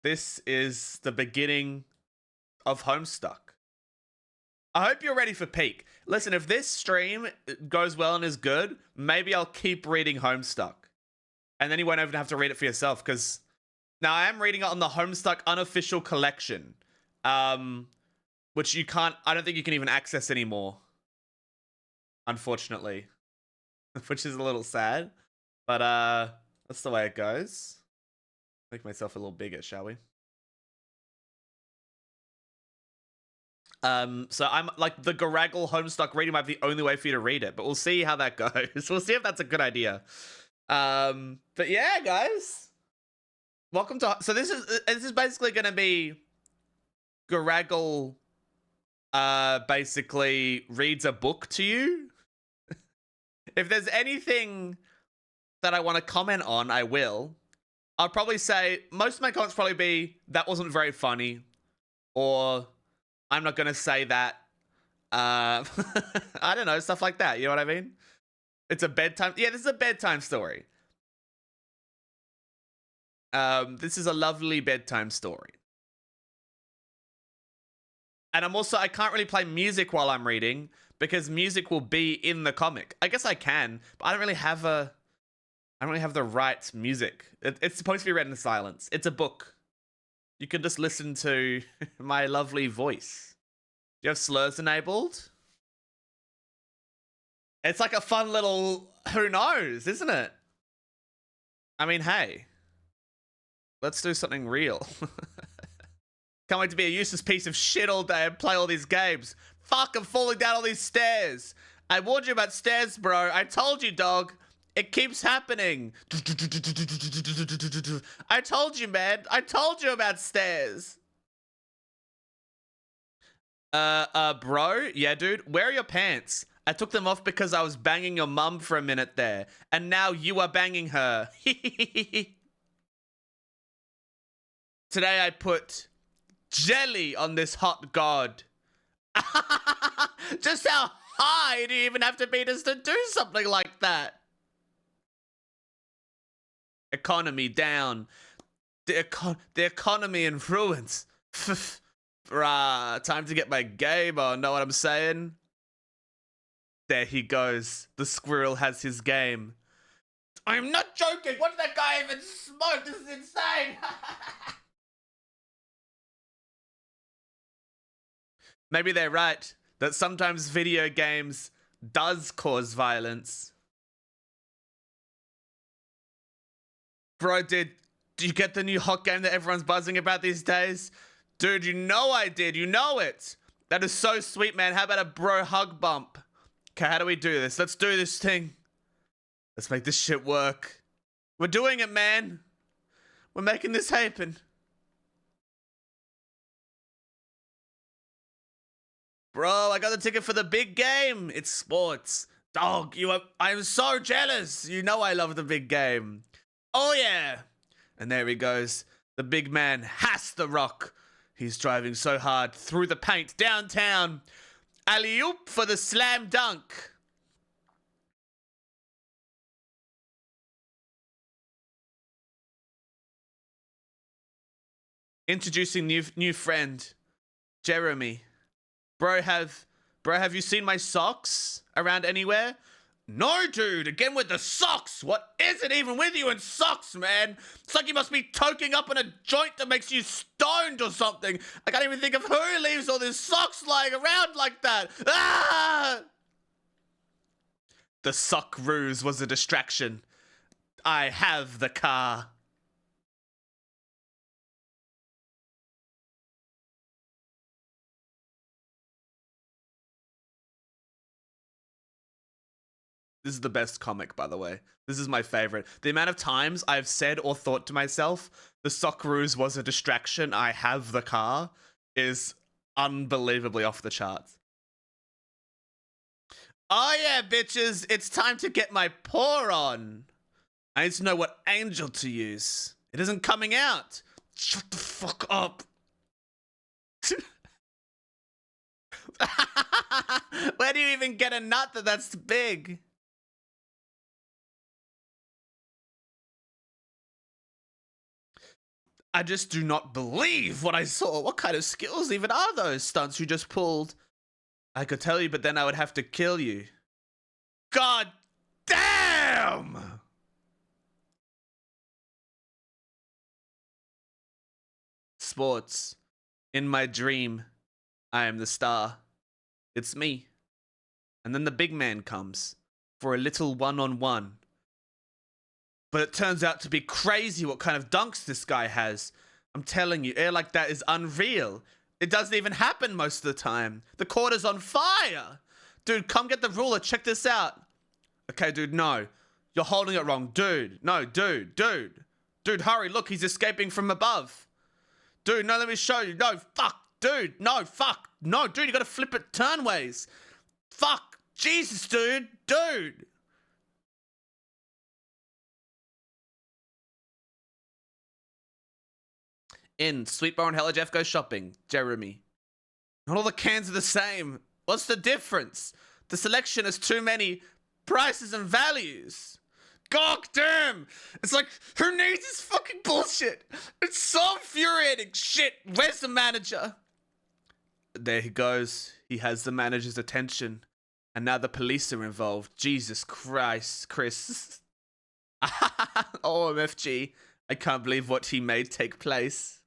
This is the beginning of Homestuck. I hope you're ready for peak. Listen, if this stream goes well and is good, maybe I'll keep reading Homestuck. And then you won't even have to read it for yourself, because now I am reading it on the Homestuck unofficial collection, which you can't, I don't think you can even access anymore, unfortunately, which is a little sad, but that's the way it goes. Make myself a little bigger, shall we? So I'm like, the Goragle Homestuck reading might be the only way for you to read it, but we'll see how that goes. We'll see if that's a good idea. But yeah, guys, welcome to. So this is basically gonna be Goragle. Basically reads a book to you. If there's anything that I want to comment on, I will. I'll probably say most of my comments probably be that wasn't very funny, or I'm not gonna say that. I don't know, stuff like that. You know what I mean? It's a bedtime. Yeah, this is a bedtime story. This is a lovely bedtime story. And I can't really play music while I'm reading because music will be in the comic. I guess I can, but I don't really have the right music. It's supposed to be read in silence. It's a book. You can just listen to my lovely voice. Do you have slurs enabled? It's like a fun little who knows, isn't it? I mean, hey, let's do something real. Can't wait to be a useless piece of shit all day and play all these games. Fuck, I'm falling down all these stairs. I warned you about stairs, bro. I told you, dog. It keeps happening. I told you, man. I told you about stairs. Bro? Yeah, dude. Where are your pants? I took them off because I was banging your mum for a minute there. And now you are banging her. Today I put jelly on this hot god. Just how high do you even have to be just to do something like that? Economy down. The economy in ruins. Bruh, time to get my game on, know what I'm saying? There he goes. The squirrel has his game. I'm not joking. What did that guy even smoke? This is insane. Maybe they're right that sometimes video games does cause violence. Bro, do you get the new hot game that everyone's buzzing about these days? Dude, you know I did. You know it. That is so sweet, man. How about a bro hug bump? Okay, how do we do this? Let's do this thing. Let's make this shit work. We're doing it, man. We're making this happen. Bro, I got the ticket for the big game. It's sports. Dog, I'm so jealous. You know I love the big game. Oh, yeah. And there he goes. The big man has the rock. He's driving so hard through the paint downtown. Alley-oop for the slam dunk. Introducing new friend, Jeremy. Bro, have you seen my socks around anywhere? No, dude, again with the socks. What is it even with you and socks, man? It's like you must be toking up in a joint that makes you stoned or something. I can't even think of who leaves all these socks lying around like that. Ah! The sock ruse was a distraction. I have the car. This is the best comic, by the way. This is my favorite. The amount of times I've said or thought to myself, the Socceroos was a distraction, I have the car, is unbelievably off the charts. Oh yeah, bitches, it's time to get my paw on. I need to know what angel to use. It isn't coming out. Shut the fuck up. Where do you even get a nut that's big? I just do not believe what I saw. What kind of skills even are those stunts you just pulled? I could tell you, but then I would have to kill you. God damn! Sports. In my dream, I am the star. It's me. And then the big man comes for a little one-on-one. But it turns out to be crazy what kind of dunks this guy has. I'm telling you, air like that is unreal. It doesn't even happen most of the time. The court is on fire. Dude, come get the ruler. Check this out. Okay, dude, no. You're holding it wrong. Dude, no, dude. Dude, hurry. Look, he's escaping from above. Dude, no, let me show you. No, fuck. Dude, no, fuck. No, dude, you gotta flip it turnways. Fuck. Jesus, dude. Dude. In Sweetbro and Hella Jeff Go Shopping, Jeremy. Not all the cans are the same. What's the difference? The selection has too many prices and values. God damn! It's like, who needs this fucking bullshit? It's so infuriating. Shit, where's the manager? There he goes. He has the manager's attention. And now the police are involved. Jesus Christ, Chris. OMFG. I can't believe what he made take place.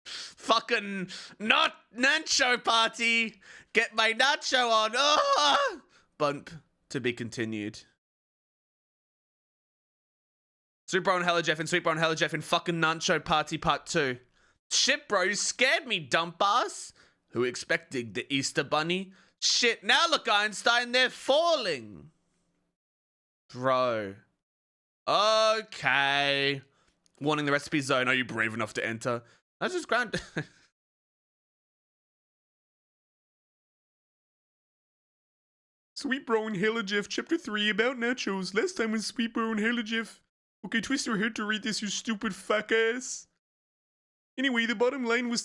Fucking not nacho party. Get my nacho on. Oh! Bump to be continued. Sweetbro and Hella Jeff and Sweetbro and Hella Jeff in fucking nacho party part 2. Shit, bro, you scared me, dump ass. Who expected the Easter bunny? Shit, now look, Einstein, they're falling. Bro. Okay. Warning, the recipe zone. Are you brave enough to enter? That's just ground. Sweetbro and Hella Jeff, Chapter 3, about nachos. Last time was Sweetbro and Hella Jeff. Okay, twist your head to read this, you stupid fuck ass. Anyway, the bottom line was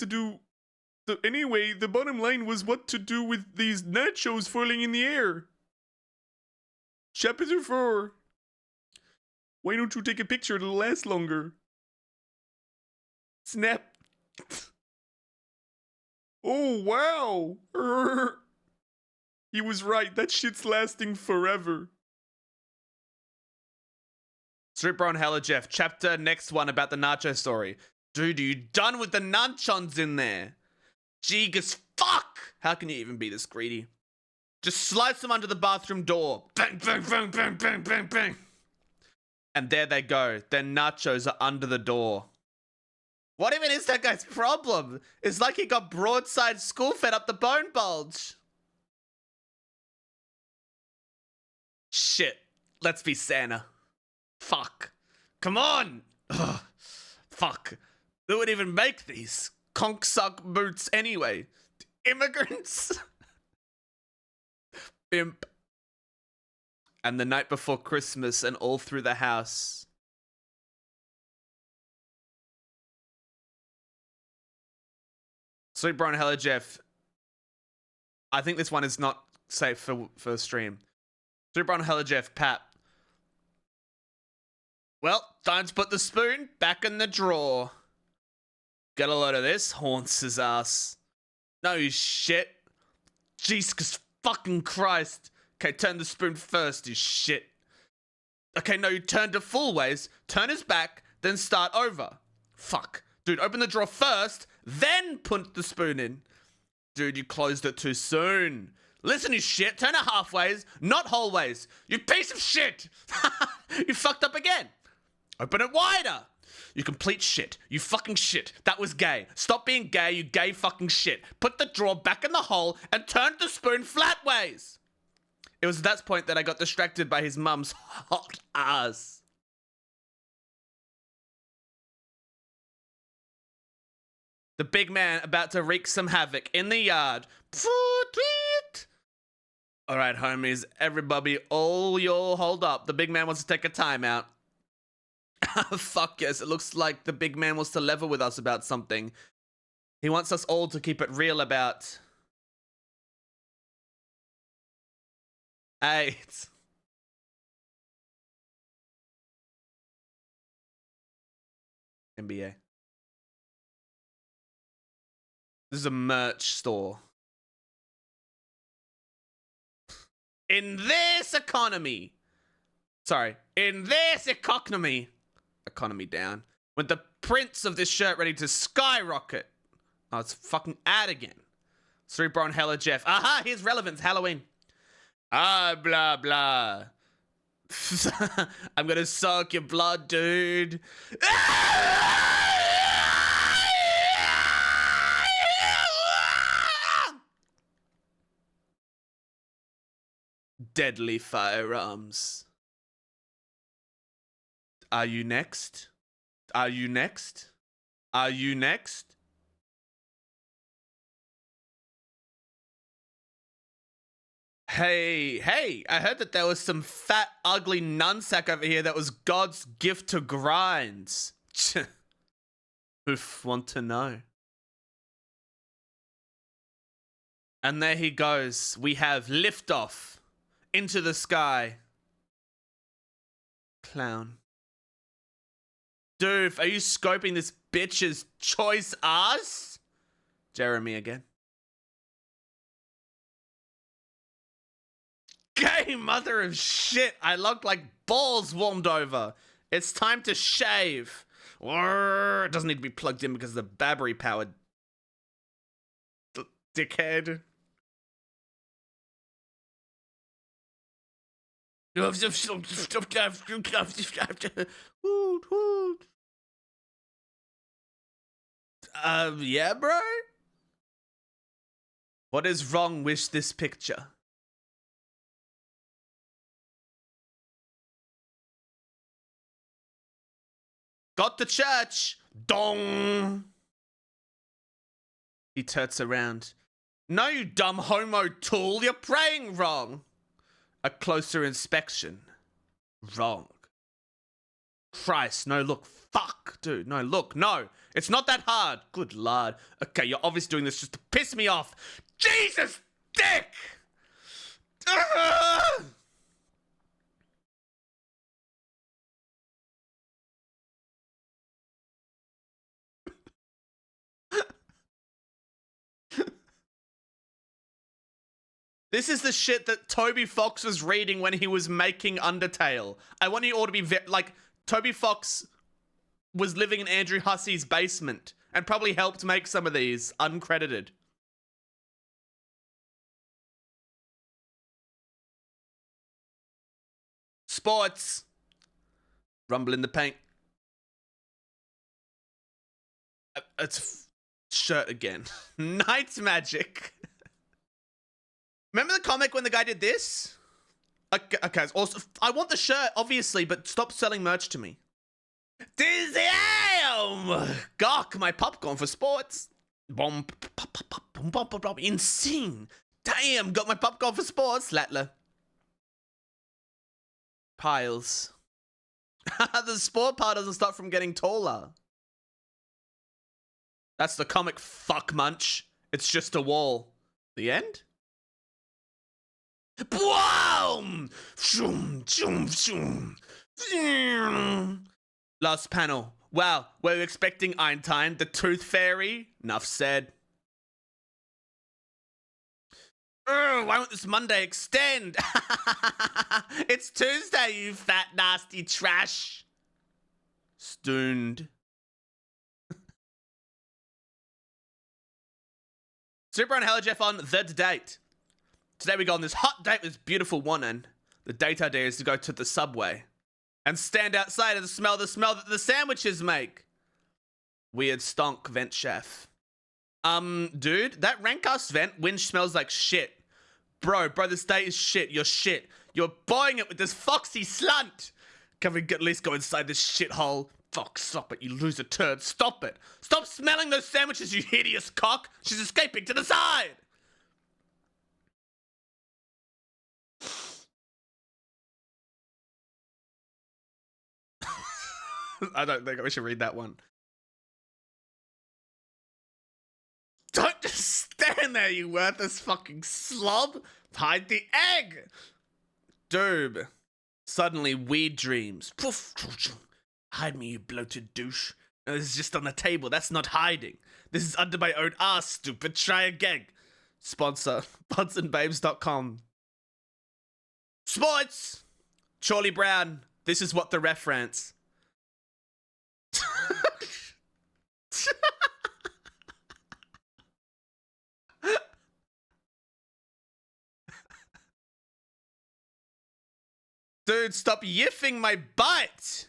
what to do with these nachos falling in the air. Chapter 4. Why don't you take a picture? It'll last longer. Snap. Oh, wow. He was right. That shit's lasting forever. Sweetbro and Hella Jeff, chapter next one about the nacho story. Dude, are you done with the nunchons in there? Jegus, fuck! How can you even be this greedy? Just slice them under the bathroom door. Bang, bang, bang, bang, bang, bang, bang. And there they go. Their nachos are under the door. What even is that guy's problem? It's like he got broadside school fed up the bone bulge. Shit. Let's be Santa. Fuck. Come on! Ugh. Fuck. Who would even make these? Conk suck boots anyway. Immigrants? Bimp. And the night before Christmas and all through the house. Sweetbro and Hella Jeff. I think this one is not safe for stream. Sweetbro and Hella Jeff, Pat. Well, time to put the spoon back in the drawer. Get a load of this, haunts his ass. No shit. Jesus fucking Christ. Okay, turn the spoon first, you shit. Okay, no, you turn to full ways, turn his back, then start over. Fuck. Dude, open the drawer first, then put the spoon in. Dude, you closed it too soon. Listen, you shit, turn it halfways, not whole ways. You piece of shit. You fucked up again. Open it wider. You complete shit. You fucking shit. That was gay. Stop being gay, you gay fucking shit. Put the drawer back in the hole and turn the spoon flat ways. It was at that point that I got distracted by his mum's hot ass. The big man about to wreak some havoc in the yard. All right, homies, everybody, all y'all hold up. The big man wants to take a timeout. Fuck yes, it looks like the big man wants to level with us about something. He wants us all to keep it real about AIDS. NBA. This is a merch store. In this economy. In this economy. Economy down. With the prints of this shirt ready to skyrocket. Oh, it's a fucking ad again. Cerebro and Hella Jeff. Aha, here's relevance. Halloween. Ah, blah, blah. I'm gonna suck your blood, dude. Deadly firearms. Are you next? Are you next? Are you next? Hey, I heard that there was some fat, ugly nunsack over here that was God's gift to grinds. Oof, want to know. And there he goes. We have liftoff into the sky. Clown. Doof, are you scoping this bitch's choice ass? Jeremy again. Gay mother of shit. I look like balls warmed over. It's time to shave. It doesn't need to be plugged in because of the battery powered. Dickhead. Yeah, bro? What is wrong with this picture? Got to church. Dong. He turns around. No, you dumb homo tool. You're praying wrong. A closer inspection. Wrong. Christ, no look. Fuck, dude. No, look. No. It's not that hard. Good lord. Okay, you're obviously doing this just to piss me off. Jesus, dick! Ugh! This is the shit that Toby Fox was reading when he was making Undertale. I want you all to be like, Toby Fox was living in Andrew Hussey's basement and probably helped make some of these uncredited. Sports. Rumble in the paint. It's shirt again. Night magic. Remember the comic when the guy did this? Okay. Also, I want the shirt, obviously, but stop selling merch to me. Damn! Gawk, my popcorn for sports. Bomb, pop, pop, pop, boom, bop, bop, bop. Insane. Damn, got my popcorn for sports. Latler. Piles. The sport pile doesn't stop from getting taller. That's the comic, fuck munch. It's just a wall. The end? Boom! Shoom, shoom, shoom. Last panel. Wow, we're expecting Eintine, the Tooth Fairy. Nuff said. Why won't this Monday extend? It's Tuesday, you fat, nasty trash. Stoned. Super and Hella Jeff on the date. Today we go on this hot date with this beautiful woman. The date idea is to go to the subway and stand outside and smell the smell that the sandwiches make. Weird stonk vent chef. Dude, that Rankast vent winch smells like shit. Bro, this date is shit. You're shit. You're buying it with this foxy slut. Can we at least go inside this shithole? Fuck, stop it, you loser turd. Stop it. Stop smelling those sandwiches, you hideous cock. She's escaping to the side. I don't think we should read that one. Don't just stand there, you worthless fucking slob. Hide the egg. Doob. Suddenly, weird dreams. Poof. Hide me, you bloated douche. And this is just on the table. That's not hiding. This is under my own ass, stupid. Try again. Sponsor. BudsandBabes.com. Sports! Charlie Brown. This is what the reference. Dude, stop yiffing my butt!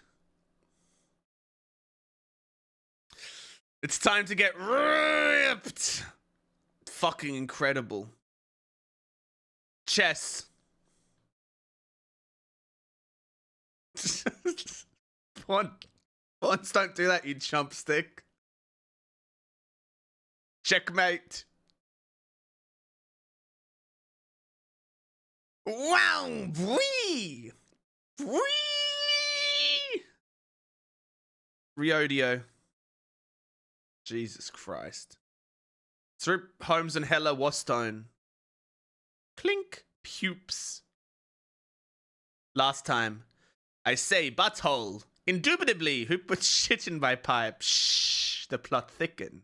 It's time to get ripped! Fucking incredible. Chess. Pawns don't do that, you chumpstick. Checkmate. Wow! Wee! Wee! Riodio. Jesus Christ. Through Holmes and Hella Wastone. Clink. Pupes. Last time. I say butthole. Indubitably. Who put shit in my pipe? Shh. The plot thicken.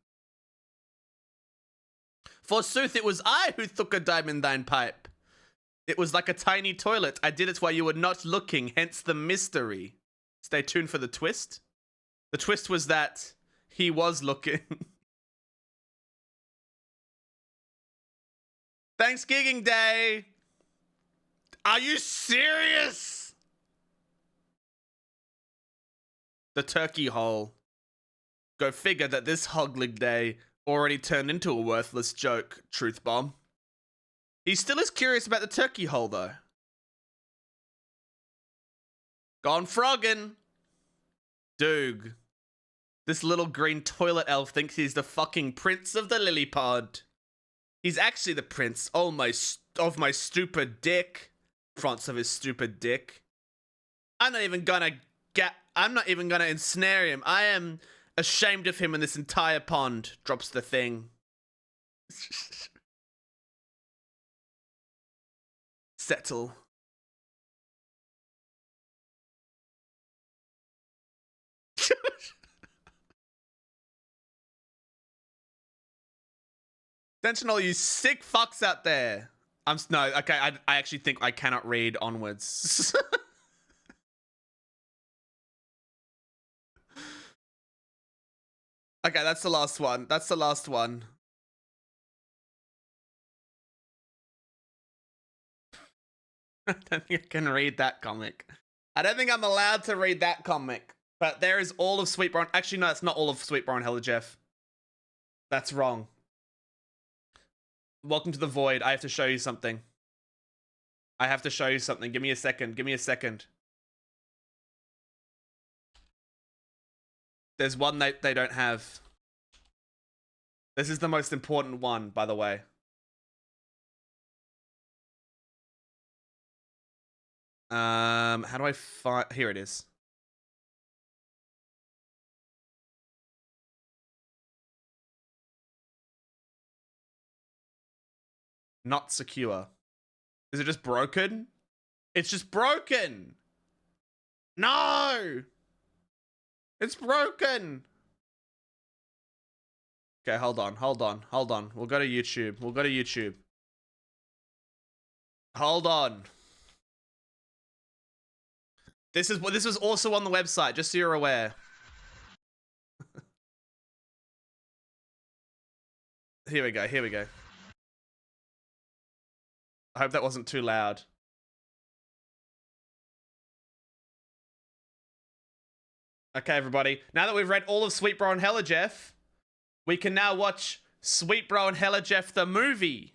Forsooth, it was I who took a dime in thine pipe. It was like a tiny toilet. I did it while you were not looking, hence the mystery. Stay tuned for the twist. The twist was that he was looking. Thanksgiving Day. Are you serious? The turkey hole. Go figure that this Hoglig Day already turned into a worthless joke, truth bomb. He still is curious about the turkey hole, though. Gone froggin'. Doog. This little green toilet elf thinks he's the fucking prince of the lily pod. He's actually the prince of my stupid dick. Fronts of his stupid dick. I'm not even gonna ensnare him. I am ashamed of him in this entire pond. Drops the thing. Settle. Attention all you sick fucks out there. No, okay, I actually think I cannot read onwards. Okay, that's the last one. That's the last one. I don't think I can read that comic. I don't think I'm allowed to read that comic. But there is all of Sweet Bro. Actually, no, it's not all of Sweet Bro and Hella Jeff. That's wrong. Welcome to the void. I have to show you something. I have to show you something. Give me a second. Give me a second. There's one that they don't have. This is the most important one, by the way. How do I find... Here it is. Not secure. Is it just broken? It's just broken! No! It's broken! Okay, hold on. We'll go to YouTube. Hold on. This was also on the website, just so you're aware. Here we go. I hope that wasn't too loud. Okay, everybody. Now that we've read all of Sweet Bro and Hella Jeff, we can now watch Sweet Bro and Hella Jeff the movie.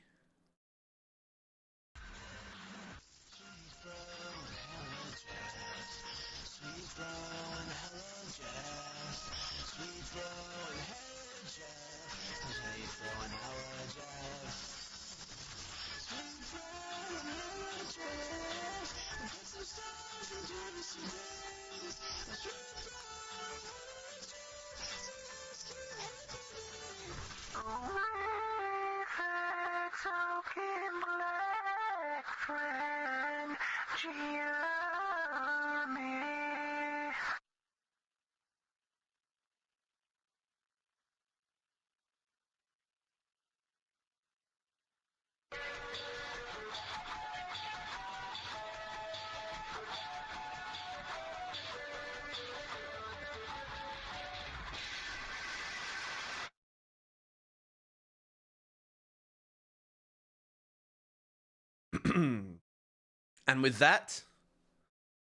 And with that,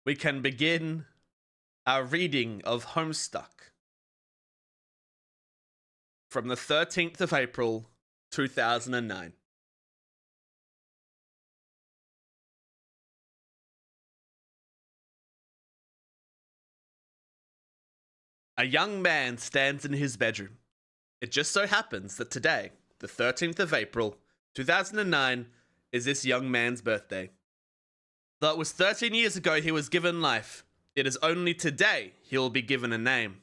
we can begin our reading of Homestuck from the 13th of April, 2009. A young man stands in his bedroom. It just so happens that today, the 13th of April, 2009, is this young man's birthday. Though it was 13 years ago he was given life, it is only today he will be given a name.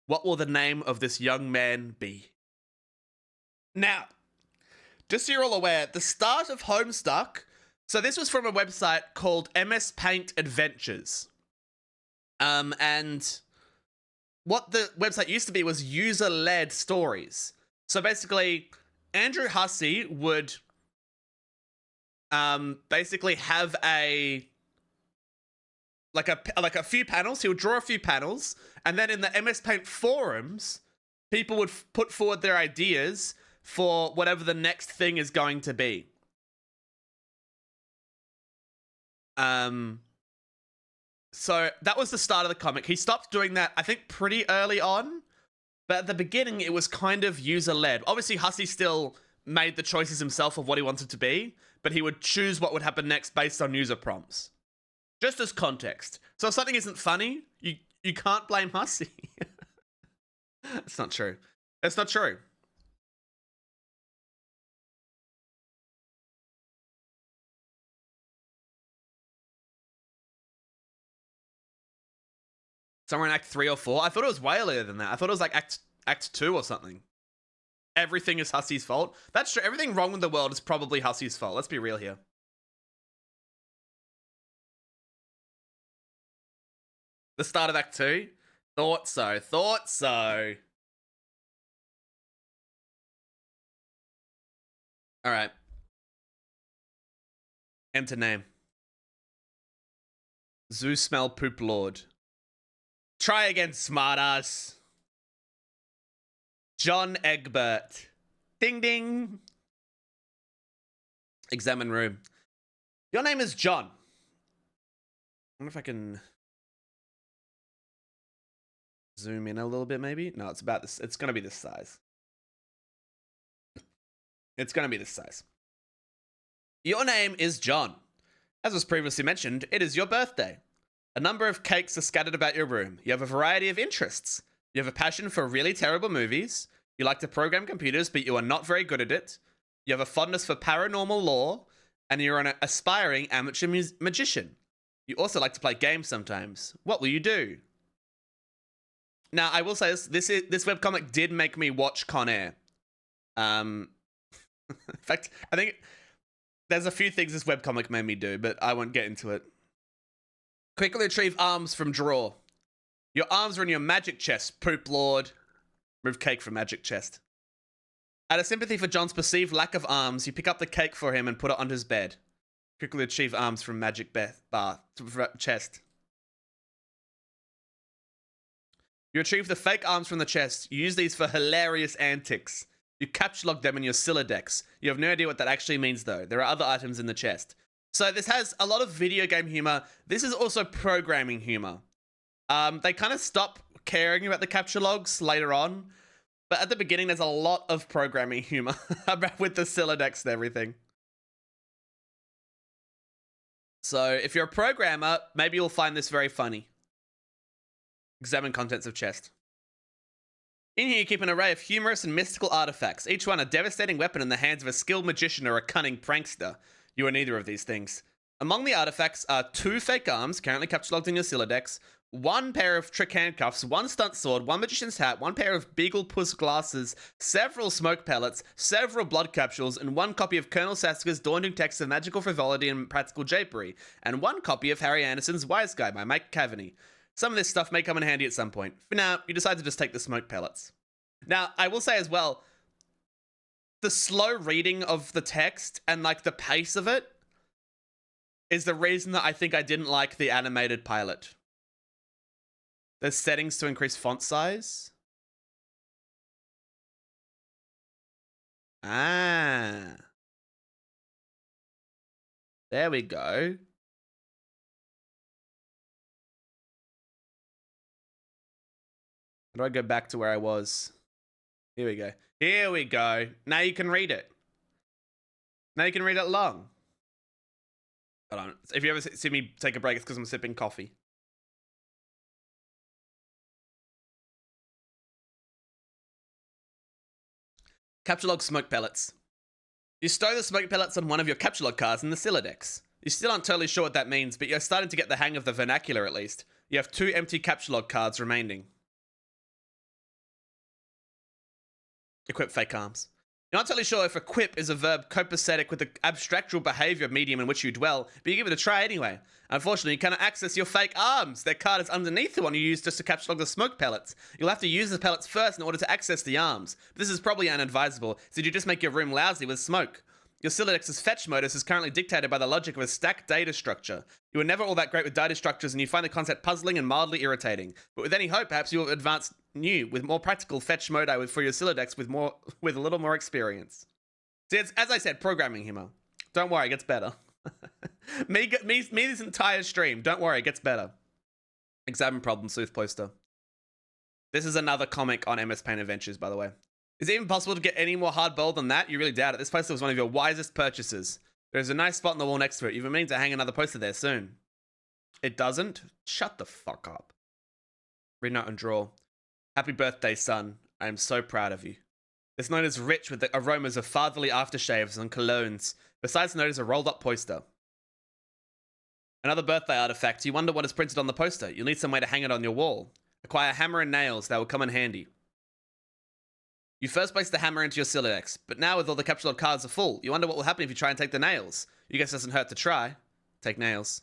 What will the name of this young man be? Now, just so you're all aware, the start of Homestuck, so this was from a website called MS Paint Adventures. And what the website used to be was user-led stories. So basically, Andrew Hussey would basically have a few panels. He would draw a few panels, and then in the MS Paint forums, people would put forward their ideas for whatever the next thing is going to be. So that was the start of the comic. He stopped doing that, I think, pretty early on, but at the beginning, it was kind of user-led. Obviously, Hussey still made the choices himself of what he wanted to be, but he would choose what would happen next based on user prompts. Just as context. So if something isn't funny, you can't blame Hussey. That's not true. That's not true. Somewhere in Act 3 or 4. I thought it was way earlier than that. I thought it was like Act 2 or something. Everything is Hussey's fault. That's true. Everything wrong with the world is probably Hussey's fault. Let's be real here. The start of Act 2? Thought so. Thought so. Alright. Enter name. Zoo Smell Poop Lord. Try again, smartass. John Egbert. Ding ding. Examine room. Your name is John. I wonder if I can zoom in a little bit, maybe? No, it's about this. It's going to be this size. It's going to be this size. Your name is John. As was previously mentioned, it is your birthday. A number of cakes are scattered about your room. You have a variety of interests. You have a passion for really terrible movies. You like to program computers, but you are not very good at it. You have a fondness for paranormal lore. And you're an aspiring amateur magician. You also like to play games sometimes. What will you do? Now, I will say this webcomic did make me watch Con Air. In fact, I think there's a few things this webcomic made me do, but I won't get into it. Quickly retrieve arms from drawer. Your arms are in your magic chest, poop lord. Remove cake from magic chest. Out of sympathy for John's perceived lack of arms, you pick up the cake for him and put it onto his bed. Quickly retrieve arms from magic chest. You retrieve the fake arms from the chest. You use these for hilarious antics. You capture log them in your Silodex. You have no idea what that actually means, though. There are other items in the chest. So this has a lot of video game humor. This is also programming humor. They kind of stop caring about the capture logs later on. But at the beginning, there's a lot of programming humor with the Silodex and everything. So if you're a programmer, maybe you'll find this very funny. Examine contents of chest. In here, you keep an array of humorous and mystical artifacts, each one a devastating weapon in the hands of a skilled magician or a cunning prankster. You are neither of these things. Among the artifacts are 2 fake arms, currently captured in your Silodex, 1 pair of trick handcuffs, 1 stunt sword, 1 magician's hat, 1 pair of beagle puss glasses, several smoke pellets, several blood capsules, and 1 copy of Colonel Saska's daunting text of magical frivolity and practical japery, and 1 copy of Harry Anderson's Wise Guy by Mike Cavaney. Some of this stuff may come in handy at some point. For now, you decide to just take the smoke pellets. Now, I will say as well, the slow reading of the text and like the pace of it is the reason that I think I didn't like the animated pilot. There's settings to increase font size. Ah. There we go. How do I go back to where I was? Here we go. Here we go. Now you can read it. Now you can read it long. Hold on. If you ever see me take a break, it's because I'm sipping coffee. Capture log smoke pellets. You stow the smoke pellets on one of your capture log cards in the Silodex. You still aren't totally sure what that means, but you're starting to get the hang of the vernacular at least. You have 2 empty capture log cards remaining. Equip fake arms. You're not totally sure if equip is a verb copacetic with the abstractual behavior medium in which you dwell, but you give it a try anyway. Unfortunately, you cannot access your fake arms. Their card is underneath the one you used just to capture log the smoke pellets. You'll have to use the pellets first in order to access the arms. But this is probably unadvisable, so you just make your room lousy with smoke. Your Silodex's fetch modus is currently dictated by the logic of a stacked data structure. You were never all that great with data structures and you find the concept puzzling and mildly irritating. But with any hope, perhaps you'll advance new, with more practical fetch modi for your Silodex with a little more experience. See, it's, as I said, programming humor. Don't worry, it gets better. me this entire stream, don't worry, it gets better. Examine problem, Sleuth poster. This is another comic on MS Paint Adventures, by the way. Is it even possible to get any more hardboiled than that? You really doubt it. This poster was one of your wisest purchases. There's a nice spot on the wall next to it. You've been meaning to hang another poster there soon. It doesn't? Shut the fuck up. Read note and draw. Happy birthday, son. I am so proud of you. This note is rich with the aromas of fatherly aftershaves and colognes. Besides the note is a rolled up poster. Another birthday artifact. You wonder what is printed on the poster. You'll need some way to hang it on your wall. Acquire hammer and nails. That will come in handy. You first place the hammer into your Silodex, but now with all the capture log cards are full, you wonder what will happen if you try and take the nails. You guess it doesn't hurt to try. Take nails.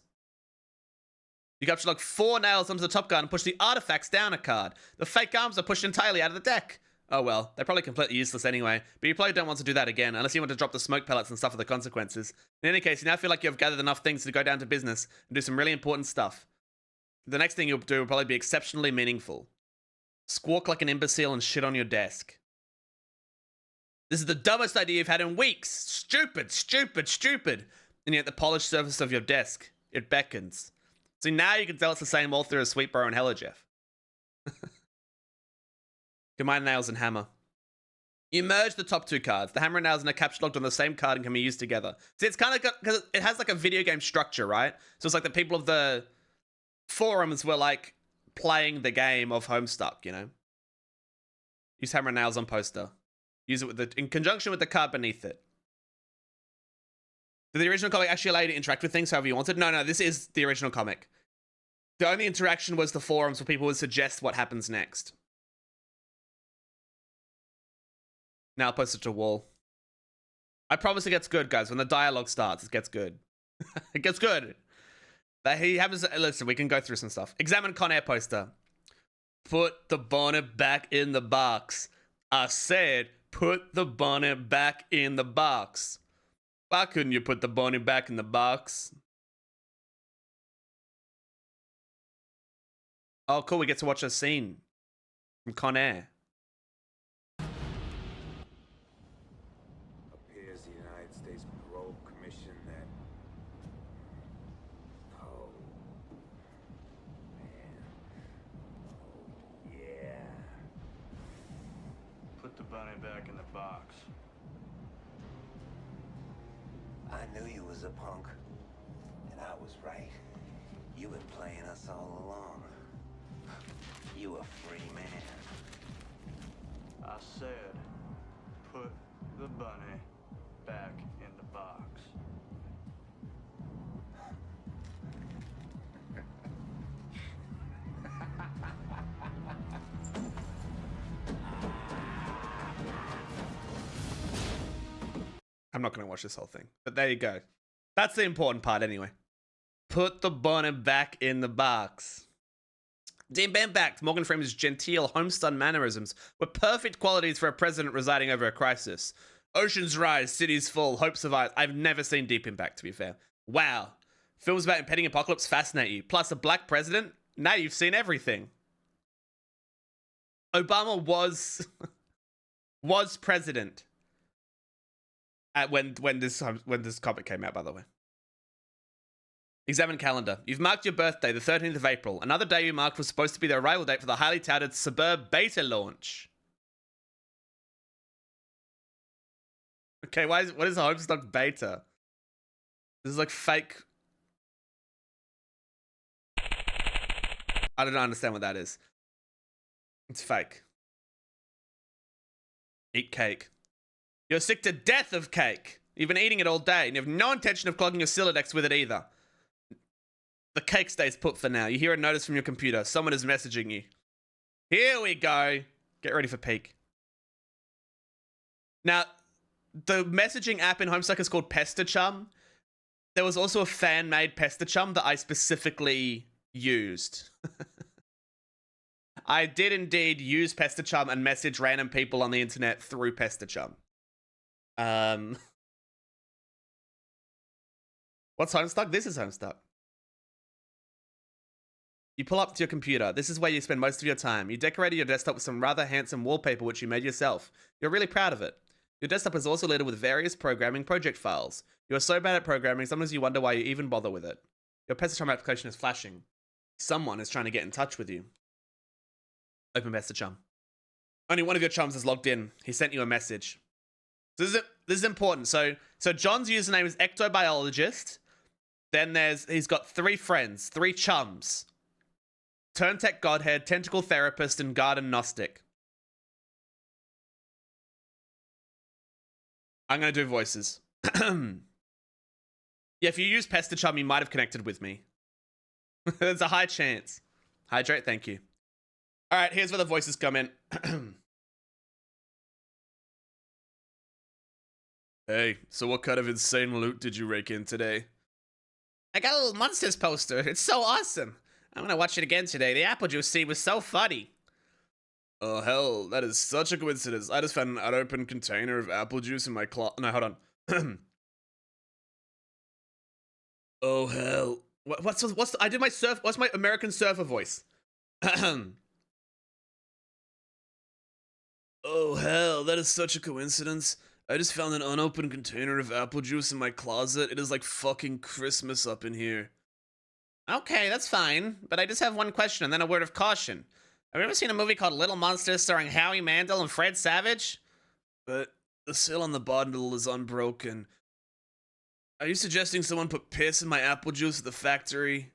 You capture log 4 nails onto the top card and push the artifacts down a card. The fake arms are pushed entirely out of the deck. Oh well, they're probably completely useless anyway, but you probably don't want to do that again, unless you want to drop the smoke pellets and suffer the consequences. In any case, you now feel like you have gathered enough things to go down to business and do some really important stuff. The next thing you'll do will probably be exceptionally meaningful. Squawk like an imbecile and shit on your desk. This is the dumbest idea you've had in weeks. Stupid, stupid, stupid. And yet the polished surface of your desk, it beckons. See, now you can tell it's the same author as Sweetbro and Hellajef. Combine nails and hammer. You merge the top 2 cards. The hammer and nails and are capture logged on the same card and can be used together. See, it's kind of because it has like a video game structure, right? So it's like the people of the forums were like playing the game of Homestuck, you know? Use hammer and nails on poster. Use it with in conjunction with the card beneath it. Did the original comic actually allow you to interact with things however you wanted? No, this is the original comic. The only interaction was the forums where people would suggest what happens next. Now I'll post it to a wall. I promise it gets good, guys. When the dialogue starts, it gets good. It gets good. Listen, we can go through some stuff. Examine Con Air poster. Put the bonnet back in the box. I said, put the bonnet back in the box. Why couldn't you put the bonnet back in the box? Oh, cool. We get to watch a scene from Con Air. Appears the United States Parole Commission that... Oh, man. Oh, yeah. Put the bunny back in the box. I knew you was a punk, and I was right. You been playing us all along. You a free man. I said, put the bunny back in the box. I'm not going to watch this whole thing, but there you go. That's the important part anyway. Put the bonnet back in the box. Dean Bambacked, Morgan Freeman's genteel, homespun mannerisms were perfect qualities for a president residing over a crisis. Oceans rise, cities fall, hope survives. I've never seen Deep Impact, to be fair. Wow. Films about impending apocalypse fascinate you. Plus a black president? Now you've seen everything. Obama was was president at when this comic came out, by the way. Examine calendar. You've marked your birthday, the 13th of April. Another day you marked was supposed to be the arrival date for the highly touted Suburb beta launch. Okay, what is Homestuck beta? This is like fake. I don't understand what that is. It's fake. Eat cake. You're sick to death of cake. You've been eating it all day, and you have no intention of clogging your Silodex with it either. The cake stays put for now. You hear a notice from your computer. Someone is messaging you. Here we go. Get ready for peak. Now, the messaging app in Homestuck is called PestaChum. There was also a fan-made PestaChum that I specifically used. I did indeed use PestaChum and message random people on the internet through PestaChum. What's Homestuck? This is Homestuck. You pull up to your computer. This is where you spend most of your time. You decorated your desktop with some rather handsome wallpaper which you made yourself. You're really proud of it. Your desktop is also littered with various programming project files. You are so bad at programming, sometimes you wonder why you even bother with it. Your PestaChum application is flashing. Someone is trying to get in touch with you. Open PestaChum. Only one of your chums is logged in. He sent you a message. This is important. So John's username is ectobiologist. Then he's got 3 friends, 3 chums. Turntech Godhead, Tentacle Therapist, and Garden Gnostic. I'm going to do voices. Yeah, if you use PestaChum, you might have connected with me. There's a high chance. Hydrate, thank you. All right, here's where the voices come in. Hey, so what kind of insane loot did you rake in today? I got a little Monsters poster. It's so awesome. I'm gonna watch it again today. The apple juice scene was so funny. Oh, hell, that is such a coincidence. I just found an unopened container of apple juice in my closet. No, hold on. Oh, hell. I did my what's my American Surfer voice? Oh, hell, that is such a coincidence. I just found an unopened container of apple juice in my closet. It is like fucking Christmas up in here. Okay, that's fine, but I just have one question and then a word of caution. Have you ever seen a movie called Little Monsters starring Howie Mandel and Fred Savage? But the seal on the bottle is unbroken. Are you suggesting someone put piss in my apple juice at the factory?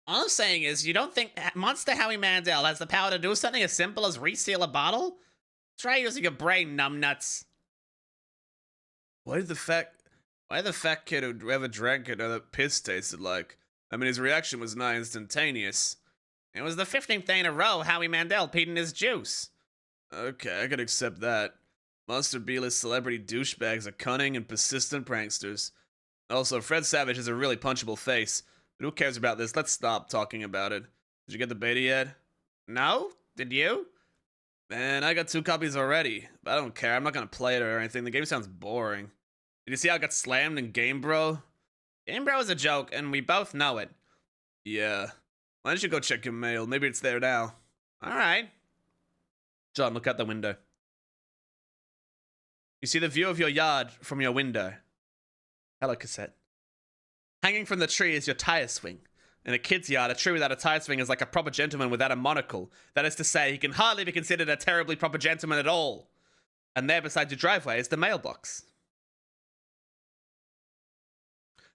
All I'm saying is, you don't think Monster Howie Mandel has the power to do something as simple as reseal a bottle? Try using your brain, numbnuts. Why the fat kid who ever drank it know that piss tasted like? I mean, his reaction was nigh instantaneous. It was the 15th day in a row Howie Mandel peed in his juice. Okay, I could accept that. Monster B-list celebrity douchebags are cunning and persistent pranksters. Also, Fred Savage has a really punchable face. But who cares about this? Let's stop talking about it. Did you get the beta yet? No? Did you? Man, I got 2 copies already. But I don't care. I'm not gonna play it or anything. The game sounds boring. Did you see how I got slammed in Game Bro? Game Bro is a joke, and we both know it. Yeah. Why don't you go check your mail? Maybe it's there now. Alright. John, look out the window. You see the view of your yard from your window. Hello, cassette. Hanging from the tree is your tire swing. In a kid's yard, a tree without a tire swing is like a proper gentleman without a monocle. That is to say, he can hardly be considered a terribly proper gentleman at all. And there beside your driveway is the mailbox.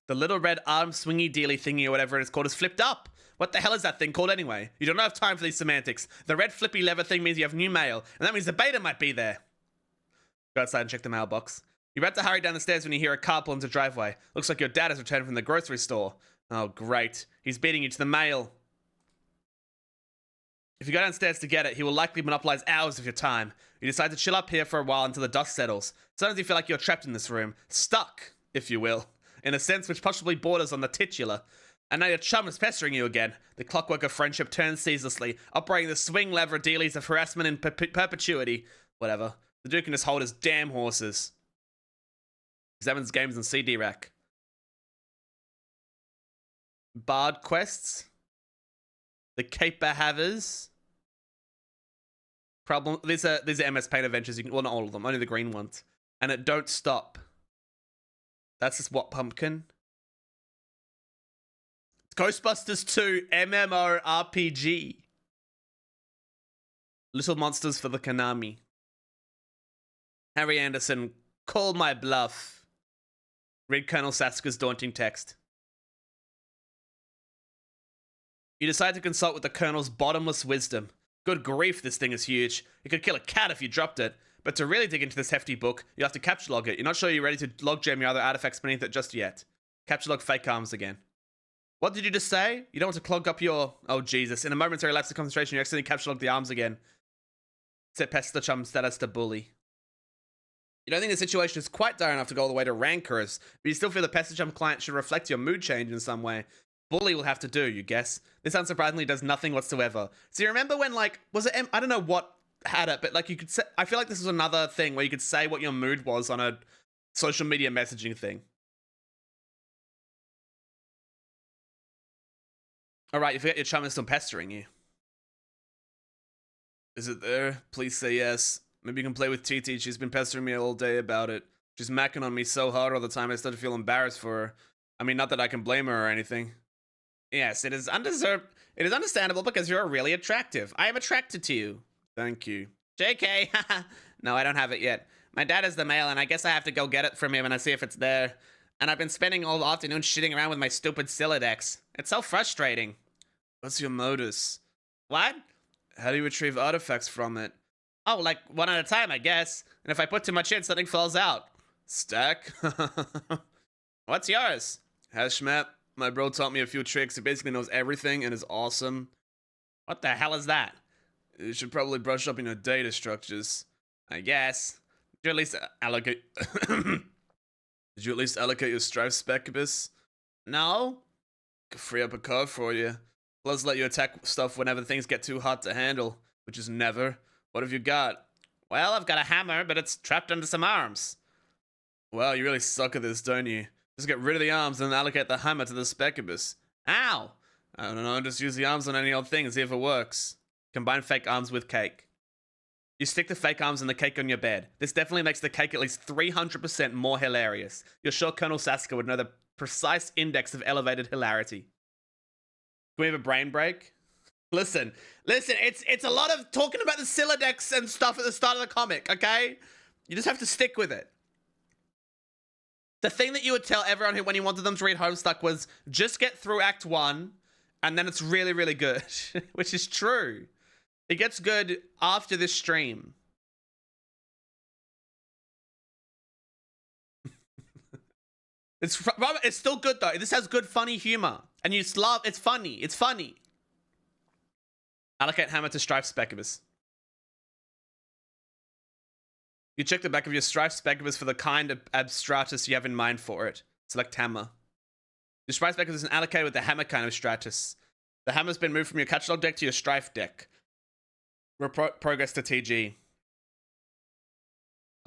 The little red arm swingy dealy thingy or whatever it is called is flipped up. What the hell is that thing called anyway? You don't have time for these semantics. The red flippy lever thing means you have new mail, and that means the beta might be there. Go outside and check the mailbox. You're about to hurry down the stairs when you hear a car pull into the driveway. Looks like your dad has returned from the grocery store. Oh, great. He's beating you to the mail. If you go downstairs to get it, he will likely monopolize hours of your time. You decide to chill up here for a while until the dust settles. Sometimes you feel like you're trapped in this room. Stuck, if you will. In a sense which possibly borders on the titular. And now your chum is pestering you again. The clockwork of friendship turns ceaselessly, operating the swing lever dealies of harassment in perpetuity. Whatever. The dude can just hold his damn horses. Examines games on CD rack. Bard quests. The Caper Havers. Problem. These are MS Paint adventures. You can, well, not all of them. Only the green ones. And it don't stop. That's just what pumpkin. Ghostbusters 2 MMORPG. Little monsters for the Konami. Harry Anderson, call my bluff. Read Colonel Saska's daunting text. You decide to consult with the Colonel's bottomless wisdom. Good grief, this thing is huge. It could kill a cat if you dropped it. But to really dig into this hefty book, you have to capture log it. You're not sure you're ready to log jam your other artifacts beneath it just yet. Capture log fake arms again. What did you just say? You don't want to clog up your... Oh, Jesus. In a momentary lapse of concentration, you accidentally capture log the arms again. Set Pester Chum status to bully. You don't think the situation is quite dire enough to go all the way to rancorous, but you still feel the Pester Chum client should reflect your mood change in some way. Bully will have to do, you guess. This unsurprisingly does nothing whatsoever. So you remember when, like, was it... I don't know what had it, but, like, you could say... I feel like this was another thing where you could say what your mood was on a social media messaging thing. Alright, you forget your chum is still pestering you. Is it there? Please say yes. Maybe you can play with TT. She's been pestering me all day about it. She's macking on me so hard all the time I start to feel embarrassed for her. I mean, not that I can blame her or anything. Yes, it is undeserved. It is understandable because you're really attractive. I am attracted to you. Thank you. JK. No, I don't have it yet. My dad has the mail and I guess I have to go get it from him and I see if it's there. And I've been spending all afternoon shitting around with my stupid Silodex. It's so frustrating. What's your modus? What? How do you retrieve artifacts from it? Oh, like one at a time, I guess. And if I put too much in, something falls out. Stack? What's yours? Hashmap. My bro taught me a few tricks. He basically knows everything and is awesome. What the hell is that? You should probably brush up on your data structures. I guess. Did you at least allocate... Did you at least allocate your Strife Specubus? No. Could free up a card for you. Plus let you attack stuff whenever things get too hard to handle. Which is never. What have you got? Well, I've got a hammer, but it's trapped under some arms. Well, you really suck at this, don't you? Just get rid of the arms and allocate the hammer to the Specubus. Ow! I don't know, just use the arms on any old thing and see if it works. Combine fake arms with cake. You stick the fake arms and the cake on your bed. This definitely makes the cake at least 300% more hilarious. You're sure Colonel Saska would know the precise index of elevated hilarity. Can we have a brain break? Listen, it's a lot of talking about the Silodex and stuff at the start of the comic, okay? You just have to stick with it. The thing that you would tell everyone who, when you wanted them to read Homestuck was, just get through Act 1, and then it's really, really good. Which is true. It gets good after this stream. It's still good, though. This has good, funny humor. And you love, it's funny. It's funny. Allocate hammer to Strife Specubus. You check the back of your Strife Specubus for the kind of abstratus you have in mind for it. Select hammer. Your Strife Specubus is allocated with the hammer kind of stratus. The hammer's been moved from your catalogue deck to your Strife deck. Progress to TG.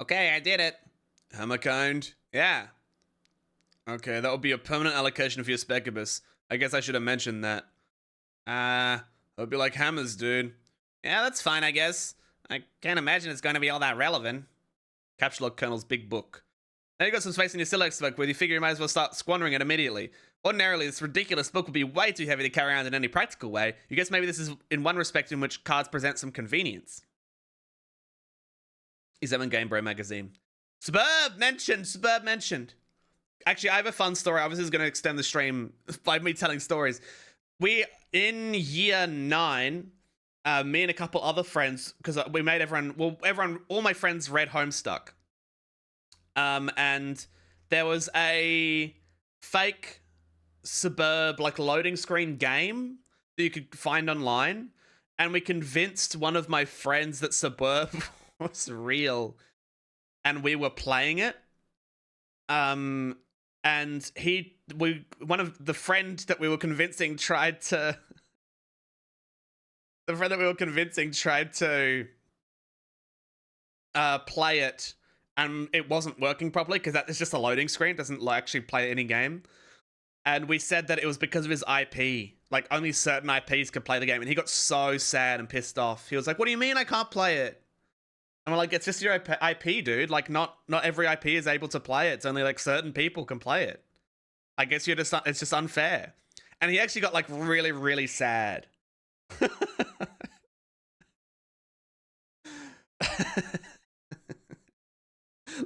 Okay, I did it. Hammer kind? Yeah. Okay, that will be a permanent allocation for your Specubus. I guess I should have mentioned that. Hope you like hammers, dude. Yeah, that's fine, I guess. I can't imagine it's going to be all that relevant. Capture log Colonel's big book. Now you got some space in your Silex book where you figure you might as well start squandering it immediately. Ordinarily, this ridiculous book would be way too heavy to carry around in any practical way. You guess maybe this is in one respect in which cards present some convenience. Examine Game Bro magazine. Suburb mentioned. Actually, I have a fun story. I was just going to extend the stream by me telling stories. In year 9, me and a couple other friends, because we made all my friends read Homestuck. And there was a fake Suburb, like, loading screen game that you could find online. And we convinced one of my friends that Suburb was real. And we were playing it. And one of the friend that we were convincing tried to play it and it wasn't working properly because that is just a loading screen, it doesn't actually play any game. And we said that it was because of his IP. Like, only certain IPs could play the game. And he got so sad and pissed off. He was like, what do you mean I can't play it? And we're like, it's just your IP, dude. Like, not every IP is able to play it. It's only, like, certain people can play it. I guess it's just unfair. And he actually got, like, really, really sad.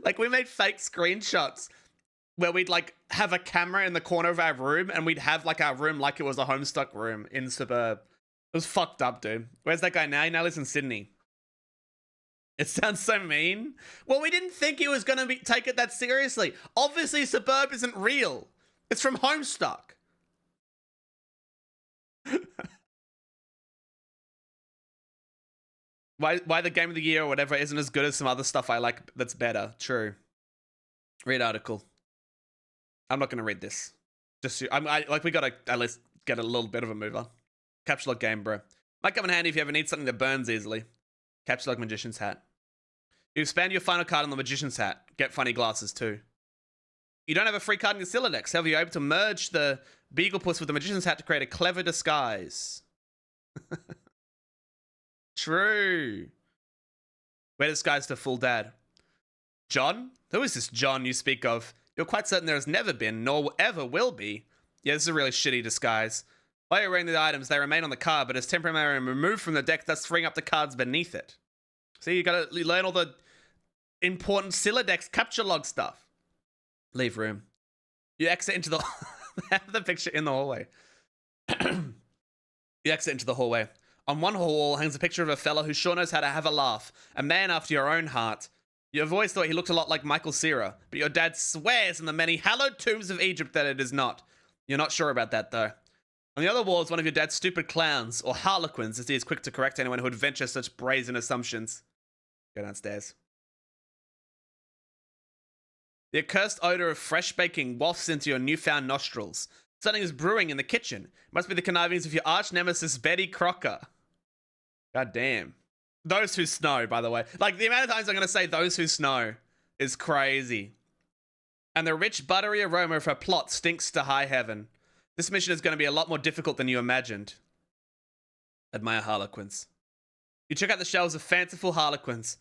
Like, we made fake screenshots where we'd like have a camera in the corner of our room and we'd have like our room like it was a Homestuck room in Suburb. It was fucked up, dude. Where's that guy now? He now lives in Sydney. It sounds so mean. Well, we didn't think he was going to take it that seriously. Obviously, Suburb isn't real. It's from Homestuck. Why the game of the year or whatever isn't as good as some other stuff I like that's better. True. Read article. I'm not going to read this. Just we got to at least get a little bit of a move on. Capture lock game, bro. Might come in handy if you ever need something that burns easily. Capture lock magician's hat. You expand your final card on the magician's hat. Get funny glasses too. You don't have a free card in your Scylla decks. However, you're able to merge the Beaglepuss with the magician's hat to create a clever disguise. True. Wear disguise to full dad. John? Who is this John you speak of? You're quite certain there has never been, nor ever will be. Yeah, this is a really shitty disguise. While you're wearing the items, they remain on the card, but is temporarily removed from the deck, thus freeing up the cards beneath it. See, you gotta learn all the important Scylla decks capture log stuff. Leave room. You exit into the... have the picture in the hallway. You exit into the hallway. On one wall hangs a picture of a fella who sure knows how to have a laugh. A man after your own heart. You've always thought he looked a lot like Michael Cera, but your dad swears in the many hallowed tombs of Egypt that it is not. You're not sure about that, though. On the other wall is one of your dad's stupid clowns, or harlequins, as he is quick to correct anyone who would venture such brazen assumptions. Go downstairs. The accursed odor of fresh baking wafts into your newfound nostrils. Something is brewing in the kitchen. It must be the connivings of your arch nemesis, Betty Crocker. God damn. Those who snow, by the way. Like, the amount of times I'm going to say those who snow is crazy. And the rich, buttery aroma of her plot stinks to high heaven. This mission is going to be a lot more difficult than you imagined. Admire harlequins. You check out the shelves of fanciful harlequins.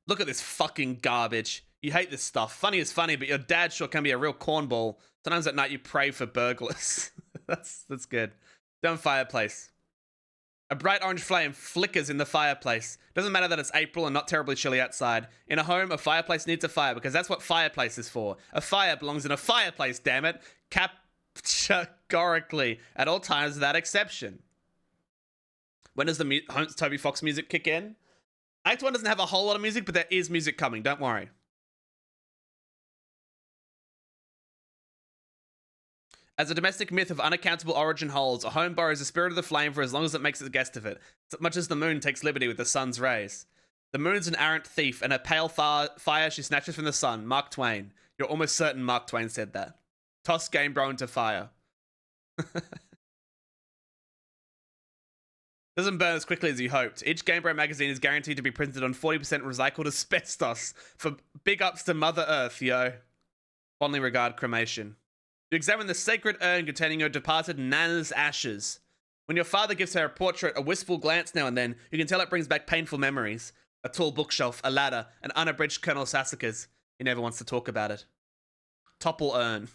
Look at this fucking garbage. You hate this stuff. Funny is funny, but your dad sure can be a real cornball. Sometimes at night you pray for burglars. That's good. Down fireplace. A bright orange flame flickers in the fireplace. Doesn't matter that it's April and not terribly chilly outside. In a home, a fireplace needs a fire because that's what fireplace is for. A fire belongs in a fireplace, damn it. Categorically. At all times, without exception. When does the Toby Fox music kick in? Act 1 doesn't have a whole lot of music, but there is music coming. Don't worry. As a domestic myth of unaccountable origin holds, a home borrows the spirit of the flame for as long as it makes a guest of it, much as the moon takes liberty with the sun's rays. The moon's an arrant thief, and a pale fire she snatches from the sun. Mark Twain. You're almost certain Mark Twain said that. Toss Game Bro into fire. Doesn't burn as quickly as you hoped. Each Game Bro magazine is guaranteed to be printed on 40% recycled asbestos. For big ups to Mother Earth, yo. Fondly regard, cremation. You examine the sacred urn containing your departed Nana's ashes. When your father gives her a portrait, a wistful glance now and then, you can tell it brings back painful memories. A tall bookshelf, a ladder, an unabridged Colonel Sassacre's. He never wants to talk about it. Topple urn.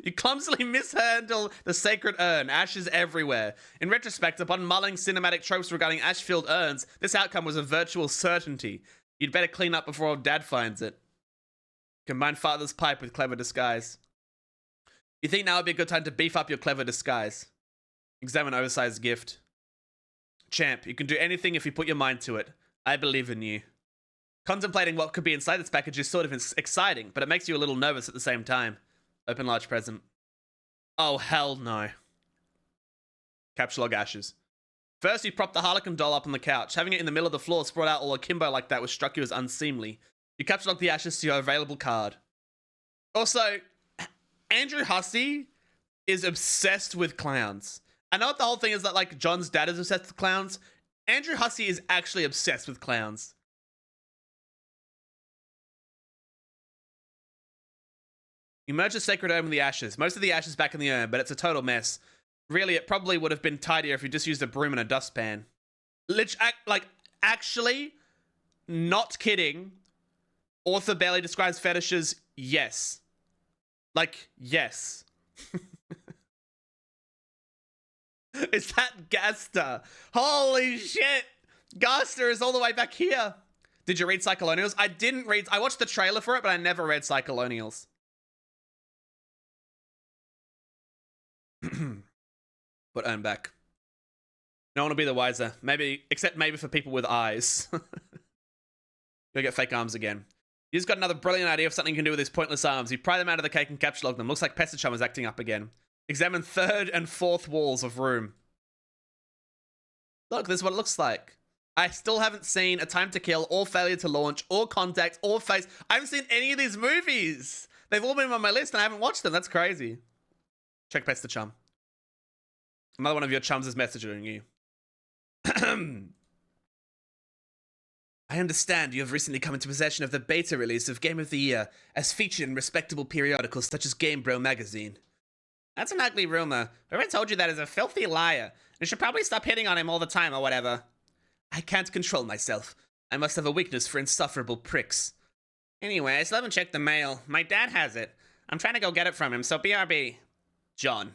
You clumsily mishandle the sacred urn, ashes everywhere. In retrospect, upon mulling cinematic tropes regarding ash-filled urns, this outcome was a virtual certainty. You'd better clean up before old Dad finds it. Combine father's pipe with clever disguise. You think now would be a good time to beef up your clever disguise. Examine oversized gift. Champ, you can do anything if you put your mind to it. I believe in you. Contemplating what could be inside this package is sort of exciting, but it makes you a little nervous at the same time. Open large present. Oh, hell no. Capture log ashes. First, you prop the Harlequin doll up on the couch. Having it in the middle of the floor spread out all akimbo like that, which struck you as unseemly. You capture log the ashes to your available card. Also, Andrew Hussey is obsessed with clowns. I know what the whole thing is that, like, John's dad is obsessed with clowns. Andrew Hussey is actually obsessed with clowns. Emerge a sacred urn with the ashes. Most of the ashes back in the urn, but it's a total mess. Really, it probably would have been tidier if you just used a broom and a dustpan. Actually, not kidding. Author barely describes fetishes. Yes. Like, yes. Is that Gaster? Holy shit! Gaster is all the way back here. Did you read Cyclonials? I didn't read. I watched the trailer for it, but I never read Cyclonials. But I'm back. No one will be the wiser. Maybe, except maybe for people with eyes. Go get fake arms again. You just got another brilliant idea of something you can do with his pointless arms. You pry them out of the cake and capture log them. Looks like Pesachum is acting up again. Examine third and fourth walls of room. Look, this is what it looks like. I still haven't seen A Time to Kill, or Failure to Launch, or Contact, or Face. I haven't seen any of these movies. They've all been on my list and I haven't watched them. That's crazy. Check Pesachum. Another one of your chums is messaging you. I understand you have recently come into possession of the beta release of Game of the Year, as featured in respectable periodicals such as Game Bro magazine. That's an ugly rumor. Whoever told you that is a filthy liar. You should probably stop hitting on him all the time or whatever. I can't control myself. I must have a weakness for insufferable pricks. Anyway, I still haven't checked the mail. My dad has it. I'm trying to go get it from him, so BRB. John.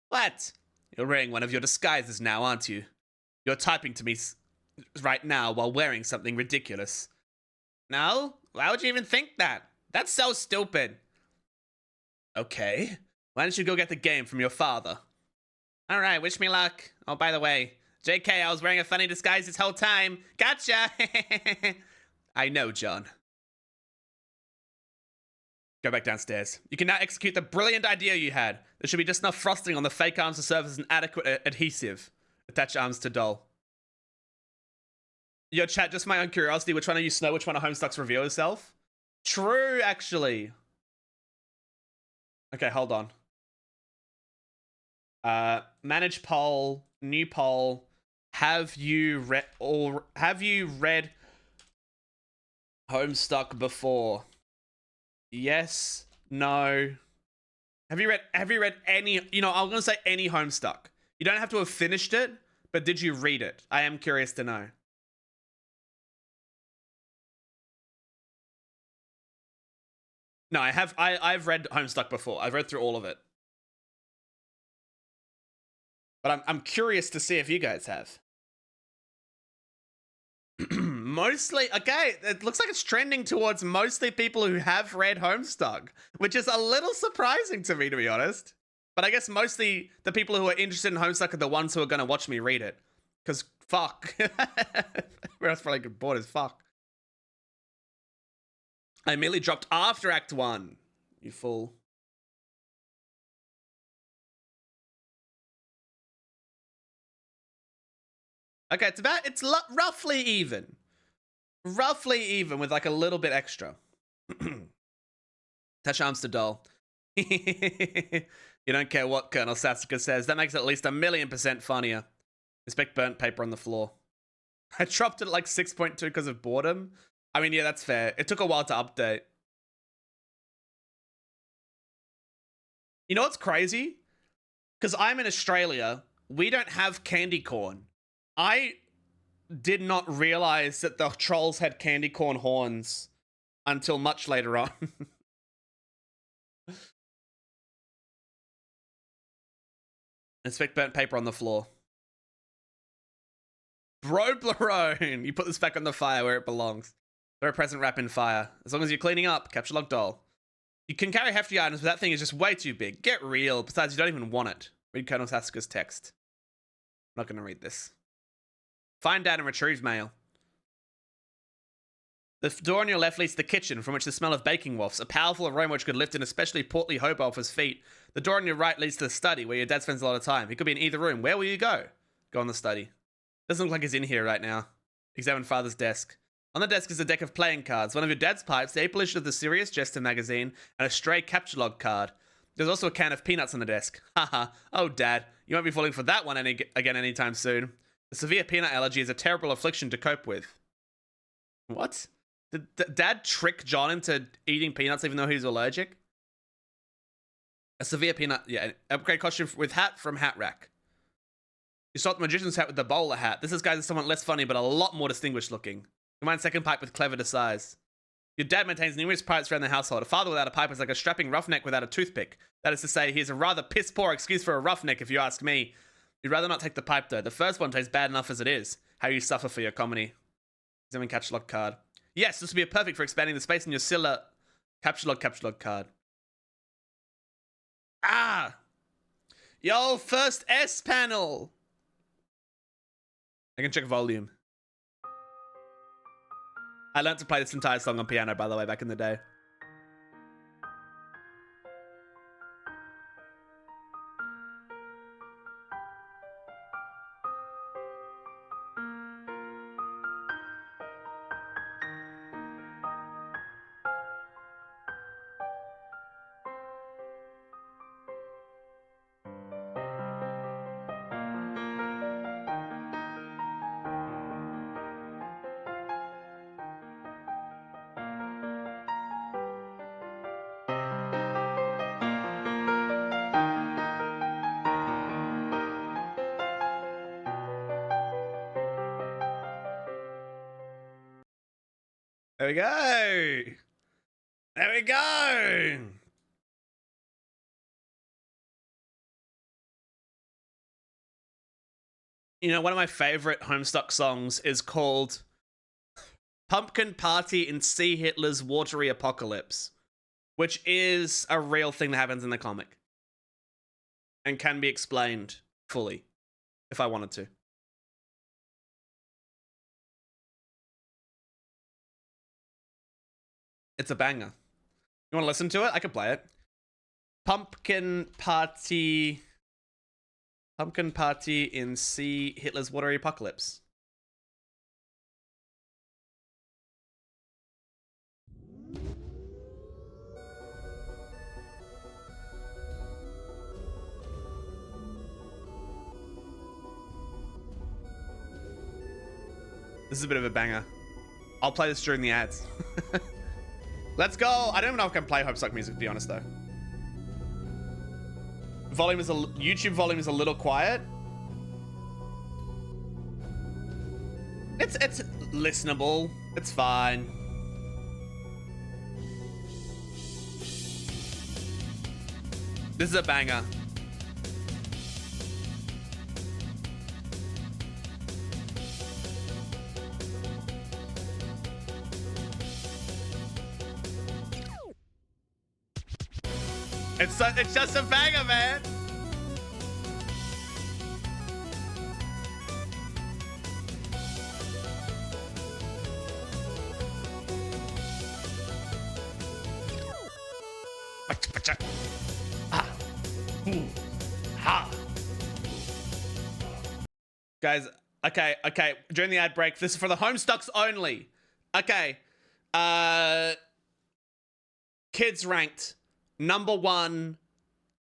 What? You're wearing one of your disguises now, aren't you? You're typing to me right now while wearing something ridiculous. No? Why would you even think that? That's so stupid. Okay. Why don't you go get the game from your father? Alright, wish me luck. Oh, by the way, JK, I was wearing a funny disguise this whole time. Gotcha! I know, John. Go back downstairs. You can now execute the brilliant idea you had. There should be just enough frosting on the fake arms to serve as an adequate adhesive. Attach arms to doll. Yo, chat, just my own curiosity. Which one of you know which one of Homestuck's reveal herself? True, actually. Okay, hold on. Manage poll, new poll. Have you read Homestuck before? Yes, no. Have you read any, I'm going to say any Homestuck. You don't have to have finished it, but did you read it? I am curious to know. No, I've read Homestuck before. I've read through all of it. But I'm curious to see if you guys have. Mostly, okay, it looks like it's trending towards mostly people who have read Homestuck, which is a little surprising to me, to be honest. But I guess mostly the people who are interested in Homestuck are the ones who are going to watch me read it. Because fuck. We're else probably bored as fuck. I immediately dropped after Act 1. You fool. Okay, it's roughly even. Roughly even with like a little bit extra. Touch arms to doll. You don't care what Colonel Sasuke says. That makes it at least 1,000,000% funnier. Inspect burnt paper on the floor. I dropped it at like 6.2 because of boredom. I mean, yeah, that's fair. It took a while to update. You know what's crazy? Because I'm in Australia, we don't have candy corn. I did not realize that the trolls had candy corn horns until much later on. Inspect burnt paper on the floor. Broblerone! You put this back on the fire where it belongs. Throw a present wrap in fire. As long as you're cleaning up, capture log doll. You can carry hefty items, but that thing is just way too big. Get real. Besides, you don't even want it. Read Colonel Sasuke's text. I'm not going to read this. Find dad and retrieve mail. The door on your left leads to the kitchen, from which the smell of baking wafts, a powerful aroma which could lift an especially portly hobo off his feet. The door on your right leads to the study, where your dad spends a lot of time. He could be in either room. Where will you go? Go in the study. Doesn't look like he's in here right now. Examine father's desk. On the desk is a deck of playing cards, one of your dad's pipes, the April issue of the Serious Jester magazine, and a stray capture log card. There's also a can of peanuts on the desk. Haha. Oh, Dad. You won't be falling for that one again anytime soon. A severe peanut allergy is a terrible affliction to cope with. What? Did Dad trick John into eating peanuts even though he's allergic? A severe peanut. Yeah, upgrade costume with hat from Hat Rack. You start the magician's hat with the bowler hat. This is guys is somewhat less funny, but a lot more distinguished looking. Combine second pipe with clever disguise. Your dad maintains numerous pipes around the household. A father without a pipe is like a strapping roughneck without a toothpick. That is to say, he is a rather piss-poor excuse for a roughneck, if you ask me. You'd rather not take the pipe, though. The first one tastes bad enough as it is. How you suffer for your comedy. Examine capture log card. Yes, this would be perfect for expanding the space in your Scylla. Capture log card. Ah! Yo, first S panel! I can check volume. I learned to play this entire song on piano, by the way, back in the day. There we go. There we go. You know, one of my favorite Homestuck songs is called Pumpkin Party in See Hitler's Watery Apocalypse, which is a real thing that happens in the comic and can be explained fully if I wanted to. It's a banger. You want to listen to it? I can play it. Pumpkin Party in See Hitler's Watery Apocalypse. This is a bit of a banger. I'll play this during the ads. Let's go. I don't even know if I can play Homestuck music, to be honest, though. YouTube volume is a little quiet. It's listenable. It's fine. This is a banger. It's just a banger, man. Guys, okay. During the ad break, this is for the Homestucks only. Okay. Kids ranked. Number 1,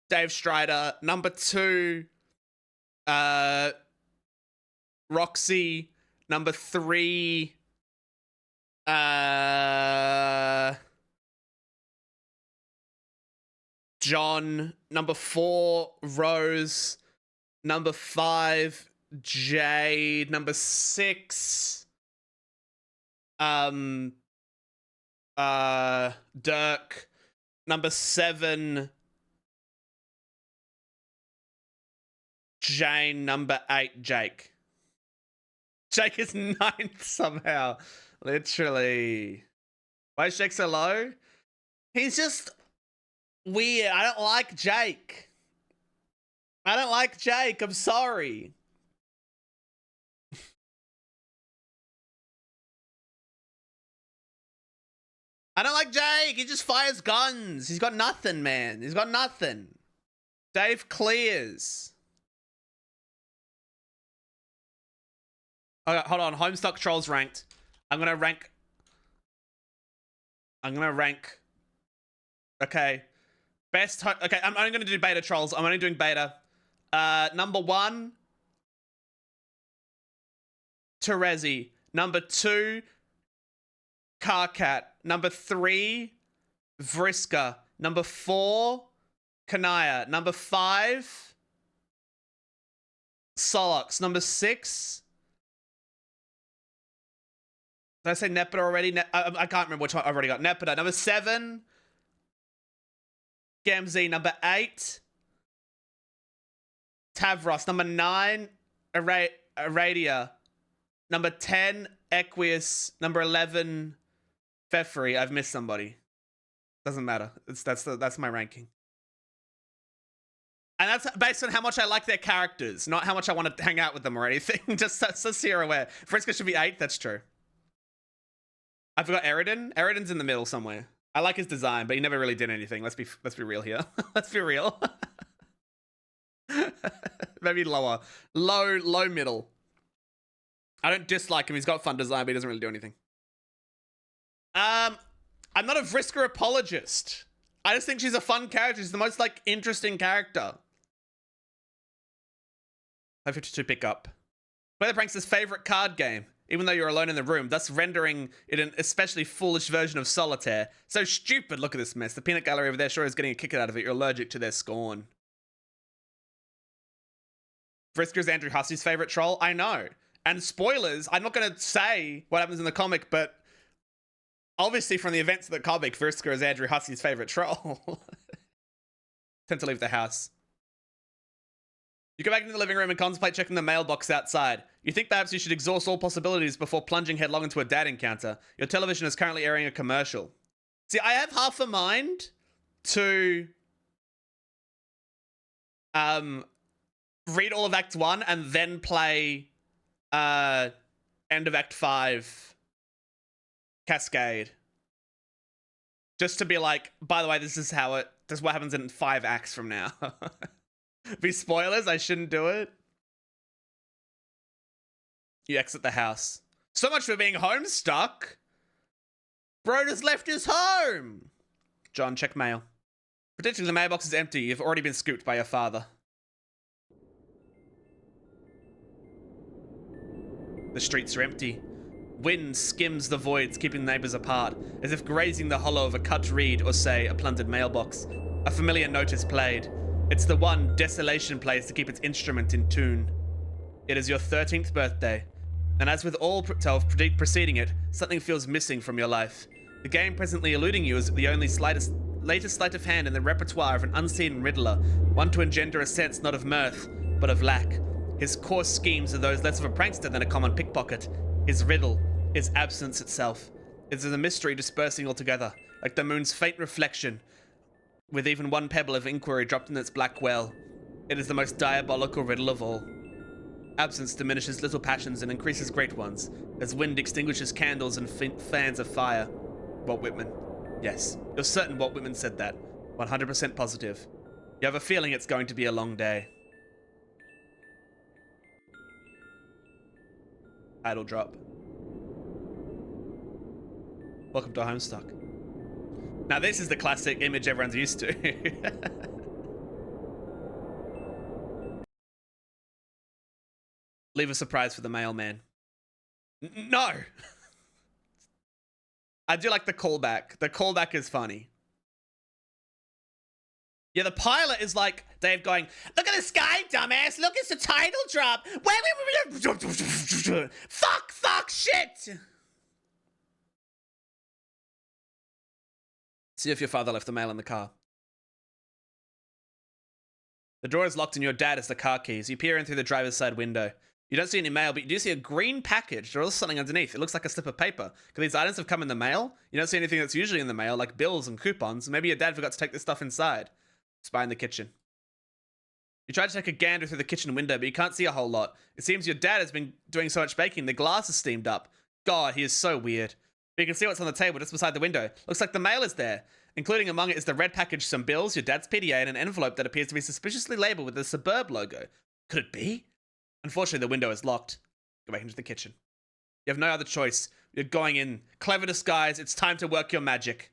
Dave Strider. Number 2, Roxy. Number 3, John. Number 4, Rose. Number 5, Jade. Number 6, Dirk. Number 7, Jane. Number 8, Jake. Jake is 9th somehow. Literally. Why is Jake so low? He's just weird. I don't like Jake. I'm sorry. I don't like Jake. He just fires guns. He's got nothing, man. He's got nothing. Dave clears. Okay, hold on. Homestuck Trolls ranked. I'm gonna rank. Okay. Okay, I'm only gonna do beta trolls. I'm only doing beta. Number 1, Terezi. Number 2, Carcat. Number 3, Vriska. Number 4, Kanaya. Number 5, Solox. Number 6. Did I say Nepeta already? I can't remember which one I've already got. Nepeta. Number 7, Gamzee. Number 8, Tavros. Number 9, Aradia. Number 10, Equius. Number 11, Fefri. I've missed somebody. Doesn't matter. That's my ranking. And that's based on how much I like their characters, not how much I want to hang out with them or anything. just so you're aware. Friska should be 8. That's true. I forgot Eridan. Eridan's in the middle somewhere. I like his design, but he never really did anything. Let's be real here. Let's be real. Maybe lower. Low middle. I don't dislike him. He's got fun design, but he doesn't really do anything. I'm not a Vriska apologist. I just think she's a fun character. She's the most, like, interesting character. 552 pickup. Play the Prankster's favorite card game, even though you're alone in the room, thus rendering it an especially foolish version of solitaire. So stupid. Look at this mess. The peanut gallery over there sure is getting a kick out of it. You're allergic to their scorn. Vriska's Andrew Hussey's favorite troll. I know. And spoilers, I'm not going to say what happens in the comic, but obviously from the events of the comic, Vriska is Andrew Hussey's favorite troll. Tend to leave the house. You go back into the living room and contemplate checking the mailbox outside. You think perhaps you should exhaust all possibilities before plunging headlong into a dad encounter. Your television is currently airing a commercial. See, I have half a mind to read all of Act 1 and then play end of Act 5 Cascade. Just to be like, by the way, this is what happens in 5 acts from now. Be spoilers, I shouldn't do it. You exit the house. So much for being homestuck. Bro just left his home. John, check mail. Predicting the mailbox is empty. You've already been scooped by your father. The streets are empty. Wind skims the voids, keeping neighbors apart, as if grazing the hollow of a cut reed or, say, a plundered mailbox. A familiar note is played. It's the one Desolation plays to keep its instrument in tune. It is your 13th birthday, and as with all 12 preceding it, something feels missing from your life. The game presently eluding you is the only latest sleight of hand in the repertoire of an unseen riddler, one to engender a sense not of mirth, but of lack. His coarse schemes are those less of a prankster than a common pickpocket. His riddle is absence itself. It is a mystery dispersing altogether, like the moon's faint reflection, with even one pebble of inquiry dropped in its black well. It is the most diabolical riddle of all. Absence diminishes little passions and increases great ones, as wind extinguishes candles and fans of fire. Walt Whitman. Yes, you're certain Walt Whitman said that. 100% positive. You have a feeling it's going to be a long day. Idle drop. Welcome to Homestuck. Now this is the classic image everyone's used to. Leave a surprise for the mailman. No! I do like the callback. The callback is funny. Yeah, the pilot is like Dave going, look at the sky, dumbass. Look, it's the title drop. Wait. Fuck, shit. See if your father left the mail in the car. The door is locked and your dad has the car keys. You peer in through the driver's side window. You don't see any mail, but you do see a green package. There's also something underneath. It looks like a slip of paper. Because these items have come in the mail. You don't see anything that's usually in the mail, like bills and coupons. Maybe your dad forgot to take this stuff inside. Spy in the kitchen. You try to take a gander through the kitchen window, but you can't see a whole lot. It seems your dad has been doing so much baking, the glass is steamed up. God, he is so weird. But you can see what's on the table just beside the window. Looks like the mail is there. Including among it is the red package, some bills, your dad's PDA, and an envelope that appears to be suspiciously labeled with the Suburb logo. Could it be? Unfortunately, the window is locked. Go back into the kitchen. You have no other choice. You're going in. Clever disguise. It's time to work your magic.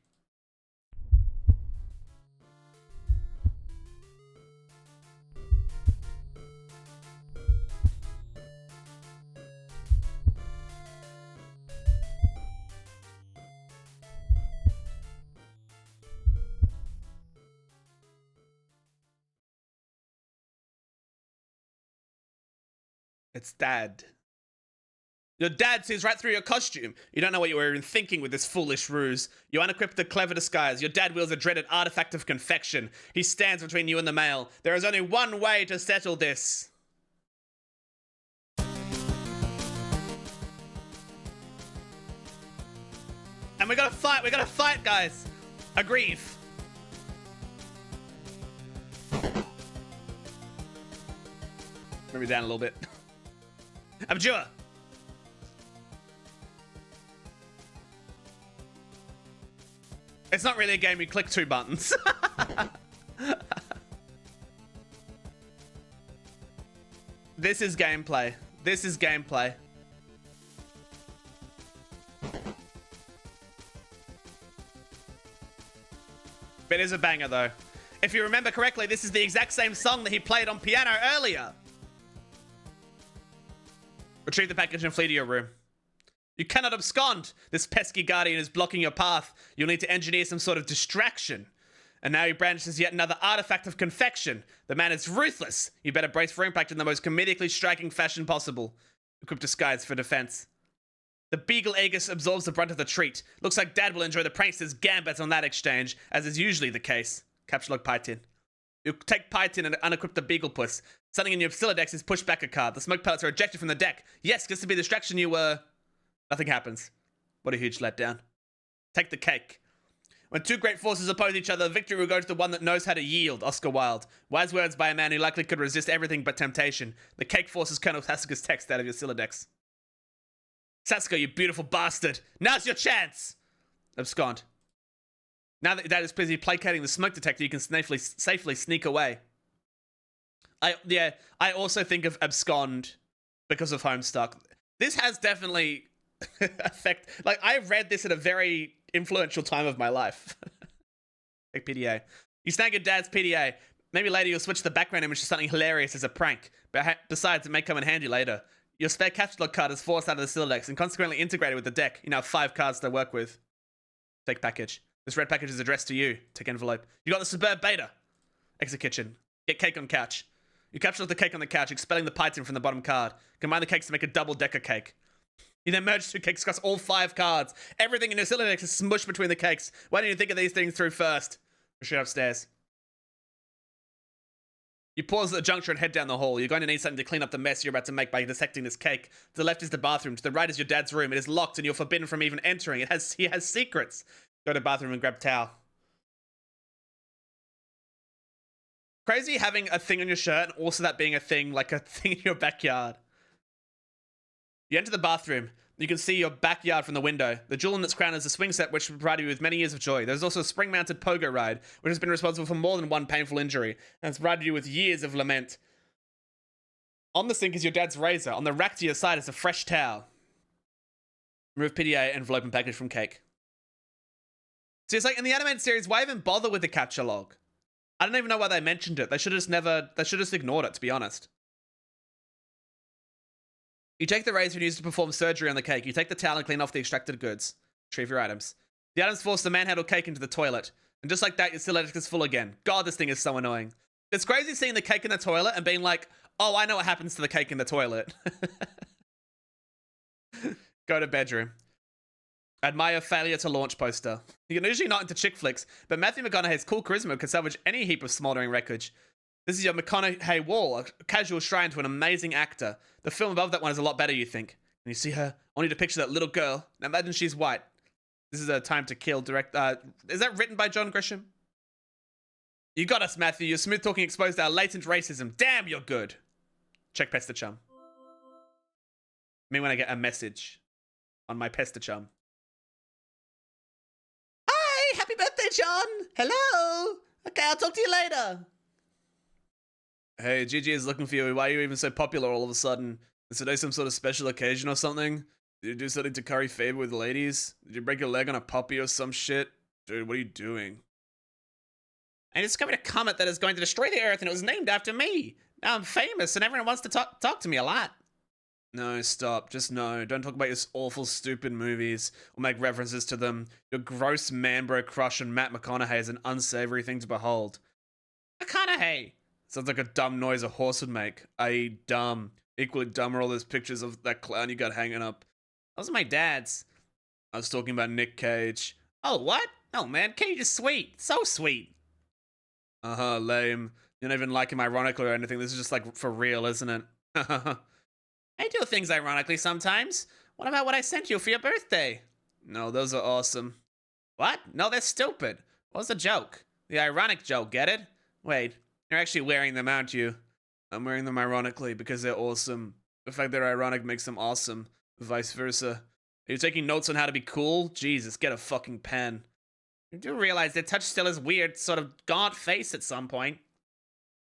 It's Dad. Your dad sees right through your costume. You don't know what you were even thinking with this foolish ruse. You unequip the clever disguise. Your dad wields a dreaded artifact of confection. He stands between you and the mail. There is only one way to settle this. And we gotta fight, guys. Aggrieve. Bring me down a little bit. Abjure. It's not really a game, you click 2 buttons. This is gameplay. This is gameplay. It is a banger though. If you remember correctly, this is the exact same song that he played on piano earlier. Retrieve the package and flee to your room. You cannot abscond. This pesky guardian is blocking your path. You'll need to engineer some sort of distraction. And now he brandishes yet another artifact of confection. The man is ruthless. You better brace for impact in the most comedically striking fashion possible. Equip disguise for defense. The Beagle Aegis absorbs the brunt of the treat. Looks like Dad will enjoy the prankster's gambit on that exchange, as is usually the case. Capture log Python. You take Python and unequip the Beagle Puss. Something in your Facilidex is pushed back a card. The smoke pellets are ejected from the deck. Yes, just to be the distraction you were... Nothing happens. What a huge letdown. Take the cake. When two great forces oppose each other, victory will go to the one that knows how to yield. Oscar Wilde. Wise words by a man who likely could resist everything but temptation. The cake forces Colonel Sasuke's text out of your Facilidex. Sasuke, you beautiful bastard. Now's your chance! Abscond. Now that your dad is busy placating the smoke detector, you can safely sneak away. I also think of abscond because of Homestuck. This has definitely affect. Like, I read this at a very influential time of my life. Like PDA. You snag your dad's PDA. Maybe later you'll switch the background image to something hilarious as a prank. But besides, it may come in handy later. Your spare catalog card is forced out of the Facilidex and consequently integrated with the deck. You now have 5 cards to work with. Take package. This red package is addressed to you. Take envelope. You got the Superb Beta. Exit kitchen. Get cake on couch. You capture the cake on the couch, expelling the python from the bottom card. Combine the cakes to make a double-decker cake. You then merge 2 cakes across all 5 cards. Everything in your Facilidex is smushed between the cakes. Why didn't you think of these things through first? Straight upstairs. You pause at the juncture and head down the hall. You're going to need something to clean up the mess you're about to make by dissecting this cake. To the left is the bathroom. To the right is your dad's room. It is locked and you're forbidden from even entering. He has secrets. Go to the bathroom and grab towel. Crazy having a thing on your shirt and also that being a thing, like a thing in your backyard. You enter the bathroom. You can see your backyard from the window. The jewel in its crown is a swing set which will provide you with many years of joy. There's also a spring-mounted pogo ride, which has been responsible for more than one painful injury, and has provided you with years of lament. On the sink is your dad's razor. On the rack to your side is a fresh towel. Remove PDA, envelope, and package from cake. So it's like, in the animated series, why even bother with the capture log? I don't even know why they mentioned it. They should have just ignored it, to be honest. You take the razor and use it to perform surgery on the cake. You take the towel and clean off the extracted goods. Retrieve your items. The items force the manhandled cake into the toilet. And just like that, your Facilidex is full again. God, this thing is so annoying. It's crazy seeing the cake in the toilet and being like, oh, I know what happens to the cake in the toilet. Go to bedroom. Admire failure to launch poster. You're usually not into chick flicks, but Matthew McConaughey's cool charisma can salvage any heap of smoldering wreckage. This is your McConaughey wall, a casual shrine to an amazing actor. The film above that one is a lot better, you think. And you see her, I want you to picture that little girl. Now imagine she's white. This is a Time to Kill direct. Is that written by John Grisham? You got us, Matthew. Your smooth talking exposed our latent racism. Damn, you're good. Check Pester Chum. Me when I get a message on my Pester Chum. Hi, happy birthday, John. Hello. Okay, I'll talk to you later. Hey, Gigi is looking for you. Why are you even so popular all of a sudden? Is today some sort of special occasion or something? Did you do something to curry favor with ladies? Did you break your leg on a puppy or some shit? Dude, what are you doing? I discovered a comet that is going to destroy the Earth and it was named after me. Now I'm famous and everyone wants to talk to me a lot. No, stop. Just no. Don't talk about your awful, stupid movies or make references to them. Your gross man-bro crush on Matt McConaughey is an unsavory thing to behold. McConaughey! Sounds like a dumb noise a horse would make. I.e. dumb. Equally dumb are all those pictures of that clown you got hanging up. Those are my dad's. I was talking about Nick Cage. Oh, what? Oh, man, Cage is sweet. So sweet. Uh-huh, lame. You don't even like him ironically or anything. This is just like for real, isn't it? I do things ironically sometimes. What about what I sent you for your birthday? No, those are awesome. What? No, that's stupid. What's the joke? The ironic joke, get it? Wait, you're actually wearing them, aren't you? I'm wearing them ironically because they're awesome. The fact they're ironic makes them awesome. Vice versa. Are you taking notes on how to be cool? Jesus, get a fucking pen. You do realize their touch still has weird, sort of gaunt face at some point.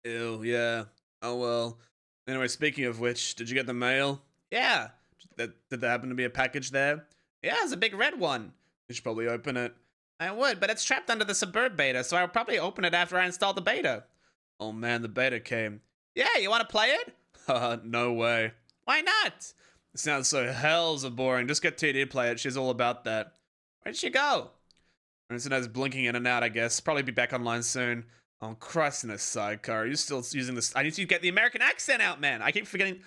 Ew, yeah. Oh well. Anyway, speaking of which, did you get the mail? Yeah. Did there happen to be a package there? Yeah, it's a big red one. You should probably open it. I would, but it's trapped under the Suburb beta, so I'll probably open it after I install the beta. Oh man, the beta came. Yeah, you want to play it? Haha, no way. Why not? It sounds so hells of boring. Just get TD to play it. She's all about that. Where'd she go? Sometimes blinking in and out, I guess. Probably be back online soon. Oh, Christ in a sidecar. Are you still using this? I need to get the American accent out, man. I keep forgetting.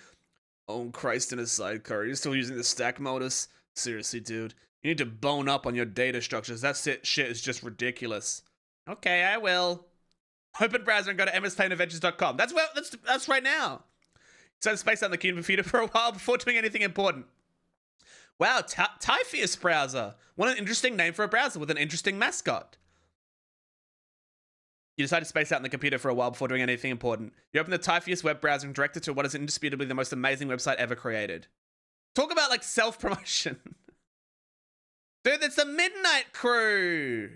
Oh, Christ in a sidecar. Are you still using the stack modus? Seriously, dude. You need to bone up on your data structures. That shit is just ridiculous. Okay, I will. Open browser and go to mspainadventures.com. That's right now. So space out on the computer for a while before doing anything important. Wow, Typheus browser. What an interesting name for a browser with an interesting mascot. You decide to space out on the computer for a while before doing anything important. You open the Typheus web browser and direct it to what is indisputably the most amazing website ever created. Talk about like self-promotion. Dude, it's the Midnight Crew.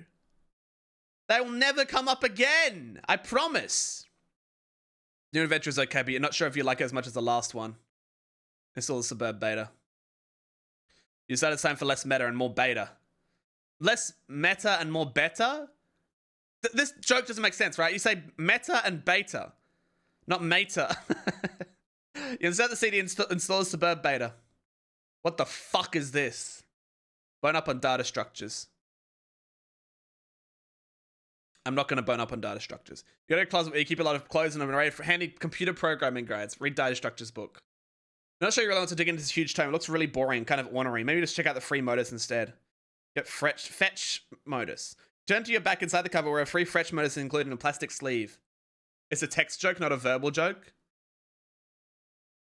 They will never come up again. I promise. New Adventure is okay, but you're not sure if you like it as much as the last one. It's all the Suburb beta. You decided it's time for less meta and more beta. Less meta and more beta? This joke doesn't make sense, right? You say meta and beta, not meta. You insert the CD and install the Suburb beta. What the fuck is this? Bone up on data structures. I'm not going to bone up on data structures. You go to a closet where you keep a lot of clothes and an array of handy computer programming guides. Read data structures book. I'm not sure you really want to dig into this huge tome. It looks really boring, kind of ornery. Maybe just check out the free modus instead. Get fetch modus. Turn to your back inside the cover where a free fetch modus is included in a plastic sleeve. It's a text joke, not a verbal joke.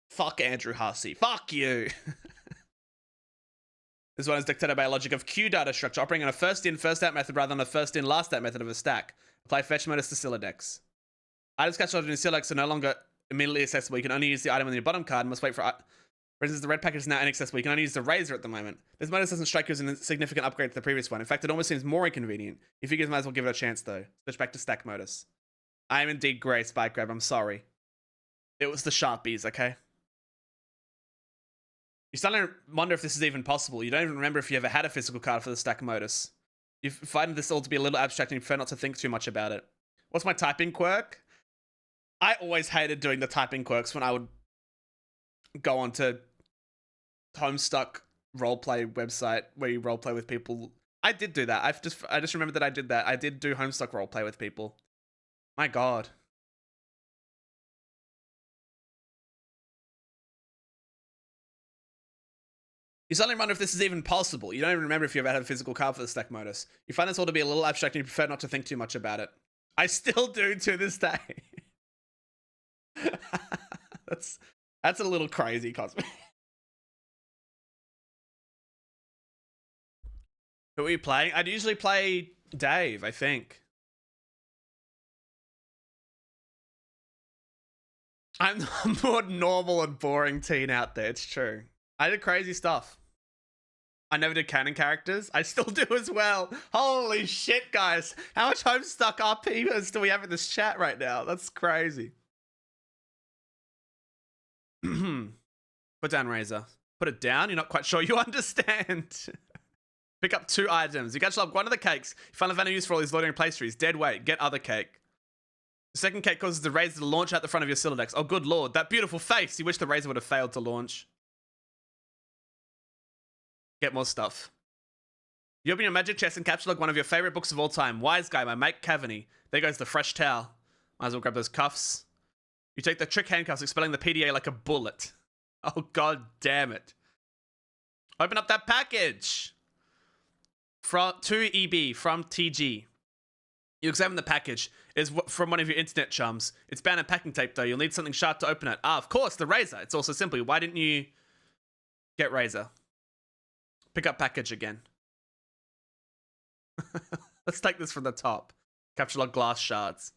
Fuck Andrew Hussey. Fuck you. This one is dictated by a logic of queue data structure, operating on a first in, first out method rather than a first in, last out method of a stack. Apply fetch modus to Silodex. Items catched in Silodex are no longer immediately accessible. You can only use the item on your bottom card and must wait for... For instance, the red package is now inaccessible. You can only use the razor at the moment. This modus doesn't strike you as a significant upgrade to the previous one. In fact, it almost seems more inconvenient. You figures might as well give it a chance, though. Switch back to stack modus. I am indeed grey, Spike Grab. I'm sorry. It was the Sharpies, okay? You starting to wonder if this is even possible. You don't even remember if you ever had a physical card for the stack modus. You find this all to be a little abstract and you prefer not to think too much about it. What's my typing quirk? I always hated doing the typing quirks when I would go on to Homestuck roleplay website where you roleplay with people. I did do that. I just remembered that I did that. I did do Homestuck roleplay with people. My God. You suddenly wonder if this is even possible. You don't even remember if you ever had a physical card for the stack modus. You find this all to be a little abstract and you prefer not to think too much about it. I still do to this day. That's a little crazy, Cosmic. Who are you playing? I'd usually play Dave, I think. I'm the more normal and boring teen out there, it's true. I did crazy stuff. I never did canon characters. I still do as well. Holy shit, guys. How much Homestuck RP do we have in this chat right now? That's crazy. Put down Razor. Put it down? You're not quite sure you understand. Pick up 2 items. You catch up one of the cakes. You find the vendor used for all these loitering pastries. Dead weight. Get other cake. The second cake causes the razor to launch out the front of your Silodex. Oh, good lord. That beautiful face. You wish the razor would have failed to launch. Get more stuff. You open your magic chest and capture one of your favorite books of all time, Wise Guy by Mike Cavaney. There goes the fresh towel. Might as well grab those cuffs. You take the trick handcuffs, expelling the PDA like a bullet. Oh, god damn it. Open up that package. From to EB from TG. You examine the package. It's from one of your internet chums. It's bound in packing tape, though. You'll need something sharp to open it. Ah, of course, the razor. It's also simple. Why didn't you get razor? Pick up package again. Let's take this from the top. Capture log glass shards.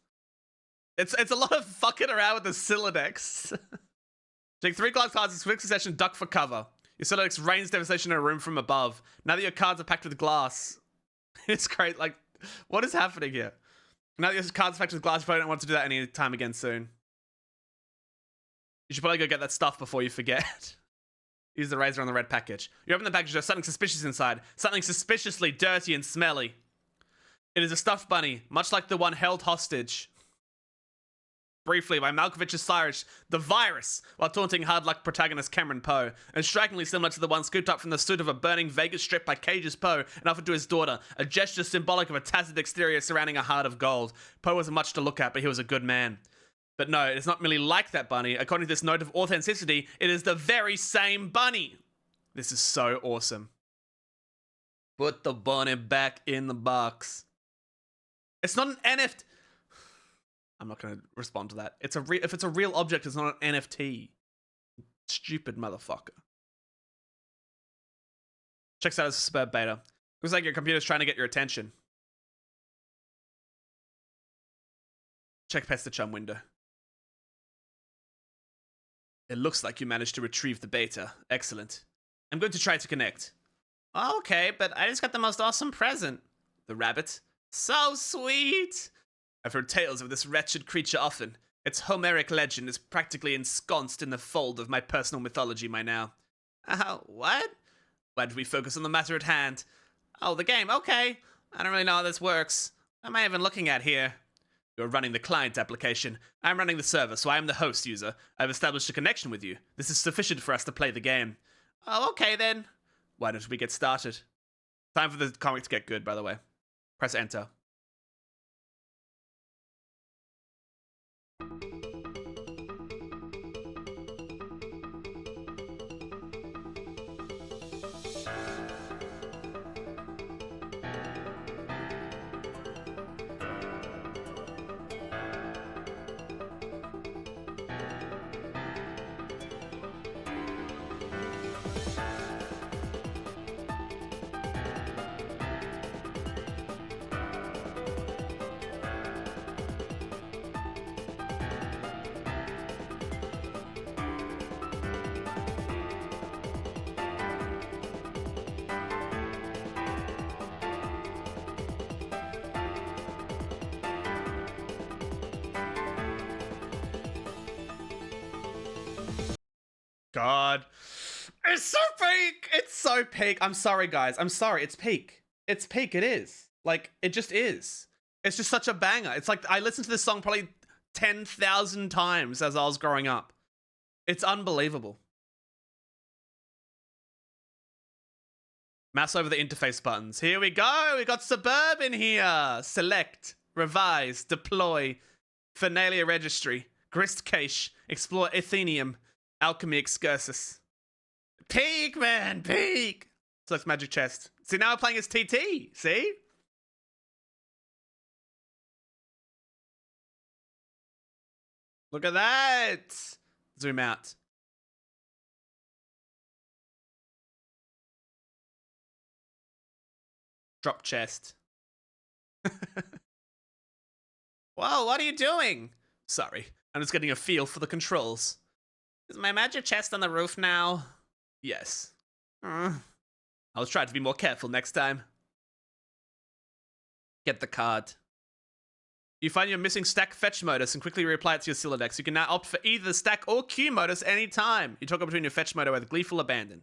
It's a lot of fucking around with the Silodex. Take 3 glass cards in quick succession, duck for cover. Your Silodex rains devastation in a room from above. Now that your cards are packed with glass. It's great, like, what is happening here? Now that your cards are packed with glass, you probably don't want to do that any time again soon. You should probably go get that stuff before you forget. Use the razor on the red package. You open the package, there's something suspicious inside. Something suspiciously dirty and smelly. It is a stuffed bunny, much like the one held hostage briefly by Malkovich's Cyrus, the virus, while taunting hard luck protagonist Cameron Poe, and strikingly similar to the one scooped up from the suit of a burning Vegas strip by Cage's Poe and offered to his daughter, a gesture symbolic of a tacit exterior surrounding a heart of gold. Poe wasn't much to look at, but he was a good man. But no, it's not merely like that bunny. According to this note of authenticity, it is the very same bunny. This is so awesome. Put the bunny back in the box. It's not an NFT. I'm not going to respond to that. If it's a real object, it's not an NFT. Stupid motherfucker. Checks out as superb beta. Looks like your computer's trying to get your attention. Check past the chum window. It looks like you managed to retrieve the beta. Excellent. I'm going to try to connect. Okay, but I just got the most awesome present. The rabbit. So sweet! I've heard tales of this wretched creature often. Its Homeric legend is practically ensconced in the fold of my personal mythology by now. What? Why don't we focus on the matter at hand? Oh, the game, okay. I don't really know how this works. What am I even looking at here? You're running the client application. I'm running the server, so I am the host user. I've established a connection with you. This is sufficient for us to play the game. Oh, okay then. Why don't we get started? Time for the comic to get good, by the way. Press enter. God. It's so peak! It's so peak. I'm sorry, guys. I'm sorry. It's peak. It's peak. It is. Like, it just is. It's just such a banger. It's like, I listened to this song probably 10,000 times as I was growing up. It's unbelievable. Mouse over the interface buttons. Here we go. We got Suburban here. Select, revise, deploy, Finalia registry, Grist cache, explore Athenium, Alchemy excursus. Peak, man, peak. Select magic chest. See, now we're playing as TT. See? Look at that. Zoom out. Drop chest. Whoa, what are you doing? Sorry, I'm just getting a feel for the controls. Is my magic chest on the roof now? Yes. I'll try to be more careful next time. Get the card. You find your missing stack fetch modus and quickly reapply it to your Silodex. You can now opt for either the stack or queue modus anytime. You toggle between your fetch mode with gleeful abandon.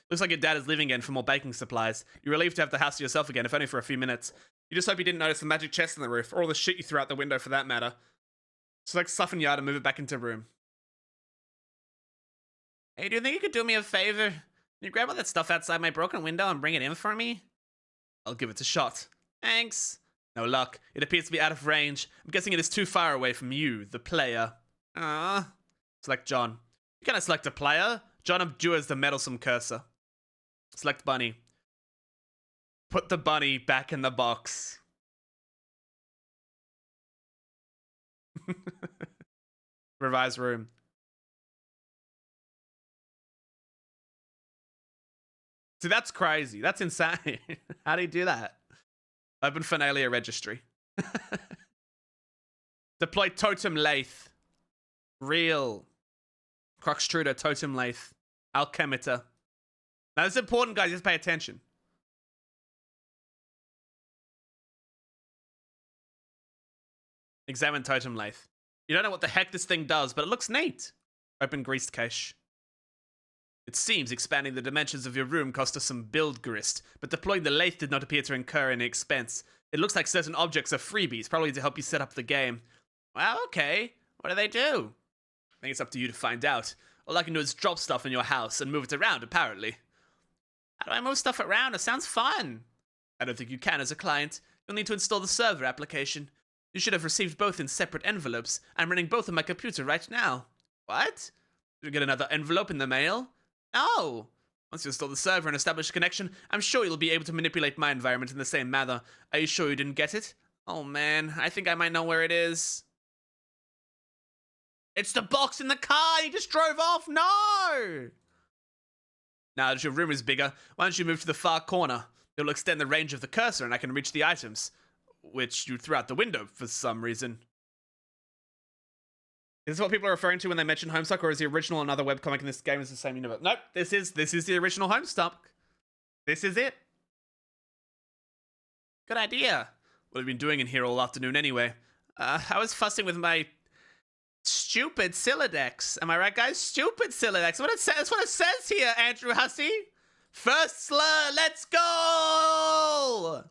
Looks like your dad is leaving again for more baking supplies. You're relieved to have the house to yourself again, if only for a few minutes. You just hope you didn't notice the magic chest on the roof, or all the shit you threw out the window for that matter. Select stuff in yard and move it back into room. Hey, do you think you could do me a favor? Can you grab all that stuff outside my broken window and bring it in for me? I'll give it a shot. Thanks. No luck. It appears to be out of range. I'm guessing it is too far away from you, the player. Select John. You cannot select a player. John abjures the meddlesome cursor. Select bunny. Put the bunny back in the box. Revise room. See, that's crazy. That's insane. How do you do that? Open Finalia registry. Deploy totem lathe. Real. Cruxtruder, totem lathe. Alchemita. Now, this is important, guys. Just pay attention. Examine totem lathe. You don't know what the heck this thing does, but it looks neat. Open greased cache. It seems expanding the dimensions of your room cost us some build grist, but deploying the lathe did not appear to incur any expense. It looks like certain objects are freebies, probably to help you set up the game. Well, okay. What do they do? I think it's up to you to find out. All I can do is drop stuff in your house and move it around, apparently. How do I move stuff around? It sounds fun. I don't think you can as a client. You'll need to install the server application. You should have received both in separate envelopes. I'm running both on my computer right now. What? Did you get another envelope in the mail? No. Once you install the server and establish a connection, I'm sure you'll be able to manipulate my environment in the same manner. Are you sure you didn't get it? Oh man, I think I might know where it is. It's the box in the car! He just drove off! No! Now that your room is bigger, why don't you move to the far corner? It'll extend the range of the cursor and I can reach the items, which you threw out the window for some reason. Is this what people are referring to when they mention Homestuck, or is the original another webcomic in this game is the same universe? Nope, this is the original Homestuck. This is it. Good idea. What have you been doing in here all afternoon anyway? I was fussing with my stupid Silodex. Am I right, guys? Stupid Silodex. That's what it says here, Andrew Hussey. First slur, let's go!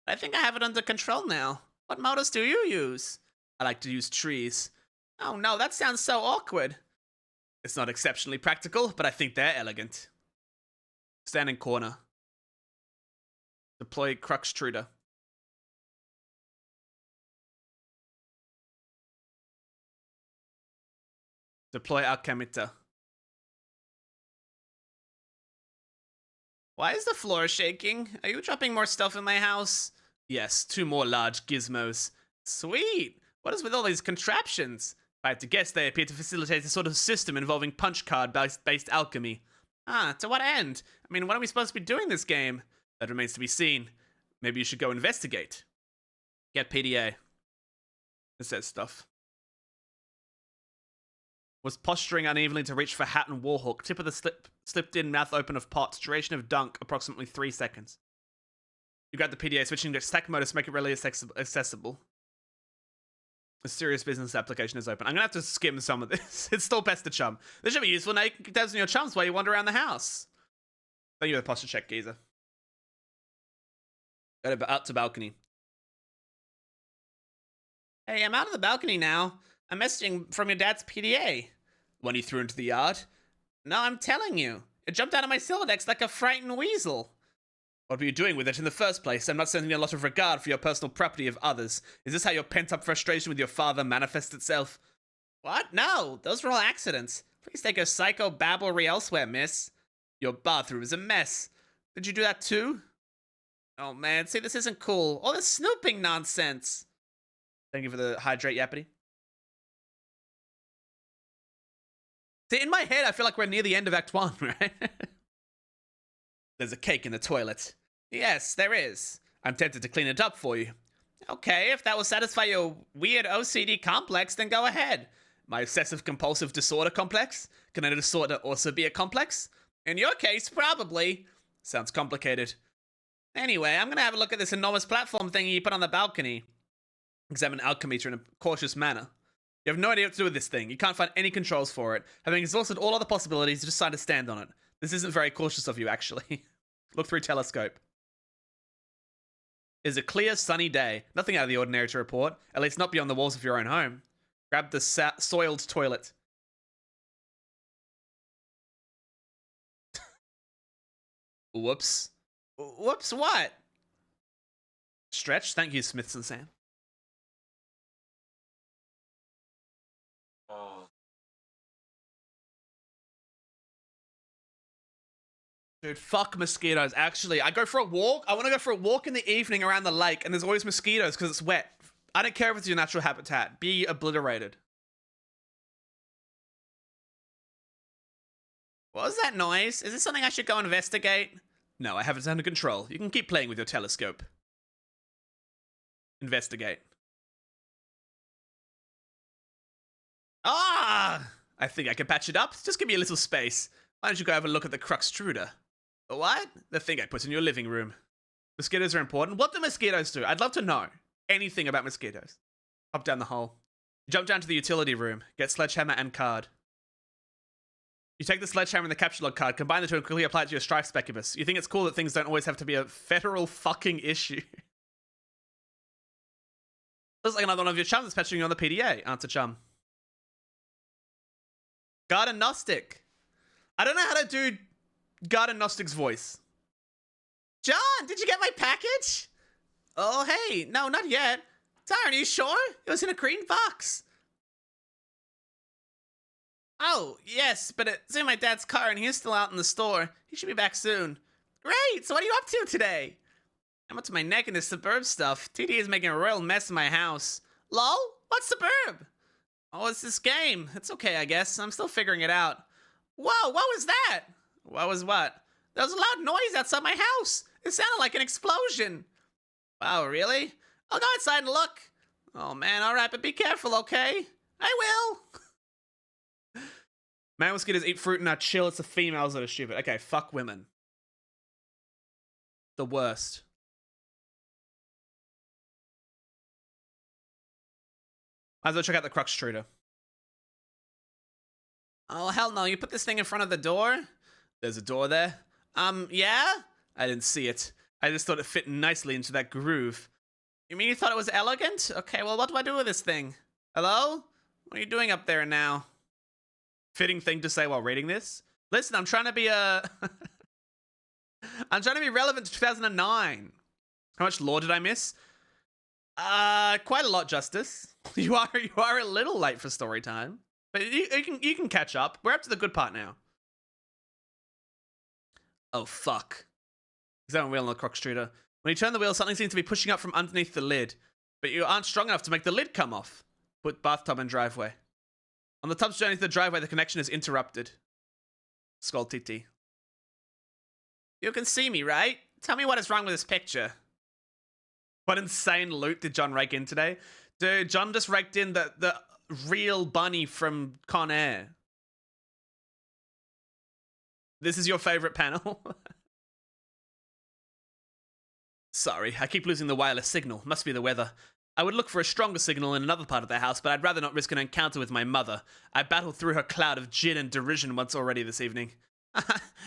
I think I have it under control now. What motors do you use? I like to use trees. Oh no, that sounds so awkward. It's not exceptionally practical, but I think they're elegant. Stand in corner. Deploy Cruxtruder. Deploy Alchemita. Why is the floor shaking? Are you dropping more stuff in my house? Yes, 2 more large gizmos. Sweet! What is with all these contraptions? If I had to guess, they appear to facilitate a sort of system involving punch card-based alchemy. To what end? I mean, what are we supposed to be doing this game? That remains to be seen. Maybe you should go investigate. Get PDA. It says stuff. Was posturing unevenly to reach for hat and warhawk. Tip of the slipped in, mouth open of pot. Duration of dunk, approximately 3 seconds. You grab the PDA, switching to stack mode to make it really accessible. A serious business application is open. I'm gonna have to skim some of this. It's still best to chum. This should be useful now. You can keep on your chums while you wander around the house. Thank you for the posture check, geezer. Go out to balcony. Hey, I'm out of the balcony now. I'm messaging from your dad's PDA. One you threw into the yard? No, I'm telling you. It jumped out of my Silodex like a frightened weasel. What were you doing with it in the first place? I'm not sending a lot of regard for your personal property of others. Is this how your pent-up frustration with your father manifests itself? What? No, those were all accidents. Please take your psycho babblery elsewhere, miss. Your bathroom is a mess. Did you do that too? Oh man, see, this isn't cool. All this snooping nonsense. Thank you for the hydrate, Yappity. See, in my head, I feel like we're near the end of Act 1, right? There's a cake in the toilet. Yes, there is. I'm tempted to clean it up for you. Okay, if that will satisfy your weird OCD complex, then go ahead. My obsessive-compulsive disorder complex? Can a disorder also be a complex? In your case, probably. Sounds complicated. Anyway, I'm gonna have a look at this enormous platform thing you put on the balcony. Examine Alchemita in a cautious manner. You have no idea what to do with this thing. You can't find any controls for it. Having exhausted all other possibilities, you decide to stand on it. This isn't very cautious of you, actually. Look through telescope. It is a clear, sunny day. Nothing out of the ordinary to report. At least not beyond the walls of your own home. Grab the soiled toilet. Whoops. Whoops, what? Stretch. Thank you, Smithson Sam. Dude, fuck mosquitoes. Actually, I go for a walk. I want to go for a walk in the evening around the lake, and there's always mosquitoes because it's wet. I don't care if it's your natural habitat. Be obliterated. What was that noise? Is this something I should go investigate? No, I have it under control. You can keep playing with your telescope. Investigate. Ah! I think I can patch it up. Just give me a little space. Why don't you go have a look at the Cruxtruder? What? The thing I put in your living room. Mosquitoes are important. What do mosquitoes do? I'd love to know anything about mosquitoes. Hop down the hole. Jump down to the utility room. Get sledgehammer and card. You take the sledgehammer and the capture log card, combine the two and quickly apply it to your strife specubus. You think it's cool that things don't always have to be a federal fucking issue. Looks like another one of your chums is patching you on the PDA. Answer chum. Garden Gnostic. I don't know how to do Garden Gnostic's voice. John, did you get my package? Oh, hey. No, not yet. Darren, are you sure? It was in a green box. Oh, yes, but it's in my dad's car and he's still out in the store. He should be back soon. Great, so what are you up to today? I'm up to my neck in this suburb stuff. TD is making a royal mess of my house. Lol? What's suburb? Oh, it's this game. It's okay, I guess. I'm still figuring it out. Whoa, what was that? What was what? There was a loud noise outside my house. It sounded like an explosion. Wow, really? I'll go outside and look. Oh, man, all right, but be careful, okay? I will. Male mosquitoes eat fruit and are chill. It's the females that are stupid. Okay, fuck women. The worst. Might as well check out the Cruxtruder. Oh, hell no. You put this thing in front of the door? There's a door there. Yeah? I didn't see it. I just thought it fit nicely into that groove. You mean you thought it was elegant? Okay, well, what do I do with this thing? Hello? What are you doing up there now? Fitting thing to say while reading this. Listen, I'm trying to be I'm trying to be relevant to 2009. How much lore did I miss? Quite a lot, Justice. You are a little late for story time, but you can catch up. We're up to the good part now. Oh fuck! Examine wheel on the Cruxtruder. When you turn the wheel, something seems to be pushing up from underneath the lid, but you aren't strong enough to make the lid come off. Put bathtub in driveway. On the tub's journey to the driveway, the connection is interrupted. Skull TT. You can see me, right? Tell me what is wrong with this picture. What insane loot did John rake in today? Dude, John just raked in the real bunny from Con Air. This is your favorite panel? Sorry, I keep losing the wireless signal. Must be the weather. I would look for a stronger signal in another part of the house, but I'd rather not risk an encounter with my mother. I battled through her cloud of gin and derision once already this evening.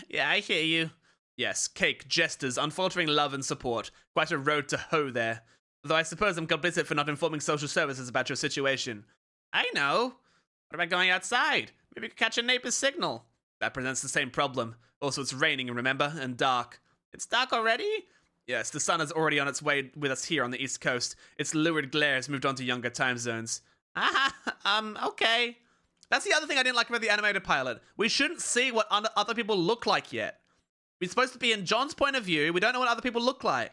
Yeah, I hear you. Yes, cake, jesters, unfaltering love and support. Quite a road to hoe there. Though I suppose I'm complicit for not informing social services about your situation. I know. What about going outside? Maybe we could catch a neighbor's signal. That presents the same problem. Also, it's raining, remember? And dark. It's dark already? Yes, the sun is already on its way with us here on the East Coast. Its lurid glare has moved on to younger time zones. Okay. That's the other thing I didn't like about the animated pilot. We shouldn't see what other people look like yet. We're supposed to be in John's point of view. We don't know what other people look like.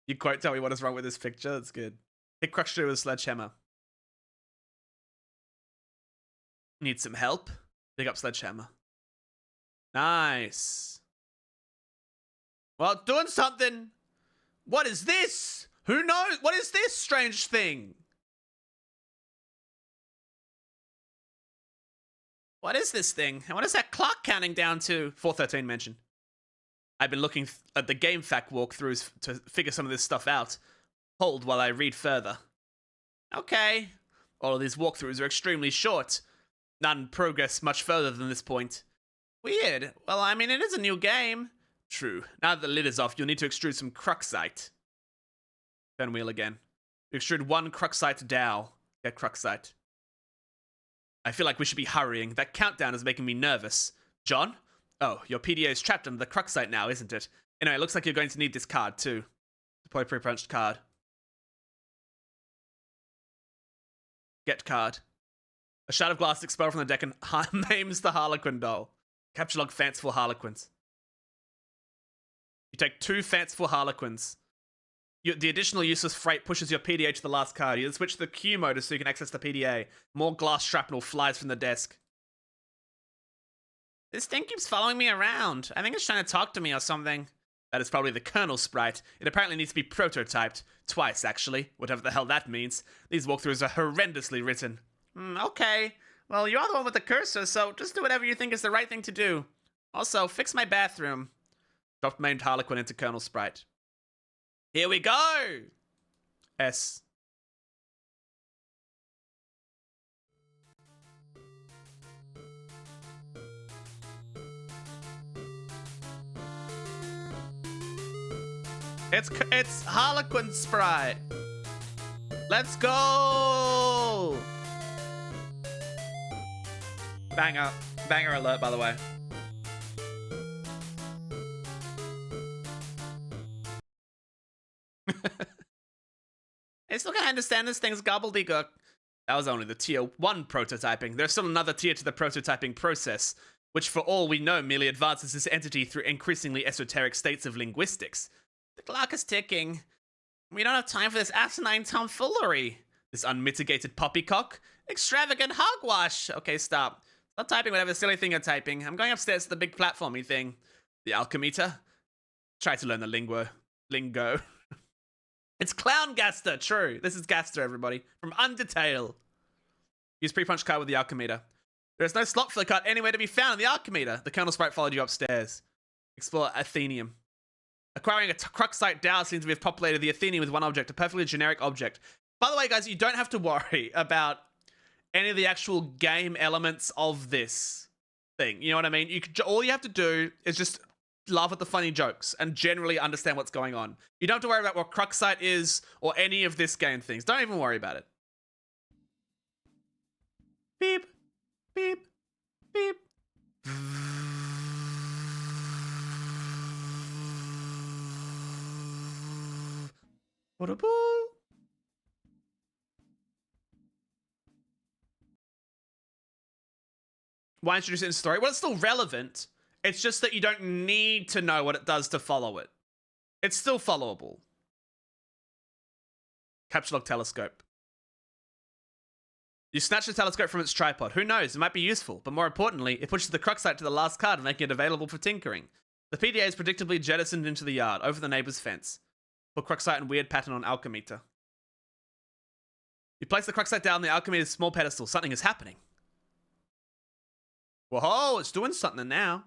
You quote tell me what is wrong with this picture. That's good. It crushed her with a sledgehammer. Need some help? Pick up sledgehammer. Nice. Well, doing something. What is this? Who knows? What is this strange thing? What is this thing? And what is that clock counting down to? 4:13 mentioned. I've been looking at the game fact walkthroughs to figure some of this stuff out. Hold while I read further. Okay. All of these walkthroughs are extremely short. None progress much further than this point. Weird. Well, I mean, it is a new game. True. Now that the lid is off, you'll need to extrude some cruxite. Turn wheel again. Extrude one cruxite dowel. Get cruxite. I feel like we should be hurrying. That countdown is making me nervous. John? Oh, your PDA is trapped under the cruxite now, isn't it? Anyway, it looks like you're going to need this card, too. Deploy pre-punched card. Get card. A shard of glass expelled from the deck and maims the Harlequin doll. Capture log fanciful Harlequins. You take 2 fanciful Harlequins. The additional useless freight pushes your PDA to the last card. You then switch to the Q mode so you can access the PDA. More glass shrapnel flies from the desk. This thing keeps following me around. I think it's trying to talk to me or something. That is probably the Colonel sprite. It apparently needs to be prototyped. Twice, actually. Whatever the hell that means. These walkthroughs are horrendously written. Okay. Well, you're the one with the cursor, so just do whatever you think is the right thing to do. Also, fix my bathroom. Dropped maimed Harlequin into Colonel sprite. Here we go! S. It's Harlequin sprite. Let's go! Banger alert, by the way. I still can't understand this thing's gobbledygook. That was only the tier 1 prototyping. There's still another tier to the prototyping process, which for all we know merely advances this entity through increasingly esoteric states of linguistics. The clock is ticking. We don't have time for this asinine tomfoolery. This unmitigated poppycock. Extravagant hogwash. Okay, stop. Stop typing whatever silly thing you're typing. I'm going upstairs to the big platformy thing. The alchemeter. Try to learn the lingo. It's Clown Gaster, true. This is Gaster, everybody. From Undertale. Use pre-punch card with the alchemeter. There is no slot for the card anywhere to be found in the alchemeter. The Colonel sprite followed you upstairs. Explore Athenium. Acquiring a Cruxite Dow seems to have populated the Athenium with one object, a perfectly generic object. By the way, guys, you don't have to worry about any of the actual game elements of this thing. You know what I mean? All you have to do is just laugh at the funny jokes and generally understand what's going on. You don't have to worry about what Cruxite is or any of this game things. Don't even worry about it. Beep, beep, beep. Why introduce it in the story? Well, it's still relevant. It's just that you don't need to know what it does to follow it. It's still followable. Capture log telescope. You snatch the telescope from its tripod. Who knows? It might be useful, but more importantly, it pushes the Cruxite to the last card, making it available for tinkering. The PDA is predictably jettisoned into the yard, over the neighbor's fence. Put Cruxite in weird pattern on alchemeter. You place the Cruxite down on the alchemeter's small pedestal. Something is happening. Whoa, it's doing something now.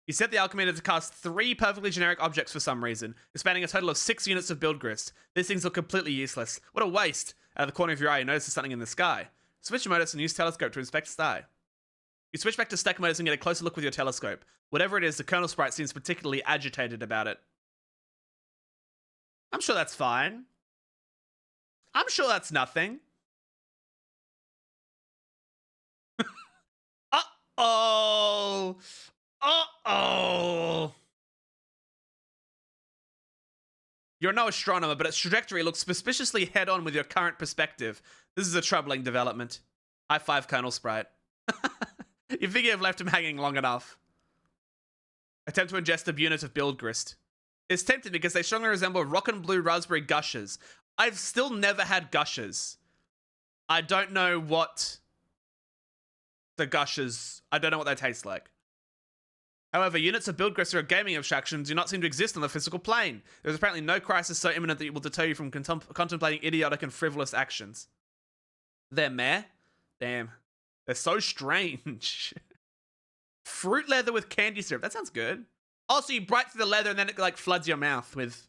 You set the alchemeter to cast 3 perfectly generic objects for some reason, expanding a total of 6 units of build grist. These things look completely useless. What a waste. Out of the corner of your eye, you notice there's something in the sky. Switch modus and use telescope to inspect sky. You switch back to stack modus and get a closer look with your telescope. Whatever it is, the Colonel sprite seems particularly agitated about it. I'm sure that's fine. I'm sure that's nothing. Uh-oh. Uh-oh. You're no astronomer, but its trajectory looks suspiciously head-on with your current perspective. This is a troubling development. High five, Colonel Sprite. You figure you've left him hanging long enough. Attempt to ingest a unit of build grist. It's tempting because they strongly resemble Rockin' Blue Raspberry Gushers. I've still never had Gushers. I don't know what the Gushers... I don't know what they taste like. However, units of build grist or gaming abstractions do not seem to exist on the physical plane. There is apparently no crisis so imminent that it will deter you from contemplating idiotic and frivolous actions. They're meh? Damn. They're so strange. Fruit leather with candy syrup. That sounds good. Also, you bite through the leather and then it like floods your mouth with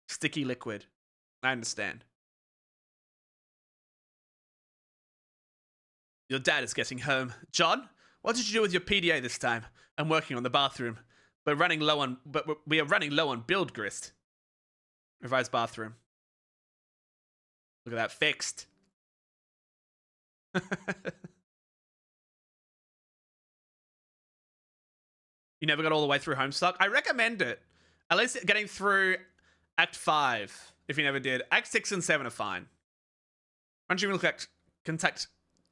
sticky liquid. I understand. Your dad is getting home. John, what did you do with your PDA this time? I'm working on the bathroom. We are running low on build grist. Revised bathroom. Look at that, fixed. You never got all the way through Homestuck? I recommend it. At least getting through Act 5, if you never did. Act 6 and 7 are fine. Why don't you contact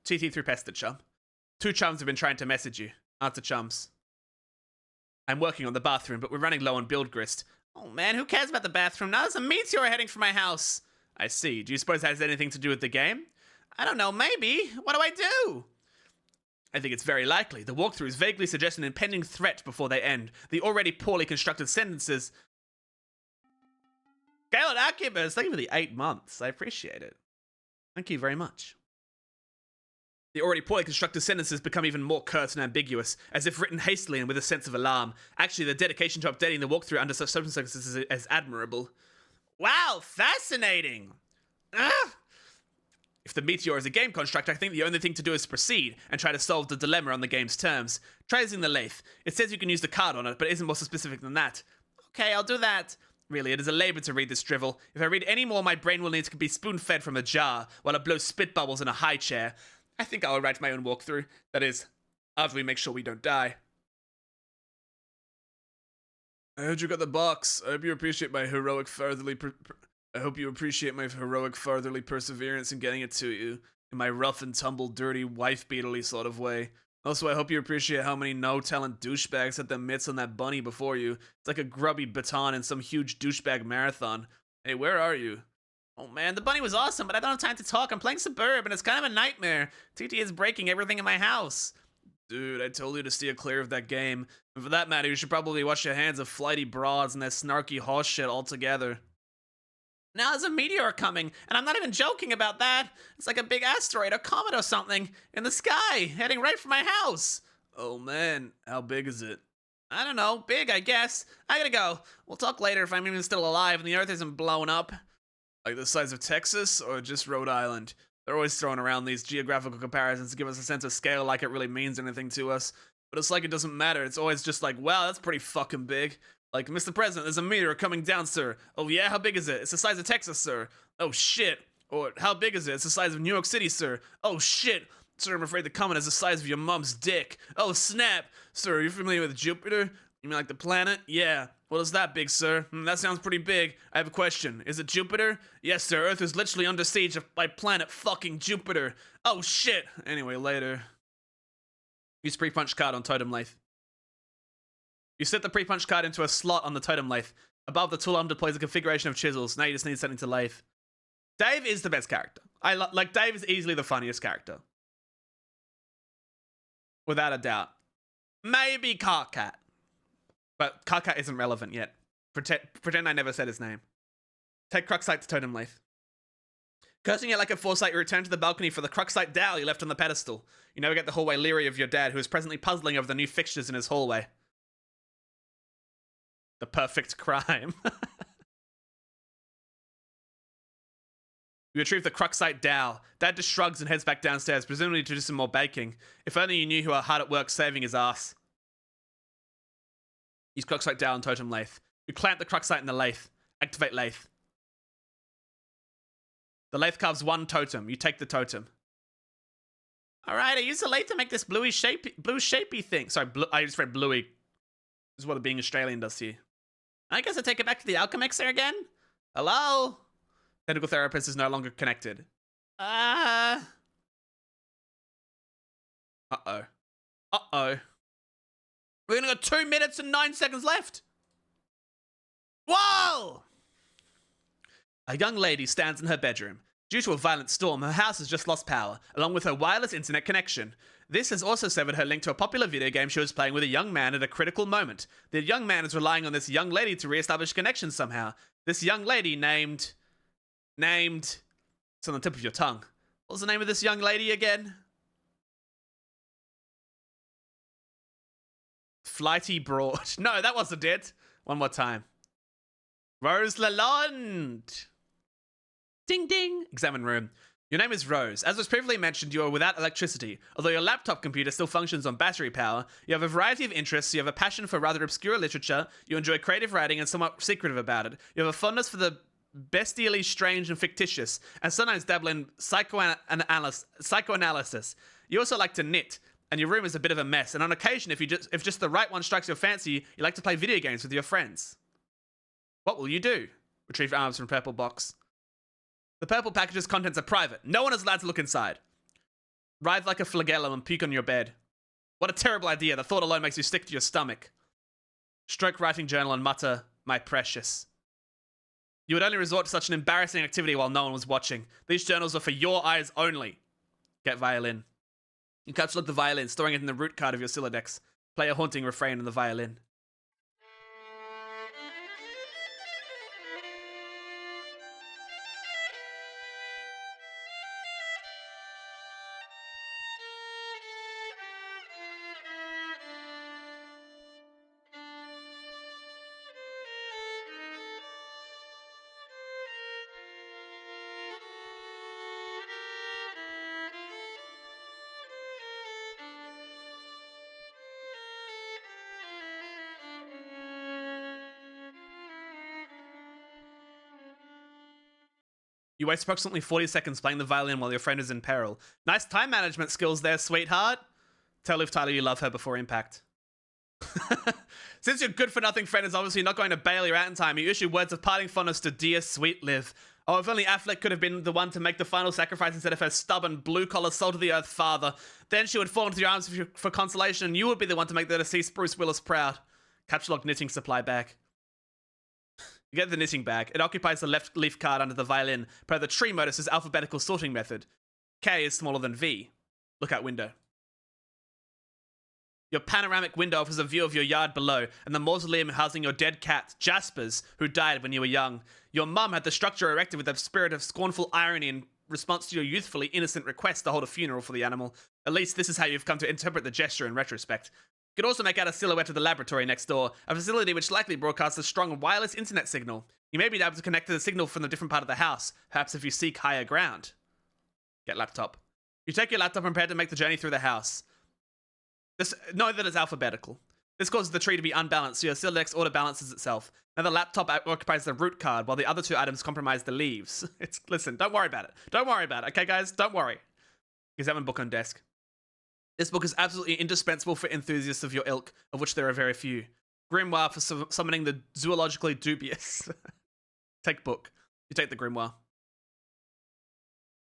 TT through Pester Chum? 2 chums have been trying to message you. Answer chums. I'm working on the bathroom, but we're running low on build grist. Oh man, who cares about the bathroom? Now there's a meteor heading for my house. I see. Do you suppose that has anything to do with the game? I don't know, maybe. What do I do? I think it's very likely. The walkthroughs vaguely suggest an impending threat before they end. The already poorly constructed sentences... Galen Akibus, thank you for the 8 months. I appreciate it. Thank you very much. The already poorly constructed sentences become even more curt and ambiguous, as if written hastily and with a sense of alarm. Actually, the dedication to updating the walkthrough under such circumstances is admirable. Wow, fascinating! Ah! If the meteor is a game construct, I think the only thing to do is proceed and try to solve the dilemma on the game's terms. Try using the lathe. It says you can use the card on it, but it isn't more specific than that. Okay, I'll do that. Really, it is a labor to read this drivel. If I read any more, my brain will need to be spoon-fed from a jar, while it blows spit bubbles in a high chair. I think I'll write my own walkthrough. That is, after we make sure we don't die. I heard you got the box. I hope you appreciate my heroic fatherly perseverance in getting it to you, in my rough and tumble, dirty, wife-beaterly sort of way. Also, I hope you appreciate how many no-talent douchebags had their mitts on that bunny before you. It's like a grubby baton in some huge douchebag marathon. Hey, where are you? Oh man, the bunny was awesome, but I don't have time to talk. I'm playing Suburb, and it's kind of a nightmare. TT is breaking everything in my house. Dude, I told you to steer clear of that game. And for that matter, you should probably wash your hands of flighty broads and their snarky horse shit altogether. Now there's a meteor coming, and I'm not even joking about that. It's like a big asteroid or comet or something in the sky, heading right for my house. Oh man, how big is it? I don't know, big I guess. I gotta go. We'll talk later if I'm even still alive and the earth isn't blown up. Like the size of Texas or just Rhode Island? They're always throwing around these geographical comparisons to give us a sense of scale like it really means anything to us. But it's like it doesn't matter. It's always just like, wow, that's pretty fucking big. Like, Mr. President, there's a meteor coming down, sir. Oh yeah, how big is it? It's the size of Texas, sir. Oh shit. Or how big is it? It's the size of New York City, sir. Oh shit. Sir, I'm afraid the comet is the size of your mom's dick. Oh snap. Sir, are you familiar with Jupiter? You mean like the planet? Yeah. What is that big, sir? That sounds pretty big. I have a question. Is it Jupiter? Yes, sir. Earth is literally under siege by planet fucking Jupiter. Oh shit. Anyway, later. Use pre-punch card on totem lathe. You set the pre-punch card into a slot on the totem lathe. Above, the tool arm deploys a configuration of chisels. Now you just need something to lathe. Dave is the best character. Like, Dave is easily the funniest character. Without a doubt. Maybe Carcat. But Carcat isn't relevant yet. Pretend I never said his name. Take Cruxite to totem lathe. Cursing it like a foresight, you return to the balcony for the Cruxite dowel you left on the pedestal. You navigate the hallway leery of your dad, who is presently puzzling over the new fixtures in his hallway. The perfect crime. You retrieve the Cruxite dowel. Dad just shrugs and heads back downstairs, presumably to do some more baking. If only you knew who are hard at work saving his ass. Use Cruxite dowel and totem lathe. You clamp the Cruxite in the lathe. Activate lathe. The lathe carves 1 totem. You take the totem. Alright, I use the lathe to make this blue shapey thing. Sorry, I just read bluey. This is what being Australian does to you. I guess I take it back to the Alchemixer again? Hello? Technical therapist is no longer connected. Uh-oh. Uh-oh. We're gonna got 2 minutes and 9 seconds left. Whoa! A young lady stands in her bedroom. Due to a violent storm, her house has just lost power, along with her wireless internet connection. This has also severed her link to a popular video game she was playing with a young man at a critical moment. The young man is relying on this young lady to re-establish connection somehow. This young lady named... It's on the tip of your tongue. What was the name of this young lady again? Flighty Broad. No, that wasn't it. One more time. Rose Lalonde. Ding ding. Examine room. Your name is Rose. As was previously mentioned, you are without electricity. Although your laptop computer still functions on battery power, you have a variety of interests, you have a passion for rather obscure literature, you enjoy creative writing and somewhat secretive about it. You have a fondness for the bestially strange and fictitious, and sometimes dabble in psychoanalysis. You also like to knit, and your room is a bit of a mess, and on occasion, if just the right one strikes your fancy, you like to play video games with your friends. What will you do? Retrieve arms from purple box. The purple package's contents are private. No one is allowed to look inside. Writhe like a flagellum and puke on your bed. What a terrible idea. The thought alone makes you sick to your stomach. Stroke writing journal and mutter, my precious. You would only resort to such an embarrassing activity while no one was watching. These journals are for your eyes only. Get violin. You capture the violin, storing it in the root card of your Silodex. Play a haunting refrain on the violin. You waste approximately 40 seconds playing the violin while your friend is in peril. Nice time management skills there, sweetheart. Tell Liv Tyler you love her before impact. Since your good-for-nothing friend is obviously not going to bail you out in time, you issue words of parting fondness to dear, sweet Liv. Oh, if only Affleck could have been the one to make the final sacrifice instead of her stubborn, blue-collar, salt-of-the-earth father. Then she would fall into your arms for consolation, and you would be the one to make the deceased Bruce Willis proud. Capture log knitting supply bag. You get the knitting bag. It occupies the left leaf card under the violin, per the tree modus's alphabetical sorting method. K is smaller than V. Look out window. Your panoramic window offers a view of your yard below, and the mausoleum housing your dead cat, Jasper's, who died when you were young. Your mum had the structure erected with a spirit of scornful irony in response to your youthfully innocent request to hold a funeral for the animal. At least this is how you've come to interpret the gesture in retrospect. You could also make out a silhouette of the laboratory next door, a facility which likely broadcasts a strong wireless internet signal. You may be able to connect to the signal from a different part of the house, perhaps if you seek higher ground. Get laptop. You take your laptop and prepare to make the journey through the house. Know that it's alphabetical. This causes the tree to be unbalanced, so your Silodex auto balances itself. Now the laptop occupies the root card, while the other two items comprise the leaves. Listen, don't worry about it. Don't worry about it, okay guys? Don't worry. Examine book on desk. This book is absolutely indispensable for enthusiasts of your ilk, of which there are very few. Grimoire for summoning the zoologically dubious. Take book. You take the grimoire.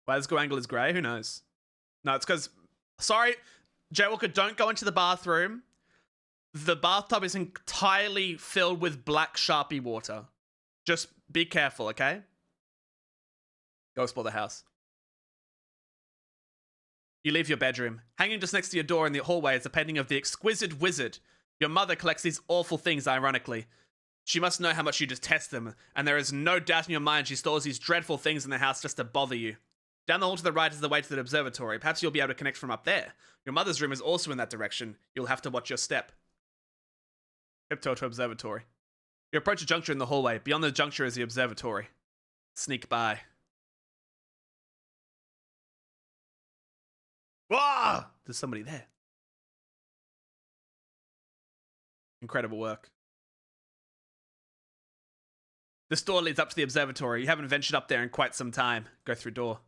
Why this Goragle is grey? Who knows? No, it's because... Sorry, Jaywalker, don't go into the bathroom. The bathtub is entirely filled with black Sharpie water. Just be careful, okay? Go explore the house. You leave your bedroom. Hanging just next to your door in the hallway is a painting of the exquisite wizard. Your mother collects these awful things, ironically. She must know how much you detest them, and there is no doubt in your mind she stores these dreadful things in the house just to bother you. Down the hall to the right is the way to the observatory. Perhaps you'll be able to connect from up there. Your mother's room is also in that direction. You'll have to watch your step. Tiptoe to observatory. You approach a juncture in the hallway. Beyond the juncture is the observatory. Sneak by. Whoa! There's somebody there. Incredible work. This door leads up to the observatory. You haven't ventured up there in quite some time. Go through door.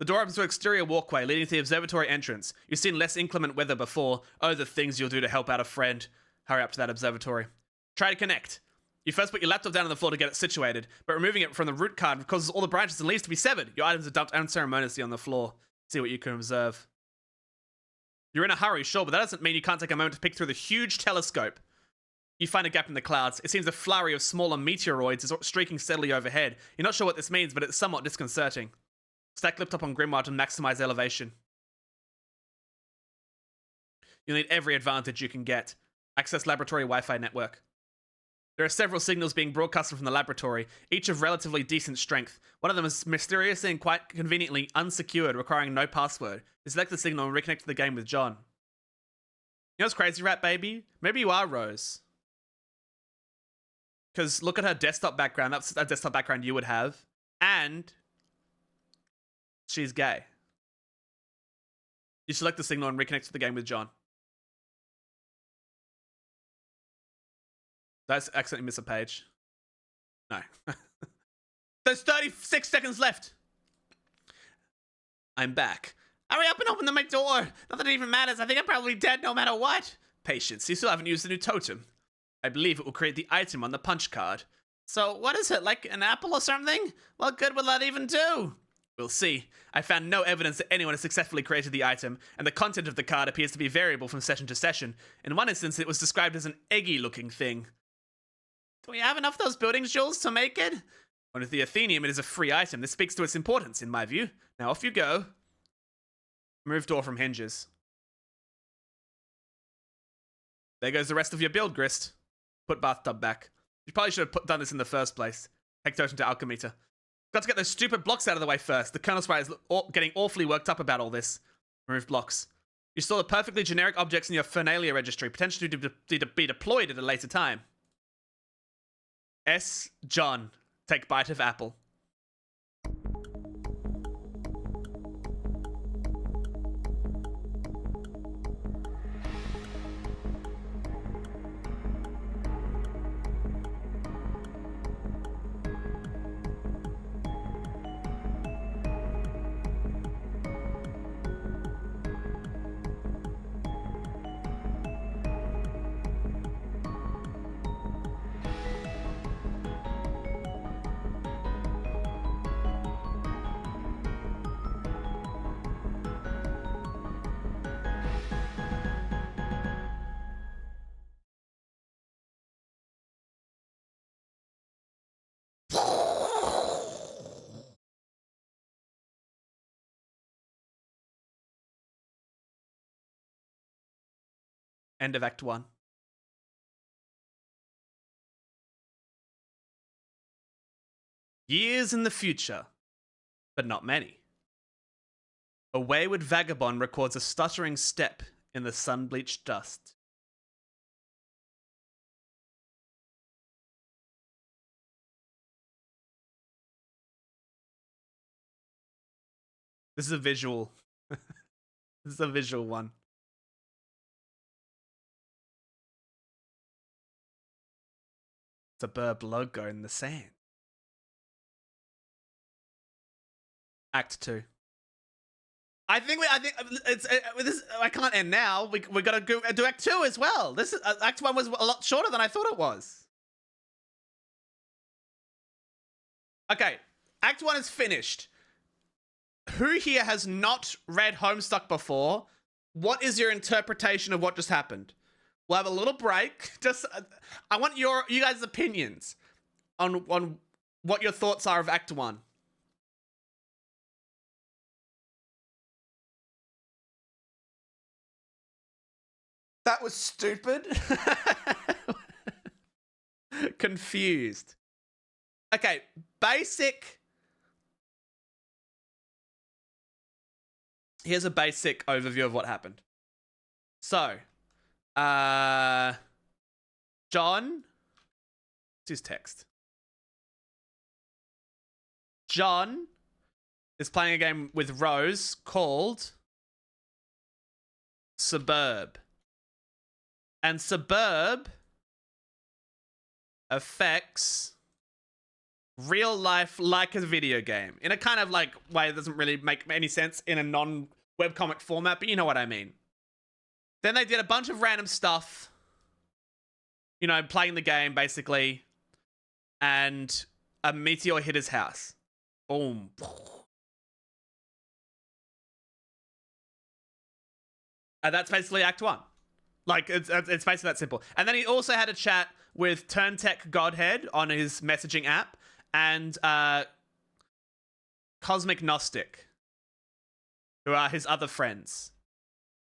The door opens to an exterior walkway leading to the observatory entrance. You've seen less inclement weather before. Oh, the things you'll do to help out a friend. Hurry up to that observatory. Try to connect. You first put your laptop down on the floor to get it situated, but removing it from the root card causes all the branches and leaves to be severed. Your items are dumped unceremoniously on the floor. See what you can observe. You're in a hurry, sure, but that doesn't mean you can't take a moment to pick through the huge telescope. You find a gap in the clouds. It seems a flurry of smaller meteoroids is streaking steadily overhead. You're not sure what this means, but it's somewhat disconcerting. Stack laptop on Grimoire to maximize elevation. You'll need every advantage you can get. Access laboratory Wi-Fi network. There are several signals being broadcasted from the laboratory, each of relatively decent strength. One of them is mysteriously and quite conveniently unsecured, requiring no password. You select the signal and reconnect to the game with John. You know what's crazy, Rat Baby? Maybe you are Rose. Because look at her desktop background. That's a desktop background you would have. And she's gay. You select the signal and reconnect to the game with John. Did I accidentally miss a page? No. There's 36 seconds left. I'm back. Hurry up and open the door. Not that it even matters. I think I'm probably dead no matter what. Patience. You still haven't used the new totem. I believe it will create the item on the punch card. So what is it, like an apple or something? What good will that even do? We'll see. I found no evidence that anyone has successfully created the item, and the content of the card appears to be variable from session to session. In one instance, it was described as an eggy-looking thing. Do we have enough of those building jewels to make it? And with the Athenium, it is a free item. This speaks to its importance, in my view. Now off you go. Remove door from hinges. There goes the rest of your build, Grist. Put bathtub back. You probably should have done this in the first place. Hectotion to Alchemeta. Got to get those stupid blocks out of the way first. The Colonel Spy is getting awfully worked up about all this. Remove blocks. You store the perfectly generic objects in your Fernalia registry, potentially to be deployed at a later time. S. John. Take bite of apple. End of Act 1. Years in the future, but not many. A wayward vagabond records a stuttering step in the sun-bleached dust. This is a visual. This is a visual one. It's a burb logo in the sand. Act 2. I think I can't end now. We gotta go do Act 2 as well. This is Act 1 was a lot shorter than I thought it was. Okay, Act 1 is finished. Who here has not read Homestuck before? What is your interpretation of what just happened? We'll have a little break. Just, I want you guys' opinions on what your thoughts are of Act 1. That was stupid. Confused. Okay, basic. Here's a basic overview of what happened. So, John, what's his text? John is playing a game with Rose called Suburb. And Suburb affects real life like a video game in a kind of like way that doesn't really make any sense in a non-webcomic format, but you know what I mean. Then they did a bunch of random stuff, you know, playing the game basically, and a meteor hit his house. Boom. And that's basically Act 1. Like, it's basically that simple. And then he also had a chat with Turntech Godhead on his messaging app and Cosmic Gnostic, who are his other friends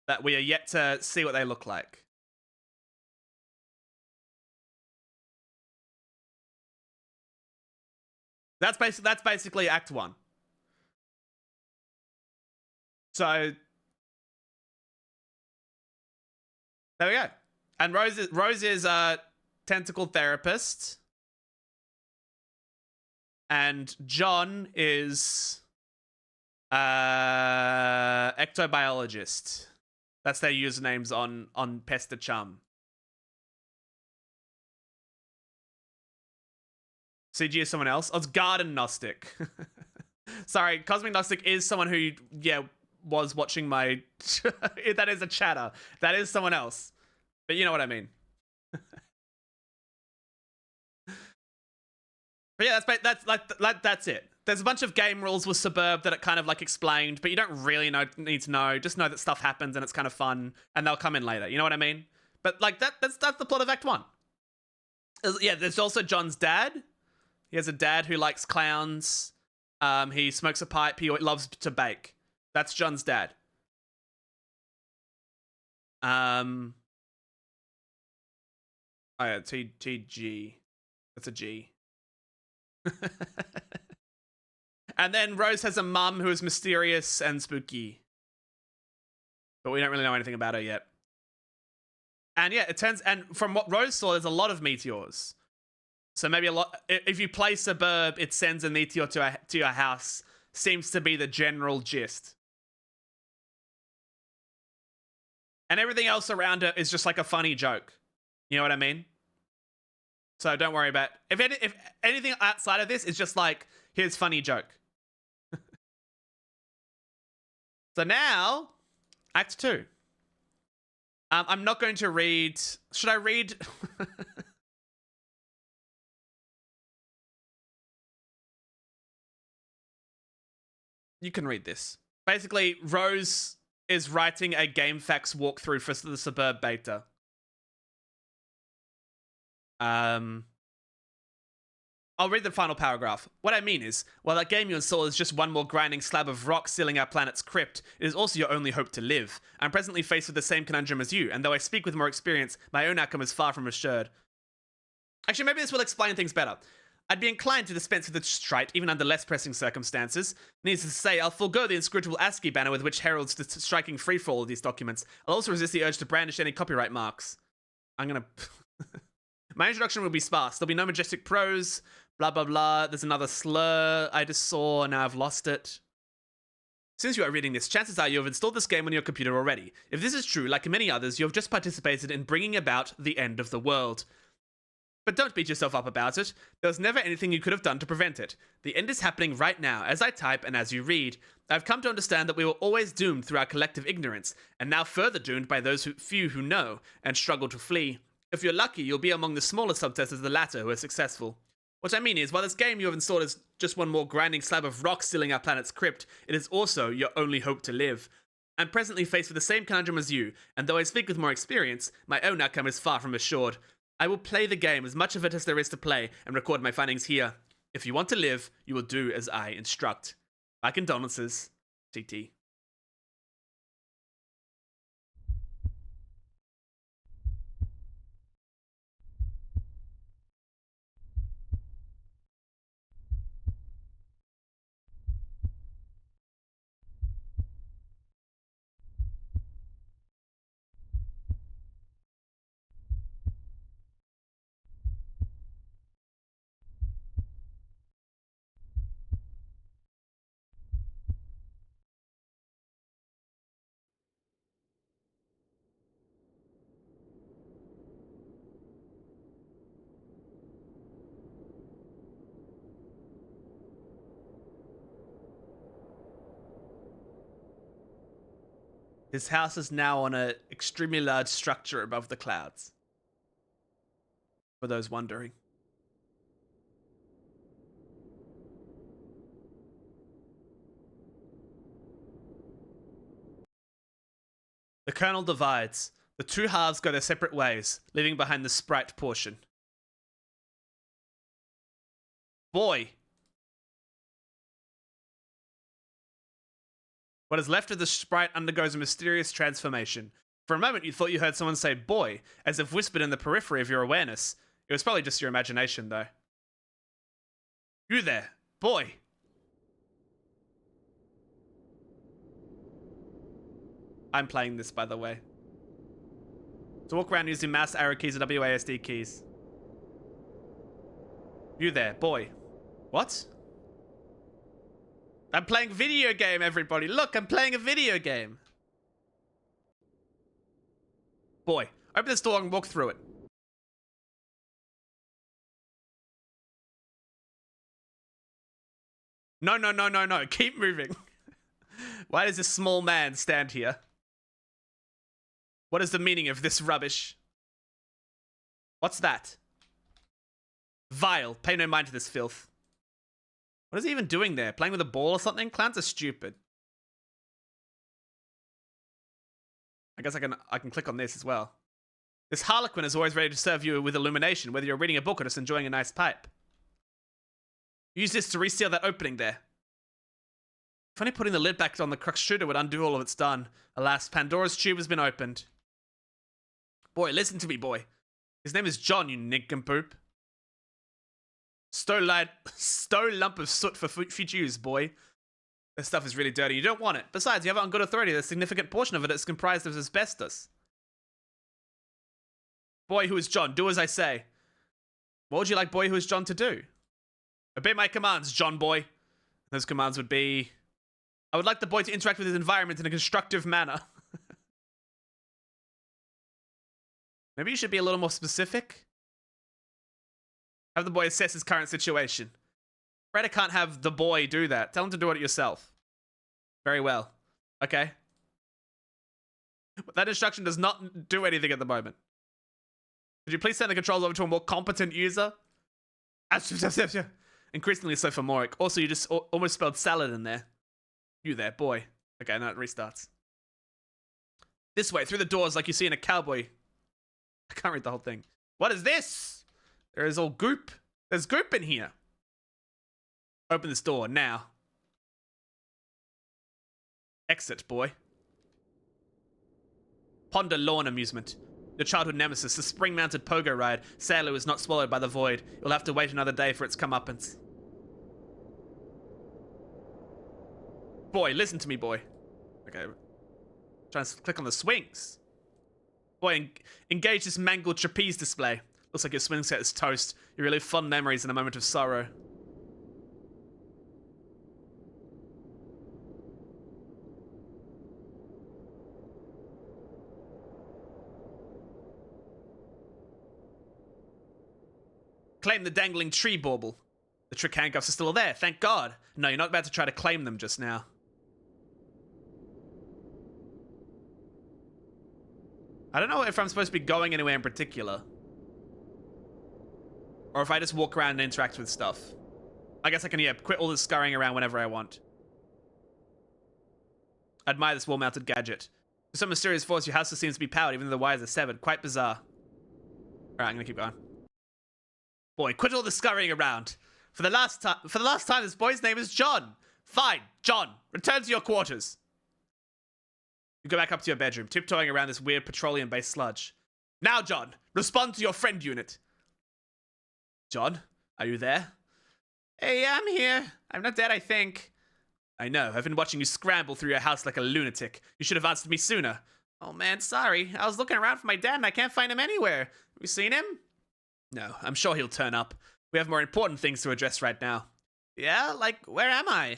that we are yet to see what they look like. That's basically Act 1. So there we go. And Rose is a tentacle therapist. And John is ectobiologist. That's their usernames on Pesta Chum. CG is someone else. Oh, it's Garden Gnostic. Sorry, Cosmic Gnostic is someone who, was watching my... That is a chatter. That is someone else. But you know what I mean. But yeah, that's it. there's a bunch of game rules with Suburb that it kind of like explained, but you don't really need to know. Just know that stuff happens and it's kind of fun, and they'll come in later. You know what I mean? But like that's the plot of Act 1. Yeah, there's also John's dad. He has a dad who likes clowns. He smokes a pipe. He loves to bake. That's John's dad. Oh yeah, T-G. That's a G. And then Rose has a mum who is mysterious and spooky. But we don't really know anything about her yet. And yeah, and from what Rose saw, there's a lot of meteors. So maybe if you play Suburb, it sends a meteor to your house. Seems to be the general gist. And everything else around it is just like a funny joke. You know what I mean? So don't worry about if anything outside of this is just like, here's funny joke. So now, Act 2. I'm not going to read. Should I read? You can read this. Basically, Rose is writing a GameFAQs walkthrough for the Suburb beta. I'll read the final paragraph. What I mean is, while that game you install is just one more grinding slab of rock sealing our planet's crypt, it is also your only hope to live. I'm presently faced with the same conundrum as you, and though I speak with more experience, my own outcome is far from assured. Actually, maybe this will explain things better. I'd be inclined to dispense with the strite, even under less pressing circumstances. Needless to say, I'll forego the inscrutable ASCII banner with which heralds the striking free-for-all of these documents. I'll also resist the urge to brandish any copyright marks. I'm gonna... My introduction will be sparse. There'll be no majestic prose, blah, blah, blah. There's another slur I just saw, and now I've lost it. Since you are reading this, chances are you have installed this game on your computer already. If this is true, like many others, you have just participated in bringing about the end of the world. But don't beat yourself up about it. There was never anything you could have done to prevent it. The end is happening right now, as I type and as you read. I've come to understand that we were always doomed through our collective ignorance, and now further doomed by those few who know, and struggle to flee. If you're lucky, you'll be among the smaller subsets of the latter who are successful. What I mean is, while this game you have installed is just one more grinding slab of rock sealing our planet's crypt, it is also your only hope to live. I'm presently faced with the same conundrum as you, and though I speak with more experience, my own outcome is far from assured. I will play the game, as much of it as there is to play, and record my findings here. If you want to live, you will do as I instruct. My condolences, TT. His house is now on an extremely large structure above the clouds. For those wondering. The kernel divides. The two halves go their separate ways, leaving behind the sprite portion. Boy! What is left of the sprite undergoes a mysterious transformation. For a moment, you thought you heard someone say boy, as if whispered in the periphery of your awareness. It was probably just your imagination, though. You there, boy! I'm playing this, by the way. To walk around using mouse, arrow keys, and WASD keys. You there, boy. What? I'm playing video game, everybody. Look, I'm playing a video game. Boy, open this door and walk through it. No, no, no, no, no. Keep moving. Why does this small man stand here? What is the meaning of this rubbish? What's that? Vile. Pay no mind to this filth. What is he even doing there? Playing with a ball or something? Clowns are stupid. I guess I can click on this as well. This Harlequin is always ready to serve you with illumination, whether you're reading a book or just enjoying a nice pipe. Use this to reseal that opening there. If only putting the lid back on the crux shooter would undo all of it's done. Alas, Pandora's tube has been opened. Boy, listen to me, boy. His name is John, you nincompoop. Stow lump of soot for future use, boy. This stuff is really dirty. You don't want it. Besides, you have it on good authority that a significant portion of it is comprised of asbestos. Boy who is John, do as I say. What would you like boy who is John to do? Obey my commands, John boy. Those commands would be... I would like the boy to interact with his environment in a constructive manner. Maybe you should be a little more specific. Have the boy assess his current situation. Afraid I can't have the boy do that. Tell him to do it yourself. Very well. Okay. That instruction does not do anything at the moment. Could you please send the controls over to a more competent user? Increasingly so for Morik. Also, you just almost spelled salad in there. You there, boy. Okay, now it restarts. This way, through the doors like you see in a cowboy. I can't read the whole thing. What is this? There is all goop. There's goop in here. Open this door, now. Exit, boy. Ponder lawn amusement. Your childhood nemesis, the spring-mounted pogo ride. Sailor is not swallowed by the void. You'll have to wait another day for its comeuppance. Boy, listen to me, boy. Okay. Trying to click on the swings. Boy, engage this mangled trapeze display. Looks like your swing set is toast. You relive fond memories in a moment of sorrow. Claim the dangling tree bauble. The trick handcuffs are still there, thank God. No, you're not about to try to claim them just now. I don't know if I'm supposed to be going anywhere in particular. Or if I just walk around and interact with stuff. I guess I can, yeah, quit all this scurrying around whenever I want. Admire this wall-mounted gadget. For some mysterious force, your house still seems to be powered, even though the wires are severed. Quite bizarre. Alright, I'm gonna keep going. Boy, quit all the scurrying around. For the last time, this boy's name is John. Fine, John. Return to your quarters. You go back up to your bedroom, tiptoeing around this weird petroleum-based sludge. Now, John, respond to your friend unit. John, are you there? Hey, I'm here. I'm not dead, I think. I know. I've been watching you scramble through your house like a lunatic. You should have answered me sooner. Oh, man, sorry. I was looking around for my dad and I can't find him anywhere. Have you seen him? No, I'm sure he'll turn up. We have more important things to address right now. Yeah? Like, where am I?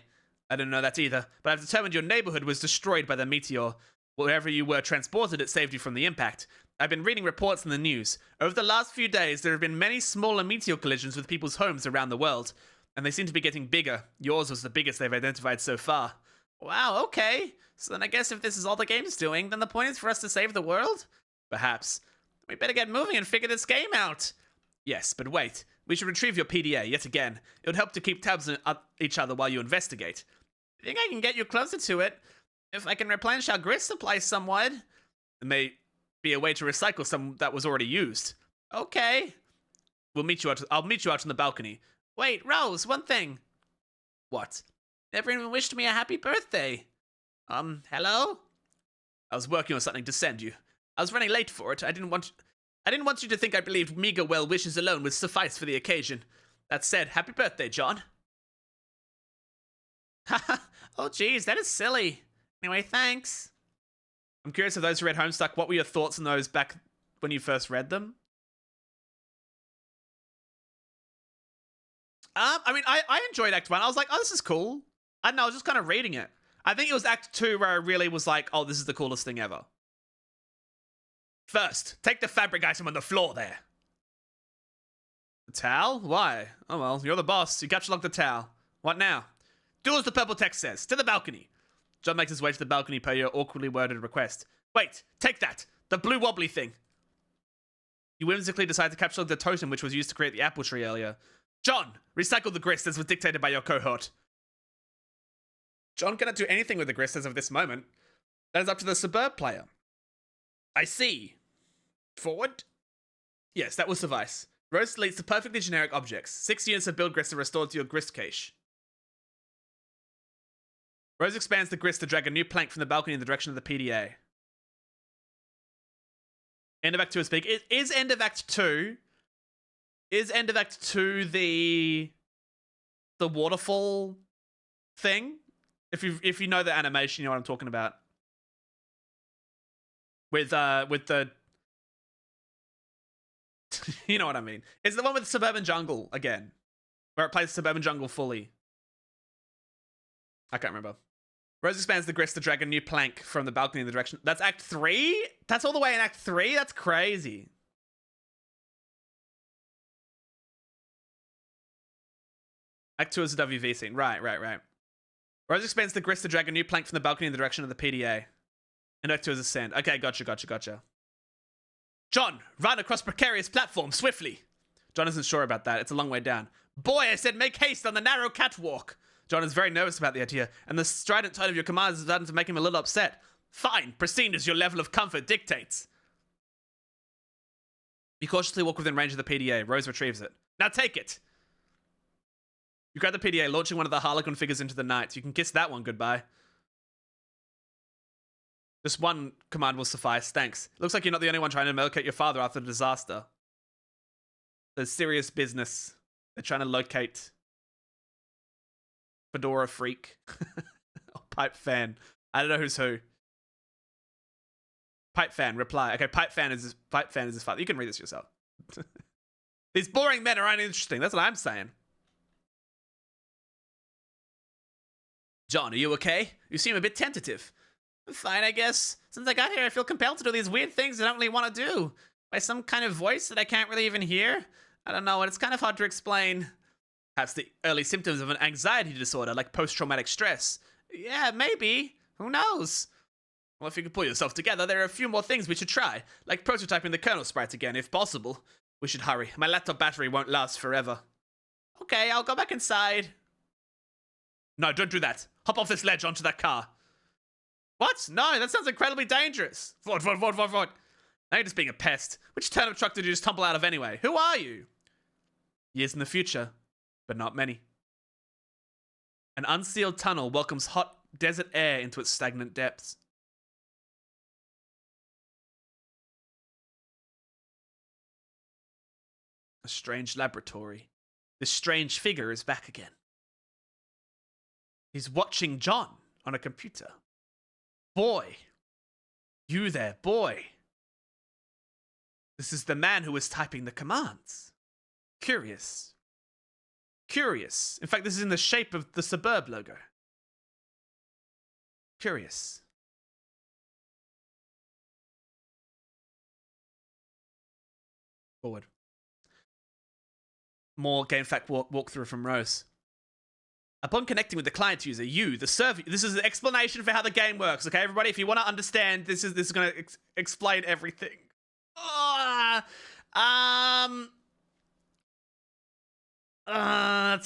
I don't know that either, but I've determined your neighborhood was destroyed by the meteor. Wherever you were transported, it saved you from the impact. I've been reading reports in the news. Over the last few days, there have been many smaller meteor collisions with people's homes around the world, and they seem to be getting bigger. Yours was the biggest they've identified so far. Wow, okay. So then I guess if this is all the game's doing, then the point is for us to save the world? Perhaps. We better get moving and figure this game out. Yes, but wait. We should retrieve your PDA yet again. It would help to keep tabs on each other while you investigate. I think I can get you closer to it. If I can replenish our grist supply somewhat. It may be a way to recycle some that was already used. Okay. I'll meet you out on the balcony. Wait, Rose, one thing. What? Never even wished me a happy birthday. Hello? I was working on something to send you. I was running late for it. I didn't want you to think I believed meager well wishes alone would suffice for the occasion. That said, happy birthday, John. Haha. Oh, geez, that is silly. Anyway, thanks. I'm curious of those who read Homestuck, what were your thoughts on those back when you first read them? I mean, I enjoyed Act 1. I was like, oh, this is cool. I don't know, I was just kind of reading it. I think it was Act 2 where I really was like, oh, this is the coolest thing ever. First, take the fabric item on the floor there. The towel? Why? Oh well, you're the boss. You capture locked the towel. What now? Do as the purple text says. To the balcony. John makes his way to the balcony per your awkwardly worded request. Wait, take that. The blue wobbly thing. You whimsically decide to capture the totem which was used to create the apple tree earlier. John, recycle the grist as was dictated by your cohort. John cannot do anything with the grist as of this moment. That is up to the suburb player. I see. Forward? Yes, that will suffice. Rose deletes the perfectly generic objects. 6 units of build grist are restored to your grist cache. Rose expands the grist to drag a new plank from the balcony in the direction of the PDA. End of Act 2 is big. Is End of Act 2... Is End of Act 2 the waterfall thing? If you know the animation, you know what I'm talking about. With the you know what I mean. It's the one with Suburban Jungle again. Where it plays Suburban Jungle fully. I can't remember. Rose expands the grist to drag a new plank from the balcony in the direction. That's Act 3? That's all the way in Act 3? That's crazy. Act 2 is the WV scene. Right. Rose expands the grist to drag a new plank from the balcony in the direction of the PDA. And Act 2 is ascend. Okay, gotcha. John, run across precarious platform, swiftly. John isn't sure about that. It's a long way down. Boy, I said make haste on the narrow catwalk. John is very nervous about the idea, and the strident tone of your commands is starting to make him a little upset. Fine, proceed as your level of comfort dictates. You cautiously walk within range of the PDA. Rose retrieves it. Now take it. You grab the PDA, launching one of the Harlequin figures into the night. You can kiss that one goodbye. Just one command will suffice, thanks. Looks like you're not the only one trying to locate your father after the disaster. There's serious business. They're trying to locate Fedora Freak. Oh, Pipe Fan. I don't know who's who. Pipe Fan, reply. Okay, Pipe Fan is his father. You can read this yourself. These boring men are uninteresting. That's what I'm saying. John, are you okay? You seem a bit tentative. I'm fine, I guess. Since I got here, I feel compelled to do these weird things I don't really want to do. By some kind of voice that I can't really even hear. I don't know, and it's kind of hard to explain. Perhaps the early symptoms of an anxiety disorder, like post-traumatic stress. Yeah, maybe. Who knows? Well, if you could pull yourself together, there are a few more things we should try. Like prototyping the kernel sprites again, if possible. We should hurry. My laptop battery won't last forever. Okay, I'll go back inside. No, don't do that. Hop off this ledge onto that car. What? No, that sounds incredibly dangerous. What? Now you're just being a pest. Which turnip truck did you just tumble out of anyway? Who are you? Years in the future, but not many. An unsealed tunnel welcomes hot desert air into its stagnant depths. A strange laboratory. This strange figure is back again. He's watching John on a computer. Boy. You there, boy. This is the man who was typing the commands. Curious. In fact, this is in the shape of the Suburb logo. Curious. Forward. More GameFAQ walkthrough from Rose. Upon connecting with the client user, you, the server, this is an explanation for how the game works, okay, everybody? If you want to understand, this is going to explain everything. It's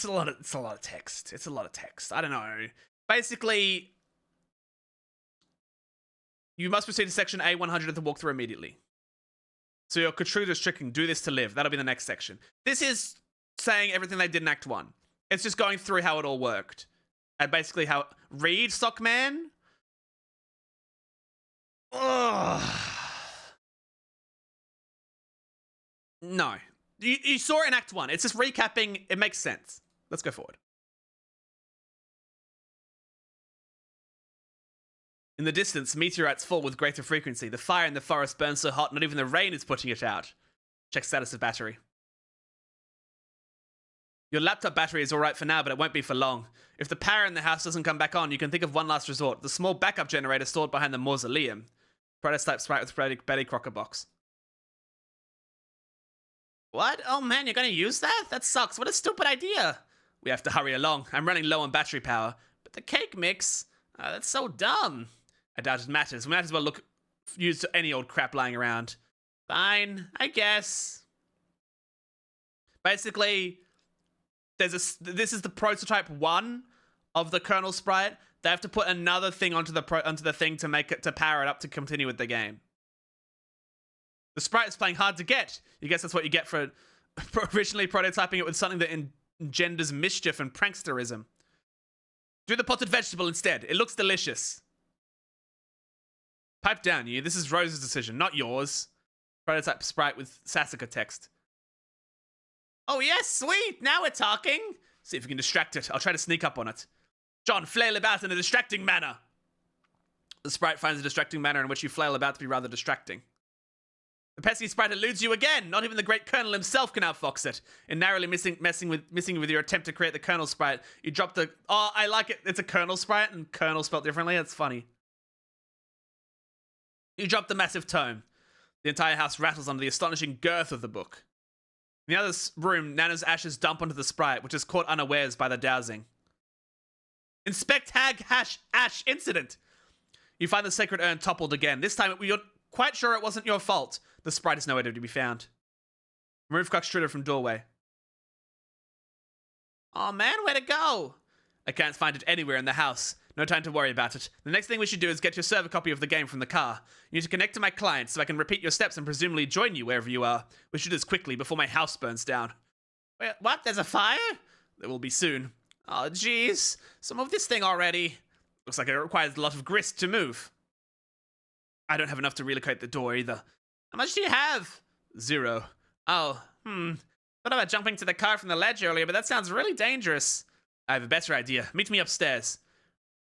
a lot of text. It's a lot of text. I don't know. Basically, you must proceed to section A100 of the walkthrough immediately. So your Katrud's tricking, do this to live. That'll be the next section. This is saying everything they did in Act 1. It's just going through how it all worked. And basically how... Read, Sockman? Ugh. No. You saw it in Act 1. It's just recapping. It makes sense. Let's go forward. In the distance, meteorites fall with greater frequency. The fire in the forest burns so hot, not even the rain is putting it out. Check status of battery. Your laptop battery is alright for now, but it won't be for long. If the power in the house doesn't come back on, you can think of one last resort. The small backup generator stored behind the mausoleum. Prototype sprite with Betty Crocker box. What? Oh man, you're gonna use that? That sucks. What a stupid idea. We have to hurry along. I'm running low on battery power. But the cake mix? That's so dumb. I doubt it matters. We might as well use any old crap lying around. Fine, I guess. Basically, this is the prototype 1 of the Colonel sprite. They have to put another thing onto the thing to make it to power it up to continue with the game. The sprite is playing hard to get. You guess that's what you get for originally prototyping it with something that engenders mischief and pranksterism. Do the potted vegetable instead. It looks delicious. Pipe down, you. This is Rose's decision, not yours. Prototype sprite with Sassacre text. Oh yes, sweet. Now we're talking. See if we can distract it. I'll try to sneak up on it. John, flail about in a distracting manner. The sprite finds a distracting manner in which you flail about to be rather distracting. The pesky sprite eludes you again. Not even the great Colonel himself can outfox it. In narrowly missing with your attempt to create the Colonel sprite, you drop the... Oh, I like it. It's a Colonel sprite and Colonel spelled differently. That's funny. You drop the massive tome. The entire house rattles under the astonishing girth of the book. In the other room, Nana's ashes dump onto the sprite, which is caught unawares by the dowsing. Inspect Hag Ash Incident. You find the sacred urn toppled again. This time, you're quite sure it wasn't your fault. The sprite is nowhere to be found. Remove Cuckstruder from doorway. Oh man, where'd it go? I can't find it anywhere in the house. No time to worry about it. The next thing we should do is get your server copy of the game from the car. You need to connect to my client so I can repeat your steps and presumably join you wherever you are. We should do this quickly before my house burns down. Wait, what? There's a fire? There will be soon. Oh, jeez. So move this thing already. Looks like it requires a lot of grist to move. I don't have enough to relocate the door either. How much do you have? 0. Oh, Thought about jumping to the car from the ledge earlier, but that sounds really dangerous. I have a better idea. Meet me upstairs.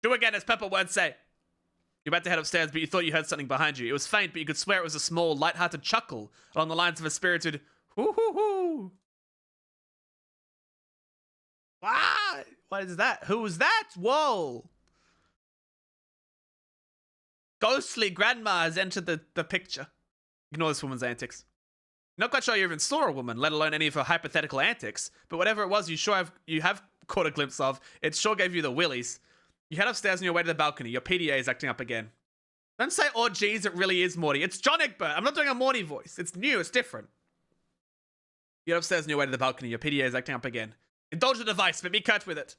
Do again, as Pepper would say. You're about to head upstairs, but you thought you heard something behind you. It was faint, but you could swear it was a small, light-hearted chuckle along the lines of a spirited hoo-hoo-hoo. What is that? Who was that? Whoa. Ghostly grandma has entered the picture. Ignore this woman's antics. Not quite sure you even saw a woman, let alone any of her hypothetical antics, but whatever it was you have caught a glimpse of, it sure gave you the willies. You head upstairs on your way to the balcony. Your PDA is acting up again. Don't say, oh geez, it really is Morty. It's John Egbert. I'm not doing a Morty voice. It's new, it's different. You head upstairs on your way to the balcony. Your PDA is acting up again. Indulge the device, but be curt with it.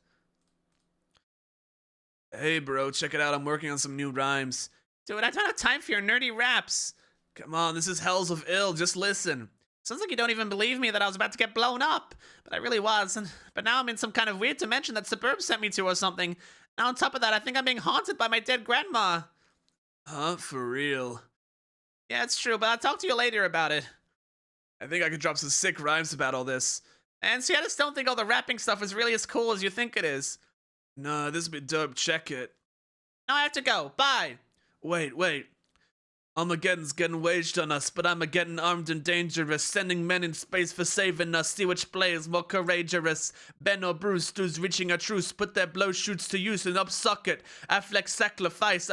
Hey bro, check it out. I'm working on some new rhymes. Dude, I don't have time for your nerdy raps. Come on, this is Hells of Ill. Just listen. Sounds like you don't even believe me that I was about to get blown up. But I really was. But now I'm in some kind of weird dimension that Suburb sent me to or something. Now on top of that, I think I'm being haunted by my dead grandma. Huh? For real? Yeah, it's true, but I'll talk to you later about it. I think I could drop some sick rhymes about all this. And see, I just don't think all the rapping stuff is really as cool as you think it is. No, this would be dope. Check it. No, I have to go. Bye. Wait. Armageddon's getting waged on us, but I'm getting armed and dangerous, sending men in space for saving us. See which plays more courageous. Ben or Bruce, dudes reaching a truce, put their blow shoots to use and upsuck it. Affleck sacrifice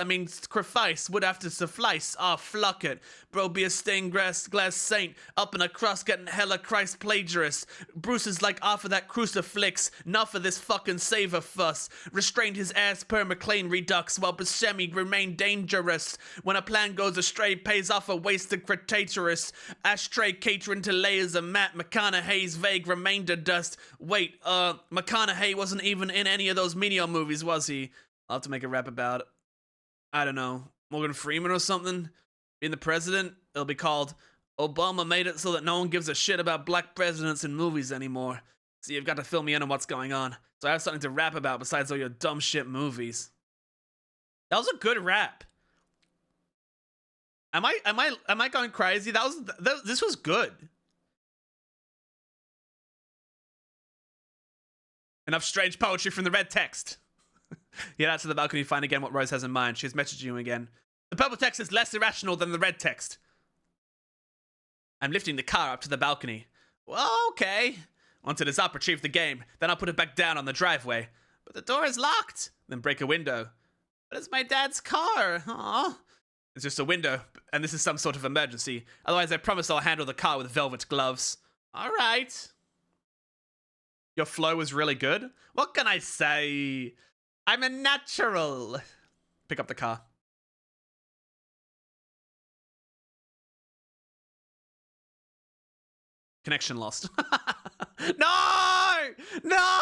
would have to suffice. Fluck it. Bro be a stained glass saint, up in a cross getting hella Christ plagiarist. Bruce is like off of that crucifix, enough of this fucking saver fuss. Restrained his ass per McLean redux, while Buscemi remained dangerous. When a plan goes astray, pays off a wasted cretaceous. Ashtray catering to layers of Matt McConaughey's vague remainder dust. Wait, McConaughey wasn't even in any of those Meteor movies, was he? I'll have to make a rap about it. I don't know, Morgan Freeman or something? Being the president, it'll be called Obama Made It So That No One Gives a Shit About Black Presidents in Movies Anymore. So you've got to fill me in on what's going on, so I have something to rap about besides all your dumb shit movies. That was a good rap. Am I going crazy? This was good. Enough strange poetry from the red text. Get out to the balcony, find again what Rose has in mind. She's messaging you again. The purple text is less irrational than the red text. I'm lifting the car up to the balcony. Well, okay. Once it is up, retrieve the game. Then I'll put it back down on the driveway. But the door is locked. Then break a window. But it's my dad's car. Aww. It's just a window, and this is some sort of emergency. Otherwise, I promise I'll handle the car with velvet gloves. All right. Your flow was really good. What can I say? I'm a natural. Pick up the car. Connection lost. No! No!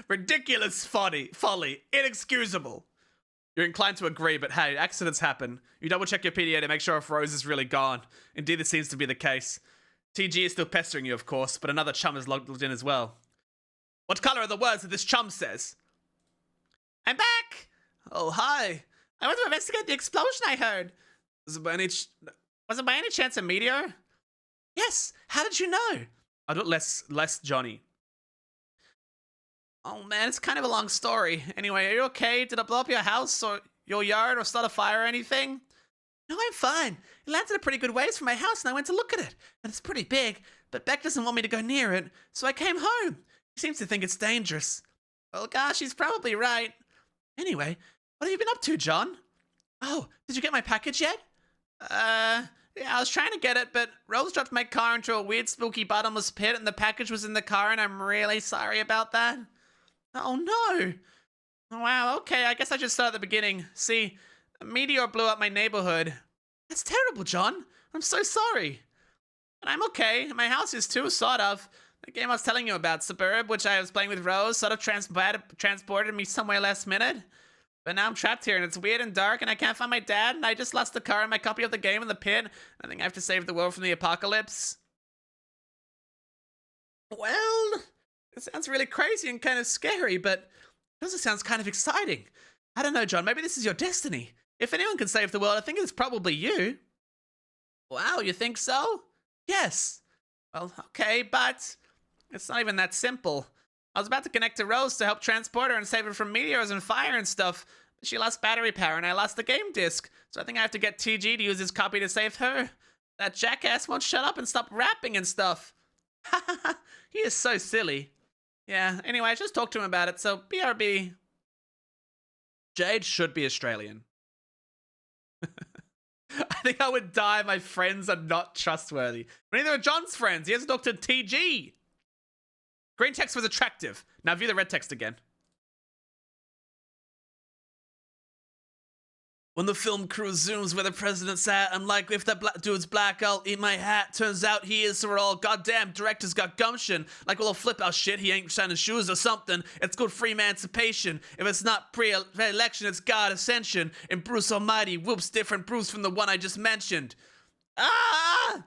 Ridiculous folly, inexcusable. You're inclined to agree, but hey, accidents happen. You double check your PDA to make sure if Rose is really gone. Indeed, this seems to be the case. TG is still pestering you, of course, but another chum is logged in as well. What color are the words that this chum says? I'm back! Oh, hi. I want to investigate the explosion I heard. Was it by any chance a meteor? Yes, how did you know? I'll do it less Johnny. Oh man, it's kind of a long story. Anyway, are you okay? Did it blow up your house or your yard or start a fire or anything? No, I'm fine. It landed a pretty good ways from my house and I went to look at it. And it's pretty big, but Beck doesn't want me to go near it, so I came home. He seems to think it's dangerous. Well, gosh, he's probably right. Anyway, what have you been up to, John? Oh, did you get my package yet? Yeah, I was trying to get it, but Rose dropped my car into a weird, spooky, bottomless pit and the package was in the car and I'm really sorry about that. Oh no! Oh, wow, okay, I guess I should start at the beginning. See, a meteor blew up my neighborhood. That's terrible, John. I'm so sorry. But I'm okay. My house is too, sort of. The game I was telling you about, Suburb, which I was playing with Rose, sort of transported me somewhere last minute. But now I'm trapped here, and it's weird and dark, and I can't find my dad, and I just lost the car and my copy of the game in the pit. I think I have to save the world from the apocalypse. Well, it sounds really crazy and kind of scary, but it also sounds kind of exciting. I don't know, John, maybe this is your destiny. If anyone can save the world, I think it's probably you. Wow, you think so? Yes. Well, okay, but it's not even that simple. I was about to connect to Rose to help transport her and save her from meteors and fire and stuff. But she lost battery power and I lost the game disc. So I think I have to get TG to use his copy to save her. That jackass won't shut up and stop rapping and stuff. Ha. He is so silly. Yeah, anyway, I just talked to him about it, so BRB. Jade should be Australian. I think I would die. My friends are not trustworthy. But neither are John's friends. He hasn't talked to TG. Green text was attractive. Now view the red text again. When the film crew zooms where the president's at, I'm like, if that dude's black, I'll eat my hat. Turns out he is, so we're all, goddamn, director's got gumption. Like, we'll flip our shit, he ain't shining shoes or something. It's good free emancipation. If it's not pre-election, it's God ascension. And Bruce Almighty whoops different Bruce from the one I just mentioned. Ah!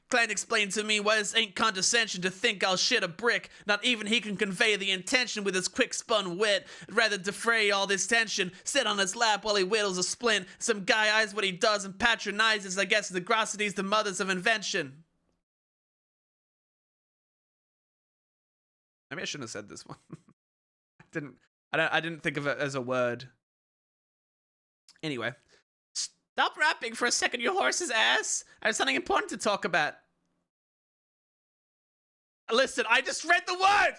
Clan explained to me why this ain't condescension to think I'll shit a brick. Not even he can convey the intention with his quick spun wit. Rather defray all this tension. Sit on his lap while he whittles a splint. Some guy eyes what he does and patronizes. I guess the grossity's the mothers of invention. Maybe I shouldn't have said this one. I didn't think of it as a word. Anyway. Stop rapping for a second, you horse's ass. I have something important to talk about. Listen, I just read the words!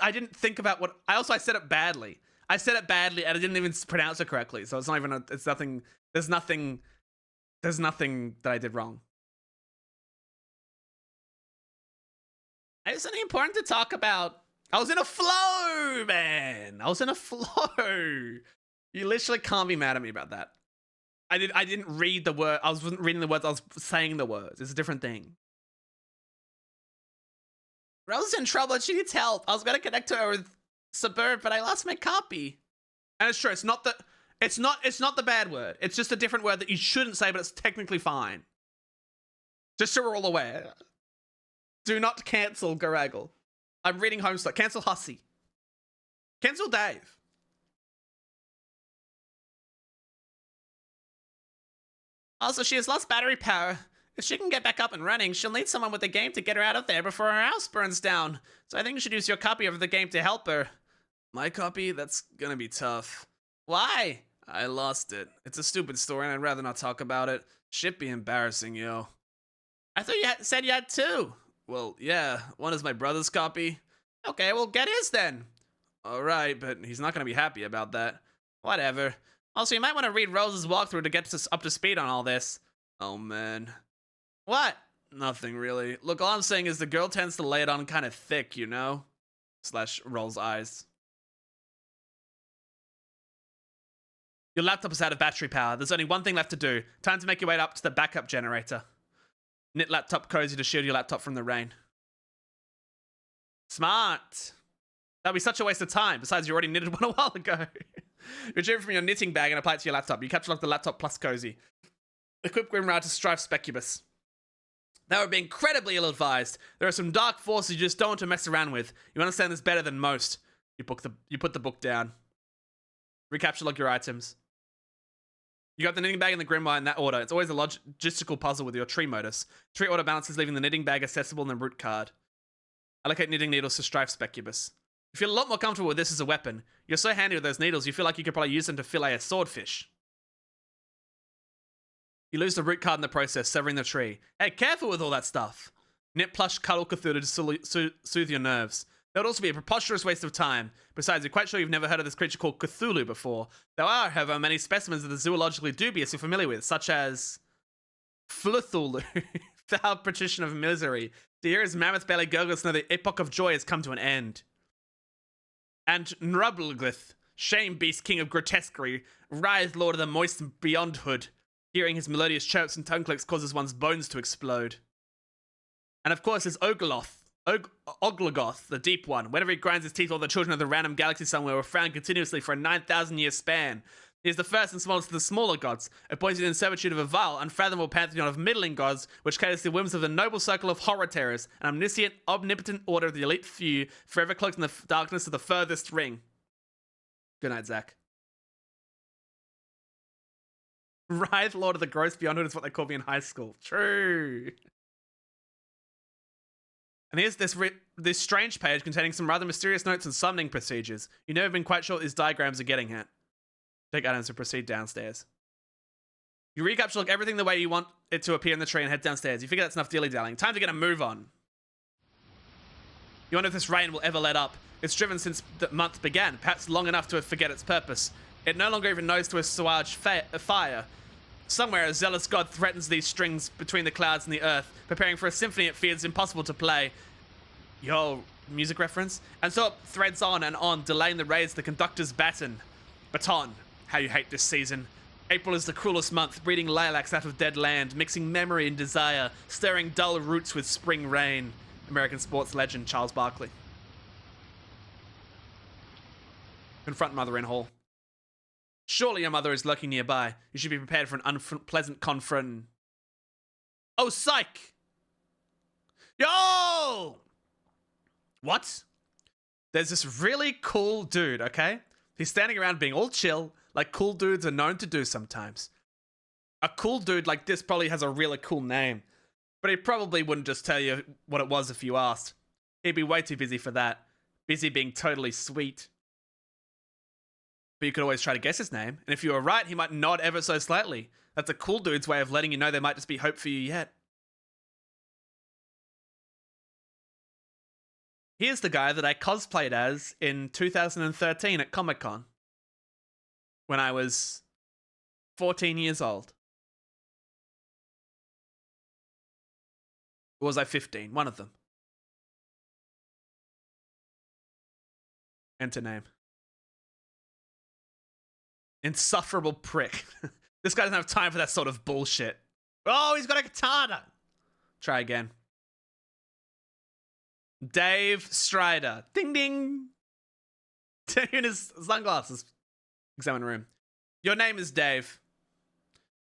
I didn't think about what... I said it badly. I said it badly and I didn't even pronounce it correctly. So it's not even... It's nothing... There's nothing that I did wrong. I have something important to talk about. I was in a flow, man. I was in a flow. You literally can't be mad at me about that. I didn't read the word. I wasn't reading the words. I was saying the words. It's a different thing. Rose is in trouble. She needs help. I was gonna connect to her with Suburb, but I lost my copy. And it's true. It's not the bad word. It's just a different word that you shouldn't say, but it's technically fine. Just so we're all aware. Do not cancel Goragle. I'm reading Homestuck. Cancel Hussy. Cancel Dave. Also, she has lost battery power. If she can get back up and running, she'll need someone with the game to get her out of there before her house burns down. So I think you should use your copy of the game to help her. My copy? That's gonna be tough. Why? I lost it. It's a stupid story and I'd rather not talk about it. Shit be embarrassing, yo. I thought you said you had two. Well, yeah. One is my brother's copy. Okay, well get his then. Alright, but he's not gonna be happy about that. Whatever. Also, you might want to read Rose's walkthrough to get up to speed on all this. Oh, man. What? Nothing, really. Look, all I'm saying is the girl tends to lay it on kind of thick, you know? / rolls eyes. Your laptop is out of battery power. There's only one thing left to do. Time to make your way up to the backup generator. Knit laptop cozy to shield your laptop from the rain. Smart. That'd be such a waste of time. Besides, you already knitted one a while ago. Retrieve it from your knitting bag and apply it to your laptop. You capture lock the laptop plus cozy. Equip Grimrod to Strife Specubus. That would be incredibly ill-advised. There are some dark forces you just don't want to mess around with. You understand this better than most. You put the book down. Recapture log your items. You got the knitting bag and the grimoire in that order. It's always a logistical puzzle with your tree modus. Tree order balances leaving the knitting bag accessible in the root card. Allocate knitting needles to Strife Specubus. You feel a lot more comfortable with this as a weapon. You're so handy with those needles, you feel like you could probably use them to fillet a swordfish. You lose the root card in the process, severing the tree. Hey, careful with all that stuff. Knit plush cuddle Cthulhu to soothe your nerves. That would also be a preposterous waste of time. Besides, you're quite sure you've never heard of this creature called Cthulhu before. There are, however, many specimens of the zoologically dubious you're familiar with, such as Fluthulu, foul patrician of misery. To hear his mammoth belly gurgles know the epoch of joy has come to an end. And Nrublglith, shame beast king of grotesquerie, writhe lord of the moist beyond hood. Hearing his melodious chirps and tongue clicks causes one's bones to explode. And of course, there's Oglogoth, the deep one. Whenever he grinds his teeth, all the children of the random galaxy somewhere will frown continuously for a 9,000-year span. He is the first and smallest of the smaller gods, appointed in servitude of a vile, unfathomable pantheon of middling gods, which caters to the whims of the noble circle of horror terrors, an omniscient, omnipotent order of the elite few, forever cloaked in the darkness of the furthest ring. Good night, Zach. Writhe Lord of the Gross Beyondhood is what they called me in high school. True. And here's this strange page containing some rather mysterious notes and summoning procedures. You've never been quite sure what these diagrams are getting at. Take items and proceed downstairs. You recapture look everything the way you want it to appear in the tree and head downstairs. You figure that's enough dilly-dallying. Time to get a move on. You wonder if this rain will ever let up. It's driven since the month began, perhaps long enough to forget its purpose. It no longer even knows to assuage fire. Somewhere, a zealous god threatens these strings between the clouds and the earth, preparing for a symphony it fears impossible to play. Yo, music reference? And so it threads on and on, delaying the rays of the conductor's baton. Baton. How you hate this season. April is the cruelest month, breeding lilacs out of dead land, mixing memory and desire, stirring dull roots with spring rain. American sports legend Charles Barkley. Confront mother in hall. Surely your mother is lurking nearby. You should be prepared for an unpleasant confront. Oh, psych! Yo! What? There's this really cool dude, okay? He's standing around being all chill, like cool dudes are known to do sometimes. A cool dude like this probably has a really cool name, but he probably wouldn't just tell you what it was if you asked. He'd be way too busy for that. Busy being totally sweet. But you could always try to guess his name, and if you were right, he might nod ever so slightly. That's a cool dude's way of letting you know there might just be hope for you yet. Here's the guy that I cosplayed as in 2013 at Comic-Con. When I was 14 years old. Or was I 15? One of them. Enter name. Insufferable prick. This guy doesn't have time for that sort of bullshit. Oh, he's got a katana. Try again. Dave Strider. Ding ding. In his sunglasses. Examine room. Your name is Dave.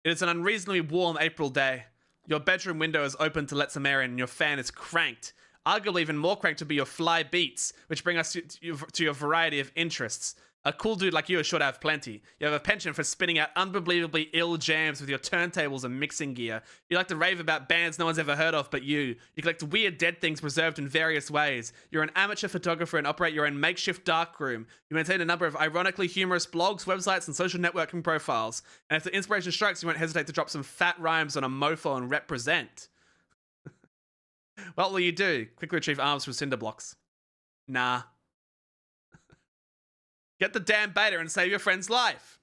It is an unreasonably warm April day. Your bedroom window is open to let some air in and your fan is cranked. Arguably even more cranked would be your fly beats, which bring us to your variety of interests. A cool dude like you should have plenty. You have a penchant for spinning out unbelievably ill jams with your turntables and mixing gear. You like to rave about bands no one's ever heard of but you. You collect weird dead things preserved in various ways. You're an amateur photographer and operate your own makeshift darkroom. You maintain a number of ironically humorous blogs, websites, and social networking profiles. And if the inspiration strikes, you won't hesitate to drop some fat rhymes on a mofo and represent. What will you do? Quickly retrieve arms from cinder blocks. Nah. Get the damn beta and save your friend's life.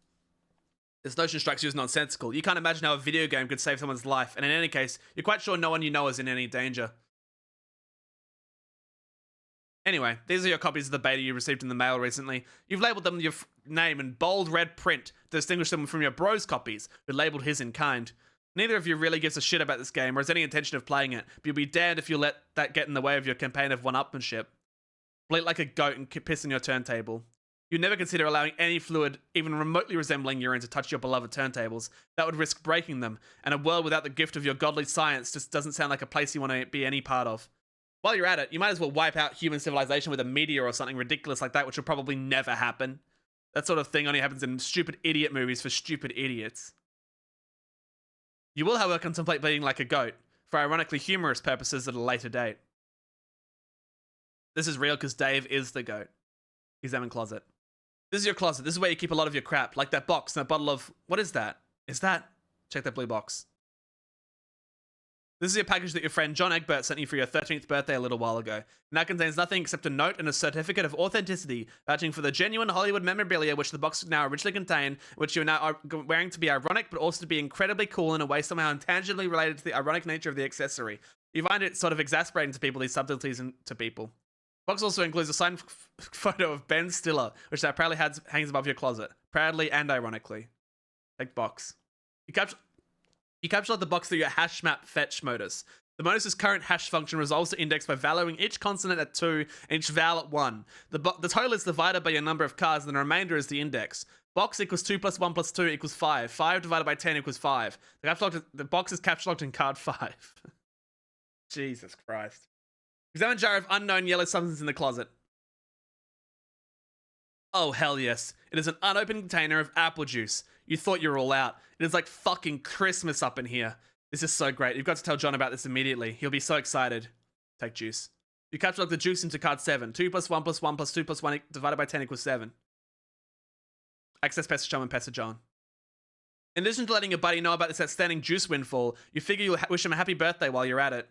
This notion strikes you as nonsensical. You can't imagine how a video game could save someone's life, and in any case, you're quite sure no one you know is in any danger. Anyway, these are your copies of the beta you received in the mail recently. You've labeled them your name in bold red print to distinguish them from your bro's copies, who labeled his in kind. Neither of you really gives a shit about this game or has any intention of playing it, but you'll be damned if you let that get in the way of your campaign of one-upmanship. Bleat like a goat and piss in your turntable. You'd never consider allowing any fluid, even remotely resembling urine, to touch your beloved turntables. That would risk breaking them, and a world without the gift of your godly science just doesn't sound like a place you want to be any part of. While you're at it, you might as well wipe out human civilization with a meteor or something ridiculous like that, which will probably never happen. That sort of thing only happens in stupid idiot movies for stupid idiots. You will, however, contemplate being like a goat, for ironically humorous purposes at a later date. This is real because Dave is the goat. Examine closet. This is your closet. This is where you keep a lot of your crap, like that box and that bottle of... What is that? Is that... Check that blue box. This is your package that your friend John Egbert sent you for your 13th birthday a little while ago. And that contains nothing except a note and a certificate of authenticity, vouching for the genuine Hollywood memorabilia which the box now originally contained, which you are now wearing to be ironic, but also to be incredibly cool in a way somehow intangibly related to the ironic nature of the accessory. You find it sort of exasperating to people, these subtleties to people. The box also includes a signed photo of Ben Stiller, which now proudly hangs above your closet. Proudly and ironically. Take box. You capture the box through your hash map fetch modus. The modus's current hash function resolves the index by valuing each consonant at 2 and each vowel at 1. The total is divided by your number of cards, and the remainder is the index. Box equals 2 plus 1 plus 2 equals 5. 5 divided by 10 equals 5. The box is caps locked in card 5. Jesus Christ. Examine jar of unknown yellow substance in the closet. Oh, hell yes. It is an unopened container of apple juice. You thought you were all out. It is like fucking Christmas up in here. This is so great. You've got to tell John about this immediately. He'll be so excited. Take juice. You capture lock the juice into card 7. 2 plus 1 plus 1 plus 2 plus 1 divided by 10 equals 7. Access Pester John and Pester John. In addition to letting your buddy know about this outstanding juice windfall, you figure you'll wish him a happy birthday while you're at it.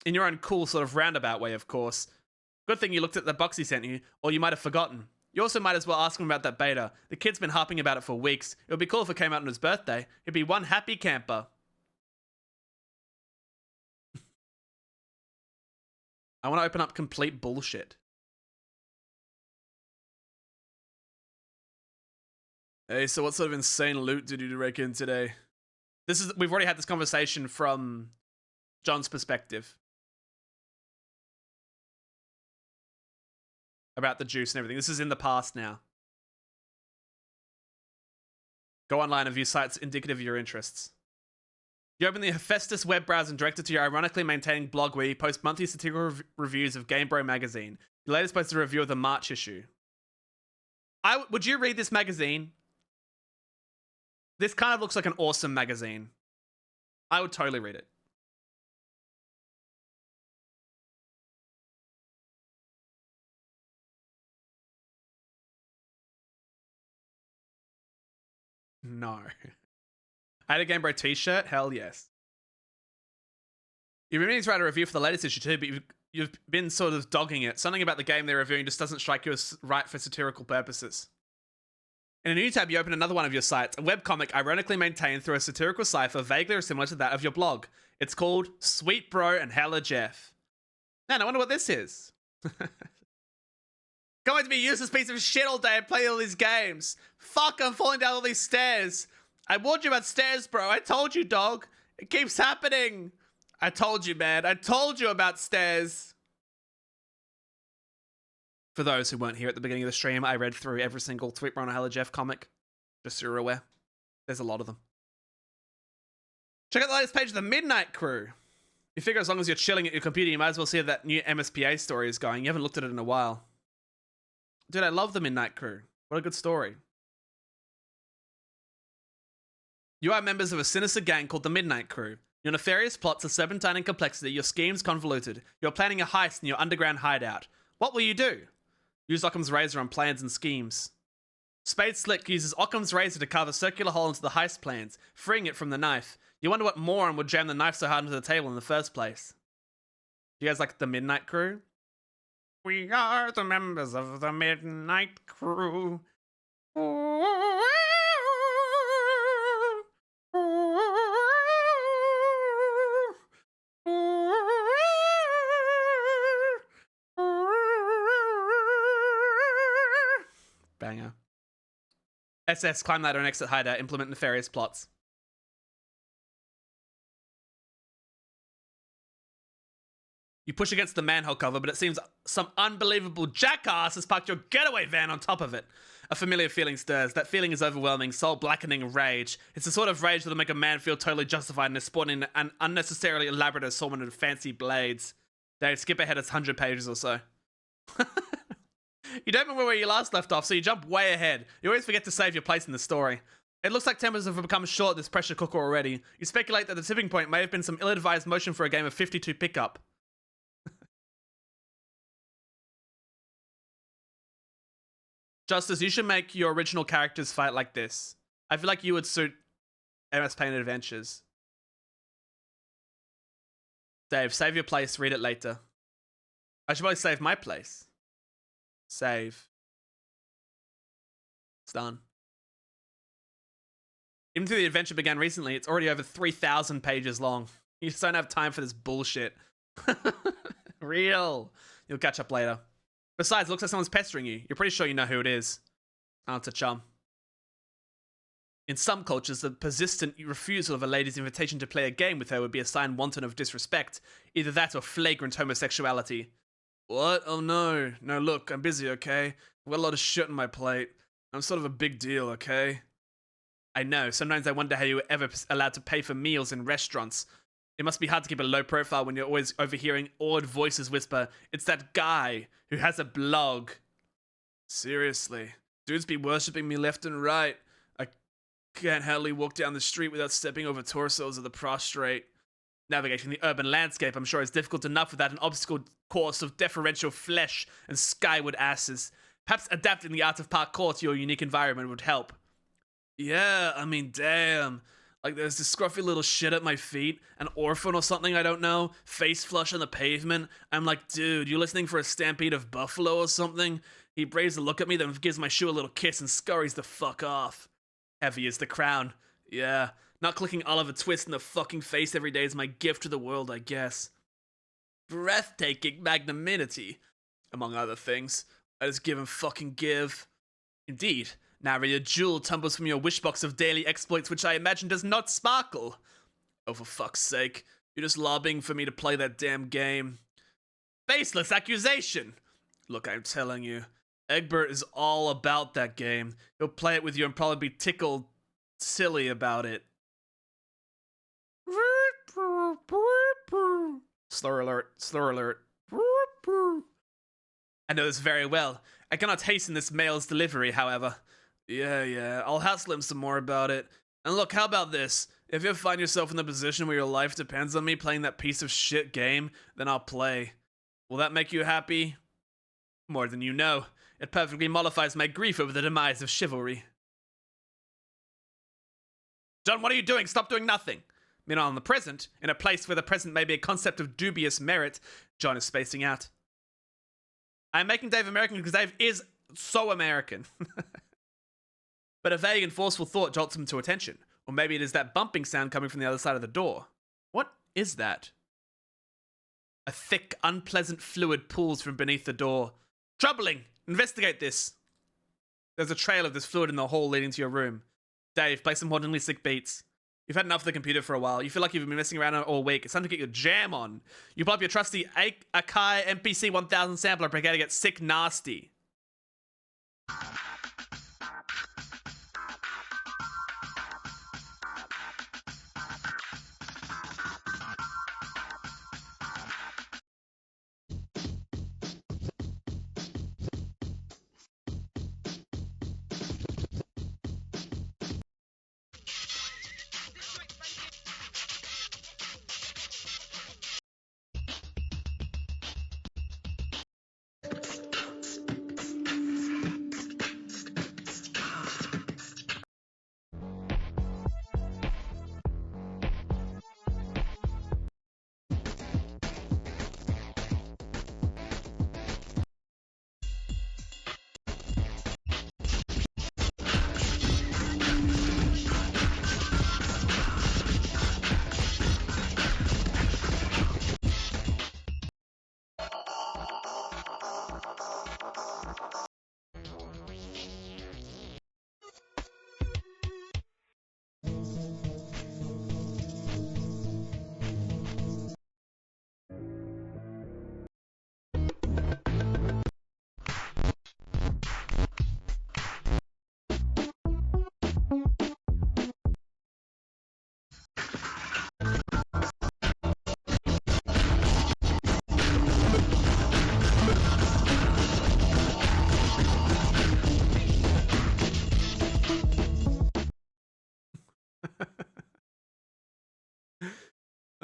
In your own cool sort of roundabout way, of course. Good thing you looked at the box he sent you, or you might have forgotten. You also might as well ask him about that beta. The kid's been harping about it for weeks. It would be cool if it came out on his birthday. He'd be one happy camper. I want to open up complete bullshit. Hey, so what sort of insane loot did you reckon today? We've already had this conversation from John's perspective. About the juice and everything. This is in the past now. Go online and view sites indicative of your interests. You open the Hephaestus web browser and direct it to your ironically maintaining blog where you post monthly satirical reviews of Game Bro magazine. You latest posted a review of the March issue. Would you read this magazine? This kind of looks like an awesome magazine. I would totally read it. No. I had a Game Bro t-shirt? Hell yes. You've been meaning to write a review for the latest issue too, but you've been sort of dogging it. Something about the game they're reviewing just doesn't strike you as right for satirical purposes. In a new tab, you open another one of your sites, a webcomic ironically maintained through a satirical cipher vaguely similar to that of your blog. It's called Sweet Bro and Hella Jeff. Man, I wonder what this is. Going to be a useless piece of shit all day and play all these games. Fuck, I'm falling down all these stairs. I warned you about stairs, bro. I told you, dog. It keeps happening. I told you, man. I told you about stairs. For those who weren't here at the beginning of the stream, I read through every single Sweet Bro and Hella Jeff comic. Just so you're aware. There's a lot of them. Check out the latest page of the Midnight Crew. You figure as long as you're chilling at your computer, you might as well see that new MSPA story is going. You haven't looked at it in a while. Dude, I love the Midnight Crew. What a good story. You are members of a sinister gang called the Midnight Crew. Your nefarious plots are serpentine in complexity, your schemes convoluted. You're planning a heist in your underground hideout. What will you do? Use Occam's razor on plans and schemes. Spade Slick uses Occam's razor to carve a circular hole into the heist plans, freeing it from the knife. You wonder what moron would jam the knife so hard into the table in the first place. You guys like the Midnight Crew? We are the members of the Midnight Crew. SS, climb ladder and exit hideout, implement nefarious plots. You push against the manhole cover, but it seems some unbelievable jackass has parked your getaway van on top of it. A familiar feeling stirs. That feeling is overwhelming, soul-blackening rage. It's the sort of rage that'll make a man feel totally justified in sporting an unnecessarily elaborate assortment of fancy blades. Dave, skip ahead, it's 100 pages or so. You don't remember where you last left off, so you jump way ahead. You always forget to save your place in the story. It looks like tempers have become short at this pressure cooker already. You speculate that the tipping point may have been some ill-advised motion for a game of 52 pickup. Justice, you should make your original characters fight like this. I feel like you would suit MS Paint Adventures. Dave, save your place, read it later. I should probably save my place. Save. It's done. Even though the adventure began recently, it's already over 3,000 pages long. You just don't have time for this bullshit. Real. You'll catch up later. Besides, it looks like someone's pestering you. You're pretty sure you know who it is. Oh, it's a chum. In some cultures, the persistent refusal of a lady's invitation to play a game with her would be a sign wanton of disrespect. Either that or flagrant homosexuality. What? Oh no. No, look, I'm busy, okay? I've got a lot of shit on my plate. I'm sort of a big deal, okay? I know. Sometimes I wonder how you were ever allowed to pay for meals in restaurants. It must be hard to keep a low profile when you're always overhearing awed voices whisper, "It's that guy who has a blog." Seriously. Dudes be worshipping me left and right. I can't hardly walk down the street without stepping over torsos of the prostrate. Navigating the urban landscape, I'm sure, is difficult enough without an obstacle course of deferential flesh and skyward asses. Perhaps adapting the art of parkour to your unique environment would help. Yeah, I mean, damn. Like, there's this scruffy little shit at my feet, an orphan or something, I don't know, face flush on the pavement. I'm like, dude, you listening for a stampede of buffalo or something? He braves a look at me, then gives my shoe a little kiss and scurries the fuck off. Heavy is the crown. Yeah, not clicking Oliver Twist in the fucking face every day is my gift to the world, I guess. Breathtaking magnanimity, among other things. I just give and fucking give. Indeed. Nary a jewel tumbles from your wishbox of daily exploits, which I imagine does not sparkle. Oh, for fuck's sake. You're just lobbying for me to play that damn game. Baseless accusation! Look, I'm telling you, Egbert is all about that game. He'll play it with you and probably be tickled silly about it. Slur alert, slur alert. I know this very well. I cannot hasten this mail's delivery, however. Yeah, I'll hassle him some more about it. And look, how about this? If you ever find yourself in the position where your life depends on me playing that piece of shit game, then I'll play. Will that make you happy? More than you know. It perfectly mollifies my grief over the demise of chivalry. John, what are you doing? Stop doing nothing. Meanwhile, in the present, in a place where the present may be a concept of dubious merit, John is spacing out. I'm making Dave American because Dave is so American. But a vague and forceful thought jolts him to attention. Or maybe it is that bumping sound coming from the other side of the door. What is that? A thick, unpleasant fluid pools from beneath the door. Troubling! Investigate this! There's a trail of this fluid in the hall leading to your room. Dave, play some hauntingly sick beats. You've had enough of the computer for a while. You feel like you've been messing around on it all week. It's time to get your jam on. You pull up your trusty Akai MPC 1000 sampler, prepare to get sick nasty.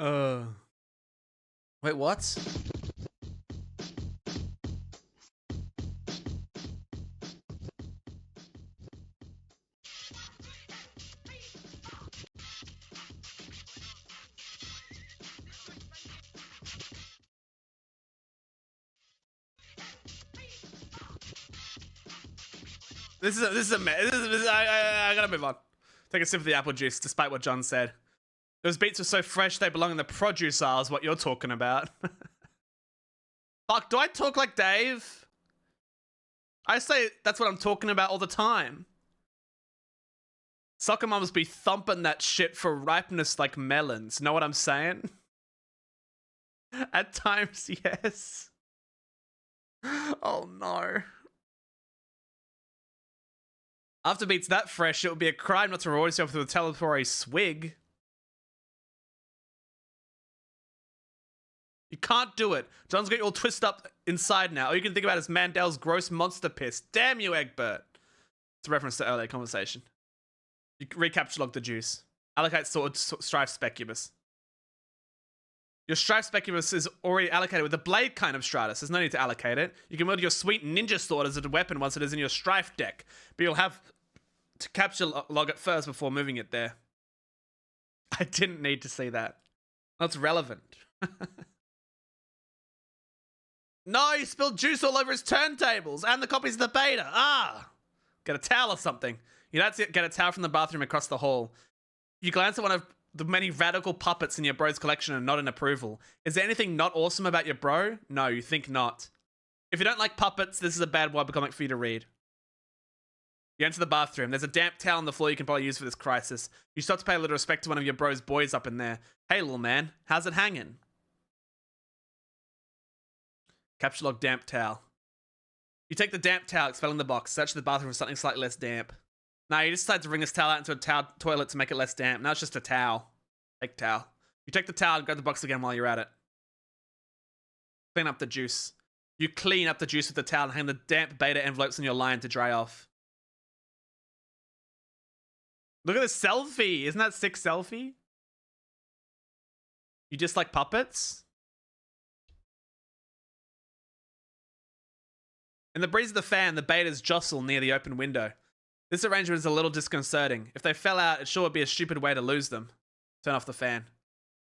Wait, what? I gotta move on. Take a sip of the apple juice, despite what John said. Those beets are so fresh they belong in the produce aisle, is what you're talking about. Fuck, do I talk like Dave? I say that's what I'm talking about all the time. Soccer mums be thumping that shit for ripeness like melons. Know what I'm saying? At times, yes. Oh no. After beets that fresh, it would be a crime not to reward yourself with a celebratory swig. You can't do it. John's got you all twisted up inside now. All you can think about is Mandel's gross monster piss. Damn you, Egbert. It's a reference to earlier conversation. You recapture log the juice. Allocate sword strife specubus. Your strife specubus is already allocated with the blade kind of stratus. There's no need to allocate it. You can wield your sweet ninja sword as a weapon once it is in your strife deck. But you'll have to capture log it first before moving it there. I didn't need to see that. That's relevant. No, he spilled juice all over his turntables and the copies of the beta. Ah! Get a towel or something. You don't get a towel from the bathroom across the hall. You glance at one of the many radical puppets in your bro's collection and nod in approval. Is there anything not awesome about your bro? No, you think not. If you don't like puppets, this is a bad webcomic for you to read. You enter the bathroom. There's a damp towel on the floor you can probably use for this crisis. You start to pay a little respect to one of your bro's boys up in there. Hey, little man, how's it hanging? Capture log damp towel. You take the damp towel, expelling the box, search the bathroom for something slightly less damp. Now you just decide to bring this towel out into a toilet to make it less damp. Now it's just a towel. Fake towel. You take the towel and grab the box again while you're at it. Clean up the juice. You clean up the juice with the towel and hang the damp beta envelopes on your line to dry off. Look at this selfie. Isn't that sick selfie? You just like puppets? In the breeze of the fan, the betas jostle near the open window. This arrangement is a little disconcerting. If they fell out, it sure would be a stupid way to lose them. Turn off the fan.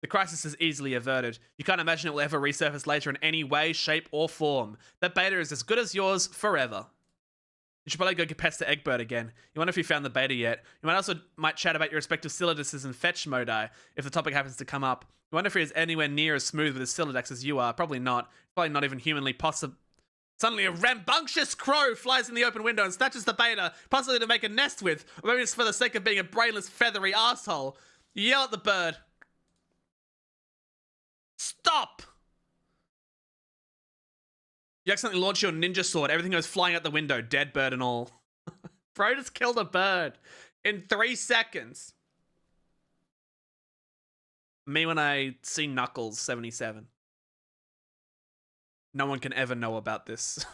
The crisis is easily averted. You can't imagine it will ever resurface later in any way, shape, or form. That beta is as good as yours forever. You should probably go pester Egbert again. You wonder if you found the beta yet. You might chat about your respective Sylliduses and fetch modi if the topic happens to come up. You wonder if he is anywhere near as smooth with his Syllidex as you are. Probably not. Probably not even humanly possible. Suddenly, a rambunctious crow flies in the open window and snatches the beta, possibly to make a nest with, or maybe just for the sake of being a brainless, feathery asshole. You yell at the bird. Stop! You accidentally launch your ninja sword. Everything goes flying out the window, dead bird and all. Bro just killed a bird in 3 seconds. Me when I see Knuckles 77. No one can ever know about this.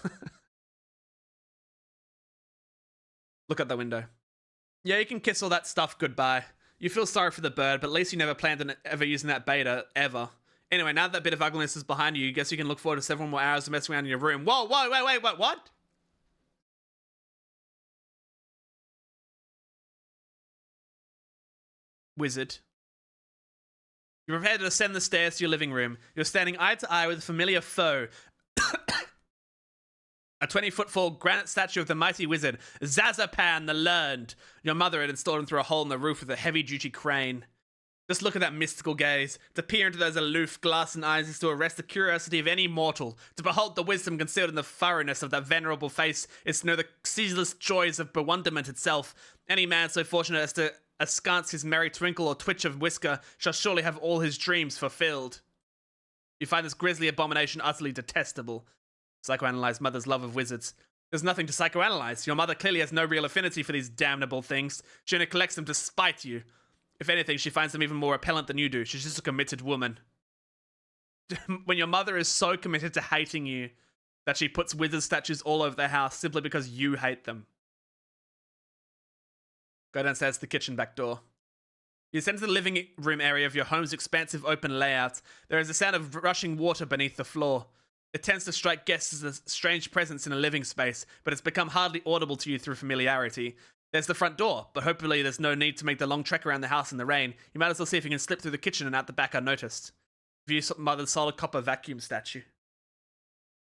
Look out the window. Yeah, you can kiss all that stuff goodbye. You feel sorry for the bird, but at least you never planned on ever using that beta, ever. Anyway, now that bit of ugliness is behind you, I guess you can look forward to several more hours of messing around in your room. Whoa, wait, what? Wizard. You're prepared to ascend the stairs to your living room. You're standing eye to eye with a familiar foe. A 20-foot-tall granite statue of the mighty wizard, Zazapan the Learned. Your mother had installed him through a hole in the roof with a heavy-duty crane. Just look at that mystical gaze. To peer into those aloof, glassy eyes is to arrest the curiosity of any mortal. To behold the wisdom concealed in the furrowness of that venerable face is to know the ceaseless joys of bewilderment itself. Any man so fortunate as to askance his merry twinkle or twitch of whisker shall surely have all his dreams fulfilled. You find this grisly abomination utterly detestable. Psychoanalyze mother's love of wizards. There's nothing to psychoanalyze. Your mother clearly has no real affinity for these damnable things. She only collects them to spite you. If anything, she finds them even more repellent than you do. She's just a committed woman. When your mother is so committed to hating you that she puts wizard statues all over the house simply because you hate them. Go downstairs to the kitchen back door. You descend to the living room area of your home's expansive open layout. There is a sound of rushing water beneath the floor. It tends to strike guests as a strange presence in a living space, but it's become hardly audible to you through familiarity. There's the front door, but hopefully there's no need to make the long trek around the house in the rain. You might as well see if you can slip through the kitchen and out the back unnoticed. View mother's solid copper vacuum statue.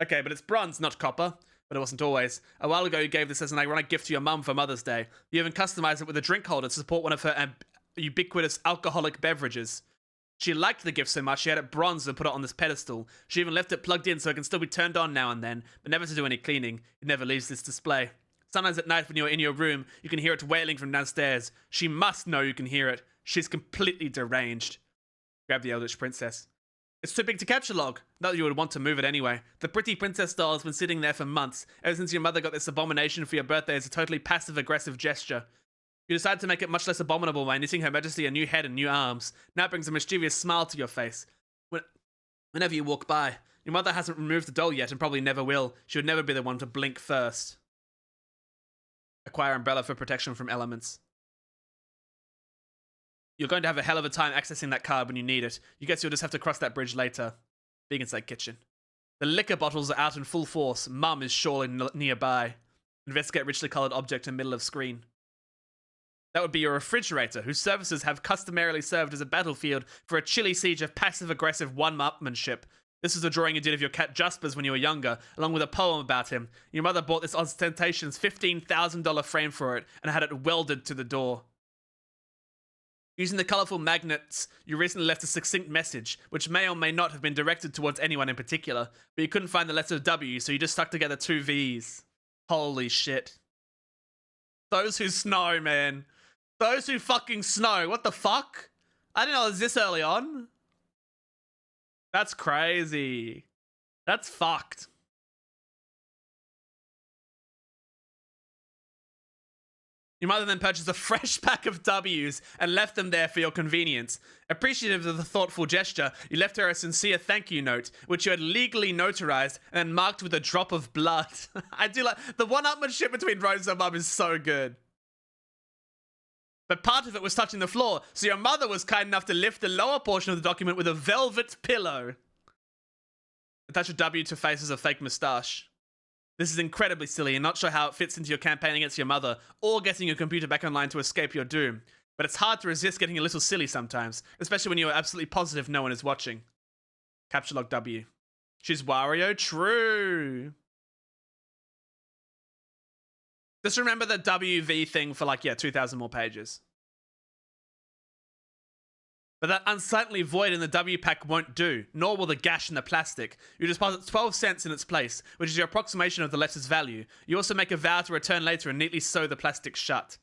Okay, but it's bronze, not copper. But it wasn't always. A while ago, you gave this as an ironic gift to your mum for Mother's Day. You even customized it with a drink holder to support one of her ubiquitous alcoholic beverages. She liked the gift so much, she had it bronzed and put it on this pedestal. She even left it plugged in so it can still be turned on now and then, but never to do any cleaning. It never leaves this display. Sometimes at night when you're in your room, you can hear it wailing from downstairs. She must know you can hear it. She's completely deranged. Grab the Eldritch Princess. It's too big to capture-log. Not that you would want to move it anyway. The pretty princess doll has been sitting there for months, ever since your mother got this abomination for your birthday as a totally passive-aggressive gesture. You decided to make it much less abominable by knitting Her Majesty a new head and new arms. Now it brings a mischievous smile to your face. Whenever you walk by, your mother hasn't removed the doll yet and probably never will. She would never be the one to blink first. Acquire umbrella for protection from elements. You're going to have a hell of a time accessing that card when you need it. You guess you'll just have to cross that bridge later. Being inside kitchen. The liquor bottles are out in full force. Mum is surely nearby. Investigate richly colored object in middle of screen. That would be your refrigerator, whose services have customarily served as a battlefield for a chilly siege of passive-aggressive one-upmanship. This is a drawing you did of your cat Jaspers when you were younger, along with a poem about him. Your mother bought this ostentatious $15,000 frame for it and had it welded to the door. Using the colourful magnets, you recently left a succinct message, which may or may not have been directed towards anyone in particular, but you couldn't find the letter W, so you just stuck together 2 V's. Holy shit. Those who snow, man. Those who fucking snow. What the fuck? I didn't know it was this early on. That's crazy. That's fucked. Your mother then purchased a fresh pack of W's and left them there for your convenience. Appreciative of the thoughtful gesture, you left her a sincere thank you note, which you had legally notarized and then marked with a drop of blood. I do like the one-upmanship between Rose and Mum is so good. But part of it was touching the floor, so your mother was kind enough to lift the lower portion of the document with a velvet pillow. Attach a W to faces a fake moustache. This is incredibly silly and not sure how it fits into your campaign against your mother or getting your computer back online to escape your doom. But it's hard to resist getting a little silly sometimes, especially when you are absolutely positive no one is watching. Capture log W. She's Wario? True. Just remember the WV thing for 2,000 more pages. But that unsightly void in the W pack won't do, nor will the gash in the plastic. You deposit 12 cents in its place, which is your approximation of the letter's value. You also make a vow to return later and neatly sew the plastic shut.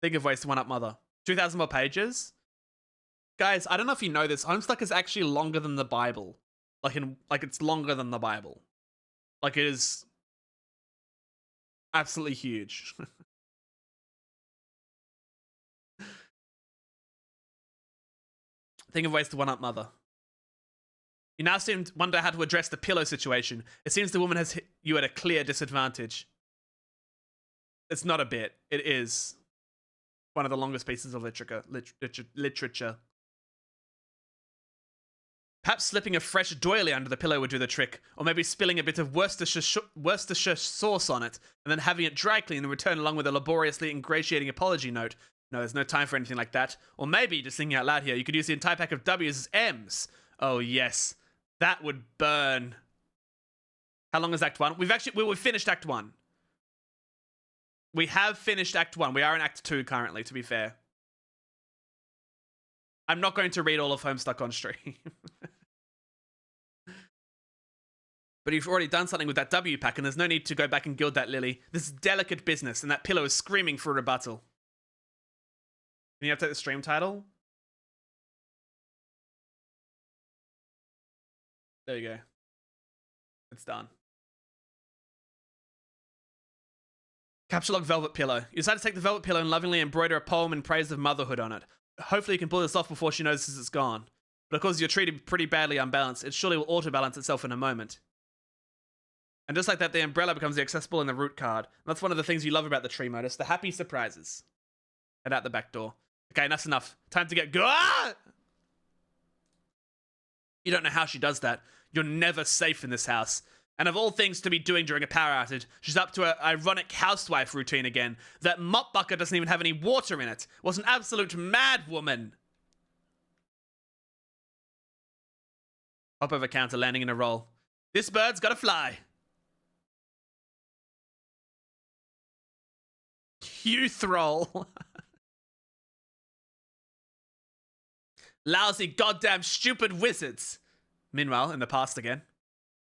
Think of ways to one-up mother. 2,000 more pages? Guys, I don't know if you know this, Homestuck is actually longer than the Bible. It's longer than the Bible. It is absolutely huge. Think of ways to one-up mother. You now seem to wonder how to address the pillow situation. It seems the woman has hit you at a clear disadvantage. It's not a bit. It is one of the longest pieces of literature. Perhaps slipping a fresh doily under the pillow would do the trick, or maybe spilling a bit of Worcestershire sauce on it, and then having it dry cleaned and returned along with a laboriously ingratiating apology note. No, there's no time for anything like that. Or maybe, just thinking out loud here, you could use the entire pack of W's as M's. Oh yes, that would burn. How long is Act 1? We've finished Act 1. We have finished Act 1. We are in Act 2 currently, to be fair. I'm not going to read all of Homestuck on stream. But you've already done something with that W pack, and there's no need to go back and gild that lily. This is delicate business, and that pillow is screaming for a rebuttal. Can you update the stream title? There you go. It's done. Capture log velvet pillow. You decide to take the velvet pillow and lovingly embroider a poem in praise of motherhood on it. Hopefully you can pull this off before she notices it's gone. But of course you're treated pretty badly unbalanced. It surely will auto-balance itself in a moment. And just like that, the umbrella becomes the accessible in the root card. And that's one of the things you love about the tree modus, the happy surprises. And out the back door. Okay, enough's enough. Time to get go. Ah! You don't know how she does that. You're never safe in this house. And of all things to be doing during a power outage, she's up to her ironic housewife routine again. That mop bucket doesn't even have any water in it. Was an absolute mad woman. Hop over counter, landing in a roll. This bird's gotta fly. You thrall. Lousy, goddamn, stupid wizards. Meanwhile, in the past again.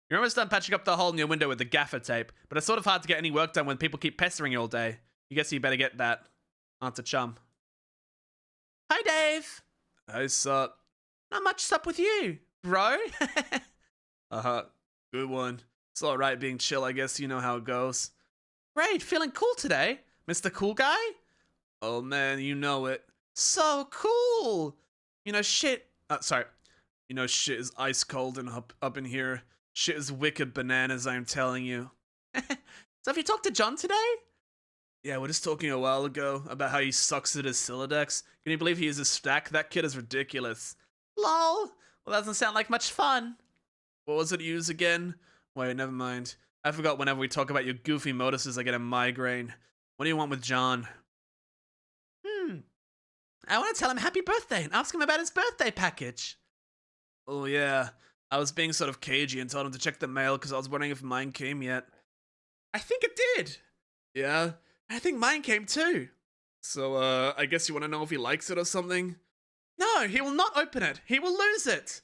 You're almost done patching up the hole in your window with the gaffer tape, but it's sort of hard to get any work done when people keep pestering you all day. You guess you better get that. Answer chum. Hi, Dave. Hey, sup? Not much sup with you, bro. Good one. It's alright being chill, I guess you know how it goes. Great, feeling cool today. Mr. Cool Guy? Oh man, you know it. So cool. You know, shit. Sorry. You know shit is ice cold and up in here. Shit is wicked bananas, I'm telling you. So have you talked to John today? Yeah, we're just talking a while ago about how he sucks at his Silodex. Can you believe he uses stack? That kid is ridiculous. Lol. Well, that doesn't sound like much fun. What was it you use again? Wait, never mind. I forgot whenever we talk about your goofy moduses, I get a migraine. What do you want with John? I want to tell him happy birthday and ask him about his birthday package. Oh yeah, I was being sort of cagey and told him to check the mail because I was wondering if mine came yet. I think it did. Yeah? I think mine came too. So, I guess you want to know if he likes it or something? No, he will not open it. He will lose it.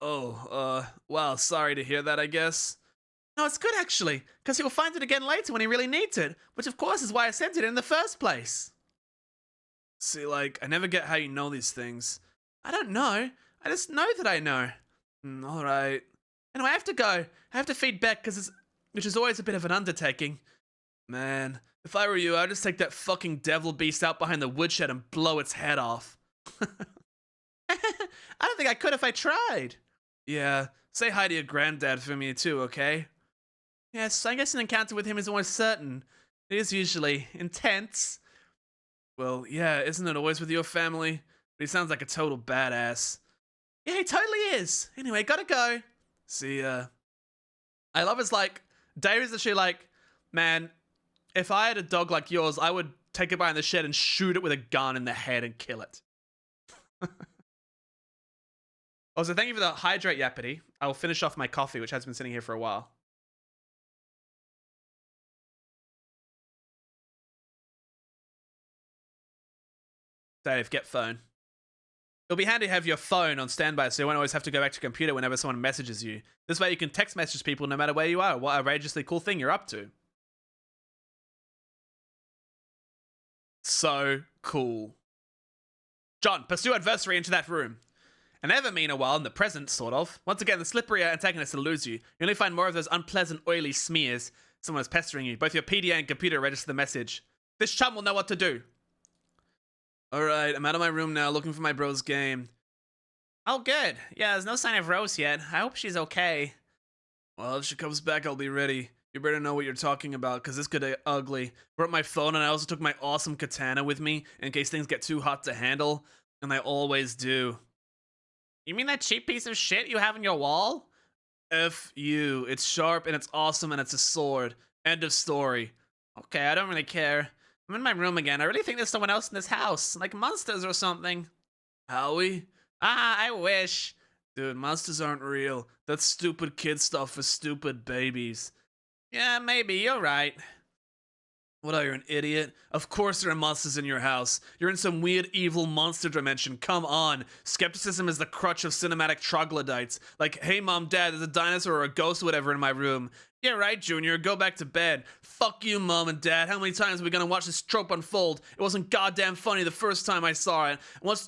Oh, well, sorry to hear that, I guess. No, it's good actually, because he will find it again later when he really needs it, which of course is why I sent it in the first place. See, like, I never get how you know these things. I don't know. I just know that I know. Alright. Anyway, I have to go. I have to feed Beck, which is always a bit of an undertaking. Man, if I were you, I'd just take that fucking devil beast out behind the woodshed and blow its head off. I don't think I could if I tried. Yeah, say hi to your granddad for me too, okay? Yes, I guess an encounter with him is almost certain. It is usually intense. Well, yeah, isn't it always with your family? But he sounds like a total badass. Yeah, he totally is. Anyway, gotta go. See ya. I love his, like, Dave is actually like, man, if I had a dog like yours, I would take it behind the shed and shoot it with a gun in the head and kill it. Also, thank you for the hydrate, Yappity. I will finish off my coffee, which has been sitting here for a while. Dave, get phone. It'll be handy to have your phone on standby so you won't always have to go back to your computer whenever someone messages you. This way you can text message people no matter where you are, what outrageously cool thing you're up to. So cool. John, pursue adversary into that room. And ever meanwhile, in the present, sort of. Once again, the slipperier antagonist will lose you. You only find more of those unpleasant, oily smears. Someone is pestering you. Both your PDA and computer register the message. This chum will know what to do. Alright, I'm out of my room now looking for my bro's game. Oh, good. Yeah, there's no sign of Rose yet. I hope she's okay. Well, if she comes back, I'll be ready. You better know what you're talking about, because this could get ugly. Brought my phone, and I also took my awesome katana with me, in case things get too hot to handle. And I always do. You mean that cheap piece of shit you have in your wall? F you. It's sharp, and it's awesome, and it's a sword. End of story. Okay, I don't really care. I'm in my room again. I really think there's someone else in this house. Like monsters or something. Howie? Ah, I wish. Dude, monsters aren't real. That's stupid kid stuff for stupid babies. Yeah, maybe. You're right. What are you, an idiot? Of course there are monsters in your house. You're in some weird evil monster dimension. Come on. Skepticism is the crutch of cinematic troglodytes. Like, hey mom, dad, there's a dinosaur or a ghost or whatever in my room. Yeah, right, Junior. Go back to bed. Fuck you, mom and dad. How many times are we gonna watch this trope unfold? It wasn't goddamn funny the first time I saw it.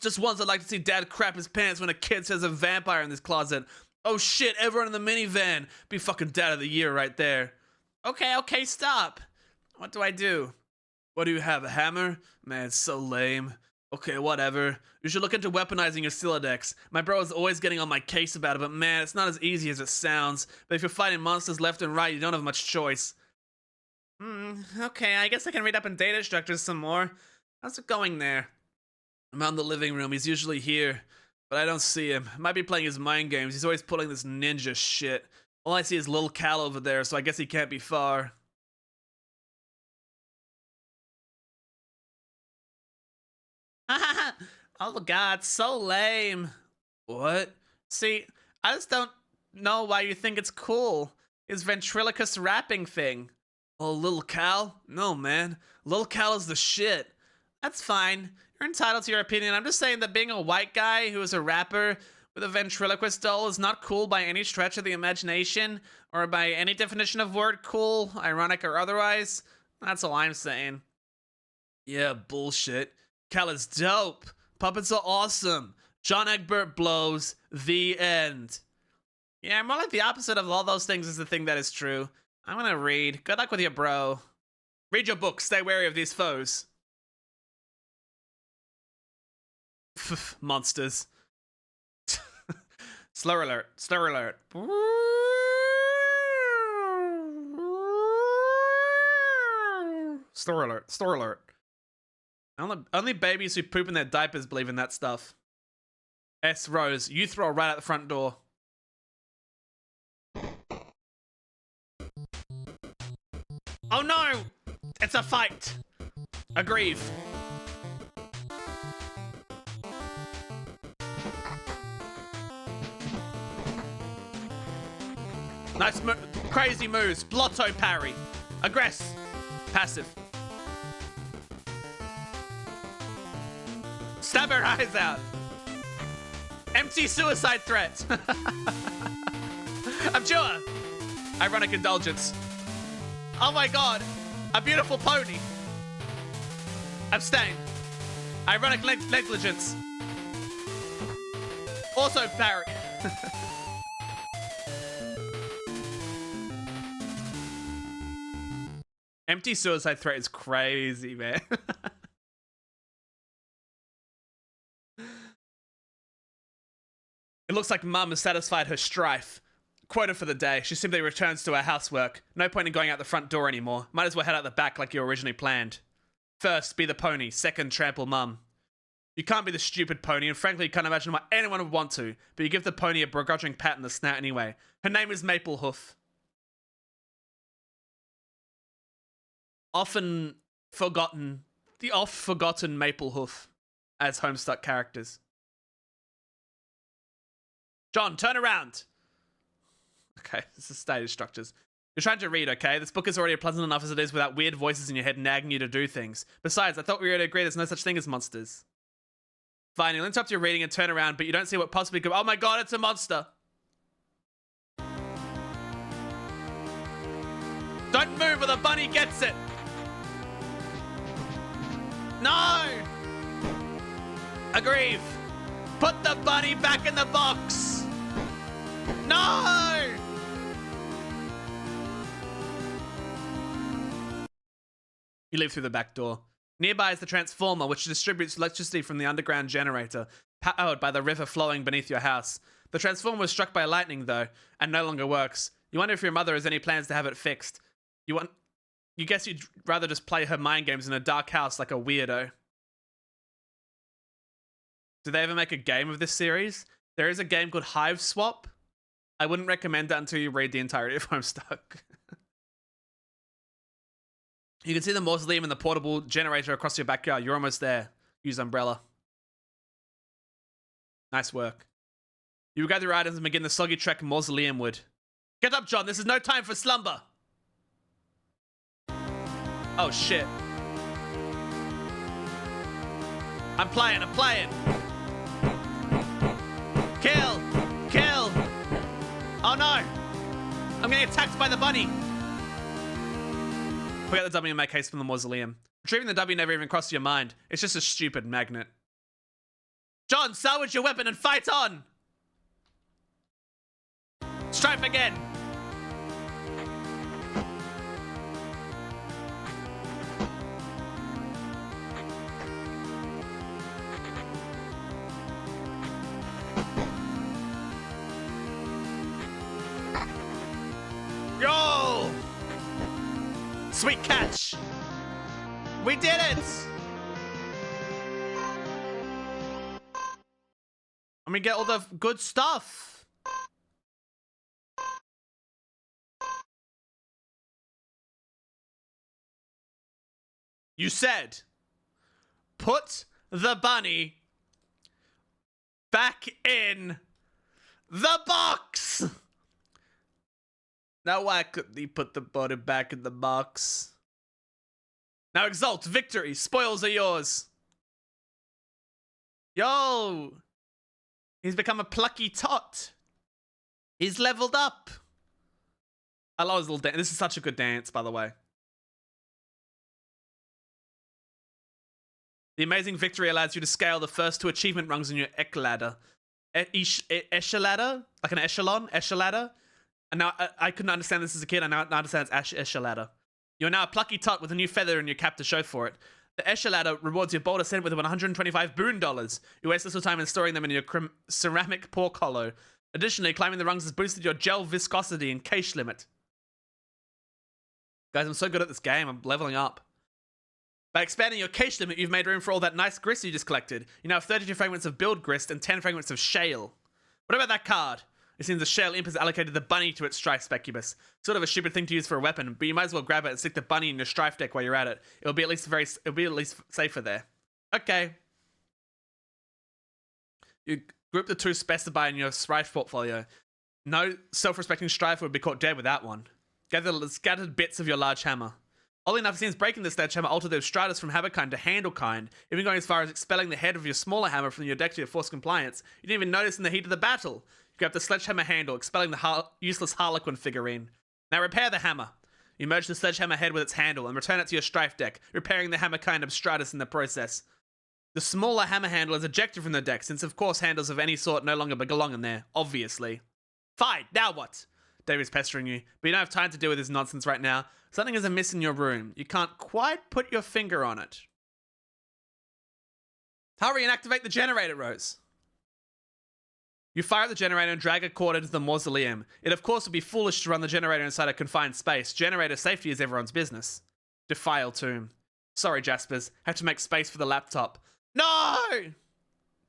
Just once I'd like to see dad crap his pants when a kid says a vampire in this closet. Oh shit, everyone in the minivan. Be fucking dad of the year right there. Okay, stop. What do I do? What do you have, a hammer? Man, it's so lame. Okay, whatever. You should look into weaponizing your Silodex. My bro is always getting on my case about it, but man, it's not as easy as it sounds. But if you're fighting monsters left and right, you don't have much choice. Okay, I guess I can read up on data structures some more. How's it going there? I'm out in the living room. He's usually here, but I don't see him. Might be playing his mind games. He's always pulling this ninja shit. All I see is Lil Cal over there, so I guess he can't be far. Oh god, so lame. What? See, I just don't know why you think it's cool. His ventriloquist rapping thing. Oh, Lil Cal? No, man. Lil Cal is the shit. That's fine. You're entitled to your opinion. I'm just saying that being a white guy who is a rapper with a ventriloquist doll is not cool by any stretch of the imagination, or by any definition of word cool, ironic or otherwise. That's all I'm saying. Yeah, bullshit. Cal is dope. Puppets are awesome. John Egbert blows. The end. Yeah, more like the opposite of all those things is the thing that is true. I'm gonna read. Good luck with you, bro. Read your book. Stay wary of these foes. Monsters. Slur alert. Slur alert. Slur alert. Slur alert. Only babies who poop in their diapers believe in that stuff. S. Rose, you throw right out the front door. Oh no! It's a fight! A grieve. Nice crazy moves. Blotto parry. Aggress. Passive. Stab her eyes out. Empty suicide threat. Abjure. Ironic indulgence. Oh my god. A beautiful pony. Abstain. Ironic negligence. Also parry. Empty suicide threat is crazy, man. It looks like Mum has satisfied her strife. Quota for the day. She simply returns to her housework. No point in going out the front door anymore. Might as well head out the back like you originally planned. First, be the pony. Second, trample Mum. You can't be the stupid pony, and frankly, you can't imagine why anyone would want to, but you give the pony a begrudging pat in the snout anyway. Her name is Maple Hoof. The oft-forgotten Maple Hoof as Homestuck characters. John, turn around! Okay, this is stated structures. You're trying to read, okay? This book is already pleasant enough as it is without weird voices in your head nagging you to do things. Besides, I thought we were to agree there's no such thing as monsters. Fine, you'll interrupt your reading and turn around, but you don't see what possibly could— oh my god, it's a monster! Don't move or the bunny gets it! No! Aggrieve! Put the bunny back in the box! No! You leave through the back door. Nearby is the transformer, which distributes electricity from the underground generator, powered by the river flowing beneath your house. The transformer was struck by lightning, though, and no longer works. You wonder if your mother has any plans to have it fixed. You guess you'd rather just play her mind games in a dark house like a weirdo. Did they ever make a game of this series? There is a game called Hive Swap. I wouldn't recommend that until you read the entirety of Homestuck. You can see the mausoleum and the portable generator across your backyard. You're almost there. Use umbrella. Nice work. You gather your items and begin the soggy trek mausoleumward. Get up, John. This is no time for slumber. Oh, shit. I'm playing. Kill! Kill! Oh no! I'm getting attacked by the bunny! Forget the W and make haste from the mausoleum. Retrieving the W never even crossed your mind. It's just a stupid magnet. John, salvage your weapon and fight on! Strife again! Yo! Sweet catch! We did it! Let me get all the good stuff. You said, put the bunny back in the box. Now why couldn't he put the bunny back in the box? Now exult, victory, spoils are yours. Yo, he's become a plucky tot. He's leveled up. I love his little dance. This is such a good dance, by the way. The amazing victory allows you to scale the first 2 achievement rungs in your ladder. Ladder? Like an echelon? Ladder? And now I couldn't understand this as a kid. I now understand it's ladder. You're now a plucky tot with a new feather in your cap to show for it. The ladder rewards your bold ascent with 125 boon dollars. You waste little time in storing them in your ceramic pork hollow. Additionally, climbing the rungs has boosted your gel viscosity and cache limit. Guys, I'm so good at this game. I'm leveling up. By expanding your cache limit, you've made room for all that nice grist you just collected. You now have 32 fragments of build grist and 10 fragments of shale. What about that card? It seems the shale imp has allocated the bunny to its strife specubus. Sort of a stupid thing to use for a weapon, but you might as well grab it and stick the bunny in your strife deck while you're at it. It'll be at least safer there. Okay. You group the 2 specified in your strife portfolio. No self-respecting strife would be caught dead with that one. Gather the scattered bits of your large hammer. Oddly enough, it seems breaking the sledgehammer altered the stratus from hammer kind to handle kind, even going as far as expelling the head of your smaller hammer from your deck to force compliance. You didn't even notice in the heat of the battle. You grab the sledgehammer handle, expelling the useless Harlequin figurine. Now repair the hammer. You merge the sledgehammer head with its handle and return it to your strife deck, repairing the hammer kind of stratus in the process. The smaller hammer handle is ejected from the deck, since of course handles of any sort no longer belong in there, obviously. Fine, now what? David's pestering you, but you don't have time to deal with this nonsense right now. Something is amiss in your room. You can't quite put your finger on it. Hurry and activate the generator, Rose. You fire up the generator and drag a cord into the mausoleum. It of course would be foolish to run the generator inside a confined space. Generator safety is everyone's business. Defile tomb. Sorry, Jaspers. Have to make space for the laptop. No!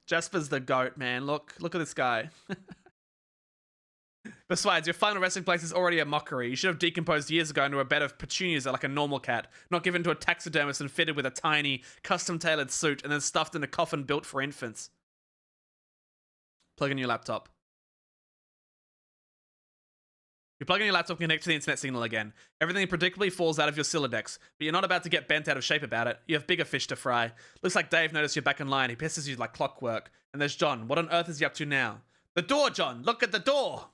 Jasper's the goat, man. Look at this guy. Besides, your final resting place is already a mockery. You should have decomposed years ago into a bed of petunias like a normal cat, not given to a taxidermist and fitted with a tiny, custom-tailored suit and then stuffed in a coffin built for infants. Plug in your laptop. You plug in your laptop and connect to the internet signal again. Everything predictably falls out of your Silodex, but you're not about to get bent out of shape about it. You have bigger fish to fry. Looks like Dave noticed you're back in line. He pisses you like clockwork. And there's John. What on earth is he up to now? The door, John! Look at the door!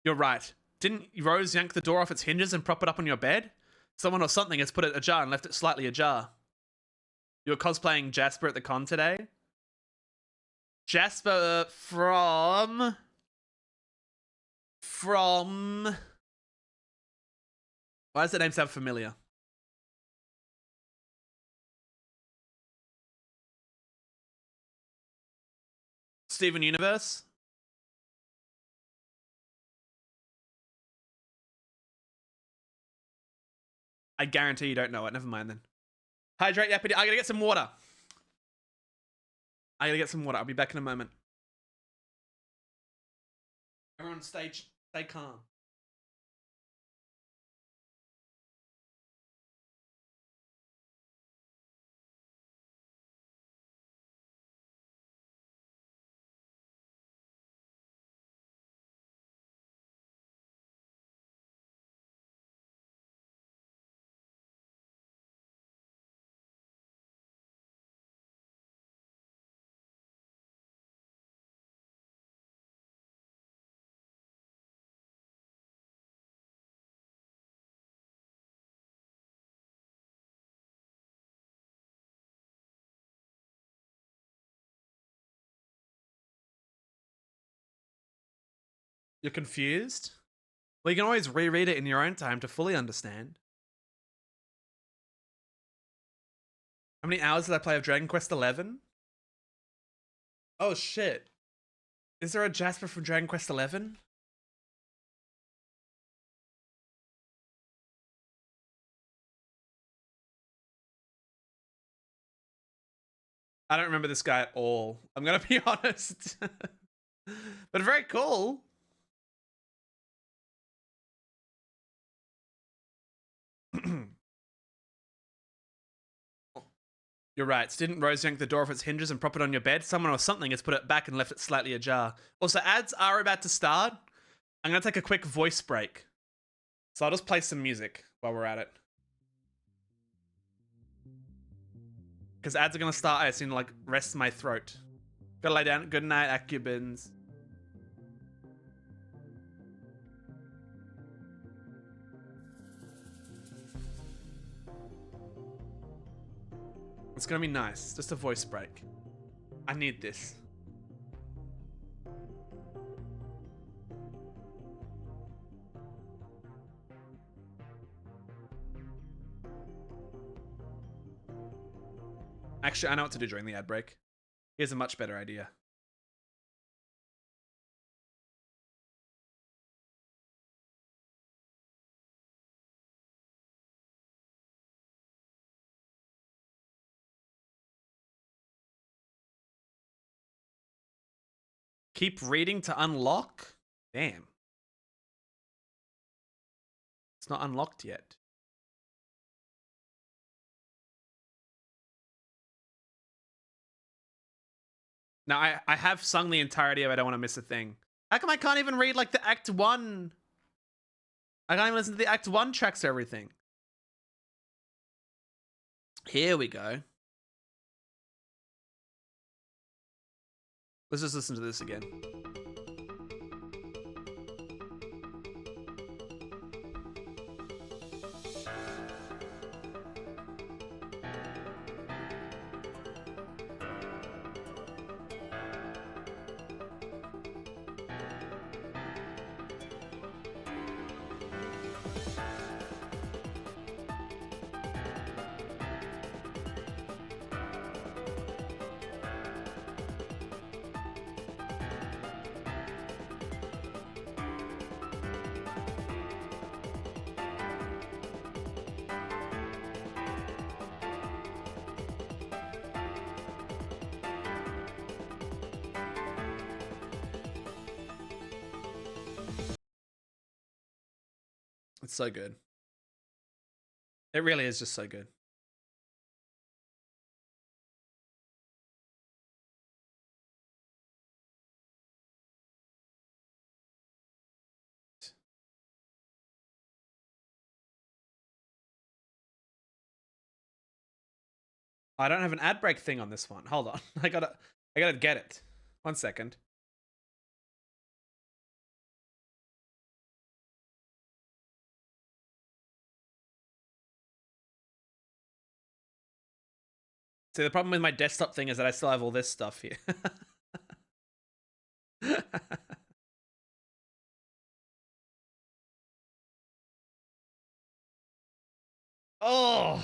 You're right. Didn't Rose yank the door off its hinges and prop it up on your bed? Someone or something has put it ajar and left it slightly ajar. You were cosplaying Jasper at the con today? Jasper from... Why does that name sound familiar? Steven Universe? I guarantee you don't know it. Never mind then. Hydrate, Yappity. I gotta get some water. I'll be back in a moment. Everyone stay calm. You're confused? Well, you can always reread it in your own time to fully understand. How many hours did I play of Dragon Quest XI? Oh shit. Is there a Jasper from Dragon Quest XI? I don't remember this guy at all. I'm gonna be honest. But very cool. You're right. Didn't Rose yank the door off its hinges and prop it on your bed? Someone or something has put it back and left it slightly ajar. Also, ads are about to start. I'm going to take a quick voice break. So I'll just play some music while we're at it. Because ads are going to start. I just need to like rest my throat. Gotta lay down. Good night, Acubins. It's gonna be nice. Just a voice break. I need this. Actually, I know what to do during the ad break. Here's a much better idea. Keep reading to unlock? Damn. It's not unlocked yet. Now, I have sung the entirety of I Don't Want to Miss a Thing. How come I can't even read, like, the Act 1? I can't even listen to the Act 1 tracks or everything. Here we go. Let's just listen to this again. It's so good. It really is just so good. I don't have an ad break thing on this one. Hold on. I gotta get it. 1 second. See, the problem with my desktop thing is that I still have all this stuff here. Oh.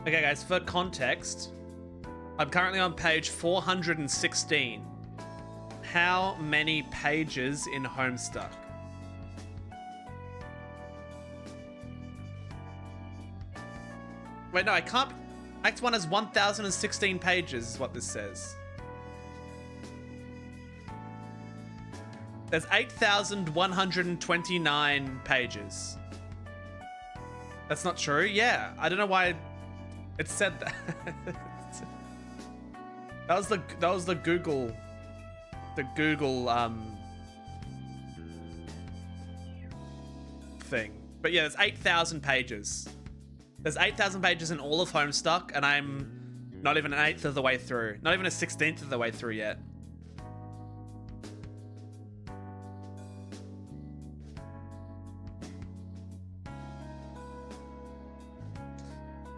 Okay, guys, for context, I'm currently on page 416. How many pages in Homestuck? Wait, no, I can't. Act 1 has 1,016 pages, is what this says. There's 8,129 pages. That's not true? Yeah, I don't know why it said that. That was the Google thing. But yeah, there's 8,000 pages. There's 8,000 pages in all of Homestuck, and I'm not even an eighth of the way through. Not even a 16th of the way through yet.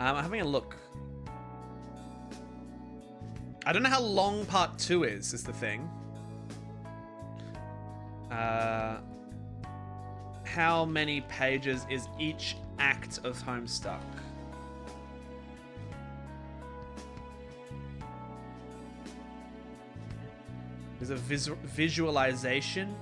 I'm having a look. I don't know how long part 2 is the thing. How many pages is each act of Homestuck? There's a visualization.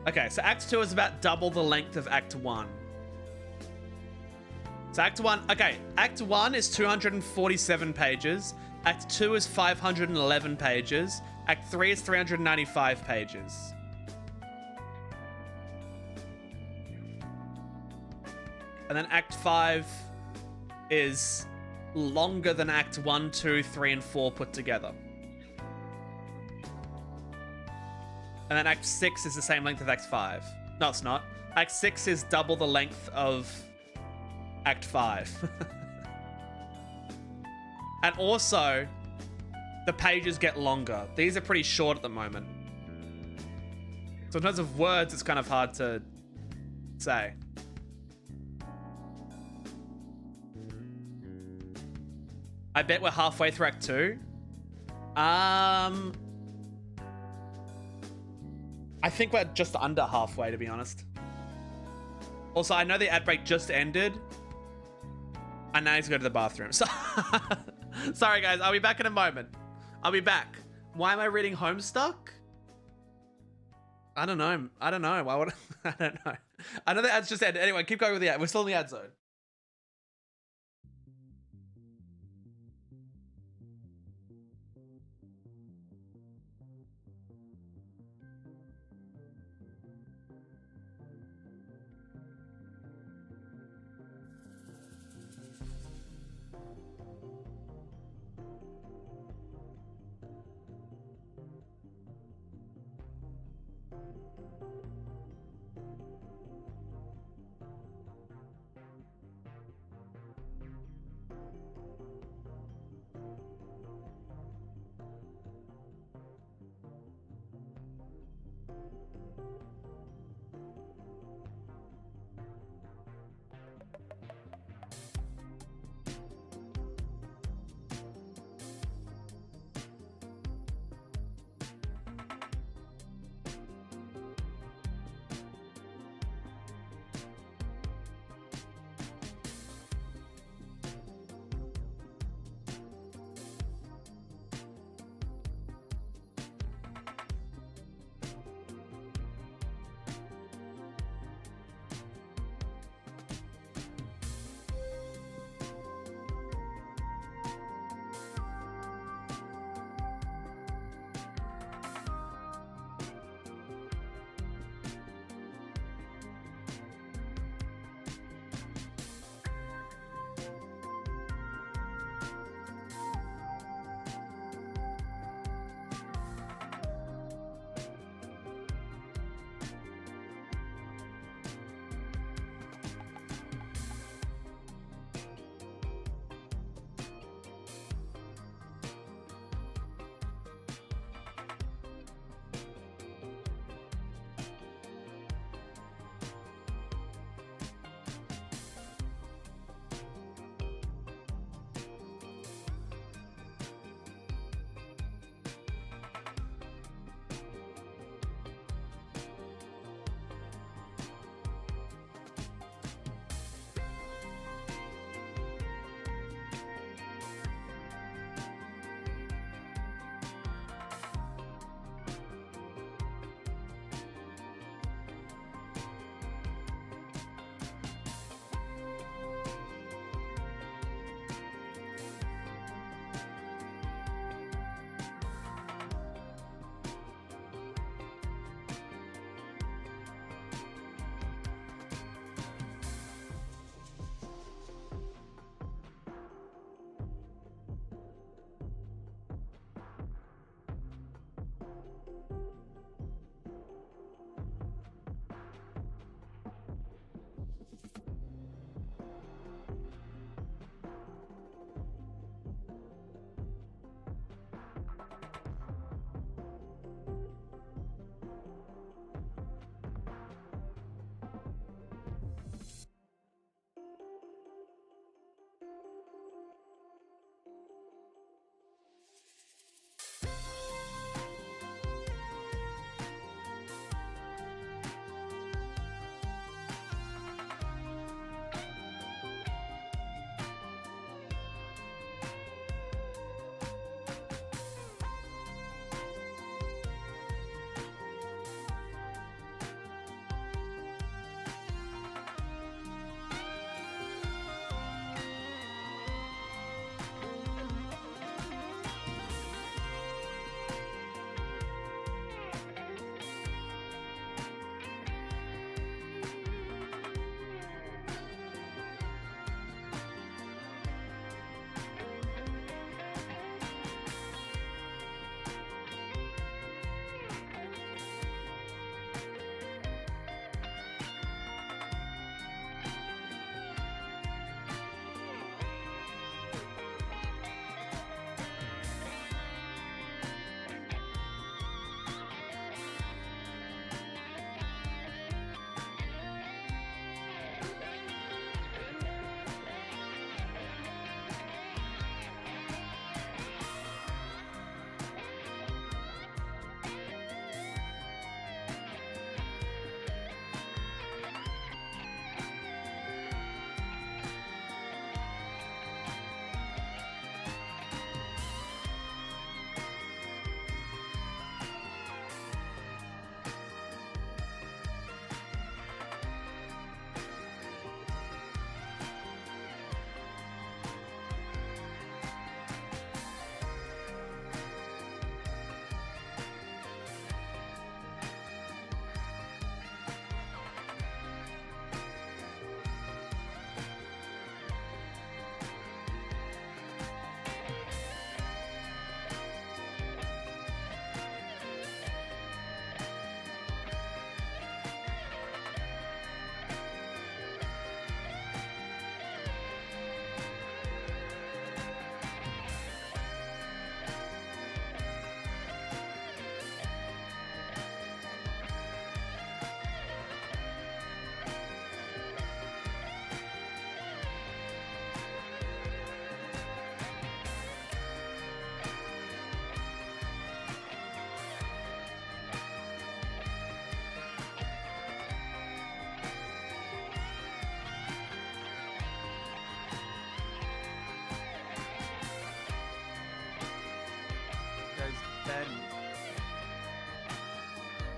Okay, so Act 2 is about double the length of Act 1. So Act 1, okay, Act 1 is 247 pages. Act 2 is 511 pages. Act 3 is 395 pages. And then Act 5 is longer than Act 1, 2, 3, and 4 put together. And then Act 6 is the same length as Act 5. No, it's not. Act 6 is double the length of Act 5. And also, the pages get longer. These are pretty short at the moment. So in terms of words, it's kind of hard to say. I bet we're halfway through Act 2. I think we're just under halfway, to be honest. Also, I know the ad break just ended. And now I need to go to the bathroom. So sorry, guys. I'll be back in a moment. I'll be back. Why am I reading Homestuck? I don't know. Why would I don't know. I know the ads just ended. Anyway, keep going with the ad. We're still in the ad zone.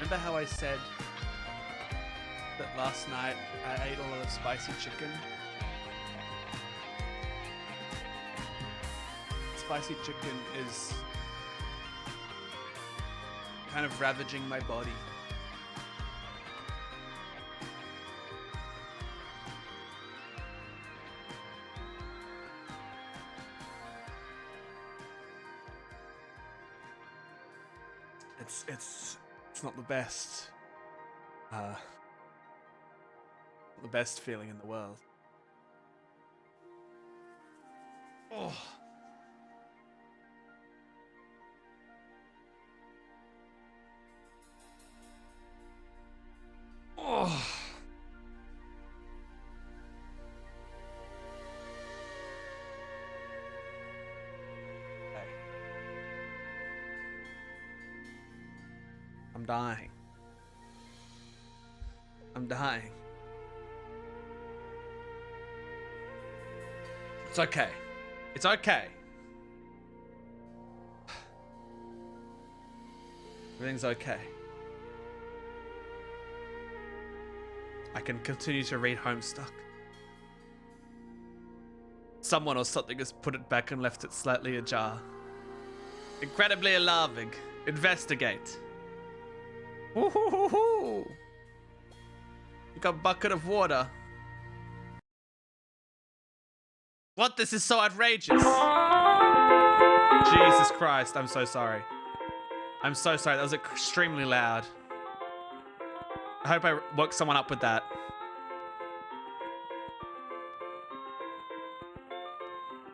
Remember how I said that last night I ate a lot of spicy chicken? Spicy chicken is kind of ravaging my body. It's not the best. The best feeling in the world. Oh. Oh. I'm dying. I'm dying. It's okay. It's okay. Everything's okay. I can continue to read Homestuck. Someone or something has put it back and left it slightly ajar. Incredibly alarming. Investigate. Woohoo! You got a bucket of water. What? This is so outrageous. Jesus Christ, I'm so sorry. I'm so sorry, that was extremely loud. I hope I woke someone up with that.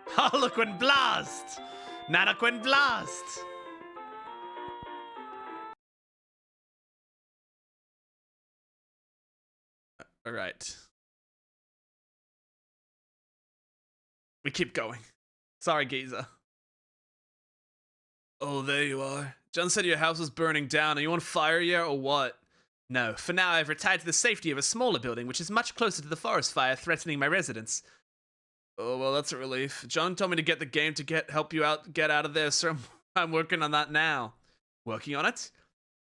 Harlequin Blast! Nanaquin Blast! Alright. We keep going. Sorry, geezer. Oh, there you are. John said your house was burning down. Are you on fire yet, or what? No, for now I've retired to the safety of a smaller building, which is much closer to the forest fire threatening my residence. Oh, well, that's a relief. John told me to get the game to help you out, get out of there, so I'm working on that now. Working on it?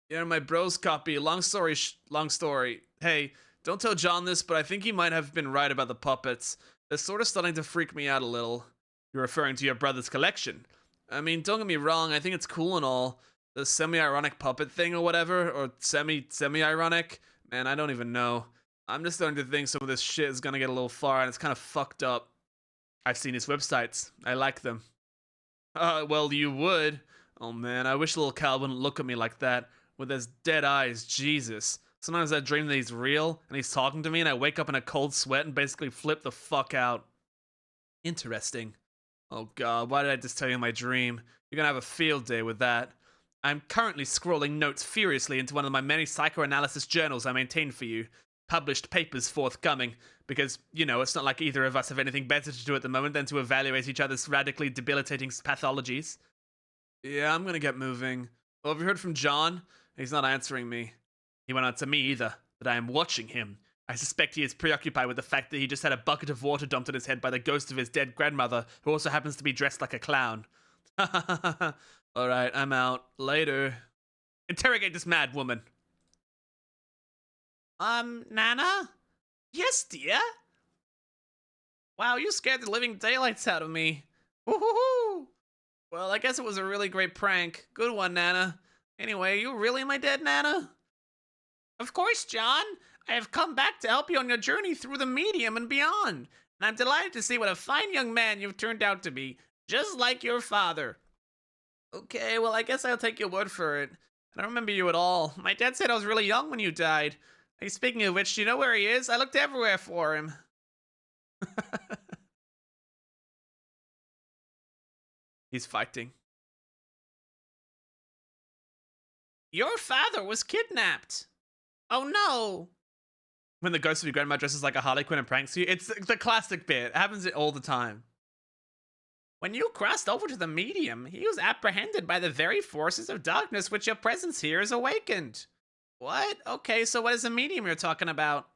Yeah, my bro's copy. Long story. Hey, don't tell John this, but I think he might have been right about the puppets. They're sort of starting to freak me out a little. You're referring to your brother's collection. I mean, don't get me wrong, I think it's cool and all. The semi-ironic puppet thing or whatever, or semi-ironic. Man, I don't even know. I'm just starting to think some of this shit is gonna get a little far, and it's kind of fucked up. I've seen his websites. I like them. Well, you would. Oh man, I wish little Cal wouldn't look at me like that. With his dead eyes, Jesus. Sometimes I dream that he's real, and he's talking to me, and I wake up in a cold sweat and basically flip the fuck out. Interesting. Oh god, why did I just tell you my dream? You're gonna have a field day with that. I'm currently scrolling notes furiously into one of my many psychoanalysis journals I maintain for you. Published papers forthcoming, because, you know, it's not like either of us have anything better to do at the moment than to evaluate each other's radically debilitating pathologies. Yeah, I'm gonna get moving. Well, have you heard from John? He's not answering me. He won't answer me either, but I am watching him. I suspect he is preoccupied with the fact that he just had a bucket of water dumped on his head by the ghost of his dead grandmother, who also happens to be dressed like a clown. Alright, I'm out. Later. Interrogate this mad woman. Nana? Yes, dear? Wow, you scared the living daylights out of me. Woohoo! Well, I guess it was a really great prank. Good one, Nana. Anyway, you really my dead Nana? Of course, John. I have come back to help you on your journey through the medium and beyond. And I'm delighted to see what a fine young man you've turned out to be. Just like your father. Okay, well, I guess I'll take your word for it. I don't remember you at all. My dad said I was really young when you died. Hey, speaking of which, do you know where he is? I looked everywhere for him. He's fighting. Your father was kidnapped. Oh no. When the ghost of your grandma dresses like a Harley Quinn and pranks you, it's the classic bit. It happens all the time. When you crossed over to the medium, he was apprehended by the very forces of darkness which your presence here has awakened. What? Okay, so what is the medium you're talking about?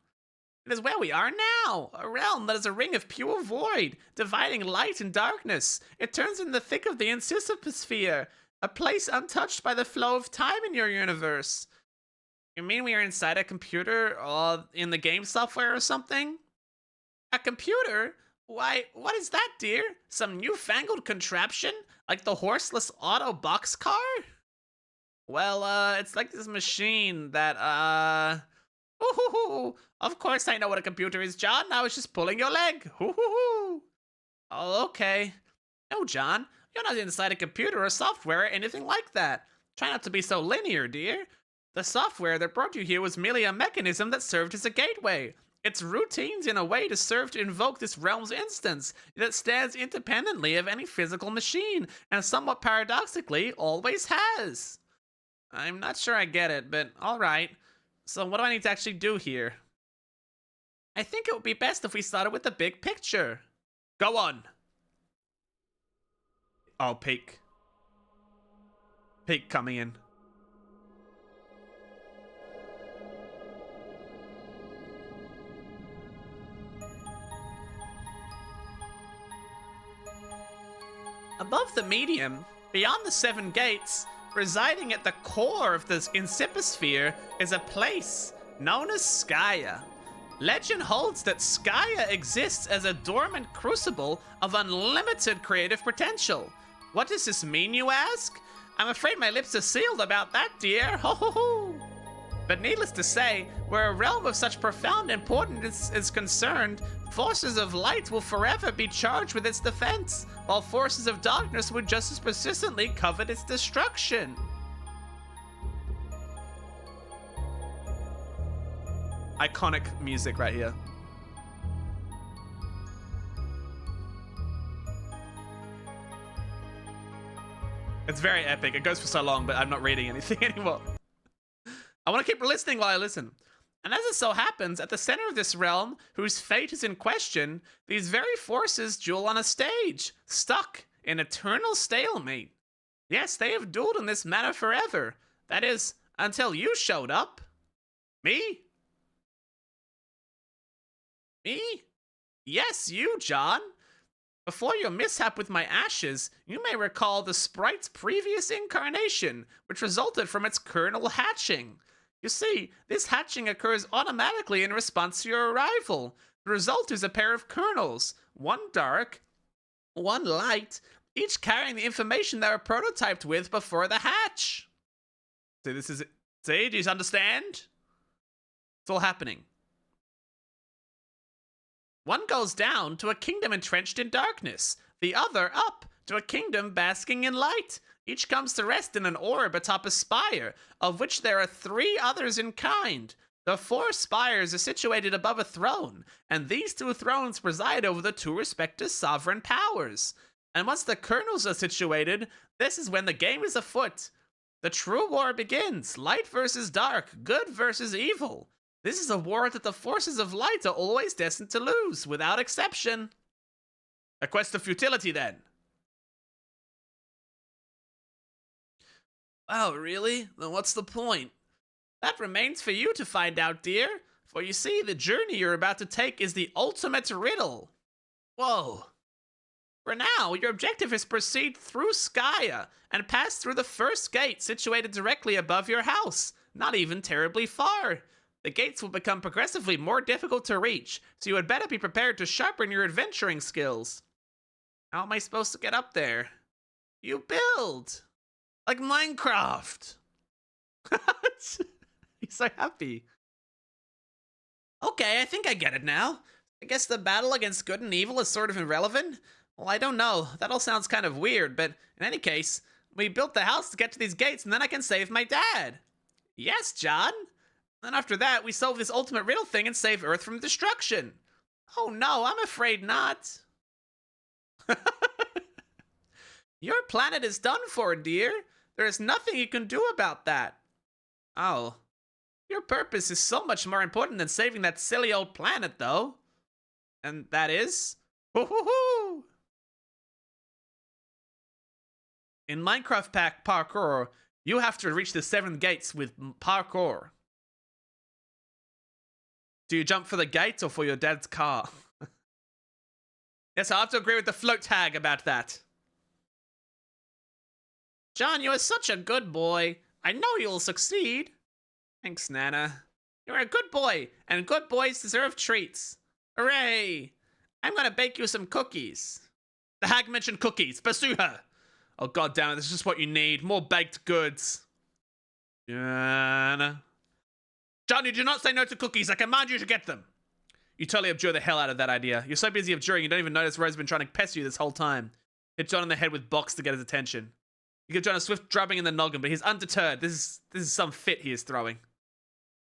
It is where we are now, a realm that is a ring of pure void, dividing light and darkness. It turns in the thick of the Anticyposphere, a place untouched by the flow of time in your universe. You mean we are inside a computer or in the game software or something? A computer? Why, what is that, dear? Some newfangled contraption? Like the horseless auto boxcar? Well, it's like this machine that, Ooh, of course I know what a computer is, John. I was just pulling your leg. Ooh. Oh, okay. No, John. You're not inside a computer or software or anything like that. Try not to be so linear, dear. The software that brought you here was merely a mechanism that served as a gateway. Its routines in a way to serve to invoke this realm's instance that stands independently of any physical machine, and somewhat paradoxically, always has. I'm not sure I get it, but alright. So what do I need to actually do here? I think it would be best if we started with the big picture. Go on. Oh, peek. Peek coming in. Above the medium, beyond the 7 gates, residing at the core of this Inciposphere is a place known as Skya. Legend holds that Skya exists as a dormant crucible of unlimited creative potential. What does this mean, you ask? I'm afraid my lips are sealed about that, dear. Ho ho ho! But needless to say, where a realm of such profound importance is concerned, forces of light will forever be charged with its defense, while forces of darkness would just as persistently covet its destruction. Iconic music right here. It's very epic. It goes for so long, but I'm not reading anything anymore. I want to keep listening while I listen. And as it so happens, at the center of this realm, whose fate is in question, these very forces duel on a stage, stuck in eternal stalemate. Yes, they have dueled in this manner forever. That is, until you showed up. Me? Me? Yes, you, John. Before your mishap with my ashes, you may recall the sprite's previous incarnation, which resulted from its kernel hatching. You see, this hatching occurs automatically in response to your arrival. The result is a pair of kernels, one dark, one light, each carrying the information they were prototyped with before the hatch. See, this is it. See, do you understand? It's all happening. One goes down to a kingdom entrenched in darkness, the other up to a kingdom basking in light. Each comes to rest in an orb atop a spire, of which there are 3 others in kind. The 4 spires are situated above a throne, and these 2 thrones preside over the 2 respective sovereign powers. And once the kernels are situated, this is when the game is afoot. The true war begins, light versus dark, good versus evil. This is a war that the forces of light are always destined to lose, without exception. A quest of futility, then. Oh, really? Then what's the point? That remains for you to find out, dear. For you see, the journey you're about to take is the ultimate riddle. Whoa. For now, your objective is proceed through Skya and pass through the first gate situated directly above your house, not even terribly far. The gates will become progressively more difficult to reach, so you had better be prepared to sharpen your adventuring skills. How am I supposed to get up there? You build! Like Minecraft! He's so happy. Okay, I think I get it now. I guess the battle against good and evil is sort of irrelevant? Well, I don't know. That all sounds kind of weird, but in any case, we built the house to get to these gates and then I can save my dad. Yes, John. Then after that, we solve this ultimate riddle thing and save Earth from destruction. Oh no, I'm afraid not. Your planet is done for, dear. There is nothing you can do about that. Oh. Your purpose is so much more important than saving that silly old planet, though. And that is? Woo-hoo-hoo! In Minecraft Pack Parkour, you have to reach the 7 gates with parkour. Do you jump for the gates or for your dad's car? Yes, I have to agree with the float tag about that. John, you are such a good boy. I know you'll succeed. Thanks, Nana. You're a good boy, and good boys deserve treats. Hooray! I'm gonna bake you some cookies. The hag mentioned cookies. Pursue her. Oh, god damn it. This is just what you need. More baked goods. John, you do not say no to cookies. I command you to get them. You totally abjure the hell out of that idea. You're so busy abjuring, you don't even notice Rose has been trying to pester you this whole time. Hit John on the head with box to get his attention. You give John a swift drubbing in the noggin, but he's undeterred. This is some fit he is throwing.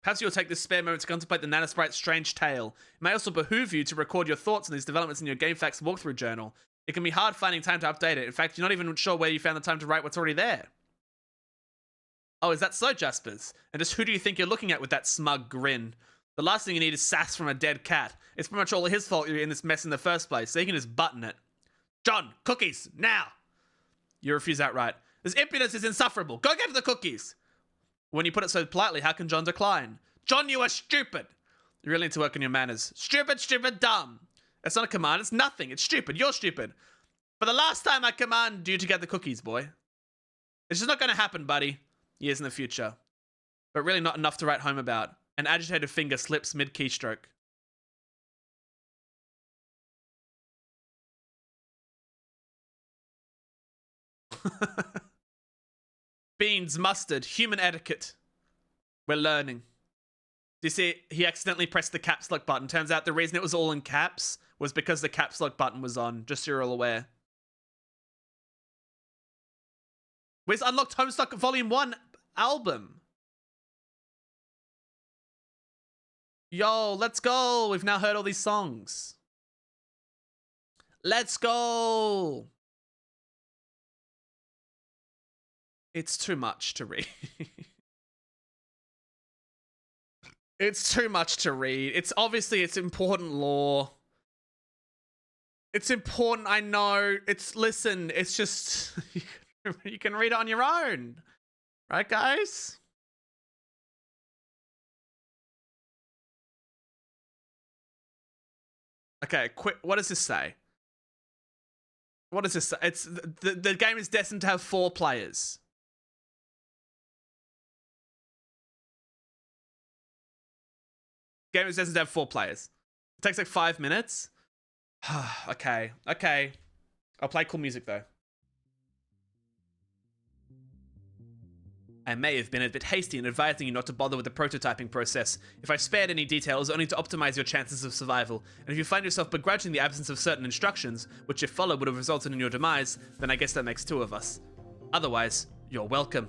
Perhaps you'll take this spare moment to contemplate the Nana Sprite's strange tale. It may also behoove you to record your thoughts on these developments in your GameFAQs walkthrough journal. It can be hard finding time to update it. In fact, you're not even sure where you found the time to write what's already there. Oh, is that so, Jaspers? And just who do you think you're looking at with that smug grin? The last thing you need is sass from a dead cat. It's pretty much all his fault you're in this mess in the first place, so you can just button it. John, cookies, now! You refuse outright. This impudence is insufferable. Go get the cookies! When you put it so politely, how can John decline? John, you are stupid! You really need to work on your manners. Stupid, stupid, dumb! It's not a command, it's nothing. It's stupid, you're stupid. For the last time I command you to get the cookies, boy. It's just not gonna happen, buddy. Years in the future. But really not enough to write home about. An agitated finger slips mid-keystroke. Beans, mustard, human etiquette. We're learning. Do you see, he accidentally pressed the caps lock button. Turns out the reason it was all in caps was because the caps lock button was on, just so you're all aware. We've unlocked Homestuck Volume 1 album. Yo, let's go. We've now heard all these songs. Let's go. It's too much to read. It's too much to read. It's important lore. It's important, I know. Listen, it's just, you can read it on your own. Right, guys? Okay, quick. What does this say? What does this say? It's the game is destined to have 4 players. Game is destined to have 4 players. It takes like 5 minutes. Okay. I'll play cool music though. I may have been a bit hasty in advising you not to bother with the prototyping process. If I spared any details, only to optimize your chances of survival. And if you find yourself begrudging the absence of certain instructions, which if followed would have resulted in your demise, then I guess that makes 2 of us. Otherwise, you're welcome.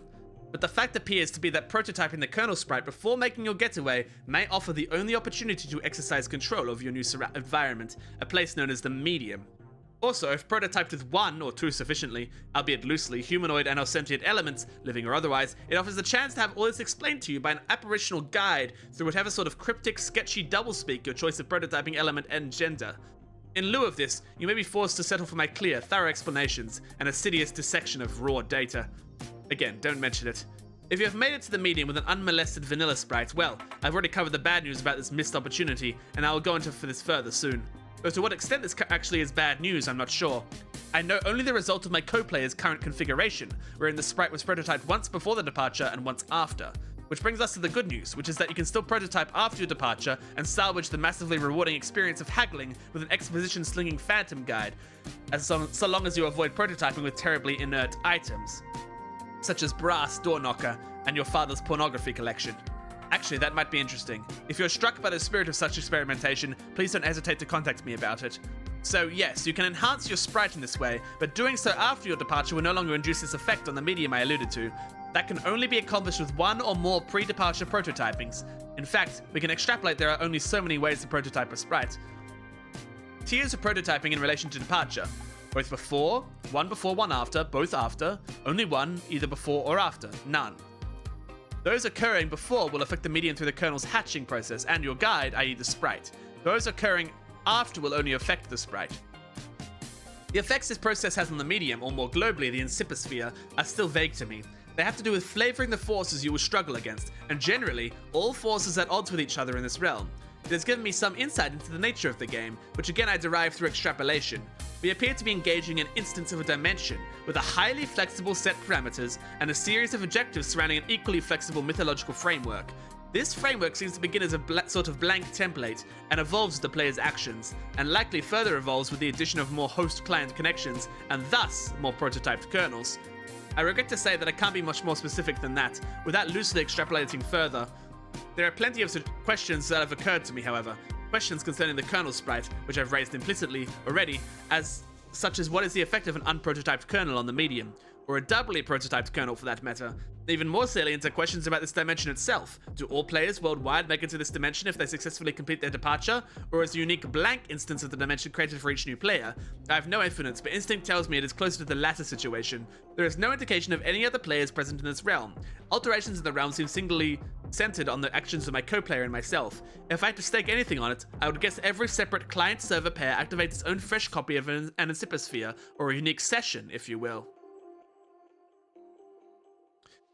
But the fact appears to be that prototyping the kernel sprite before making your getaway may offer the only opportunity to exercise control over your new environment, a place known as the medium. Also, if prototyped with 1 or 2 sufficiently, albeit loosely, humanoid and or sentient elements, living or otherwise, it offers the chance to have all this explained to you by an apparitional guide through whatever sort of cryptic, sketchy doublespeak your choice of prototyping element engender. In lieu of this, you may be forced to settle for my clear, thorough explanations and assiduous dissection of raw data. Again, don't mention it. If you have made it to the medium with an unmolested vanilla sprite, well, I've already covered the bad news about this missed opportunity, and I will go into this further soon. Though to what extent this actually is bad news, I'm not sure. I know only the result of my co-player's current configuration, wherein the sprite was prototyped once before the departure and once after. Which brings us to the good news, which is that you can still prototype after your departure and salvage the massively rewarding experience of haggling with an exposition-slinging phantom guide, so long as you avoid prototyping with terribly inert items, such as brass door knocker and your father's pornography collection. Actually, that might be interesting. If you're struck by the spirit of such experimentation, please don't hesitate to contact me about it. So yes, you can enhance your sprite in this way, but doing so after your departure will no longer induce this effect on the medium I alluded to. That can only be accomplished with 1 or more pre-departure prototypings. In fact, we can extrapolate there are only so many ways to prototype a sprite. Tiers of prototyping in relation to departure. Both before, 1 before, 1 after, both after, only 1, either before or after, none. Those occurring before will affect the medium through the kernel's hatching process and your guide, i.e. the sprite. Those occurring after will only affect the sprite. The effects this process has on the medium, or more globally the insiposphere, are still vague to me. They have to do with flavoring the forces you will struggle against, and generally, all forces at odds with each other in this realm. It has given me some insight into the nature of the game, which again I derive through extrapolation. We appear to be engaging an instance of a dimension, with a highly flexible set parameters and a series of objectives surrounding an equally flexible mythological framework. This framework seems to begin as a sort of blank template and evolves with the player's actions, and likely further evolves with the addition of more host-client connections and thus more prototyped kernels. I regret to say that I can't be much more specific than that, without loosely extrapolating further. There are plenty of questions that have occurred to me, however. Questions concerning the kernel sprite, which I've raised implicitly already, such as what is the effect of an unprototyped kernel on the medium, or a doubly prototyped kernel for that matter. Even more salient are questions about this dimension itself. Do all players worldwide make it to this dimension if they successfully complete their departure, or is a unique blank instance of the dimension created for each new player? I have no evidence, but instinct tells me it is closer to the latter situation. There is no indication of any other players present in this realm. Alterations in the realm seem singly centered on the actions of my co-player and myself. If I had to stake anything on it, I would guess every separate client-server pair activates its own fresh copy of an Antiposphere, or a unique session, if you will.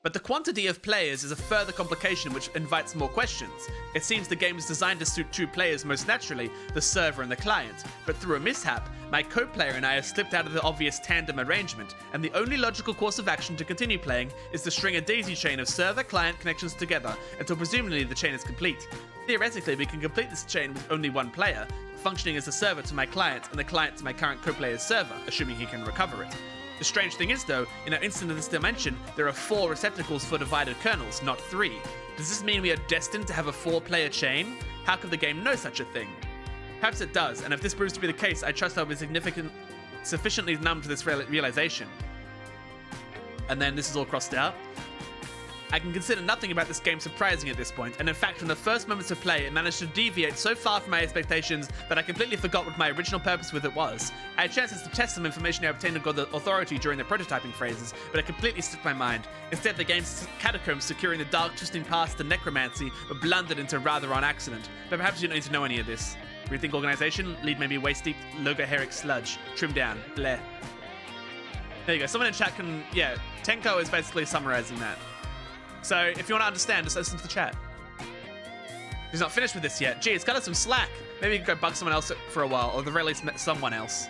But the quantity of players is a further complication which invites more questions. It seems the game is designed to suit two players most naturally, the server and the client, but through a mishap, my co-player and I have slipped out of the obvious tandem arrangement, and the only logical course of action to continue playing is to string a daisy chain of server-client connections together until presumably the chain is complete. Theoretically, we can complete this chain with only one player, functioning as the server to my client and the client to my current co-player's server, assuming he can recover it. The strange thing is, though, in our instant of this dimension, there are 4 receptacles for divided kernels, not 3. Does this mean we are destined to have a 4-player chain? How could the game know such a thing? Perhaps it does, and if this proves to be the case, I trust I'll be sufficiently numb to this realization. And then this is all crossed out. I can consider nothing about this game surprising at this point, and in fact, from the first moments of play, it managed to deviate so far from my expectations that I completely forgot what my original purpose with it was. I had chances to test some information I obtained on the authority during the prototyping phases, but it completely slipped my mind. Instead, the game's catacombs securing the dark twisting paths to necromancy were blundered into rather on accident. But perhaps you don't need to know any of this. Rethink organization, lead maybe waist-deep logorheric sludge. Trim down. Bleh. There you go. Someone in chat can... Yeah, Tenko is basically summarizing that. So, if you want to understand, just listen to the chat. He's not finished with this yet. Gee, it's got us some slack. Maybe you can go bug someone else for a while, or at the very least, someone else.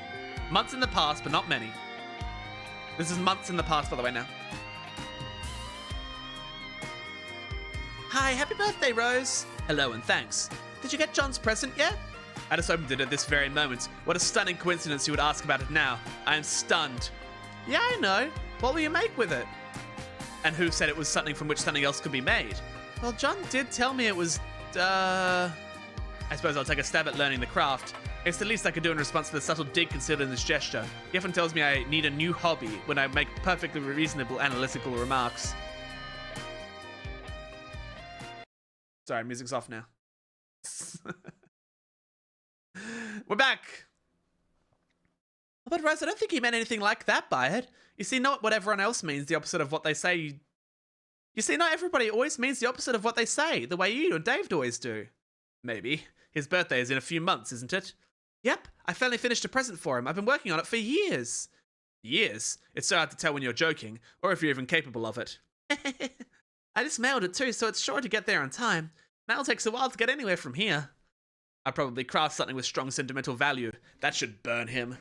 Months in the past, but not many. This is months in the past, by the way, now. Hi, happy birthday, Rose. Hello, and thanks. Did you get John's present yet? I just opened it at this very moment. What a stunning coincidence you would ask about it now. I am stunned. Yeah, I know. What will you make with it? And who said it was something from which something else could be made? Well, John did tell me it was, I suppose I'll take a stab at learning the craft. It's the least I could do in response to the subtle dig concealed in this gesture. He often tells me I need a new hobby when I make perfectly reasonable analytical remarks. Sorry, music's off now. We're back! But Rose, I don't think he meant anything like that by it. You see, not what everyone else means the opposite of what they say. You see, not everybody always means the opposite of what they say, the way you and Dave always do. Maybe. His birthday is in a few months, isn't it? Yep, I finally finished a present for him. I've been working on it for years. Years? It's so hard to tell when you're joking, or if you're even capable of it. I just mailed it too, so it's sure to get there on time. Mail takes a while to get anywhere from here. I probably craft something with strong sentimental value. That should burn him.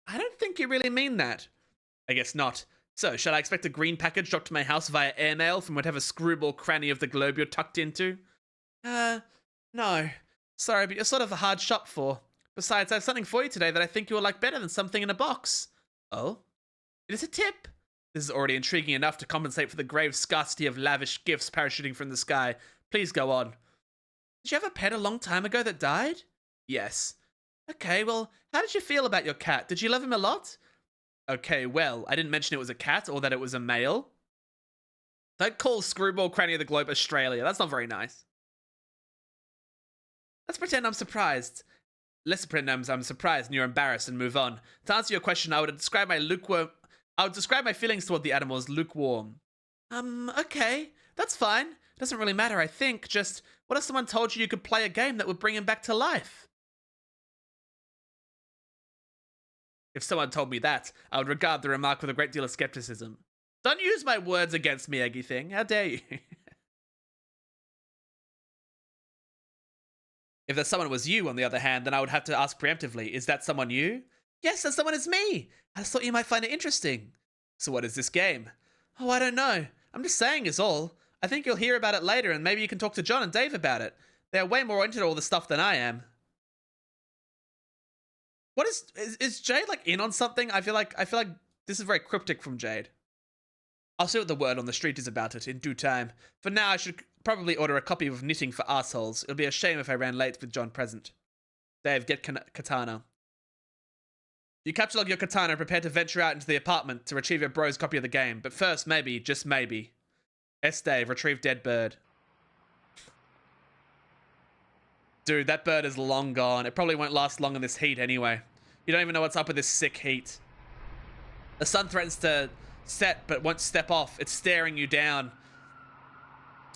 I don't think you really mean that. I guess not. So, shall I expect a green package dropped to my house via airmail from whatever screwball cranny of the globe you're tucked into? No. Sorry, but you're sort of a hard shop for. Besides, I have something for you today that I think you will like better than something in a box. Oh? It is a tip. This is already intriguing enough to compensate for the grave scarcity of lavish gifts parachuting from the sky. Please go on. Did you have a pet a long time ago that died? Yes. Okay, well, how did you feel about your cat? Did you love him a lot? Okay, well, I didn't mention it was a cat or that it was a male. Don't call Screwball Cranny of the Globe Australia. That's not very nice. Let's pretend I'm surprised. Let's pretend I'm surprised and you're embarrassed and move on. To answer your question, I would describe my feelings toward the animal as lukewarm. Okay. That's fine. Doesn't really matter, I think. Just, what if someone told you could play a game that would bring him back to life? If someone told me that, I would regard the remark with a great deal of skepticism. Don't use my words against me, Eggy thing. How dare you? If that someone was you, on the other hand, then I would have to ask preemptively, is that someone you? Yes, that someone is me. I just thought you might find it interesting. So what is this game? Oh, I don't know. I'm just saying is all. I think you'll hear about it later, and maybe you can talk to John and Dave about it. They're way more into all the stuff than I am. What is Jade like in on something? I feel like this is very cryptic from Jade. I'll see what the word on the street is about it in due time. For now, I should probably order a copy of Knitting for Assholes. It'll be a shame if I ran late with John present. Dave, get katana. You capture log your katana and prepare to venture out into the apartment to retrieve your bro's copy of the game. But first, maybe, just maybe. S. Dave, retrieve dead bird. Dude, that bird is long gone. It probably won't last long in this heat anyway. You don't even know what's up with this sick heat. The sun threatens to set, but won't step off. It's staring you down.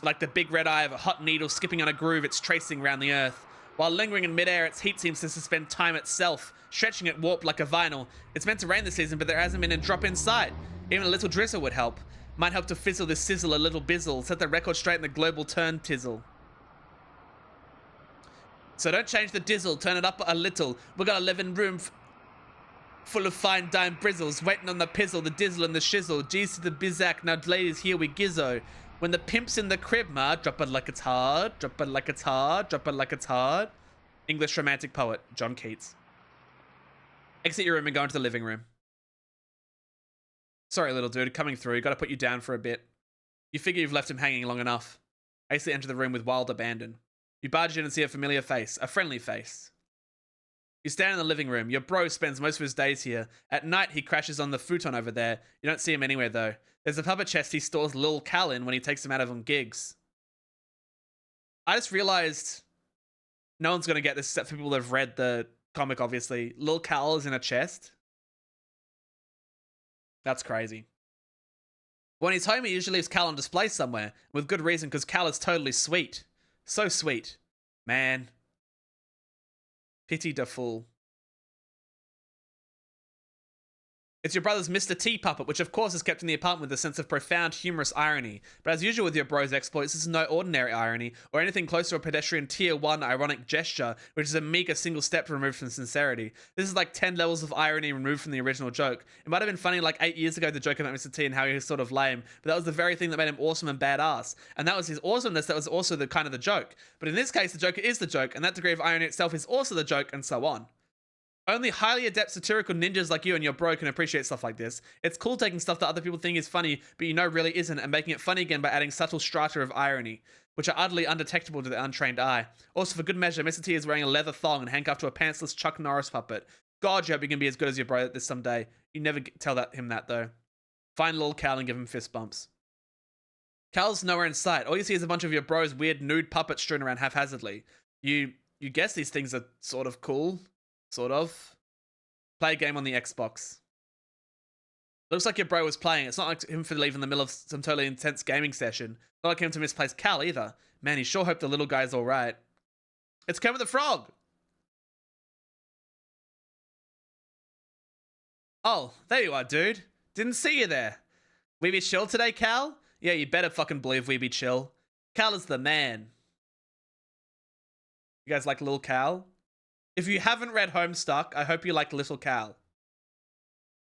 Like the big red eye of a hot needle skipping on a groove it's tracing around the earth. While lingering in midair, its heat seems to suspend time itself, stretching it warped like a vinyl. It's meant to rain this season, but there hasn't been a drop in sight. Even a little drizzle would help. Might help to fizzle this sizzle a little bizzle, set the record straight in the global turn tizzle. So don't change the dizzle, turn it up a little. We got a living room full of fine dime brizzles, waiting on the pizzle, the dizzle and the shizzle. G's to the bizac, now ladies, here we gizzo. When the pimp's in the crib, ma, drop it like it's hard, drop it like it's hard, drop it like it's hard. English romantic poet, John Keats. Exit your room and go into the living room. Sorry, little dude, coming through. Gotta put you down for a bit. You figure you've left him hanging long enough. Hastily enter the room with wild abandon. You barge in and see a familiar face, a friendly face. You stand in the living room. Your bro spends most of his days here. At night, he crashes on the futon over there. You don't see him anywhere, though. There's a puppet chest he stores Lil Cal in when he takes him out of on gigs. I just realized no one's going to get this except for people that have read the comic, obviously. Lil Cal is in a chest. That's crazy. When he's home, he usually leaves Cal on display somewhere. With good reason, because Cal is totally sweet. So sweet. Man. Pity the fool. It's your brother's Mr. T puppet, which of course is kept in the apartment with a sense of profound humorous irony. But as usual with your bro's exploits, this is no ordinary irony, or anything close to a pedestrian tier 1 ironic gesture, which is a meager single step removed from sincerity. This is like 10 levels of irony removed from the original joke. It might have been funny like 8 years ago, the joke about Mr. T and how he was sort of lame, but that was the very thing that made him awesome and badass. And that was his awesomeness, that was also the kind of the joke. But in this case, the joke is the joke, and that degree of irony itself is also the joke, and so on. Only highly adept satirical ninjas like you and your bro can appreciate stuff like this. It's cool taking stuff that other people think is funny, but you know really isn't, and making it funny again by adding subtle strata of irony, which are utterly undetectable to the untrained eye. Also, for good measure, Mr. T is wearing a leather thong and handcuffed to a pantsless Chuck Norris puppet. God, you hope you can be as good as your bro at this someday. You never tell him that, though. Find Lil Cal and give him fist bumps. Cal's nowhere in sight. All you see is a bunch of your bro's weird nude puppets strewn around haphazardly. You guess these things are sort of cool. Sort of. Play a game on the Xbox. Looks like your bro was playing. It's not like him for leaving in the middle of some totally intense gaming session. Not like him to misplace Cal either. Man, he sure hoped the little guy's alright. It's Kermit the Frog! Oh, there you are, dude. Didn't see you there. We be chill today, Cal? Yeah, you better fucking believe we be chill. Cal is the man. You guys like Lil Cal? If you haven't read Homestuck, I hope you like Little Cal.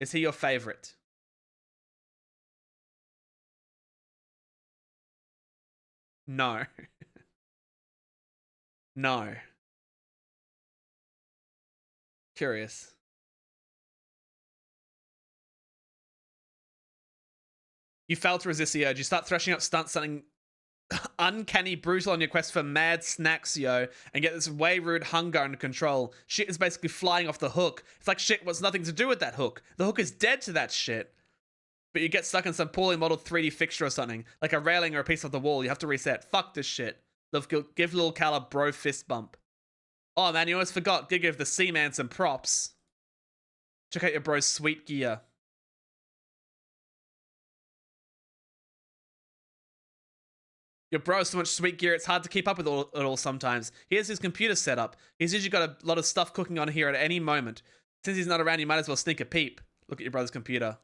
Is he your favorite? No. No. Curious. You fail to resist the urge. You start thrashing up stunts, something uncanny brutal on your quest for mad snacks, yo, and get this way rude hunger under control. Shit is basically flying off the hook. It's like shit wants nothing to do with that hook. The hook is dead to that shit. But you get stuck in some poorly modeled 3D fixture or something, like a railing or a piece of the wall. You have to reset. Fuck this shit. Give Lil Cal a bro fist bump. Oh man, you almost forgot. Give the Seaman some props. Check out your bro's sweet gear. Your bro has so much sweet gear, it's hard to keep up with it all sometimes. Here's his computer setup. He's usually got a lot of stuff cooking on here at any moment. Since he's not around, you might as well sneak a peep. Look at your brother's computer.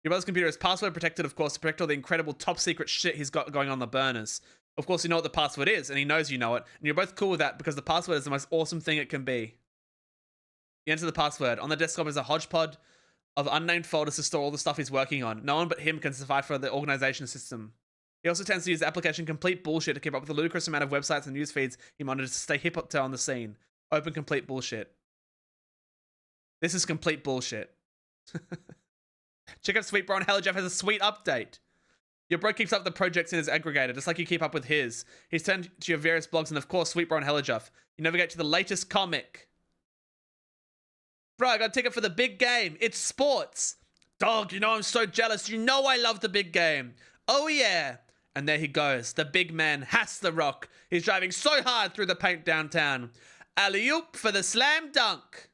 Your brother's computer is password protected, of course, to protect all the incredible top secret shit he's got going on the burners. Of course, you know what the password is, and he knows you know it, and you're both cool with that because the password is the most awesome thing it can be. You enter the password. On the desktop is a hodgepodge of unnamed folders to store all the stuff he's working on. No one but him can decipher the organization system. He also tends to use the application complete bullshit to keep up with the ludicrous amount of websites and news feeds he monitors to stay hip to on the scene. Open complete bullshit. This is complete bullshit. Check out Sweet Bro and Hella Jeff has a sweet update. Your bro keeps up the projects in his aggregator, just like you keep up with his. He's turned to your various blogs and of course Sweet Bro and Hella Jeff. You navigate to the latest comic. Bro, I got a ticket for the big game. It's sports. Dog, you know I'm so jealous. You know I love the big game. Oh yeah. And there he goes. The big man has the rock. He's driving so hard through the paint downtown. Alley-oop for the slam dunk.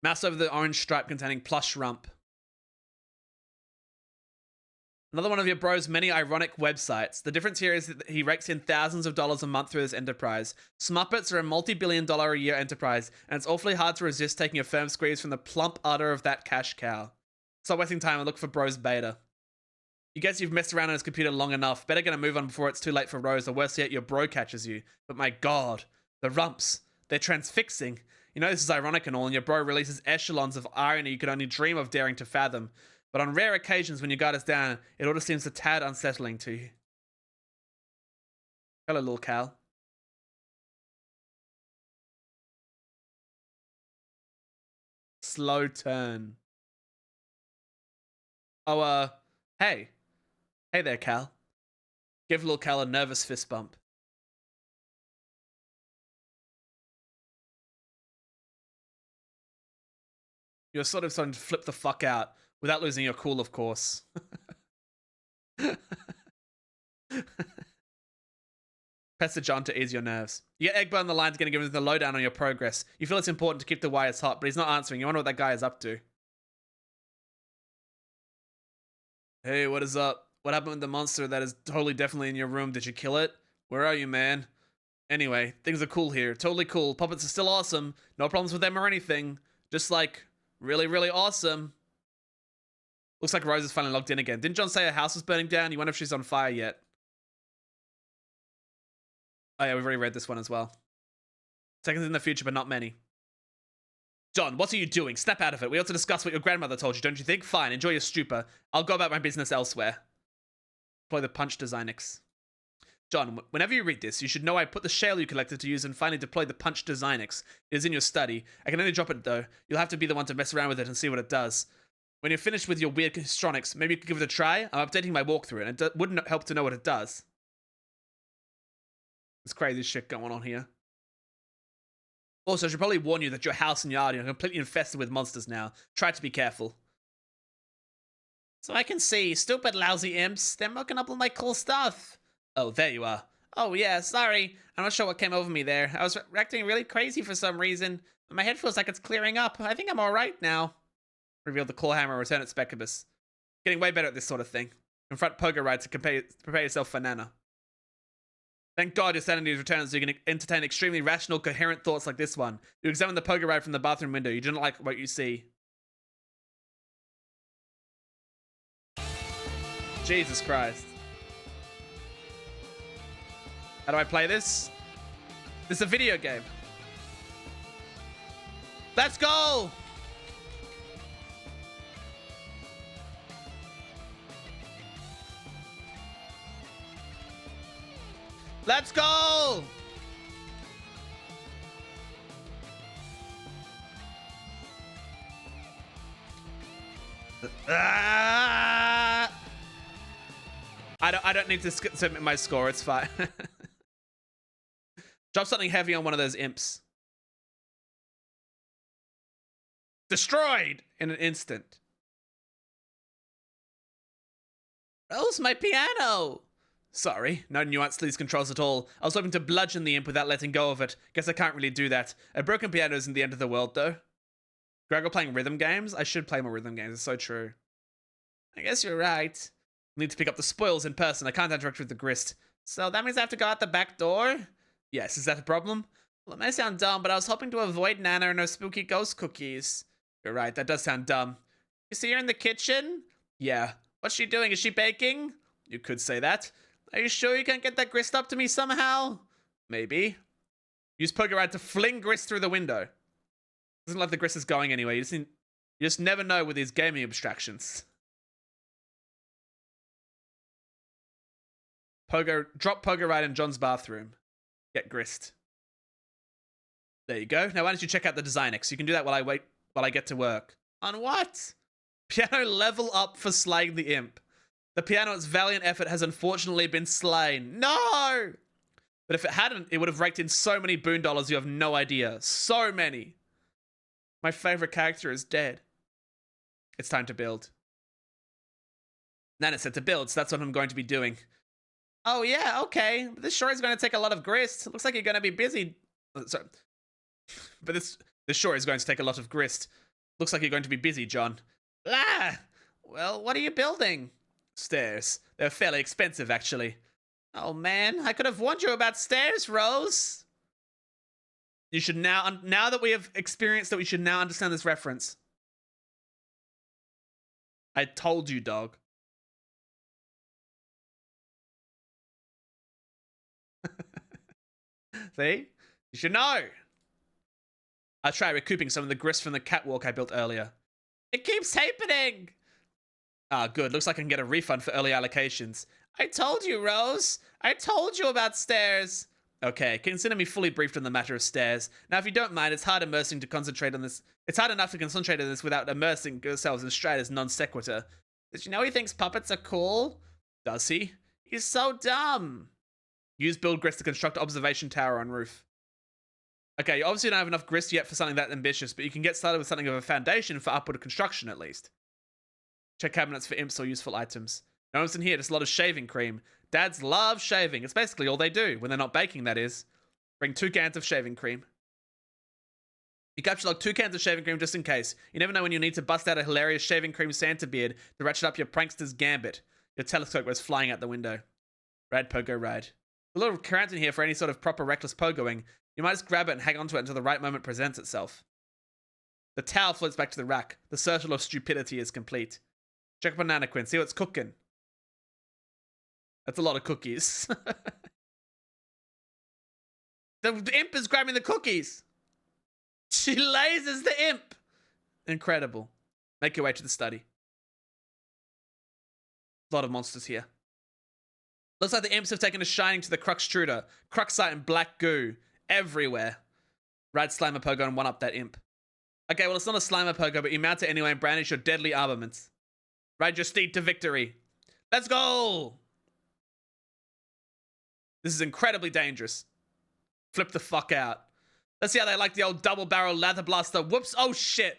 Mouse over the orange stripe containing plush rump. Another one of your bro's many ironic websites. The difference here is that he rakes in thousands of dollars a month through this enterprise. Smuppets are a multi-billion-dollar a year enterprise, and it's awfully hard to resist taking a firm squeeze from the plump udder of that cash cow. Stop wasting time and look for bro's beta. You guess you've messed around on his computer long enough. Better get a move on before it's too late for Rose, or worse yet, your bro catches you. But my god, the rumps. They're transfixing. You know this is ironic and all, and your bro releases echelons of irony you could only dream of daring to fathom. But on rare occasions when your guard is down, it all just seems a tad unsettling to you. Hello, little Cal. Slow turn. Oh, hey. Hey there, Cal. Give little Cal a nervous fist bump. You're sort of starting to flip the fuck out. Without losing your cool, of course. Pester John to ease your nerves. You get Egbert on the line to give him the lowdown on your progress. You feel it's important to keep the wires hot, but he's not answering. You wonder what that guy is up to. Hey, what is up? What happened with the monster that is totally definitely in your room? Did you kill it? Where are you, man? Anyway, things are cool here. Totally cool. Puppets are still awesome. No problems with them or anything. Just like, really, really awesome. Looks like Rose is finally logged in again. Didn't John say her house was burning down? You wonder if she's on fire yet. Oh yeah, we've already read this one as well. Seconds in the future, but not many. John, what are you doing? Snap out of it. We ought to discuss what your grandmother told you, don't you think? Fine, enjoy your stupor. I'll go about my business elsewhere. Deploy the punch Designix. John, whenever you read this, you should know I put the shell you collected to use and finally deploy the punch Designix. It is in your study. I can only drop it though. You'll have to be the one to mess around with it and see what it does. When you're finished with your weird histronics, maybe you could give it a try? I'm updating my walkthrough, and it wouldn't help to know what it does. There's crazy shit going on here. Also, I should probably warn you that your house and yard are completely infested with monsters now. Try to be careful. So I can see, stupid lousy imps. They're mucking up all my cool stuff. Oh, there you are. Oh yeah, sorry. I'm not sure what came over me there. I was acting really crazy for some reason. My head feels like it's clearing up. I think I'm alright now. Revealed the claw hammer, return at Specubus. Getting way better at this sort of thing. Confront Pogo Ride to prepare yourself for Nana. Thank God your sanity is returned so you can entertain extremely rational, coherent thoughts like this one. You examine the Pogo Ride from the bathroom window. You do not like what you see. Jesus Christ. How do I play this? This is a video game. Let's go! Let's go! I don't need to submit my score. It's fine. Drop something heavy on one of those imps. Destroyed in an instant. Rose, my piano! Sorry, no nuance to these controls at all. I was hoping to bludgeon the imp without letting go of it. Guess I can't really do that. A broken piano isn't the end of the world, though. Goragle playing rhythm games? I should play more rhythm games, it's so true. I guess you're right. Need to pick up the spoils in person. I can't interact with the grist. So that means I have to go out the back door? Yes, is that a problem? Well, it may sound dumb, but I was hoping to avoid Nana and her spooky ghost cookies. You're right, that does sound dumb. You see her in the kitchen? Yeah. What's she doing? Is she baking? You could say that. Are you sure you can't get that grist up to me somehow? Maybe. Use poker ride to fling grist through the window. Doesn't like the grist is going anywhere. You just never know with these gaming abstractions. Drop poker ride in John's bathroom. Get grist. There you go. Now why don't you check out the Designex? You can do that while I get to work. On what? Piano level up for slaying the imp. The piano's valiant effort has unfortunately been slain. No! But if it hadn't, it would have raked in so many boon dollars you have no idea. So many. My favorite character is dead. It's time to build. Nana said to build, so that's what I'm going to be doing. Oh yeah, okay. This sure is going to take a lot of grist. Looks like you're going to be busy. Sorry. But this sure is going to take a lot of grist. Looks like you're going to be busy, John. Ah! Well, what are you building? Stairs. They're fairly expensive, actually. Oh man, I could have warned you about stairs, Rose. You should now that we have experienced that, we should now understand this reference. I told you, dog. See? You should know. I'll try recouping some of the grist from the catwalk I built earlier. It keeps happening! Ah, good. Looks like I can get a refund for early allocations. I told you, Rose. I told you about stairs. Okay, consider me fully briefed on the matter of stairs. Now, if you don't mind, it's hard enough to concentrate on this without immersing yourselves in Strider's non sequitur. Did you know he thinks puppets are cool? Does he? He's so dumb. Use build grist to construct observation tower on roof. Okay, you obviously don't have enough grist yet for something that ambitious, but you can get started with something of a foundation for upward construction, at least. Check cabinets for imps or useful items. No one's in here, just a lot of shaving cream. Dads love shaving. It's basically all they do, when they're not baking, that is. Bring 2 cans of shaving cream. You capture like 2 cans of shaving cream just in case. You never know when you need to bust out a hilarious shaving cream Santa beard to ratchet up your prankster's gambit. Your telescope goes flying out the window. Rad pogo ride. A little cramped in here for any sort of proper reckless pogoing. You might just grab it and hang onto it until the right moment presents itself. The towel floats back to the rack. The circle of stupidity is complete. Check Banana Quinn, see what's cooking. That's a lot of cookies. The imp is grabbing the cookies. She lasers the imp. Incredible. Make your way to the study. A lot of monsters here. Looks like the imps have taken a shining to the Cruxtruder. Cruxite and black goo. Everywhere. Rad Slimer Pogo and one-up that imp. Okay, well, it's not a Slimer Pogo, but you mount it anyway and brandish your deadly armaments. Ride your steed to victory. Let's go! This is incredibly dangerous. Flip the fuck out. Let's see how they like the old double-barrel lather blaster. Whoops. Oh, shit.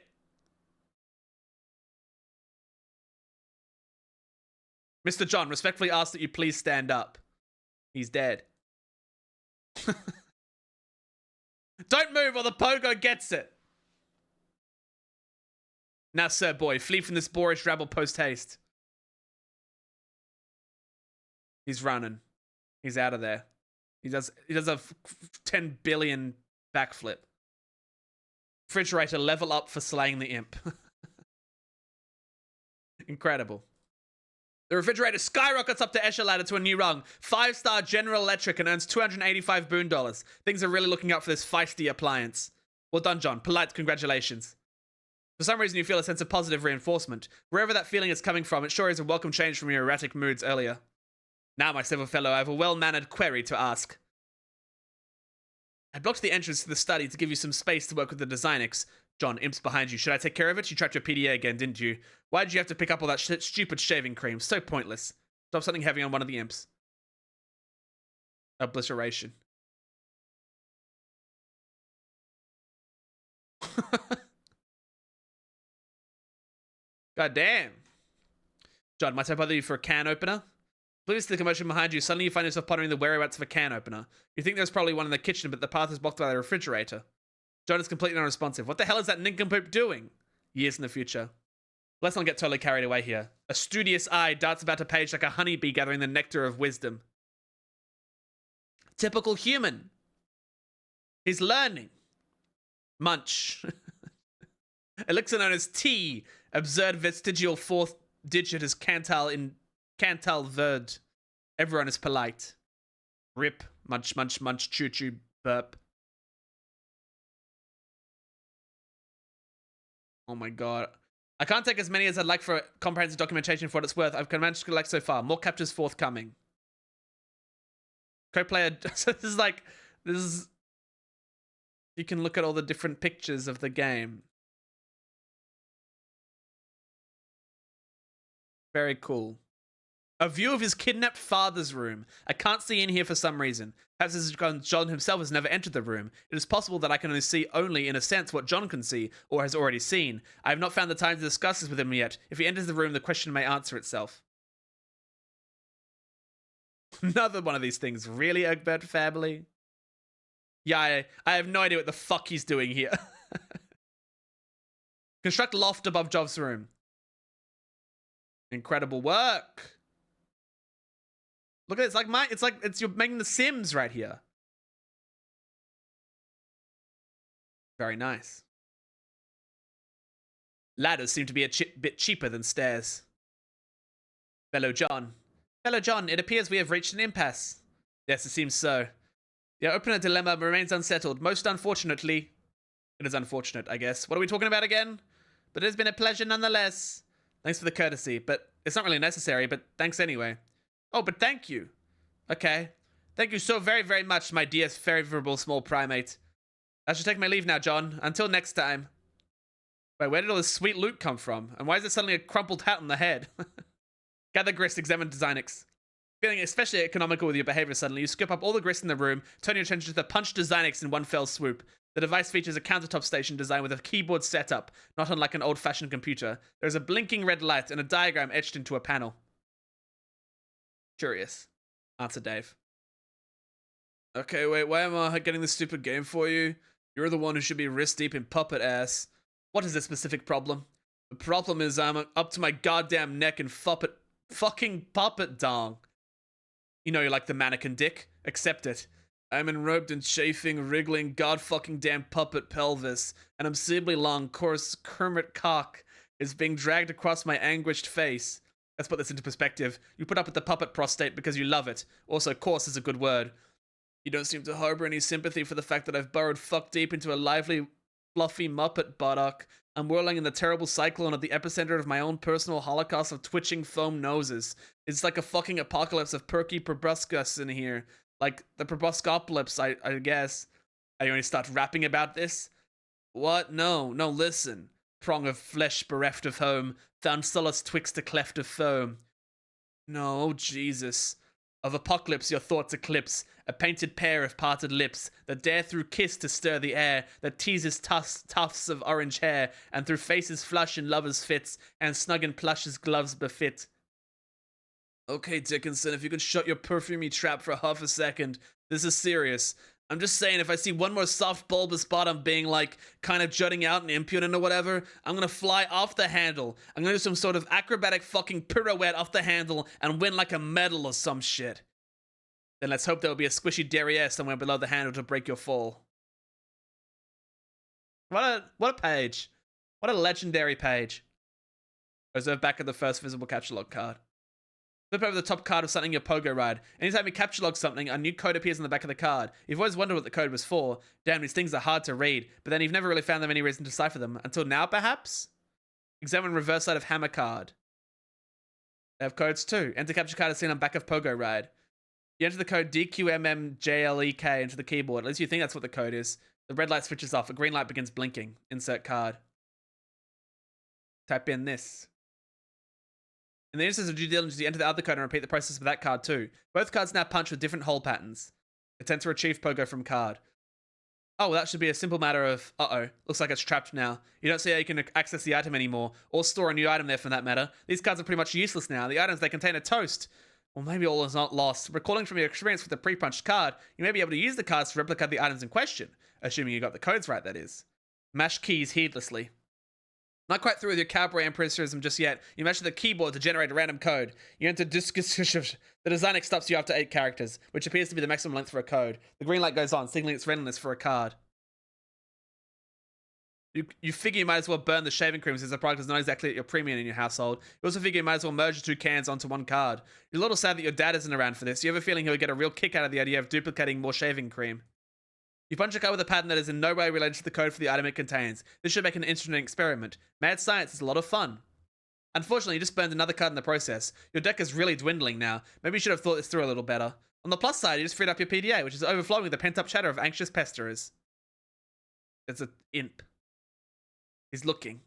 Mr. John, respectfully ask that you please stand up. He's dead. Don't move or the pogo gets it. Now, sir boy, flee from this boorish rabble post-haste. He's running. He's out of there. He does a 10 billion backflip. Refrigerator level up for slaying the imp. Incredible. The refrigerator skyrockets up the Escher ladder to a new rung. 5-star General Electric and earns 285 boon dollars. Things are really looking up for this feisty appliance. Well done, John. Polite congratulations. For some reason, you feel a sense of positive reinforcement. Wherever that feeling is coming from, it sure is a welcome change from your erratic moods earlier. Now, my civil fellow, I have a well-mannered query to ask. I blocked the entrance to the study to give you some space to work with the Designex. John, imp's behind you. Should I take care of it? You trapped your PDA again, didn't you? Why did you have to pick up all that stupid shaving cream? So pointless. Drop something heavy on one of the imps. Obliteration. God damn. John, might I bother you for a can opener? Please the commotion behind you. Suddenly you find yourself pondering the whereabouts of a can opener. You think there's probably one in the kitchen, but the path is blocked by the refrigerator. John is completely unresponsive. What the hell is that nincompoop doing? Years in the future. Let's not get totally carried away here. A studious eye darts about a page like a honeybee gathering the nectar of wisdom. Typical human. He's learning. Munch. Elixir known as T. Absurd vestigial fourth digit is Cantal in Cantal Verd. Everyone is polite. Rip. Munch, munch, munch, choo choo, burp. Oh my god. I can't take as many as I'd like for comprehensive documentation for what it's worth. I've managed to collect so far. More captures forthcoming. Co-player. So this is like. This is. You can look at all the different pictures of the game. Very cool. A view of his kidnapped father's room. I can't see in here for some reason. Perhaps this is because John himself has never entered the room. It is possible that I can only see in a sense, what John can see, or has already seen. I have not found the time to discuss this with him yet. If he enters the room, the question may answer itself. Another one of these things. Really, Egbert family? Yeah, I have no idea what the fuck he's doing here. Construct loft above Job's room. Incredible work. Look at it. It's like you're making The Sims right here. Very nice. Ladders seem to be a bit cheaper than stairs. Fellow John. Fellow John, it appears we have reached an impasse. Yes, it seems so. The opener dilemma remains unsettled. Most unfortunately. It is unfortunate, I guess. What are we talking about again? But it has been a pleasure nonetheless. Thanks for the courtesy, but it's not really necessary, but thanks anyway. Oh, but thank you. Okay. Thank you so very, very much, my dear favorable small primate. I should take my leave now, John. Until next time. Wait, where did all this sweet loot come from? And why is there suddenly a crumpled hat on the head? Gather grist, examine Designix. Feeling especially economical with your behavior suddenly, you scoop up all the grist in the room, turn your attention to the punch Designix in one fell swoop. The device features a countertop station design with a keyboard setup, not unlike an old-fashioned computer. There is a blinking red light and a diagram etched into a panel. Curious. Answer Dave. Okay, wait, why am I getting this stupid game for you? You're the one who should be wrist-deep in puppet ass. What is the specific problem? The problem is I'm up to my goddamn neck in fucking puppet dong. You know, you're like the mannequin dick. Accept it. I'm enrobed in chafing, wriggling, god-fucking damn puppet pelvis, and unseemly long, coarse Kermit cock is being dragged across my anguished face. Let's put this into perspective. You put up with the puppet prostate because you love it. Also, coarse is a good word. You don't seem to harbor any sympathy for the fact that I've burrowed fuck deep into a lively, fluffy muppet buttock. I'm whirling in the terrible cyclone at the epicenter of my own personal holocaust of twitching foam noses. It's like a fucking apocalypse of perky proboscis in here. Like the proboscopolis, I guess. Are you going to start rapping about this? What? No, listen. Prong of flesh bereft of home, found solace twixt a cleft of foam. No, oh Jesus. Of apocalypse your thoughts eclipse, a painted pair of parted lips, that dare through kiss to stir the air, that teases tufts of orange hair, and through faces flush in lovers' fits, and snug in plush's gloves befit. Okay, Dickinson, if you could shut your perfumey trap for half a second. This is serious. I'm just saying, if I see one more soft bulbous bottom being like, kind of jutting out and impudent or whatever, I'm gonna fly off the handle. I'm gonna do some sort of acrobatic fucking pirouette off the handle and win like a medal or some shit. Then let's hope there will be a squishy derriere somewhere below the handle to break your fall. What a page. What a legendary page. Reserve back of the first visible capture log card. Flip over the top card of something in your pogo ride. Anytime you capture log something, a new code appears on the back of the card. You've always wondered what the code was for. Damn, these things are hard to read, but then you've never really found them any reason to decipher them. Until now, perhaps? Examine reverse side of hammer card. They have codes too. Enter capture card as seen on back of pogo ride. You enter the code DQMMJLEK into the keyboard. At least you think that's what the code is. The red light switches off. A green light begins blinking. Insert card. Type in this. In the instance of due diligence, you enter the other code and repeat the process for that card too. Both cards now punch with different hole patterns. Attempt to retrieve pogo from card. Oh, well, that should be a simple matter of, looks like it's trapped now. You don't see how you can access the item anymore, or store a new item there for that matter. These cards are pretty much useless now. The items they contain are toast. Or maybe all is not lost. Recalling from your experience with the pre-punched card, you may be able to use the cards to replicate the items in question. Assuming you got the codes right, that is. Mash keys heedlessly. Not quite through with your cowboy empiricism just yet. You mash the keyboard to generate a random code. You enter the design stops you after 8 characters, which appears to be the maximum length for a code. The green light goes on, signaling its readiness for a card. You figure you might as well burn the shaving cream since the product is not exactly at your premium in your household. You also figure you might as well merge the 2 cans onto 1 card. You're a little sad that your dad isn't around for this. You have a feeling he would get a real kick out of the idea of duplicating more shaving cream. You punch a card with a pattern that is in no way related to the code for the item it contains. This should make an interesting experiment. Mad science is a lot of fun. Unfortunately, you just burned another card in the process. Your deck is really dwindling now. Maybe you should have thought this through a little better. On the plus side, you just freed up your PDA, which is overflowing with the pent-up chatter of anxious pesterers. It's an imp. He's looking.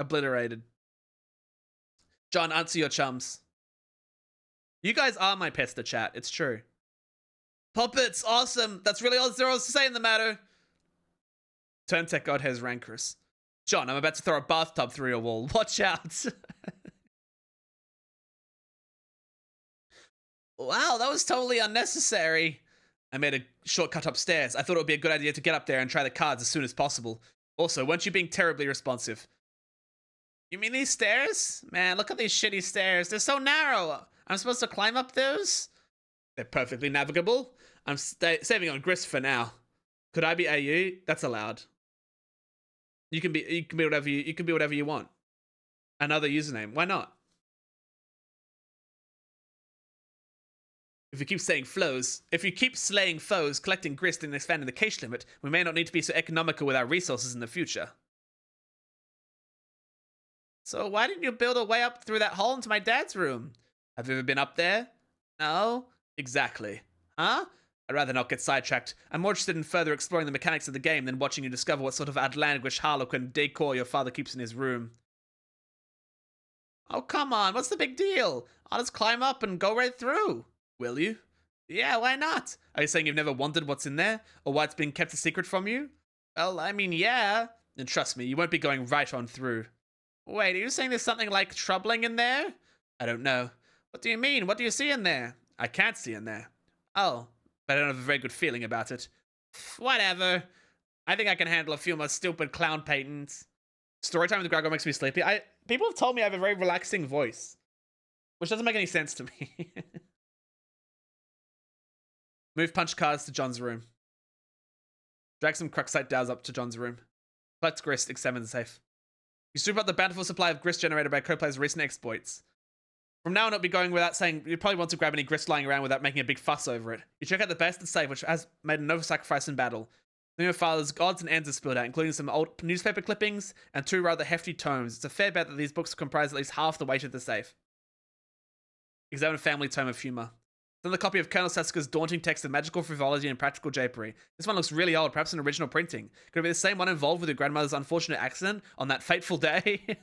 Obliterated. John, answer your chums. You guys are my pester chat. It's true. Puppets, awesome. That's really all there is to say in the matter. Turn Tech God has rancorous. John, I'm about to throw a bathtub through your wall. Watch out. Wow, that was totally unnecessary. I made a shortcut upstairs. I thought it would be a good idea to get up there and try the cards as soon as possible. Also, weren't you being terribly responsive? You mean these stairs? Man, look at these shitty stairs. They're so narrow. I'm supposed to climb up those? They're perfectly navigable. I'm saving on grist for now. Could I be AU? That's allowed. You can be whatever you want. Another username. Why not? If you keep slaying foes, collecting grist and expanding the cache limit, we may not need to be so economical with our resources in the future. So why didn't you build a way up through that hole into my dad's room? Have you ever been up there? No? Exactly. Huh? I'd rather not get sidetracked. I'm more interested in further exploring the mechanics of the game than watching you discover what sort of outlandish harlequin decor your father keeps in his room. Oh, come on. What's the big deal? I'll just climb up and go right through. Will you? Yeah, why not? Are you saying you've never wondered what's in there? Or why it's been kept a secret from you? Well, I mean, yeah. And trust me, you won't be going right on through. Wait, are you saying there's something, like, troubling in there? I don't know. What do you mean? What do you see in there? I can't see in there. Oh, but I don't have a very good feeling about it. Whatever. I think I can handle a few more stupid clown paintings. Storytime with Goragle makes me sleepy. People have told me I have a very relaxing voice, which doesn't make any sense to me. Move punch cards to John's room. Drag some Cruxite Dows up to John's room. Collect grist, examine the safe. You strip out the bountiful supply of grist generated by co-players' recent exploits. From now on, it'll be going without saying you probably want to grab any grist lying around without making a big fuss over it. You check out the best and safe, which has made a noble sacrifice in battle. Then your father's odds and ends are spilled out, including some old newspaper clippings and 2 rather hefty tomes. It's a fair bet that these books comprise at least half the weight of the safe. Examine a family tome of humor. Another copy of Colonel Sasuke's daunting text of magical frivolity and practical japery. This one looks really old, perhaps an original printing. Could it be the same one involved with your grandmother's unfortunate accident on that fateful day?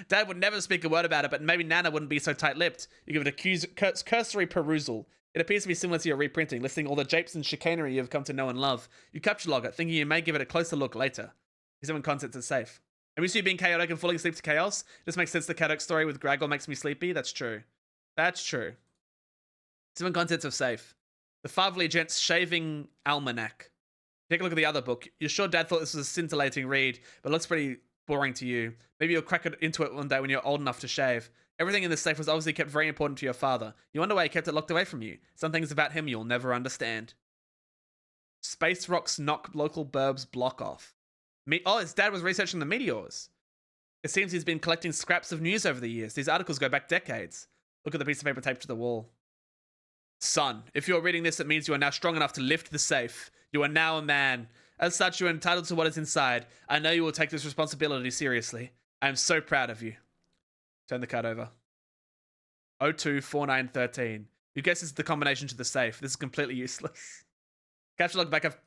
Dad would never speak a word about it, but maybe Nana wouldn't be so tight-lipped. You give it a cursory perusal. It appears to be similar to your reprinting, listing all the japes and chicanery you have come to know and love. You capture log it, thinking you may give it a closer look later. Examine contents is safe. I'm used to you being chaotic and falling asleep to chaos. It just makes sense the chaotic story with Goragle makes me sleepy. That's true. That's true. Some contents of safe. The Fatherly Gent's Shaving Almanac. Take a look at the other book. You're sure Dad thought this was a scintillating read, but it looks pretty boring to you. Maybe you'll crack it into it one day when you're old enough to shave. Everything in this safe was obviously kept very important to your father. You wonder why he kept it locked away from you. Some things about him you'll never understand. Space rocks knock local burbs block off. His dad was researching the meteors. It seems he's been collecting scraps of news over the years. These articles go back decades. Look at the piece of paper taped to the wall. Son, if you're reading this, it means you are now strong enough to lift the safe. You are now a man. As such, you are entitled to what is inside. I know you will take this responsibility seriously. I am so proud of you. Turn the card over. 024913. You guess this is the combination to the safe. This is completely useless. Capture log backup.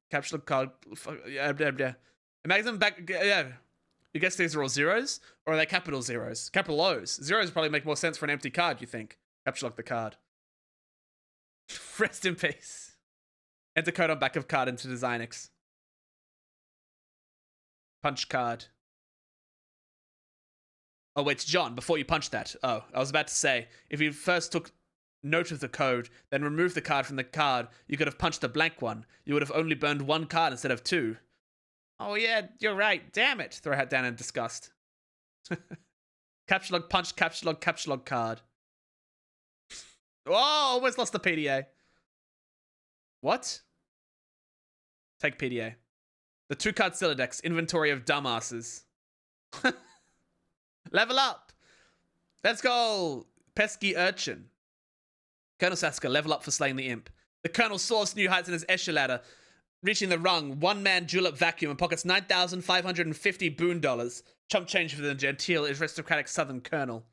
Capture log card. Yeah. Imagine back. Yeah. You guess these are all zeros? Or are they capital zeros? Capital O's. Zeros probably make more sense for an empty card, you think. Capture log the card. Rest in peace. Enter code on back of card into Designix. Punch card. Oh, wait, John, before you punch that. Oh, I was about to say, if you first took note of the code, then removed the card from the card, you could have punched a blank one. You would have only burned 1 card instead of 2. Oh, yeah, you're right. Damn it. Throw it down in disgust. Capture log punch, capture log card. Oh, almost lost the PDA. What? Take PDA. The 2-card Scylla decks. Inventory of dumbasses. Level up. Let's go. Pesky Urchin. Colonel Saska, level up for slaying the imp. The Colonel soars new heights in his Escher ladder, reaching the rung, one-man julep vacuum, and pockets 9,550 boon dollars. Chump change for the genteel aristocratic southern colonel.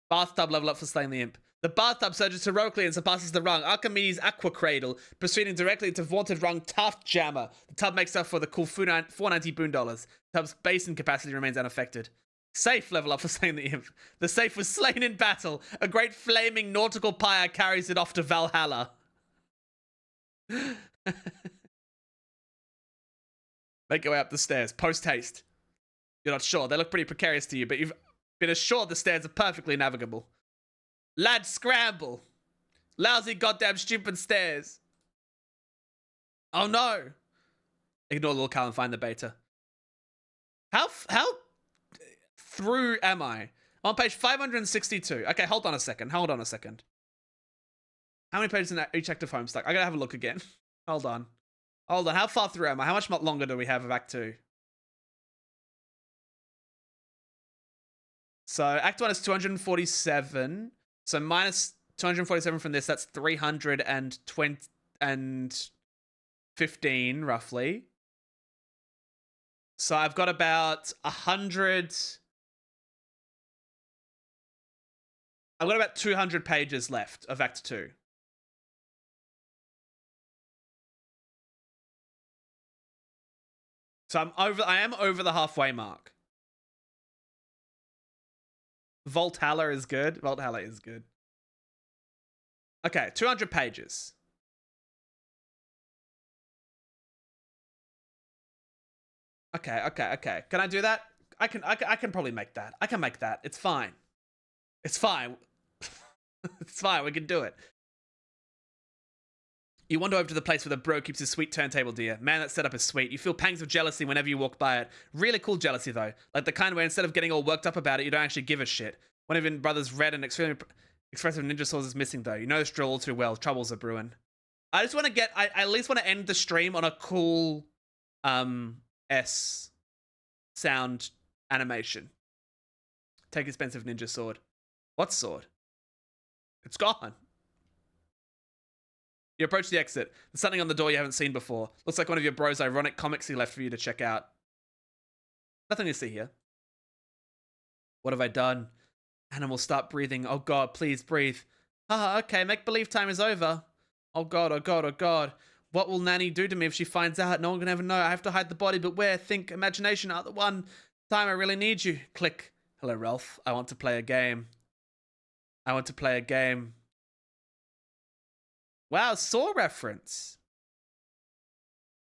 Bathtub, level up for slaying the imp. The bathtub surges heroically and surpasses the rung, Archimedes' aqua cradle, proceeding directly to vaunted rung Taft Jammer. The tub makes up for the cool 490 boon dollars. The tub's basin capacity remains unaffected. Safe, level up for slaying the imp. The safe was slain in battle. A great flaming nautical pyre carries it off to Valhalla. Make your way up the stairs. Post haste. You're not sure. They look pretty precarious to you, but you've been assured the stairs are perfectly navigable. Lad, scramble. Lousy goddamn stupid stairs. Oh no. Ignore little Cal and find the beta. How through am I? I'm on page 562. Okay, hold on a second. How many pages in each act of Homestuck? I gotta have a look again. Hold on. How far through am I? How much longer do we have of Act 2? So Act 1 is 247. So minus 247 from this, that's 320 and 15 roughly. So I've got about 100. I've got about 200 pages left of Act 2. So I am over the halfway mark. Valhalla is good. Okay, 200 pages. Okay. Can I do that? I can probably make that. I can make that. It's fine. It's fine. It's fine. We can do it. You wander over to the place where the bro keeps his sweet turntable, dear. Man, that setup is sweet. You feel pangs of jealousy whenever you walk by it. Really cool jealousy, though. Like the kind where instead of getting all worked up about it, you don't actually give a shit. One of your brother's red and extremely expressive ninja swords is missing, though. You know this drill all too well. Troubles are brewing. I just want to I at least want to end the stream on a cool, S sound animation. Take expensive ninja sword. What sword? It's gone. You approach the exit. There's something on the door you haven't seen before. Looks like one of your bro's ironic comics he left for you to check out. Nothing to see here. What have I done? Animal, start breathing. Oh god, please breathe. Ah, okay, make-believe time is over. Oh god, oh god, oh god. What will Nanny do to me if she finds out? No one can ever know. I have to hide the body, but where? Think, imagination are the one time I really need you. Click. Hello, Ralph. I want to play a game. Wow, Saw reference.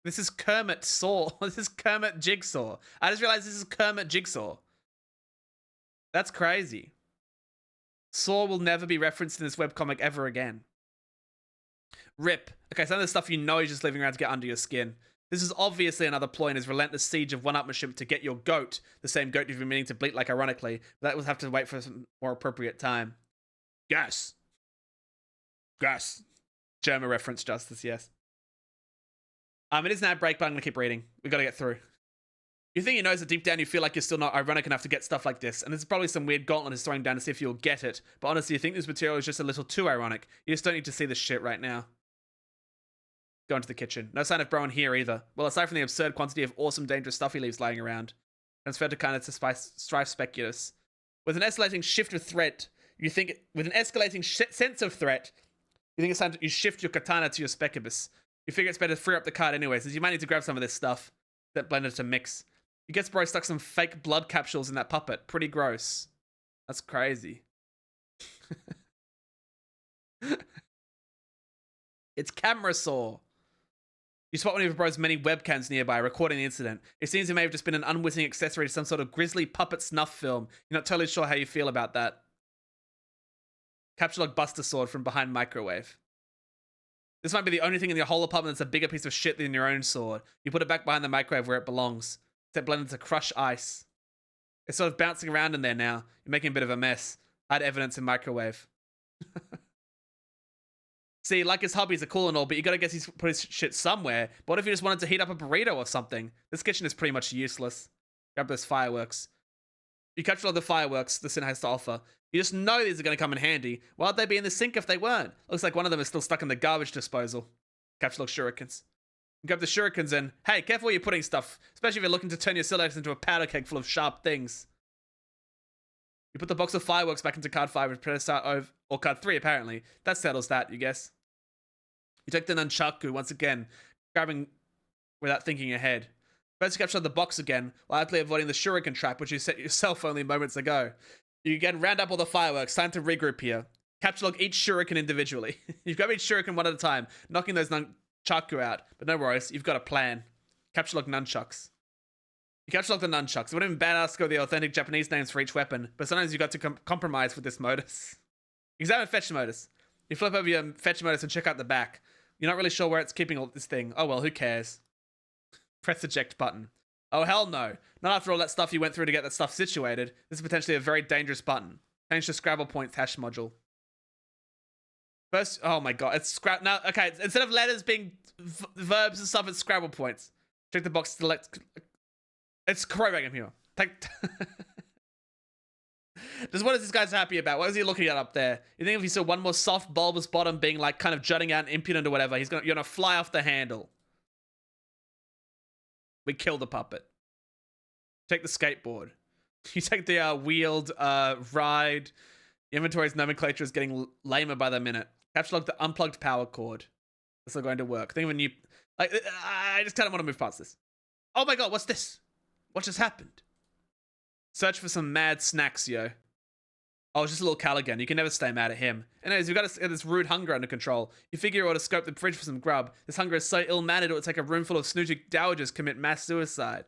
This is Kermit Saw. This is Kermit Jigsaw. I just realized this is Kermit Jigsaw. That's crazy. Saw will never be referenced in this webcomic ever again. Rip. Okay, some of the stuff you know is just living around to get under your skin. This is obviously another ploy in his relentless siege of one-upmanship to get your goat, the same goat you've been meaning to bleat like ironically, but that will have to wait for some more appropriate time. Gas. German reference, Justice, yes. It is now break, but I'm going to keep reading. We've got to get through. You think he knows that deep down you feel like you're still not ironic enough to get stuff like this, and there's probably some weird gauntlet he's throwing down to see if you'll get it, but honestly, you think this material is just a little too ironic. You just don't need to see this shit right now. Go into the kitchen. No sign of Bro in here either. Well, aside from the absurd quantity of awesome, dangerous stuff he leaves lying around. Transferred to kind of strife speculous. With an escalating shift of threat, you think, with an escalating sense of threat, you think it's time you shift your katana to your specibus. You figure it's better to free up the card anyways, as you might need to grab some of this stuff. That blended to mix. You guess Bro stuck some fake blood capsules in that puppet. Pretty gross. That's crazy. It's Camera Saw. You spot one of your bro's many webcams nearby, recording the incident. It seems it may have just been an unwitting accessory to some sort of grisly puppet snuff film. You're not totally sure how you feel about that. Capture log Buster Sword from behind microwave. This might be the only thing in your whole apartment that's a bigger piece of shit than your own sword. You put it back behind the microwave where it belongs. It's blended to crush ice. It's sort of bouncing around in there now. You're making a bit of a mess. Hide evidence in microwave. See, like his hobbies are cool and all, but you gotta guess he's put his shit somewhere. But what if he just wanted to heat up a burrito or something? This kitchen is pretty much useless. Grab those fireworks. You capture all the fireworks the center has to offer. You just know these are gonna come in handy. Why'd they be in the sink if they weren't? Looks like one of them is still stuck in the garbage disposal. Capture those shurikens. Grab the shurikens and, hey, careful where you're putting stuff, especially if you're looking to turn your Silex into a powder keg full of sharp things. You put the box of fireworks back into card 5 and press start over, or card 3 apparently. That settles that, you guess. You take the nunchaku once again, grabbing without thinking ahead. First you capture the box again, while aptly avoiding the shuriken trap, which you set yourself only moments ago. You again round up all the fireworks, time to regroup here. Capture log each shuriken individually. You've got each shuriken one at a time, knocking those nunchaku out, but no worries, you've got a plan. Capture log nunchucks. You capture log the nunchucks. It wouldn't have been badass to go with the authentic Japanese names for each weapon, but sometimes you've got to compromise with this modus. Examine fetch modus. You flip over your fetch modus and check out the back. You're not really sure where it's keeping all this thing. Oh well, who cares? Press eject button. Oh hell no. Not after all that stuff you went through to get that stuff situated. This is potentially a very dangerous button. Change to Scrabble points hash module. First, oh my god, it's Scrabble. Now, okay, instead of letters being verbs and stuff, it's Scrabble points. Check the box, select. It's correct here. Take. Just what is this guy's happy about? What is he looking at up there? You think if he saw one more soft, bulbous bottom being like kind of jutting out and impudent or whatever, you're gonna fly off the handle. We kill the puppet. Take the skateboard. You take the wheeled ride. The inventory's nomenclature is getting lamer by the minute. Capture log the unplugged power cord. That's not going to work. Think of a new. Like, I just kind of want to move past this. Oh my god, what's this? What just happened? Search for some mad snacks, yo. Oh, it's just a little Callaghan. You can never stay mad at him. Anyways, you've got this rude hunger under control. You figure you ought to scope the fridge for some grub. This hunger is so ill-mannered it would take a room full of snooty dowagers commit mass suicide.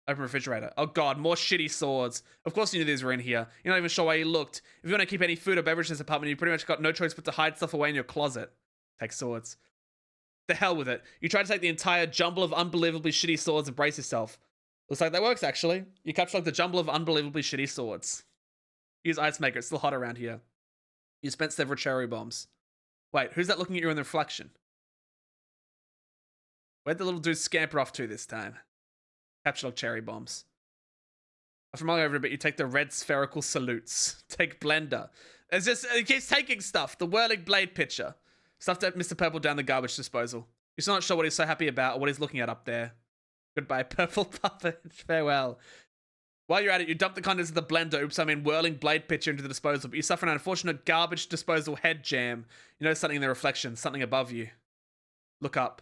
Open refrigerator. Oh god, more shitty swords. Of course you knew these were in here. You're not even sure why you looked. If you want to keep any food or beverage in this apartment, you've pretty much got no choice but to hide stuff away in your closet. Take swords. The hell with it. You try to take the entire jumble of unbelievably shitty swords and brace yourself. Looks like that works, actually. You capture like the jumble of unbelievably shitty swords. Use Ice Maker. It's still hot around here. You spent several cherry bombs. Wait, who's that looking at you in the reflection? Where'd the little dude scamper off to this time? Capture log cherry bombs. From all over a bit, you take the red spherical salutes. Take blender. It's just, it keeps taking stuff. The whirling blade pitcher. Stuffed Mr. Purple down the garbage disposal. You're still not sure what he's so happy about or what he's looking at up there. Goodbye, purple puppet. Farewell. While you're at it, you dump the contents of the blender, whirling blade pitcher into the disposal, but you suffer an unfortunate garbage disposal head jam. You notice something in the reflection, something above you. Look up.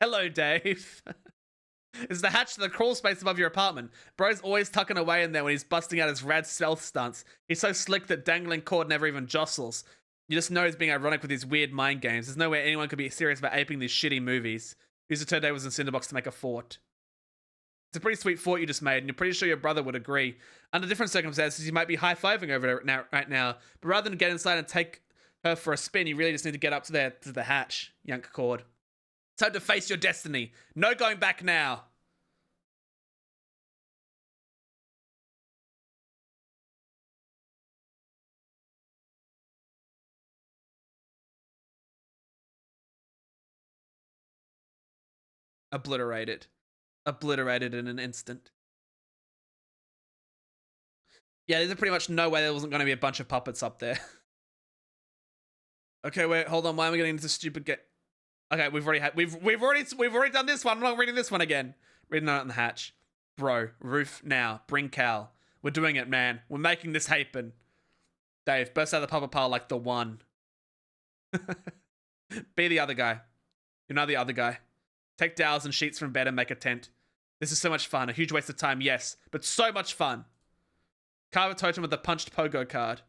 Hello, Dave. It's the hatch to the crawl space above your apartment. Bro's always tucking away in there when he's busting out his rad stealth stunts. He's so slick that dangling cord never even jostles. You just know he's being ironic with his weird mind games. There's no way anyone could be serious about aping these shitty movies. Used to turn Dave was in Cinderbox to make a fort. It's a pretty sweet fort you just made, and you're pretty sure your brother would agree. Under different circumstances, you might be high-fiving over it right now, but rather than get inside and take her for a spin, you really just need to get up to the hatch. Yank cord. Time to face your destiny. No going back now. Obliterated. Obliterated in an instant. Yeah, there's pretty much no way there wasn't going to be a bunch of puppets up there. Okay, wait, hold on. Why am I getting into stupid Okay, we've already done this one. I'm not reading this one again. Reading it out in the hatch. Bro, roof now. Bring Cal. We're doing it, man. We're making this happen. Dave, burst out of the puppet pile like the one. Be the other guy. You're not the other guy. Take dowels and sheets from bed and make a tent. This is so much fun. A huge waste of time, yes, but so much fun. Carve a totem with the punched pogo card.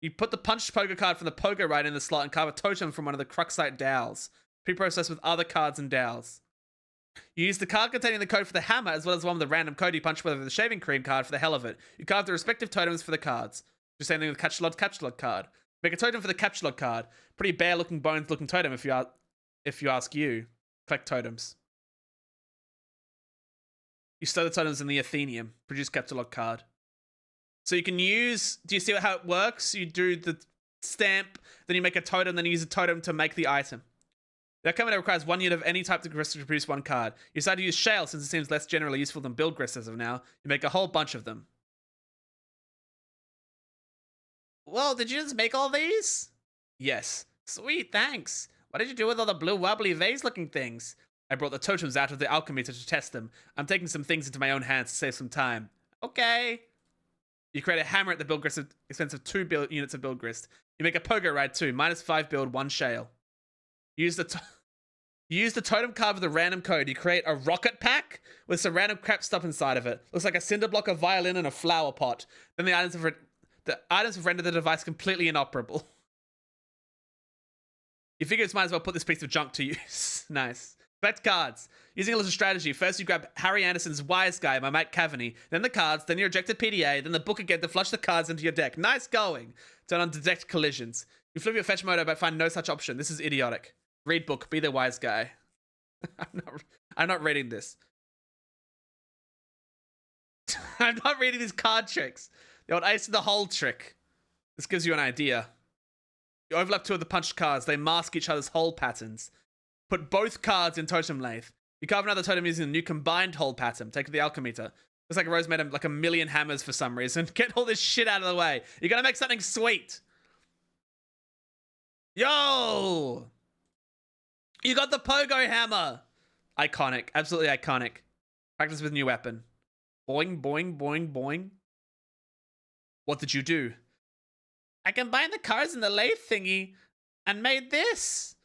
You put the punched pogo card from the pogo right in the slot and carve a totem from one of the Cruxite dowels. Pre-processed with other cards and dowels. You use the card containing the code for the hammer as well as one with the random code you punch with the shaving cream card for the hell of it. You carve the respective totems for the cards. Do same thing with the capture log card. Make a totem for the capture log card. Pretty bare looking bones looking totem if you ask you. Collect totems. You stow the totems in the Athenium. Produce capture log card. So you can use... Do you see how it works? You do the stamp, then you make a totem, then you use a totem to make the item. The Alchemita requires 1 unit of any type to produce 1 card. You decide to use Shale since it seems less generally useful than Build Grist as of now. You make a whole bunch of them. Whoa, did you just make all these? Yes. Sweet, thanks. What did you do with all the blue wobbly vase-looking things? I brought the totems out of the Alchemita to test them. I'm taking some things into my own hands to save some time. Okay. You create a hammer at the Build Grist expense of 2 units of Build Grist. You make a Pogo Ride too. -5 build, 1 Shale. Use the totem card with a random code. You create a rocket pack with some random crap stuff inside of it. Looks like a cinder block, a violin, and a flower pot. Then the items have rendered the device completely inoperable. You figure it's might as well put this piece of junk to use. Nice. Collect cards. Using a little strategy. First you grab Harry Anderson's Wise Guy by Mike Cavaney, then the cards, then your ejected PDA, then the book again to flush the cards into your deck. Nice going. Turn on detect collisions. You flip your fetch mode but find no such option. This is idiotic. Read book. Be the wise guy. I'm not reading this. I'm not reading these card tricks. The old ace in the hole trick. This gives you an idea. You overlap 2 of the punched cards. They mask each other's hole patterns. Put both cards in totem length. You carve another totem using a new combined hole pattern. Take the Alchemita. Looks like Rose made him like a million hammers for some reason. Get all this shit out of the way. You're gonna make something sweet. Yo! You got the Pogo Hammer! Iconic. Absolutely iconic. Practice with new weapon. Boing, boing, boing, boing. What did you do? I combined the cards in the lathe thingy and made this.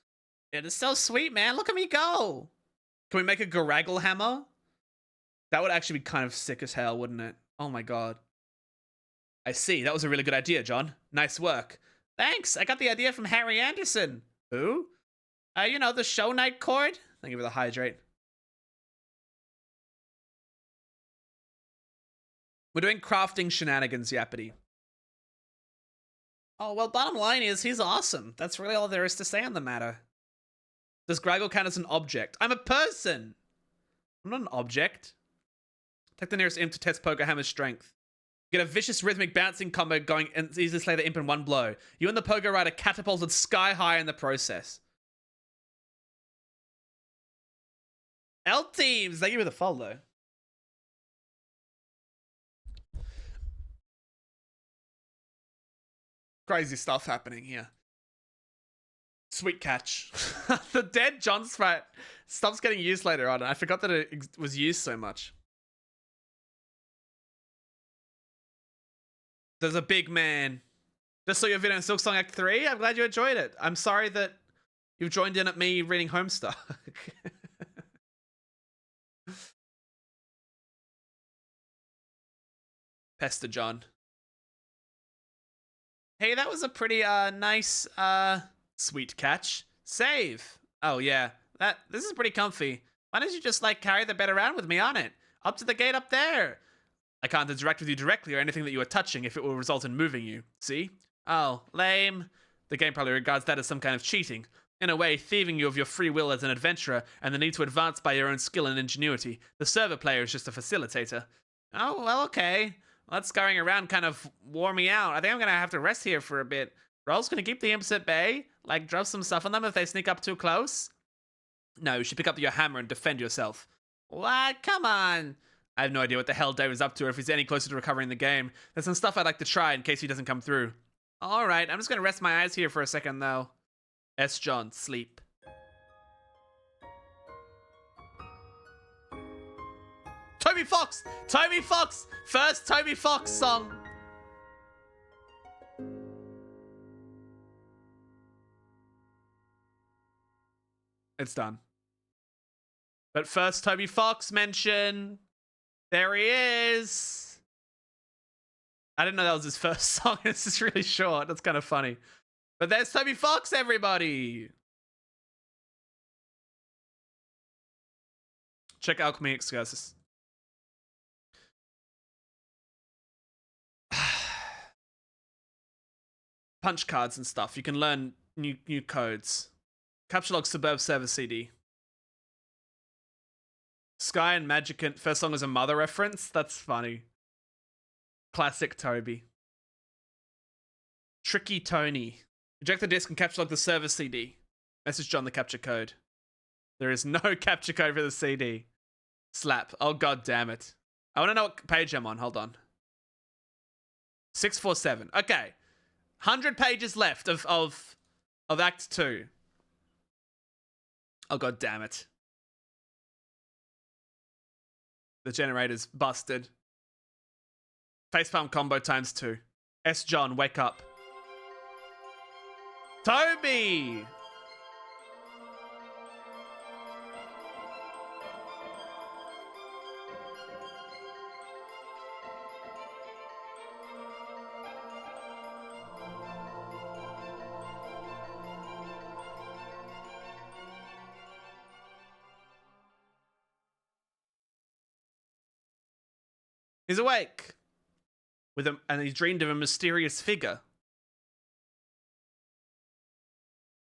It is so sweet, man. Look at me go. Can we make a Goragle hammer? That would actually be kind of sick as hell, wouldn't it? Oh my god. I see. That was a really good idea, John. Nice work. Thanks. I got the idea from Harry Anderson. Who? You know, the show night chord. Thank you for the hydrate. We're doing crafting shenanigans, Yappity. Oh, well, bottom line is, he's awesome. That's really all there is to say on the matter. Does Goragle count as an object? I'm a person! I'm not an object. Take the nearest imp to test Pogo Hammer's strength. Get a vicious rhythmic bouncing combo going and easily slay the imp in one blow. You and the Pogo Rider catapulted sky high in the process. L teams! Thank you for the follow. Crazy stuff happening here. Sweet catch. The dead John Sprat stops getting used later on. I forgot that it was used so much. There's a big man. Just saw your video on Silksong Act 3. I'm glad you enjoyed it. I'm sorry that you've joined in at me reading Homestuck. Pester John. Hey, that was a pretty nice sweet catch. Save. Oh yeah. This is pretty comfy. Why don't you just like carry the bed around with me on it? Up to the gate up there. I can't interact with you directly or anything that you are touching if it will result in moving you. See? Oh, lame. The game probably regards that as some kind of cheating. In a way, thieving you of your free will as an adventurer and the need to advance by your own skill and ingenuity. The server player is just a facilitator. Oh, well, okay. Well, that scurrying around kind of wore me out. I think I'm gonna have to rest here for a bit. Roll's gonna keep the imps at bay? Like, drop some stuff on them if they sneak up too close? No, you should pick up your hammer and defend yourself. What? Come on. I have no idea what the hell Dave is up to or if he's any closer to recovering the game. There's some stuff I'd like to try in case he doesn't come through. Alright, I'm just gonna rest my eyes here for a second, though. S. John, sleep. Toby Fox! Toby Fox! First Toby Fox song! It's done. But first Toby Fox mention. There he is. I didn't know that was his first song. This is really short. That's kind of funny. But there's Toby Fox, everybody. Check Alchemy Excursus. Punch cards and stuff. You can learn new codes. Capture Log Suburb Server CD. Sky and Magicant. First song was a Mother reference. That's funny. Classic Toby. Tricky Tony. Eject the disc and capture log the server CD. Message John the capture code. There is no capture code for the CD. Slap. Oh, god damn it. I want to know what page I'm on. Hold on. 647. Okay. 100 pages left of Act 2. Oh, god damn it. The generator's busted. Facepalm combo times 2. S. John, wake up. Toby! He's awake. And he dreamed of a mysterious figure.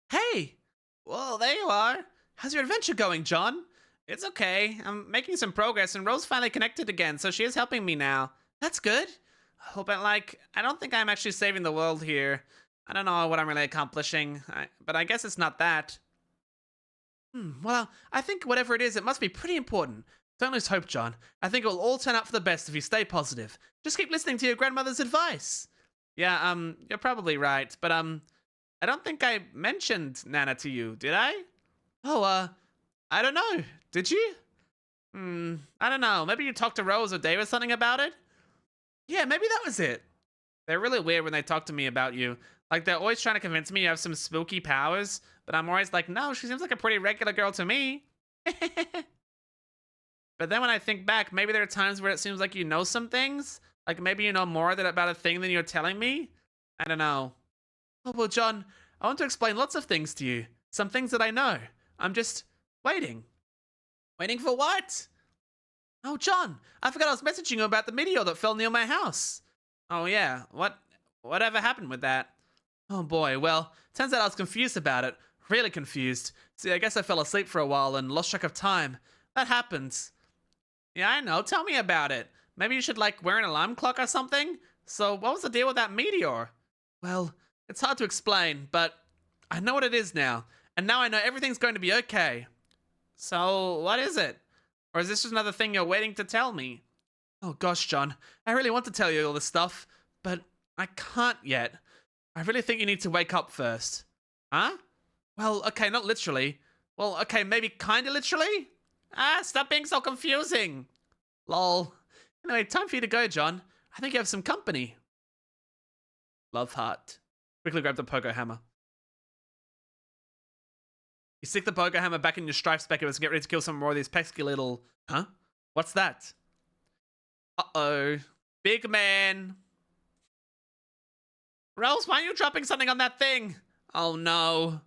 Hey! Well, there you are. How's your adventure going, John? It's okay. I'm making some progress, and Rose finally connected again, so she is helping me now. That's good. Oh, but, like, I don't think I'm actually saving the world here. I don't know what I'm really accomplishing, but I guess it's not that. Well, I think whatever it is, it must be pretty important. Don't lose hope, John. I think it will all turn out for the best if you stay positive. Just keep listening to your grandmother's advice. Yeah, you're probably right, but, I don't think I mentioned Nana to you, did I? Oh, I don't know. Did you? I don't know. Maybe you talked to Rose or Dave or something about it? Yeah, maybe that was it. They're really weird when they talk to me about you. Like, they're always trying to convince me you have some spooky powers, but I'm always like, no, she seems like a pretty regular girl to me. But then when I think back, maybe there are times where it seems like you know some things. Like, maybe you know more about a thing than you're telling me. I don't know. Oh, well, John, I want to explain lots of things to you. Some things that I know. I'm just waiting. Waiting for what? Oh, John, I forgot I was messaging you about the meteor that fell near my house. Oh, yeah. Whatever happened with that? Oh, boy. Well, turns out I was confused about it. Really confused. See, I guess I fell asleep for a while and lost track of time. That happens. Yeah, I know. Tell me about it. Maybe you should, like, wear an alarm clock or something? So, what was the deal with that meteor? Well, it's hard to explain, but I know what it is now. And now I know everything's going to be okay. So, what is it? Or is this just another thing you're waiting to tell me? Oh gosh, John. I really want to tell you all this stuff, but I can't yet. I really think you need to wake up first. Huh? Well, okay, not literally. Well, okay, maybe kinda literally? Stop being so confusing. Lol. Anyway, time for you to go, John. I think you have some company. Love heart. Quickly grab the pogo hammer. You stick the pogo hammer back in your strife speculus and get ready to kill some more of these pesky little... Huh? What's that? Uh-oh. Big man. Rose, why are you dropping something on that thing? Oh, no.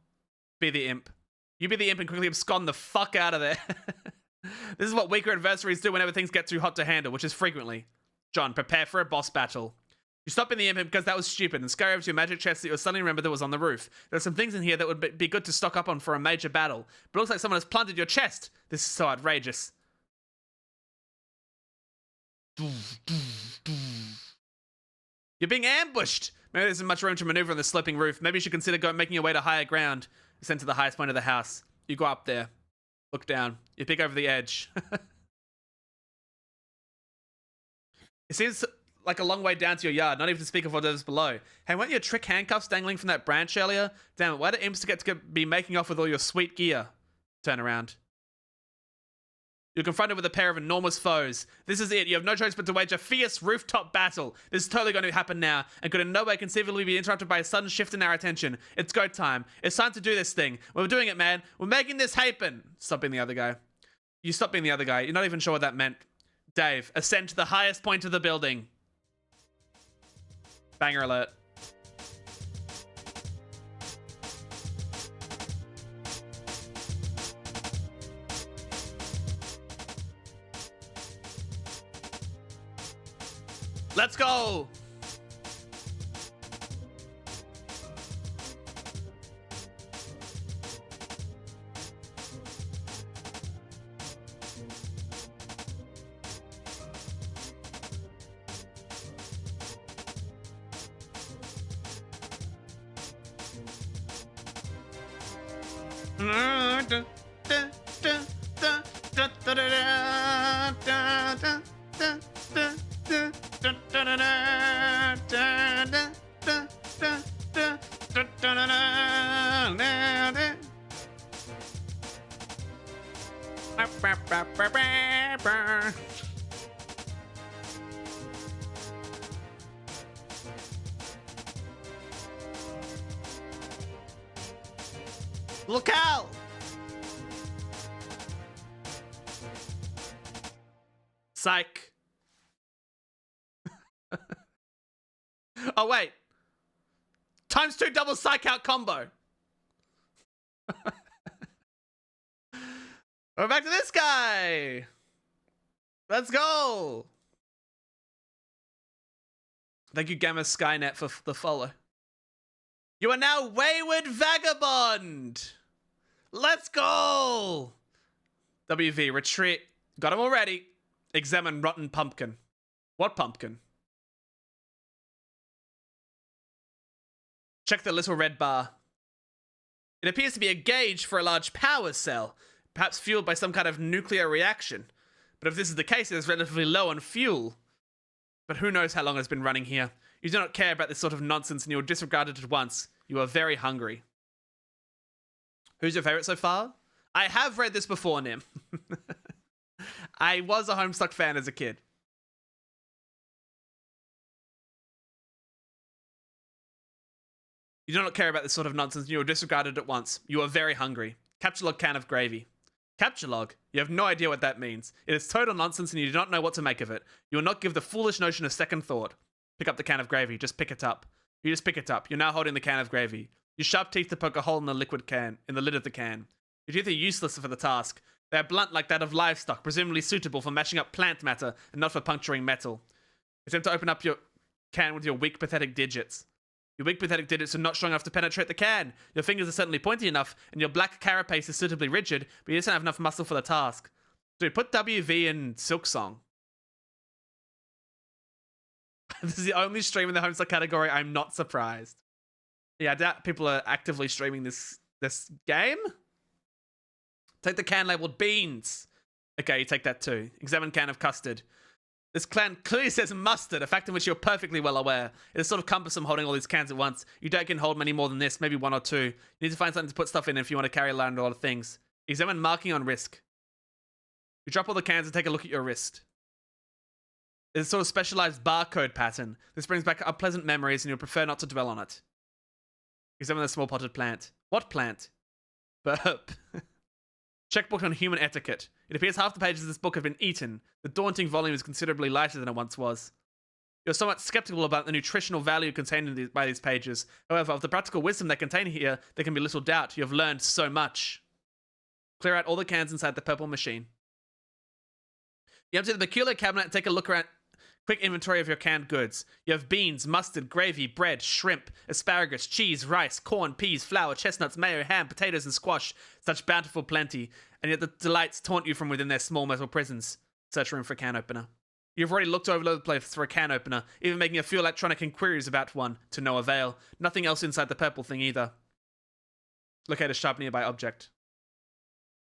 Be the imp. You be the imp and quickly abscond the fuck out of there. This is what weaker adversaries do whenever things get too hot to handle, which is frequently. John, prepare for a boss battle. You stop in the imp because that was stupid and scurry over to your magic chest that you suddenly remember that was on the roof. There are some things in here that would be good to stock up on for a major battle, but it looks like someone has plundered your chest. This is so outrageous. You're being ambushed! Maybe there isn't much room to maneuver on the sloping roof. Maybe you should consider making your way to higher ground. Ascend to the highest point of the house. You go up there. Look down. You peek over the edge. It seems like a long way down to your yard, not even to speak of what is below. Hey, weren't your trick handcuffs dangling from that branch earlier? Damn it, why do imps get to be making off with all your sweet gear? Turn around. You're confronted with a pair of enormous foes. This is it. You have no choice but to wage a fierce rooftop battle. This is totally going to happen now, and could in no way conceivably be interrupted by a sudden shift in our attention. It's go time. It's time to do this thing. We're doing it, man. We're making this happen. Stop being the other guy. You stop being the other guy. You're not even sure what that meant. Dave, ascend to the highest point of the building. Banger alert. Let's go! Look out! Psych. Oh, wait. ×2 double psych out combo. We're back to this guy. Let's go. Thank you, Gamma Skynet, for the follow. You are now Wayward Vagabond. Let's go. WV, retreat. Got him already. Examine rotten pumpkin. What pumpkin? Check the little red bar. It appears to be a gauge for a large power cell, perhaps fueled by some kind of nuclear reaction. But if this is the case, it is relatively low on fuel. But who knows how long it's been running here. You do not care about this sort of nonsense and you will disregard it at once. You are very hungry. Who's your favorite so far? I have read this before, Nim. I was a Homestuck fan as a kid. You do not care about this sort of nonsense and you will disregard it at once. You are very hungry. Capture log can of gravy. Capture log? You have no idea what that means. It is total nonsense and you do not know what to make of it. You will not give the foolish notion a second thought. Pick up the can of gravy. Just pick it up. You just pick it up. You're now holding the can of gravy. Use sharp teeth to poke a hole in the liquid can, in the lid of the can. Your teeth are useless for the task. They are blunt like that of livestock, presumably suitable for mashing up plant matter and not for puncturing metal. Attempt to open up your can with your weak, pathetic digits. Your weak, pathetic digits are not strong enough to penetrate the can. Your fingers are certainly pointy enough, and your black carapace is suitably rigid, but you just don't have enough muscle for the task. Dude, put WV in Silk Song. This is the only stream in the Homestuck category. I'm not surprised. Yeah, I doubt people are actively streaming this game. Take the can labeled beans. Okay, you take that too. Examine can of custard. This can clearly says mustard, a fact in which you're perfectly well aware. It is sort of cumbersome holding all these cans at once. You don't can hold many more than this, maybe one or two. You need to find something to put stuff in if you want to carry around a lot of things. Examine marking on wrist. You drop all the cans and take a look at your wrist. It's a sort of specialized barcode pattern. This brings back unpleasant memories and you'll prefer not to dwell on it. Examine the small potted plant. What plant? Burp. Checkbook on human etiquette. It appears half the pages of this book have been eaten. The daunting volume is considerably lighter than it once was. You're somewhat skeptical about the nutritional value contained by these pages. However, of the practical wisdom they contain here, there can be little doubt. You have learned so much. Clear out all the cans inside the purple machine. You empty the peculiar cabinet and take a look around. Quick inventory of your canned goods. You have beans, mustard, gravy, bread, shrimp, asparagus, cheese, rice, corn, peas, flour, chestnuts, mayo, ham, potatoes, and squash. Such bountiful plenty. And yet the delights taunt you from within their small metal prisons. Search room for a can opener. You've already looked over the place for a can opener, even making a few electronic inquiries about one, to no avail. Nothing else inside the purple thing either. Locate a sharp nearby object.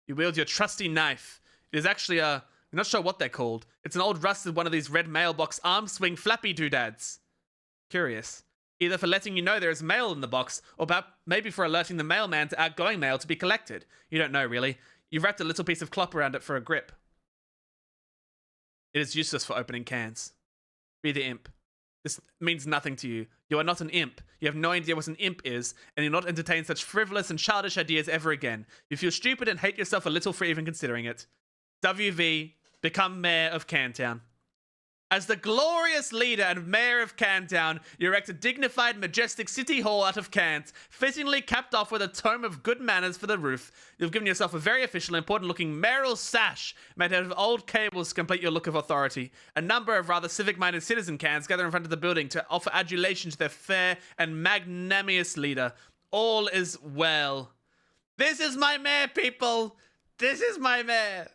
You wield your trusty knife. It is actually a... I'm not sure what they're called. It's an old rusted one of these red mailbox arm swing flappy doodads. Curious. Either for letting you know there is mail in the box, or maybe for alerting the mailman to outgoing mail to be collected. You don't know, really. You've wrapped a little piece of cloth around it for a grip. It is useless for opening cans. Be the imp. This means nothing to you. You are not an imp. You have no idea what an imp is, and you'll not entertain such frivolous and childish ideas ever again. You feel stupid and hate yourself a little for even considering it. WV, become mayor of Cantown. As the glorious leader and mayor of Cantown, you erect a dignified, majestic city hall out of cans, fittingly capped off with a tome of good manners for the roof. You've given yourself a very official, important-looking mayoral sash made out of old cables to complete your look of authority. A number of rather civic-minded citizen cans gather in front of the building to offer adulation to their fair and magnanimous leader. All is well. This is my mayor, people! This is my mayor!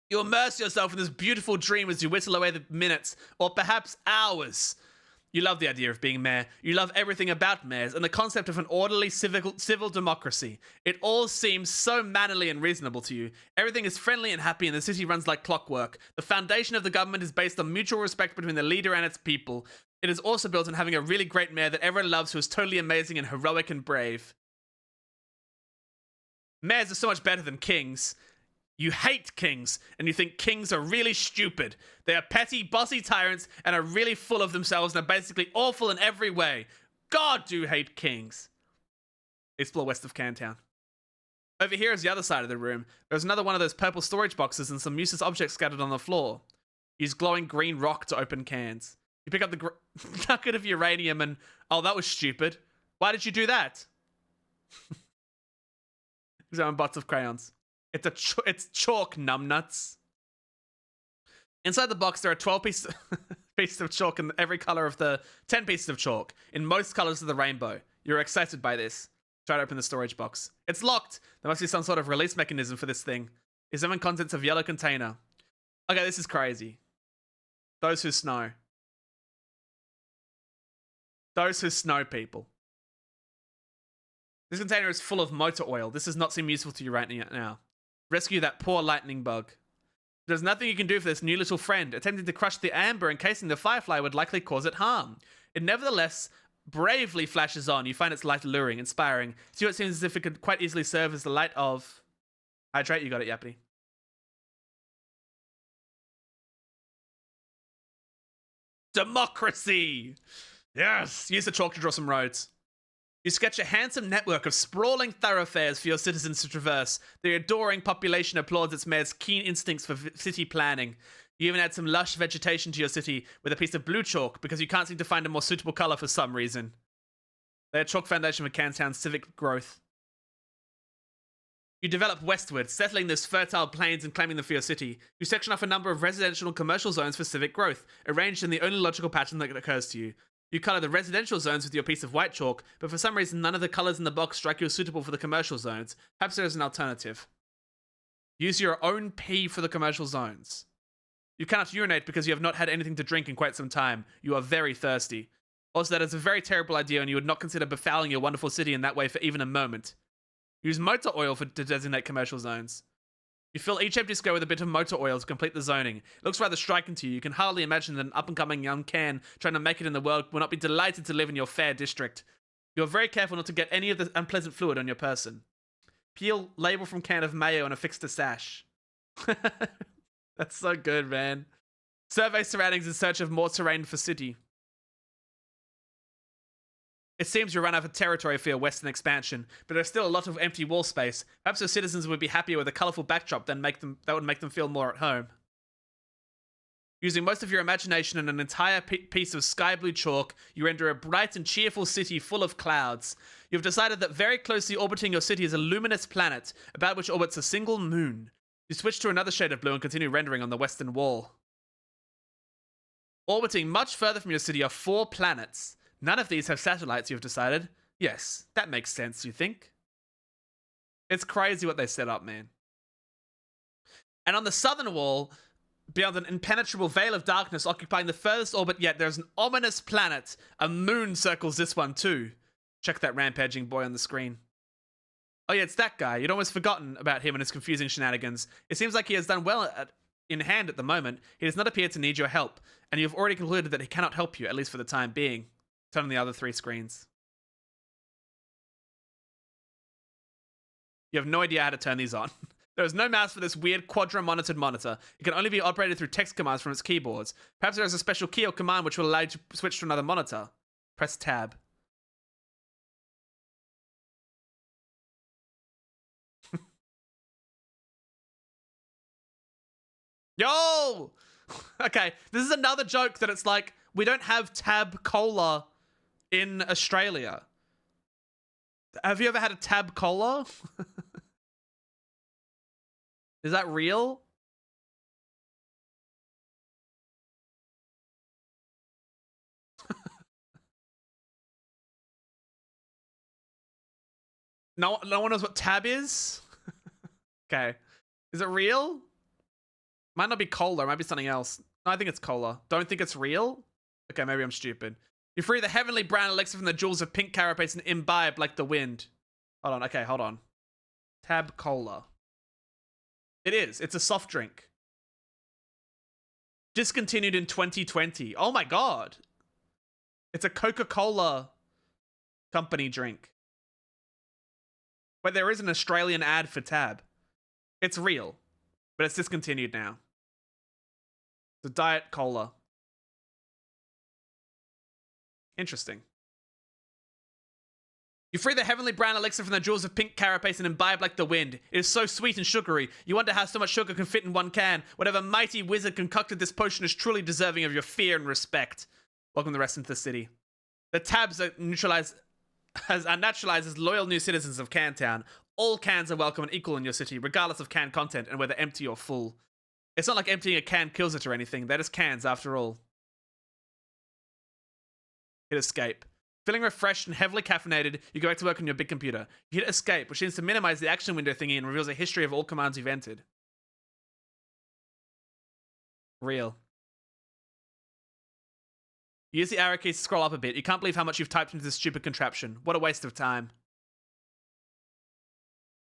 You immerse yourself in this beautiful dream as you whittle away the minutes, or perhaps hours. You love the idea of being mayor. You love everything about mayors and the concept of an orderly civil democracy. It all seems so mannerly and reasonable to you. Everything is friendly and happy and the city runs like clockwork. The foundation of the government is based on mutual respect between the leader and its people. It is also built on having a really great mayor that everyone loves who is totally amazing and heroic and brave. Mayors are so much better than kings. You hate kings, and you think kings are really stupid. They are petty, bossy tyrants, and are really full of themselves, and are basically awful in every way. God, do hate kings. Explore west of Cantown. Over here is the other side of the room. There's another one of those purple storage boxes and some useless objects scattered on the floor. Use glowing green rock to open cans. You pick up the nugget of uranium and... Oh, that was stupid. Why did you do that? Examine bots of crayons. It's chalk, numbnuts. Inside the box, there are 12 pieces of chalk in every color of the 10 pieces of chalk in most colors of the rainbow. You're excited by this. Try to open the storage box. It's locked. There must be some sort of release mechanism for this thing. Examine contents of yellow container. Okay, this is crazy. Those who snow. Those who snow, people. This container is full of motor oil. This does not seem useful to you right now. Rescue that poor lightning bug. There's nothing you can do for this new little friend. Attempting to crush the amber encasing the firefly would likely cause it harm. It nevertheless bravely flashes on. You find its light alluring, inspiring. See what seems as if it could quite easily serve as the light of... Hydrate, you got it, Yappy. Democracy! Yes! Use the chalk to draw some roads. You sketch a handsome network of sprawling thoroughfares for your citizens to traverse. The adoring population applauds its mayor's keen instincts for city planning. You even add some lush vegetation to your city with a piece of blue chalk because you can't seem to find a more suitable color for some reason. They are chalk foundation for Cantown's civic growth. You develop westward, settling those fertile plains and claiming them for your city. You section off a number of residential and commercial zones for civic growth, arranged in the only logical pattern that occurs to you. You color the residential zones with your piece of white chalk, but for some reason none of the colors in the box strike you as suitable for the commercial zones. Perhaps there is an alternative. Use your own pee for the commercial zones. You cannot urinate because you have not had anything to drink in quite some time. You are very thirsty. Also, that is a very terrible idea and you would not consider befouling your wonderful city in that way for even a moment. Use motor oil to designate commercial zones. You fill each empty square with a bit of motor oil to complete the zoning. It looks rather striking to you. You can hardly imagine that an up-and-coming young can trying to make it in the world will not be delighted to live in your fair district. You are very careful not to get any of the unpleasant fluid on your person. Peel label from can of mayo and affix to sash. That's so good, man. Survey surroundings in search of more terrain for city. It seems you run out of territory for your western expansion, but there's still a lot of empty wall space. Perhaps your citizens would be happier with a colourful backdrop that would make them feel more at home. Using most of your imagination and an entire piece of sky blue chalk, you render a bright and cheerful city full of clouds. You've decided that very closely orbiting your city is a luminous planet, about which orbits a single moon. You switch to another shade of blue and continue rendering on the western wall. Orbiting much further from your city are 4 planets. None of these have satellites, you've decided. Yes, that makes sense, you think? It's crazy what they set up, man. And on the southern wall, beyond an impenetrable veil of darkness occupying the furthest orbit yet, there's an ominous planet. A moon circles this one too. Check that rampaging boy on the screen. Oh yeah, it's that guy. You'd almost forgotten about him and his confusing shenanigans. It seems like he has done well in hand at the moment. He does not appear to need your help, and you've already concluded that he cannot help you, at least for the time being. Turn on the other 3 screens. You have no idea how to turn these on. There is no mouse for this weird quadra-monitored monitor. It can only be operated through text commands from its keyboards. Perhaps there is a special key or command which will allow you to switch to another monitor. Press tab. Yo! Okay, this is another joke that it's like, we don't have tab cola in Australia. Have you ever had a tab cola? Is that real? No one knows what tab is? Okay. Is it real? Might not be cola, it might be something else. No, I think it's cola. Don't think it's real? Okay, maybe I'm stupid. You free the heavenly brown elixir from the jewels of pink carapace and imbibe like the wind. Hold on, okay, hold on. Tab Cola. It is. It's a soft drink. Discontinued in 2020. Oh my god. It's a Coca-Cola company drink. But there is an Australian ad for Tab. It's real, but it's discontinued now. It's a Diet Cola. Interesting. You free the heavenly brown elixir from the jewels of pink carapace and imbibe like the wind. It is so sweet and sugary. You wonder how so much sugar can fit in one can. Whatever mighty wizard concocted this potion is truly deserving of your fear and respect. Welcome the rest into the city. The Tabs are naturalized as loyal new citizens of Cantown. All cans are welcome and equal in your city, regardless of can content and whether empty or full. It's not like emptying a can kills it or anything. They're just cans after all. Hit escape. Feeling refreshed and heavily caffeinated, you go back to work on your big computer. You hit escape, which seems to minimize the action window thingy and reveals a history of all commands you've entered. Real. You use the arrow keys to scroll up a bit. You can't believe how much you've typed into this stupid contraption. What a waste of time.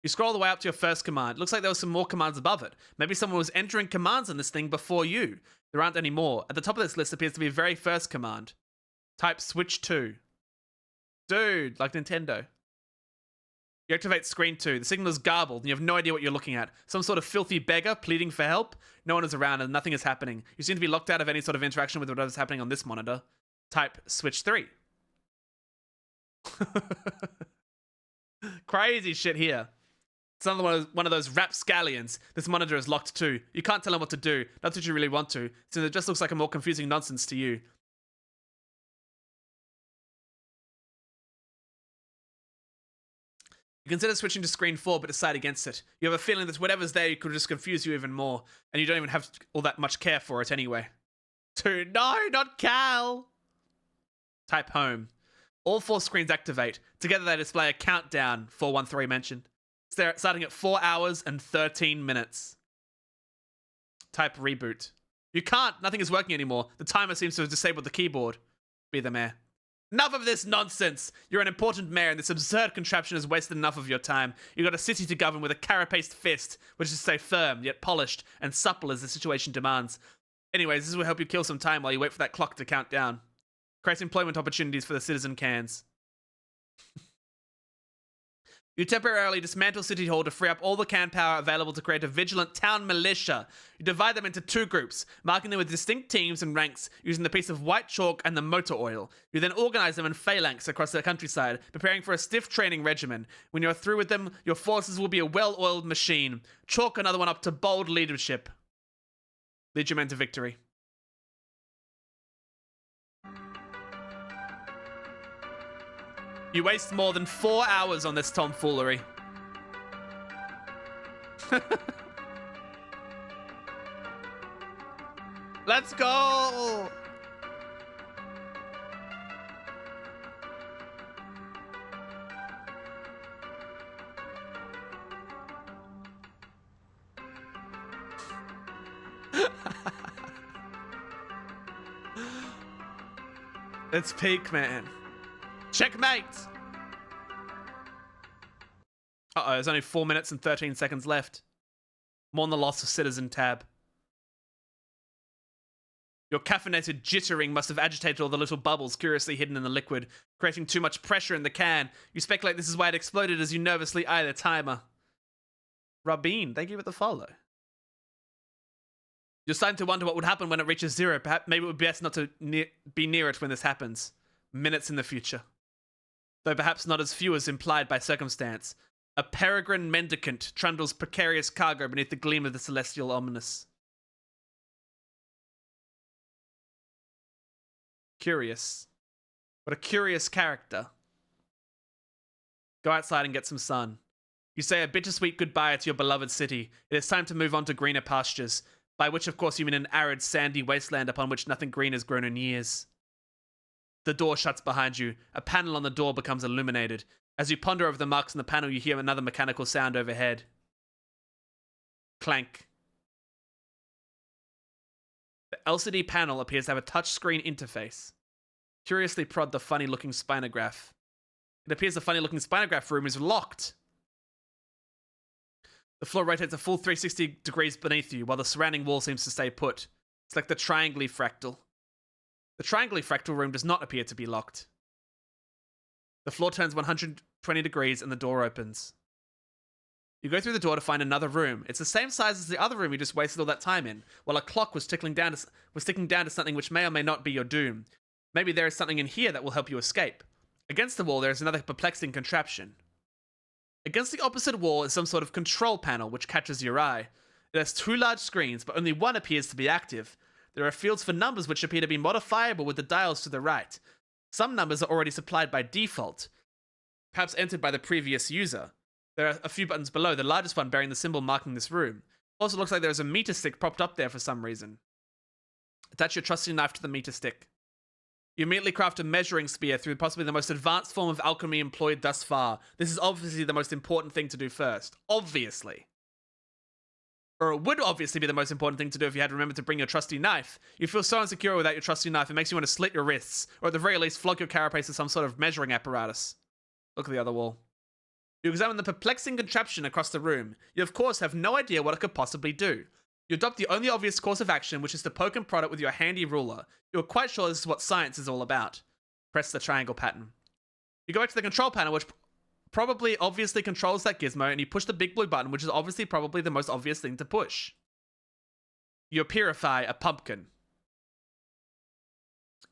You scroll the way up to your first command. Looks like there were some more commands above it. Maybe someone was entering commands on this thing before you. There aren't any more. At the top of this list appears to be the very first command. Type switch 2. Dude, like Nintendo. You activate screen 2. The signal is garbled and you have no idea what you're looking at. Some sort of filthy beggar pleading for help. No one is around and nothing is happening. You seem to be locked out of any sort of interaction with whatever's happening on this monitor. Type switch 3. Crazy shit here. It's another one of those rapscallions. This monitor is locked too. You can't tell him what to do. That's what you really want to. So it just looks like a more confusing nonsense to you. You consider switching to screen 4, but decide against it. You have a feeling that whatever's there could just confuse you even more, and you don't even have all that much care for it anyway. 2. No, not Cal! Type home. All 4 screens activate. Together they display a countdown, 413 mentioned. Starting at 4 hours and 13 minutes. Type reboot. You can't. Nothing is working anymore. The timer seems to have disabled the keyboard. Be the mayor. Enough of this nonsense! You're an important mayor, and this absurd contraption has wasted enough of your time. You've got a city to govern with a carapaced fist, which is to say firm, yet polished, and supple as the situation demands. Anyways, this will help you kill some time while you wait for that clock to count down. Create employment opportunities for the citizen cans. You temporarily dismantle City Hall to free up all the can power available to create a vigilant town militia. You divide them into 2 groups, marking them with distinct teams and ranks using the piece of white chalk and the motor oil. You then organize them in phalanx across the countryside, preparing for a stiff training regimen. When you're through with them, your forces will be a well-oiled machine. Chalk another one up to bold leadership. Lead your men to victory. You waste more than 4 hours on this tomfoolery. Let's go! It's peak, man. Checkmate! Uh-oh, there's only 4 minutes and 13 seconds left. Mourn the loss of Citizen Tab. Your caffeinated jittering must have agitated all the little bubbles curiously hidden in the liquid, creating too much pressure in the can. You speculate this is why it exploded as you nervously eye the timer. Rabin, thank you for the follow. You're starting to wonder what would happen when it reaches 0. Perhaps maybe it would be best not to be near it when this happens. Minutes in the future. Though perhaps not as few as implied by circumstance. A peregrine mendicant trundles precarious cargo beneath the gleam of the celestial ominous. Curious. What a curious character. Go outside and get some sun. You say a bittersweet goodbye to your beloved city. It is time to move on to greener pastures, by which of course you mean an arid, sandy wasteland upon which nothing green has grown in years. The door shuts behind you. A panel on the door becomes illuminated. As you ponder over the marks on the panel, you hear another mechanical sound overhead. Clank. The LCD panel appears to have a touchscreen interface. curiously prod the funny-looking spinograph. It appears the funny-looking spinograph room is locked. The floor rotates a full 360 degrees beneath you, while the surrounding wall seems to stay put. It's like the triangle fractal. The triangle fractal room does not appear to be locked. The floor turns 120 degrees and the door opens. You go through the door to find another room. It's the same size as the other room you just wasted all that time in, while a clock was ticking down to something which may or may not be your doom. Maybe there is something in here that will help you escape. Against the wall, there is another perplexing contraption. Against the opposite wall is some sort of control panel which catches your eye. It has 2 large screens, but only one appears to be active. There are fields for numbers which appear to be modifiable with the dials to the right. Some numbers are already supplied by default, perhaps entered by the previous user. There are a few buttons below, the largest one bearing the symbol marking this room. Also looks like there is a meter stick propped up there for some reason. Attach your trusty knife to the meter stick. You immediately craft a measuring spear through possibly the most advanced form of alchemy employed thus far. This is obviously the most important thing to do first. Obviously. Or it would obviously be the most important thing to do if you had remembered to bring your trusty knife. You feel so insecure without your trusty knife, it makes you want to slit your wrists, or at the very least flog your carapace with some sort of measuring apparatus. Look at the other wall. You examine the perplexing contraption across the room. You of course have no idea what it could possibly do. You adopt the only obvious course of action, which is to poke and prod it with your handy ruler. You are quite sure this is what science is all about. Press the triangle pattern. You go back to the control panel, which probably obviously controls that gizmo, and you push the big blue button, which is obviously probably the most obvious thing to push. You purify a pumpkin.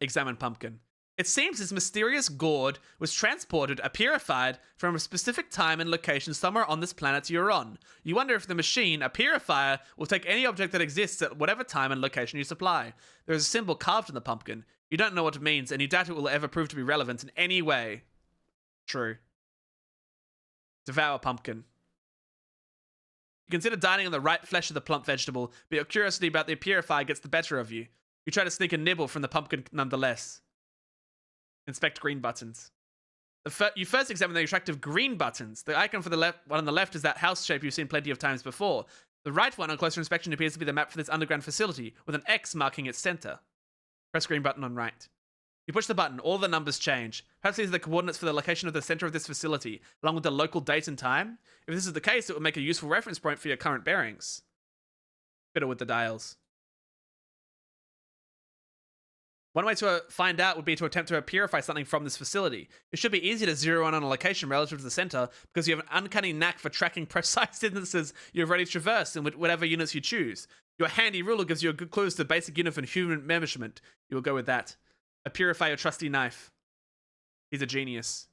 Examine pumpkin. It seems this mysterious gourd was transported, purified, from a specific time and location somewhere on this planet you're on. You wonder if the machine, a purifier, will take any object that exists at whatever time and location you supply. There is a symbol carved in the pumpkin. You don't know what it means, and you doubt it will ever prove to be relevant in any way. True. Devour pumpkin. You consider dining on the right flesh of the plump vegetable, but your curiosity about the purifier gets the better of you. You try to sneak a nibble from the pumpkin nonetheless. Inspect green buttons. You first examine the attractive green buttons. The icon for the one on the left is that house shape you've seen plenty of times before. The right one on closer inspection appears to be the map for this underground facility, with an X marking its center. Press green button on right. You push the button, all the numbers change. Perhaps these are the coordinates for the location of the center of this facility, along with the local date and time. If this is the case, it would make a useful reference point for your current bearings. Fiddle with the dials. One way to find out would be to attempt to purify something from this facility. It should be easy to zero in on a location relative to the center because you have an uncanny knack for tracking precise distances you've already traversed in whatever units you choose. Your handy ruler gives you a good clue as to the basic unit for human measurement. You will go with that. Purify your trusty knife. He's a genius.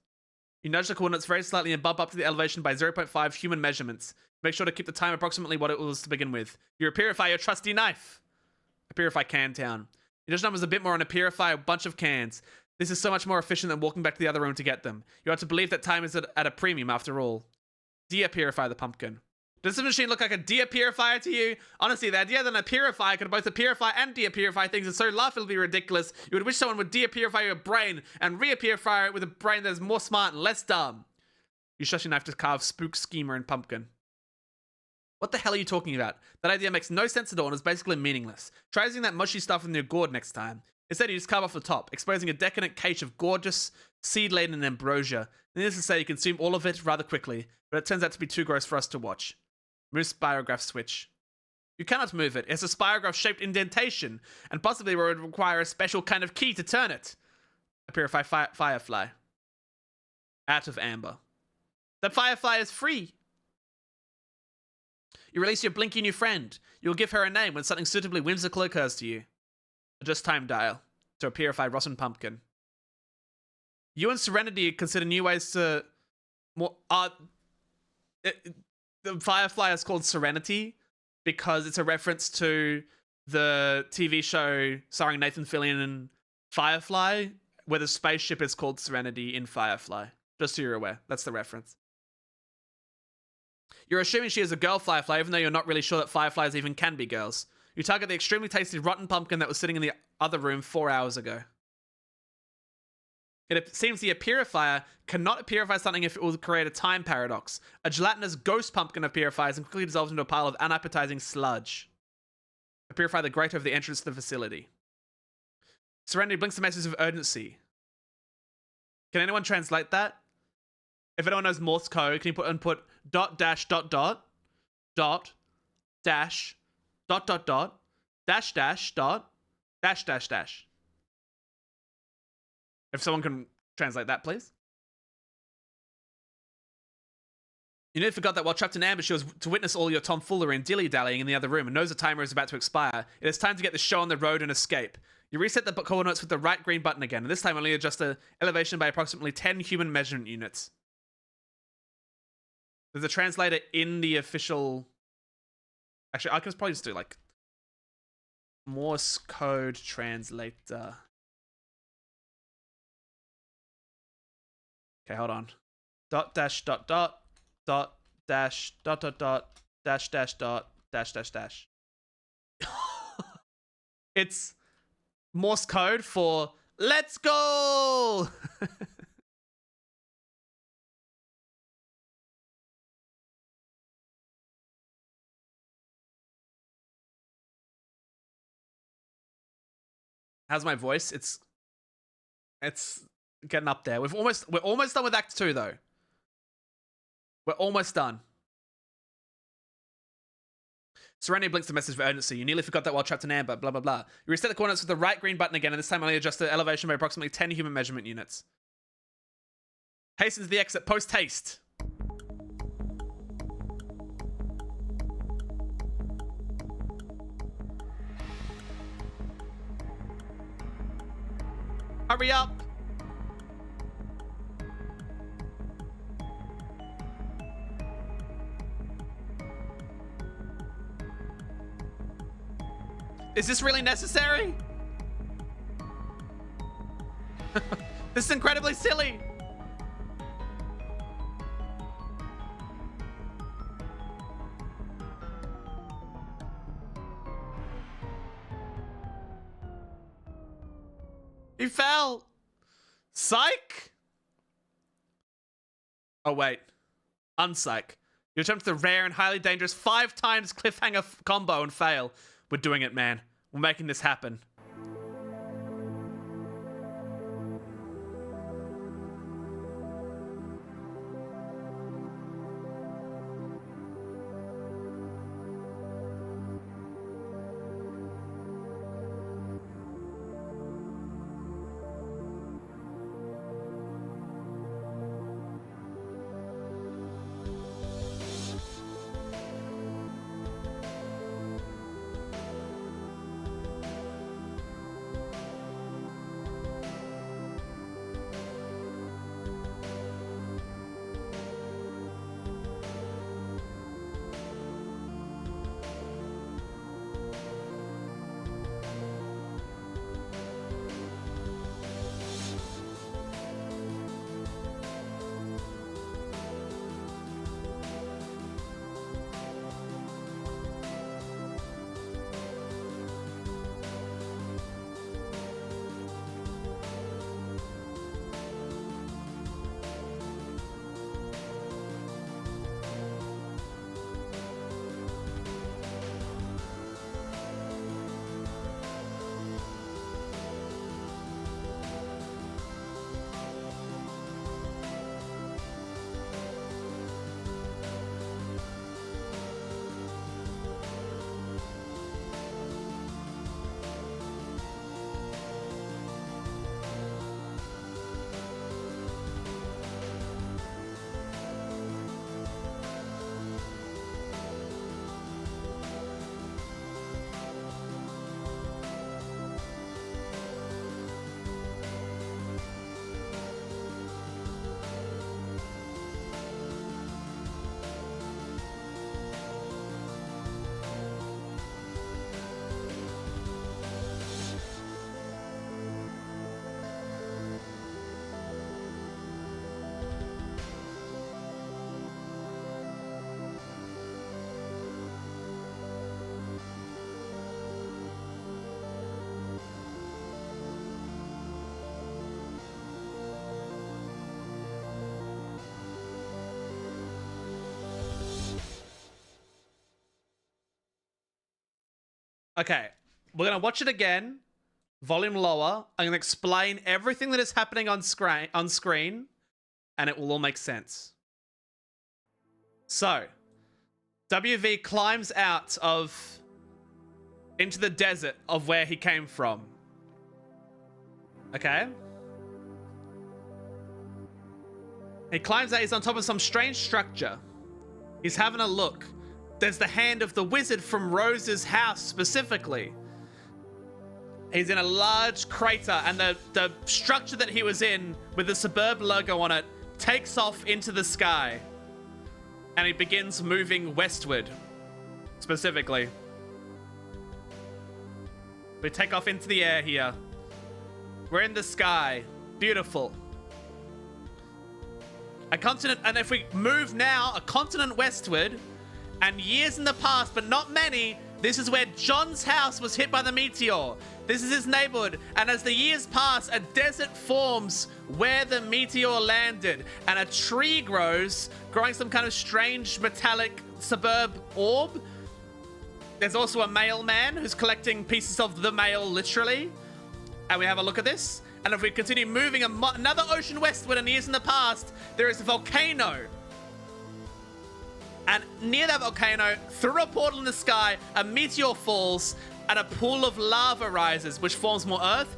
You nudge the coordinates very slightly and bump up to the elevation by 0.5 human measurements. Make sure to keep the time approximately what it was to begin with. You purify your trusty knife. Purify Can Town. You just numbers a bit more on purify a bunch of cans. This is so much more efficient than walking back to the other room to get them. You ought to believe that time is at a premium after all. Purify the pumpkin. Does this machine look like a purifier to you? Honestly, the idea that a purifier could both purify and purify things is so laughably ridiculous. You would wish someone would purify your brain and purify it with a brain that is more smart and less dumb. You shush your knife to carve Spook, Schemer, and Pumpkin. What the hell are you talking about? That idea makes no sense at all and is basically meaningless. Try using that mushy stuff in your gourd next time. Instead, you just carve off the top, exposing a decadent cache of gorgeous, seed-laden ambrosia. Needless to say, you consume all of it rather quickly, but it turns out to be too gross for us to watch. Move spirograph switch. You cannot move it. It's a spirograph-shaped indentation, and possibly would require a special kind of key to turn it. Purify Firefly. Out of amber. The Firefly is free. You release your blinky new friend. You will give her a name when something suitably whimsical occurs to you. Adjust time dial to purify rotten pumpkin. You and Serenity consider new ways to the Firefly is called Serenity because it's a reference to the TV show starring Nathan Fillion and Firefly, where the spaceship is called Serenity in Firefly. Just so you're aware, that's the reference. You're assuming she is a girl Firefly, even though you're not really sure that Fireflies even can be girls. You target the extremely tasty rotten pumpkin that was sitting in the other room 4 hours ago. It seems the purifier cannot purify something if it will create a time paradox. A gelatinous ghost pumpkin purifies and quickly dissolves into a pile of unappetizing sludge. Purify the grate over the entrance to the facility. Serenity blinks the message of urgency. Can anyone translate that? If anyone knows Morse code, can you put dot dash dot dot dot dash dot dot dot dash dash dot dash dash dash? If someone can translate that, please. You nearly forgot that while trapped in ambush, she was to witness all your tomfoolery and dilly-dallying in the other room and knows the timer is about to expire. It is time to get the show on the road and escape. You reset the coordinates with the right green button again, and this time only adjust the elevation by approximately 10 human measurement units. There's a translator in the official... Actually, I can probably just do, like, Morse code translator. Okay, hold on. Dot dash dot dot dot dash dot dot dot dash dash dot dash dash dash. It's Morse code for let's go. How's my voice? It's getting up there. We're almost done with Act 2 though. We're almost done. Serenity blinks the message for urgency. You nearly forgot that while trapped in amber, blah, blah, blah. You reset the coordinates with the right green button again, and this time only adjust the elevation by approximately 10 human measurement units. Hasten to the exit. Post haste. Hurry up. Is this really necessary? This is incredibly silly. He fell. Psych? Oh, wait. Unpsych. You attempt the rare and highly dangerous 5 times cliffhanger combo and fail. We're doing it, man. We're making this happen. Okay, we're gonna watch it again volume lower. I'm gonna explain everything that is happening on screen, and it will all make sense. So, WV climbs out into the desert of where he came from. Okay? He climbs out, he's on top of some strange structure. He's having a look. There's the hand of the wizard from Rose's house specifically. He's in a large crater, and the structure that he was in with the Suburb logo on it takes off into the sky. And he begins moving westward, specifically. We take off into the air here. We're in the sky. Beautiful. A continent, and if we move now a continent westward, and years in the past, but not many, this is where John's house was hit by the meteor. This is his neighborhood, and as the years pass, a desert forms where the meteor landed, and a tree grows, growing some kind of strange metallic suburb orb. There's also a mailman who's collecting pieces of the mail, literally. And we have a look at this. And if we continue moving another ocean westward and years in the past, there is a volcano. And near that volcano, through a portal in the sky, a meteor falls and a pool of lava rises, which forms more earth.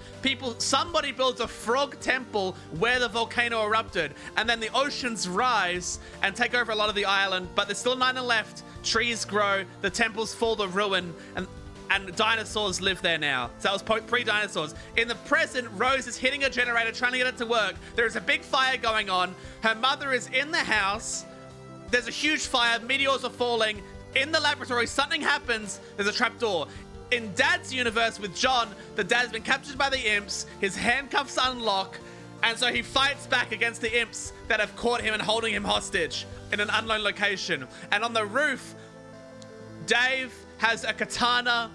Somebody builds a frog temple where the volcano erupted. And then the oceans rise and take over a lot of the island, but there's still 9 left. Trees grow, the temples fall to ruin, and dinosaurs live there now. So that was pre-dinosaurs. In the present, Rose is hitting a generator, trying to get it to work. There is a big fire going on. Her mother is in the house. There's a huge fire. Meteors are falling. In the laboratory, something happens. There's a trapdoor. In Dad's universe with John, the dad's been captured by the imps. His handcuffs unlock. And so he fights back against the imps that have caught him and holding him hostage in an unknown location. And on the roof, Dave has a katana,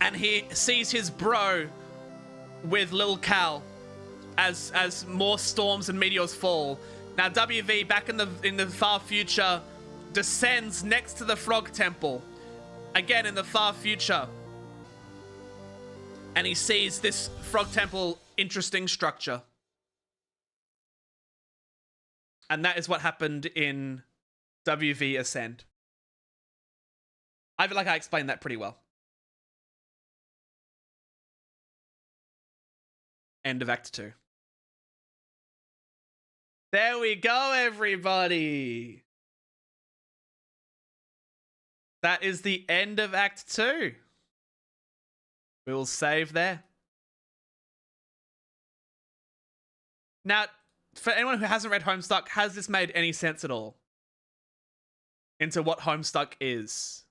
and he sees his bro with Lil Cal as more storms and meteors fall. Now WV, back in the far future, descends next to the Frog Temple, again in the far future, and he sees this Frog Temple interesting structure. And that is what happened in WV Ascend. I feel like I explained that pretty well. End of Act 2. There we go, everybody. That is the end of Act 2. We will save there. Now, for anyone who hasn't read Homestuck, has this made any sense at all into what Homestuck is?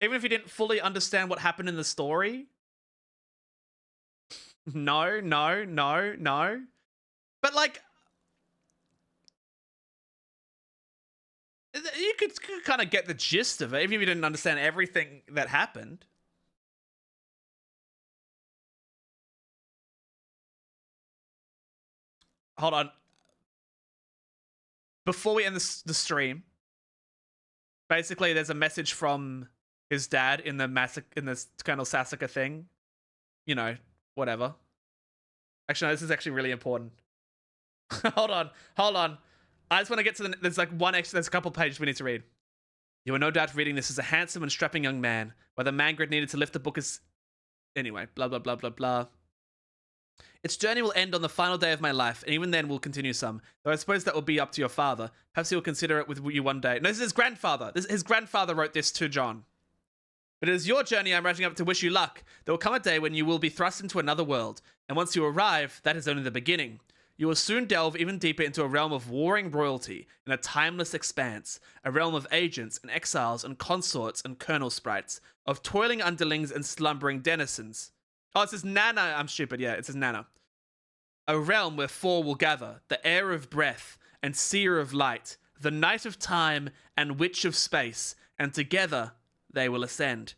Even if you didn't fully understand what happened in the story? No. But like, you could kind of get the gist of it, even if you didn't understand everything that happened. Hold on. Before we end the stream, basically there's a message from his dad in the Colonel Sassacre thing. You know, whatever. Actually, no, this is actually really important. Hold on. I just want to get to there's a couple pages we need to read. You are no doubt reading this as a handsome and strapping young man, where the man grid needed to lift the book as... Anyway, blah, blah, blah, blah, blah. Its journey will end on the final day of my life, and even then we'll continue some. Though I suppose that will be up to your father. Perhaps he will consider it with you one day. No, this is his grandfather. His grandfather wrote this to John. But it is your journey I'm writing up to wish you luck. There will come a day when you will be thrust into another world, and once you arrive, that is only the beginning. You will soon delve even deeper into a realm of warring royalty in a timeless expanse, a realm of agents and exiles and consorts and colonel sprites, of toiling underlings and slumbering denizens. Oh, it says Nana. I'm stupid. Yeah, it says Nana. A realm where four will gather, the heir of breath and seer of light, the knight of time and witch of space, and together they will ascend.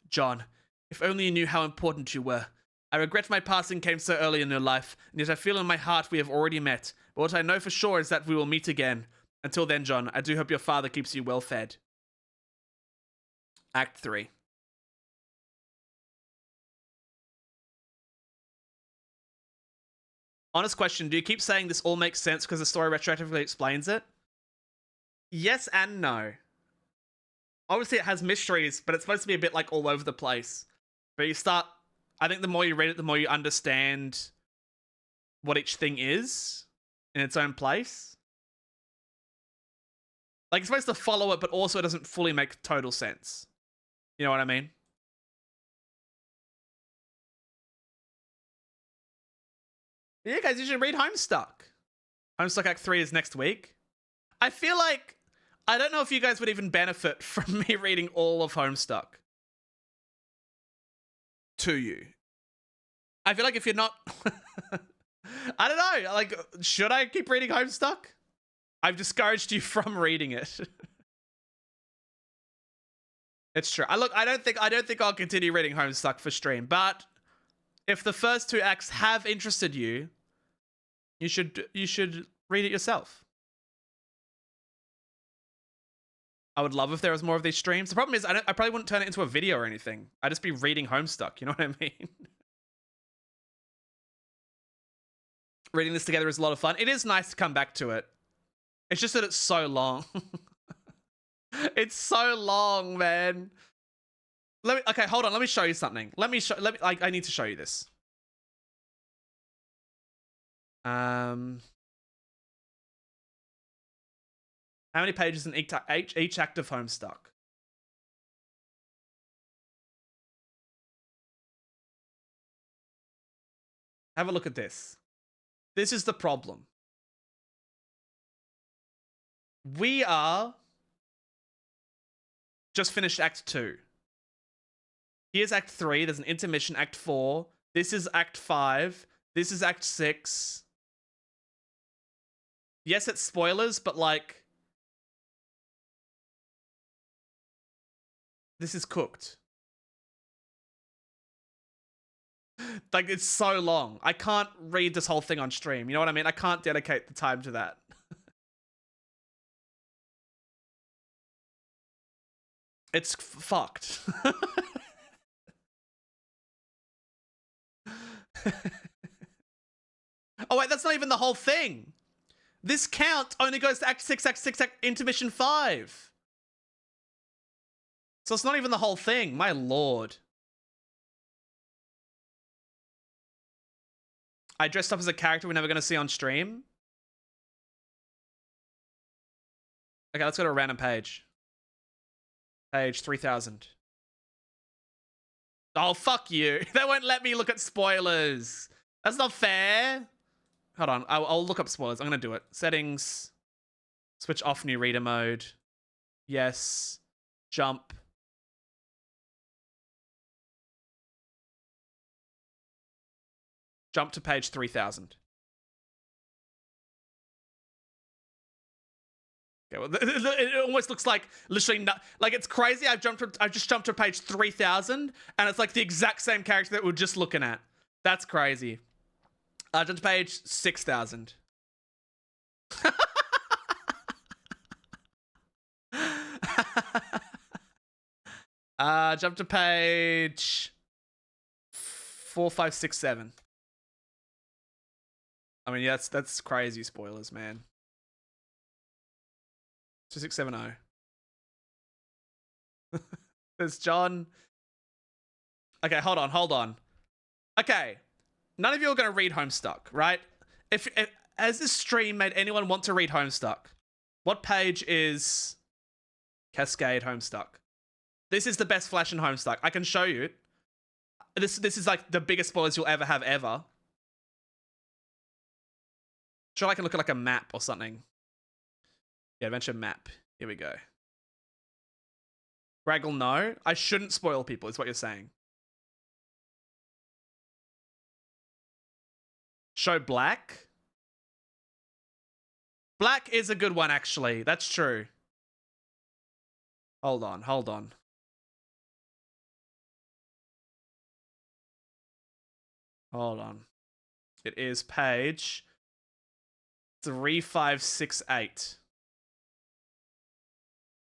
John, if only you knew how important you were. I regret my passing came so early in your life, and yet I feel in my heart we have already met. But what I know for sure is that we will meet again. Until then, John, I do hope your father keeps you well fed. Act 3. Honest question, do you keep saying this all makes sense because the story retroactively explains it? Yes and no. Obviously it has mysteries, but it's supposed to be a bit like all over the place. But you start, I think the more you read it, the more you understand what each thing is in its own place. Like, it's supposed to follow it, but also it doesn't fully make total sense. You know what I mean? Yeah, guys, you should read Homestuck. Homestuck Act 3 is next week. I feel like, I don't know if you guys would even benefit from me reading all of Homestuck to you. I feel like if you're not... I don't know, like, should I keep reading Homestuck? I've discouraged you from reading it. It's true. I don't think I'll continue reading Homestuck for stream, but if the first 2 acts have interested you, you should read it yourself. I would love if there was more of these streams. The problem is I probably wouldn't turn it into a video or anything. I'd just be reading Homestuck, you know what I mean? Reading this together is a lot of fun. It is nice to come back to it. It's just that it's so long. It's so long, man. Okay, hold on. Let me show you something. I need to show you this. How many pages in each act of Homestuck? Have a look at this. This is the problem. We are just finished Act 2. Here's Act 3. There's an intermission, Act 4. This is Act 5. This is Act 6. Yes, it's spoilers, but like... This is cooked. Like, it's so long. I can't read this whole thing on stream. You know what I mean? I can't dedicate the time to that. It's fucked. Oh, wait, that's not even the whole thing. This count only goes to Act 6, Intermission 5. So it's not even the whole thing. My lord. I dressed up as a character we're never going to see on stream. Okay, let's go to a random page. Page 3000. Oh, fuck you. They won't let me look at spoilers. That's not fair. Hold on. I'll look up spoilers. I'm going to do it. Settings. Switch off new reader mode. Yes. Jump. Jump to page 3000. Okay, well, it almost looks like literally like it's crazy. I've just jumped to page 3000, and it's like the exact same character that we're just looking at. That's crazy. Jump to page 6000. Jump to page 4567. I mean, yeah, that's crazy spoilers, man. 2670. There's John. Okay, hold on. Okay, none of you are going to read Homestuck, right? If has this stream made anyone want to read Homestuck? What page is Cascade Homestuck? This is the best flash in Homestuck. I can show you. This is like the biggest spoilers you'll ever have ever. Sure, I can look at like a map or something. Yeah, adventure map. Here we go. Goragle, no. I shouldn't spoil people, is what you're saying. Show Black. Black is a good one, actually. That's true. Hold on. It is page 3568.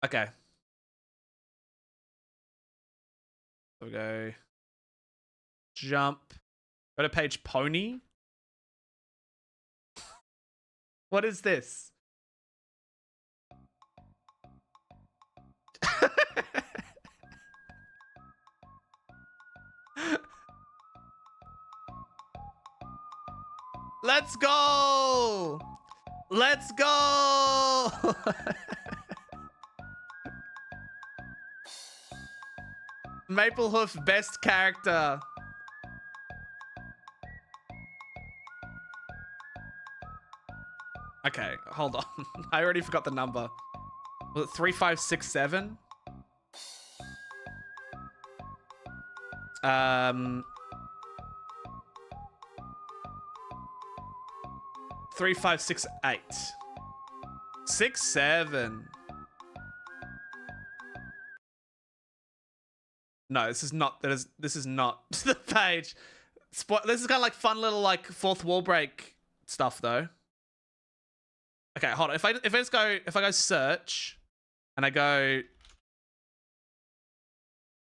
Okay. So we go. Jump. Go to page Pony. What is this? Let's go! Let's go! Maplehoof best character. Okay, hold on. I already forgot the number. Was it 3567? 3568. 67. No, this is not. This is not the page. This is kind of like fun little like fourth wall break stuff though. Okay, hold on. If I go search, and I go,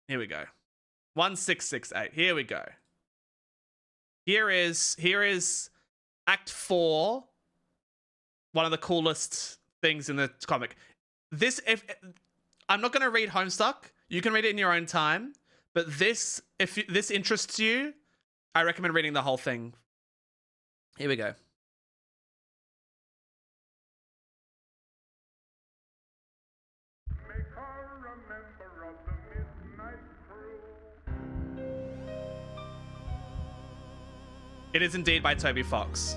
here we go, 1668. Here we go. Here is Act 4. One of the coolest things in the comic. If I'm not going to read Homestuck, you can read it in your own time. But this, if this interests you, I recommend reading the whole thing. Here we go. It is indeed by Toby Fox.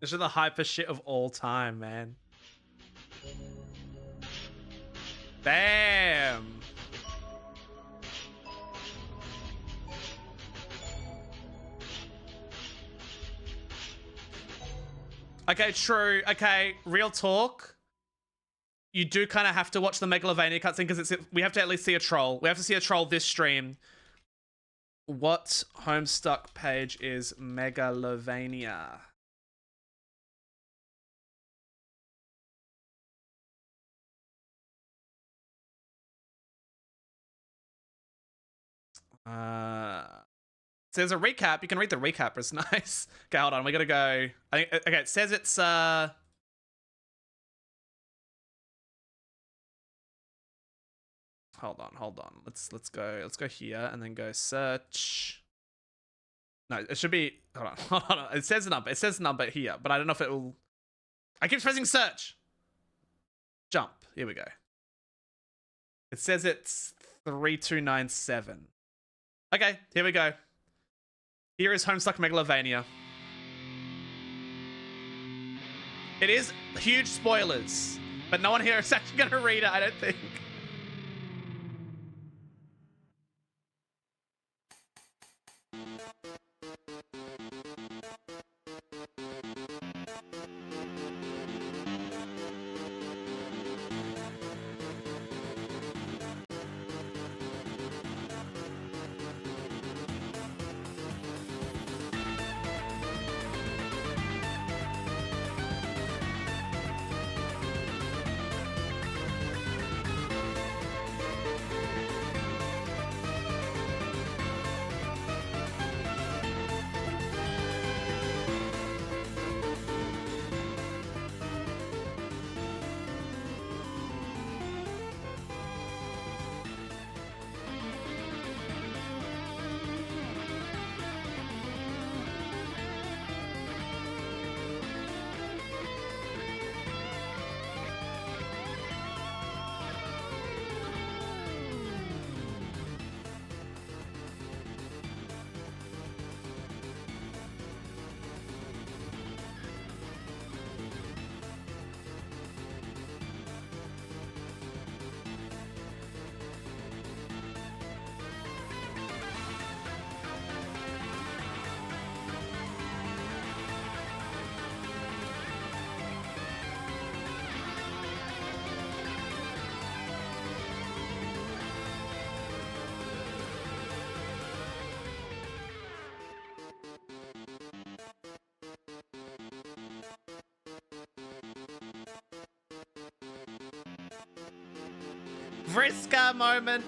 This is the hyper shit of all time, man. Bam! Okay, true. Okay, real talk. You do kind of have to watch the Megalovania cutscene because we have to at least see a troll. We have to see a troll this stream. What Homestuck page is Megalovania? So there's a recap. You can read the recap. It's nice. Okay, hold on. We gotta go. Okay, it says it's hold on. Let's go here and then go search. No, it should be hold on. It says a number. It says number here, but I don't know if it will. I keep pressing search. Jump. Here we go. It says it's 3297. Okay, here we go. Here is Homestuck Megalovania. It is huge spoilers, but no one here is actually going to read it, I don't think. Vriska moment.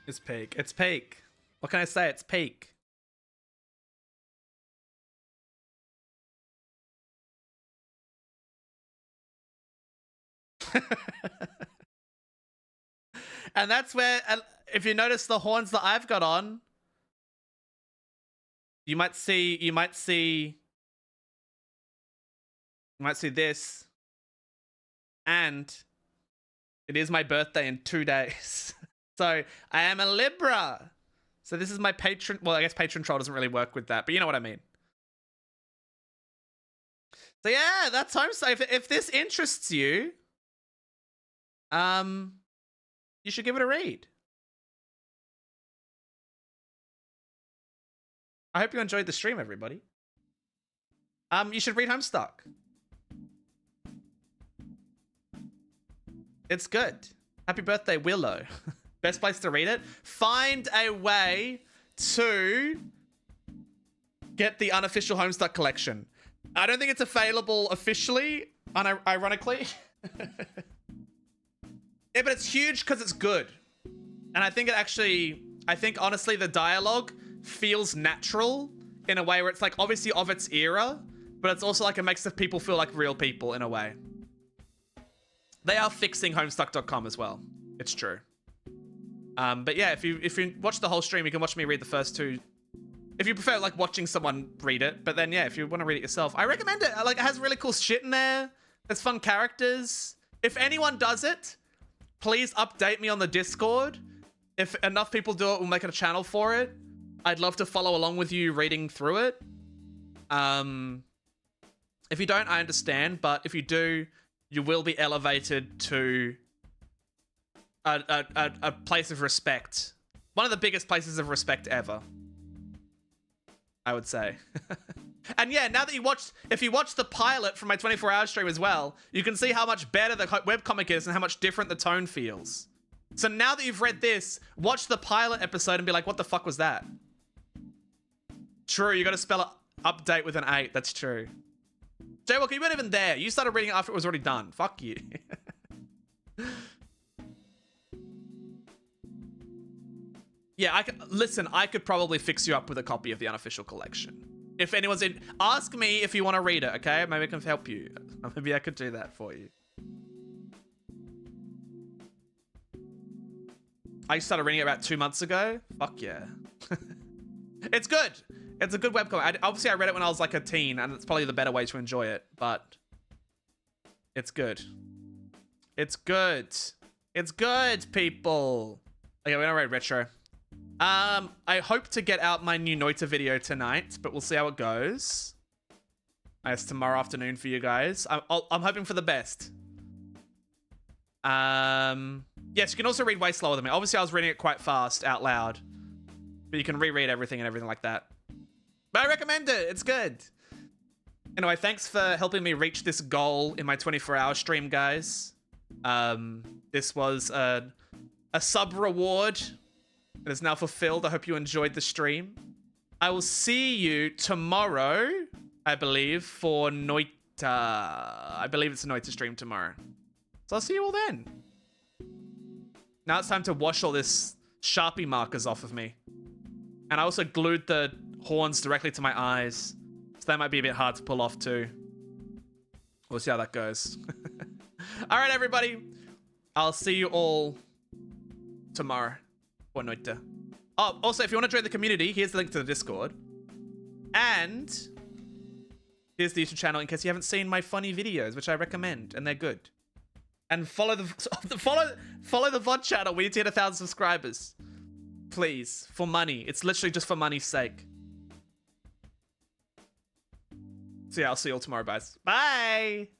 It's peak. It's peak. What can I say? It's peak. And that's where, if you notice the horns that I've got on, you might see this, and it is my birthday in 2 days. So I am a Libra. So this is my patron. Well, I guess patron troll doesn't really work with that, but you know what I mean. So yeah, that's Homestuck. If this interests you, you should give it a read. I hope you enjoyed the stream, everybody. You should read Homestuck. It's good. Happy birthday, Willow. Best place to read it. Find a way to get the unofficial Homestuck collection. I don't think it's available officially, ironically. Yeah, but it's huge because it's good. And I think honestly the dialogue feels natural in a way where it's like obviously of its era, but it's also like it makes the people feel like real people in a way. They are fixing Homestuck.com as well. It's true. But yeah, if you watch the whole stream, you can watch me read the first two. If you prefer like watching someone read it, but then yeah, if you want to read it yourself, I recommend it. Like it has really cool shit in there. There's fun characters. If anyone does it, please update me on the Discord. If enough people do it, we'll make it a channel for it. I'd love to follow along with you reading through it. If you don't, I understand, but if you do, you will be elevated to a place of respect. One of the biggest places of respect ever, I would say. And yeah, now that if you watch the pilot from my 24-hour stream as well, you can see how much better the webcomic is and how much different the tone feels. So now that you've read this, watch the pilot episode and be like, what the fuck was that? True, you gotta spell update with an 8. That's true. Jaywalker, you weren't even there. You started reading it after it was already done. Fuck you. Yeah, I could probably fix you up with a copy of the unofficial collection. If anyone's in, ask me if you want to read it, okay? Maybe I can help you. Maybe I could do that for you. I started reading it about 2 months ago. Fuck yeah. It's good. It's a good webcomic. Obviously, I read it when I was like a teen, and it's probably the better way to enjoy it, but it's good. It's good. It's good, people. Okay, we're gonna read retro. I hope to get out my new Noita video tonight, but we'll see how it goes. It's tomorrow afternoon for you guys. I'm hoping for the best. Yes, you can also read way slower than me. Obviously, I was reading it quite fast out loud, but you can reread everything and everything like that. But I recommend it. It's good. Anyway, thanks for helping me reach this goal in my 24-hour stream, guys. This was a sub reward. It is now fulfilled. I hope you enjoyed the stream. I will see you tomorrow, I believe, for Noita. I believe it's a Noita stream tomorrow. So I'll see you all then. Now it's time to wash all this Sharpie markers off of me. And I also glued the horns directly to my eyes. So that might be a bit hard to pull off too. We'll see how that goes. All right, everybody. I'll see you all tomorrow. Noita. Oh, also, if you want to join the community, here's the link to the Discord. And here's the YouTube channel in case you haven't seen my funny videos, which I recommend, and they're good. And follow the VOD channel. We need to hit 1,000 subscribers. Please, for money. It's literally just for money's sake. So yeah, I'll see you all tomorrow, guys. Bye!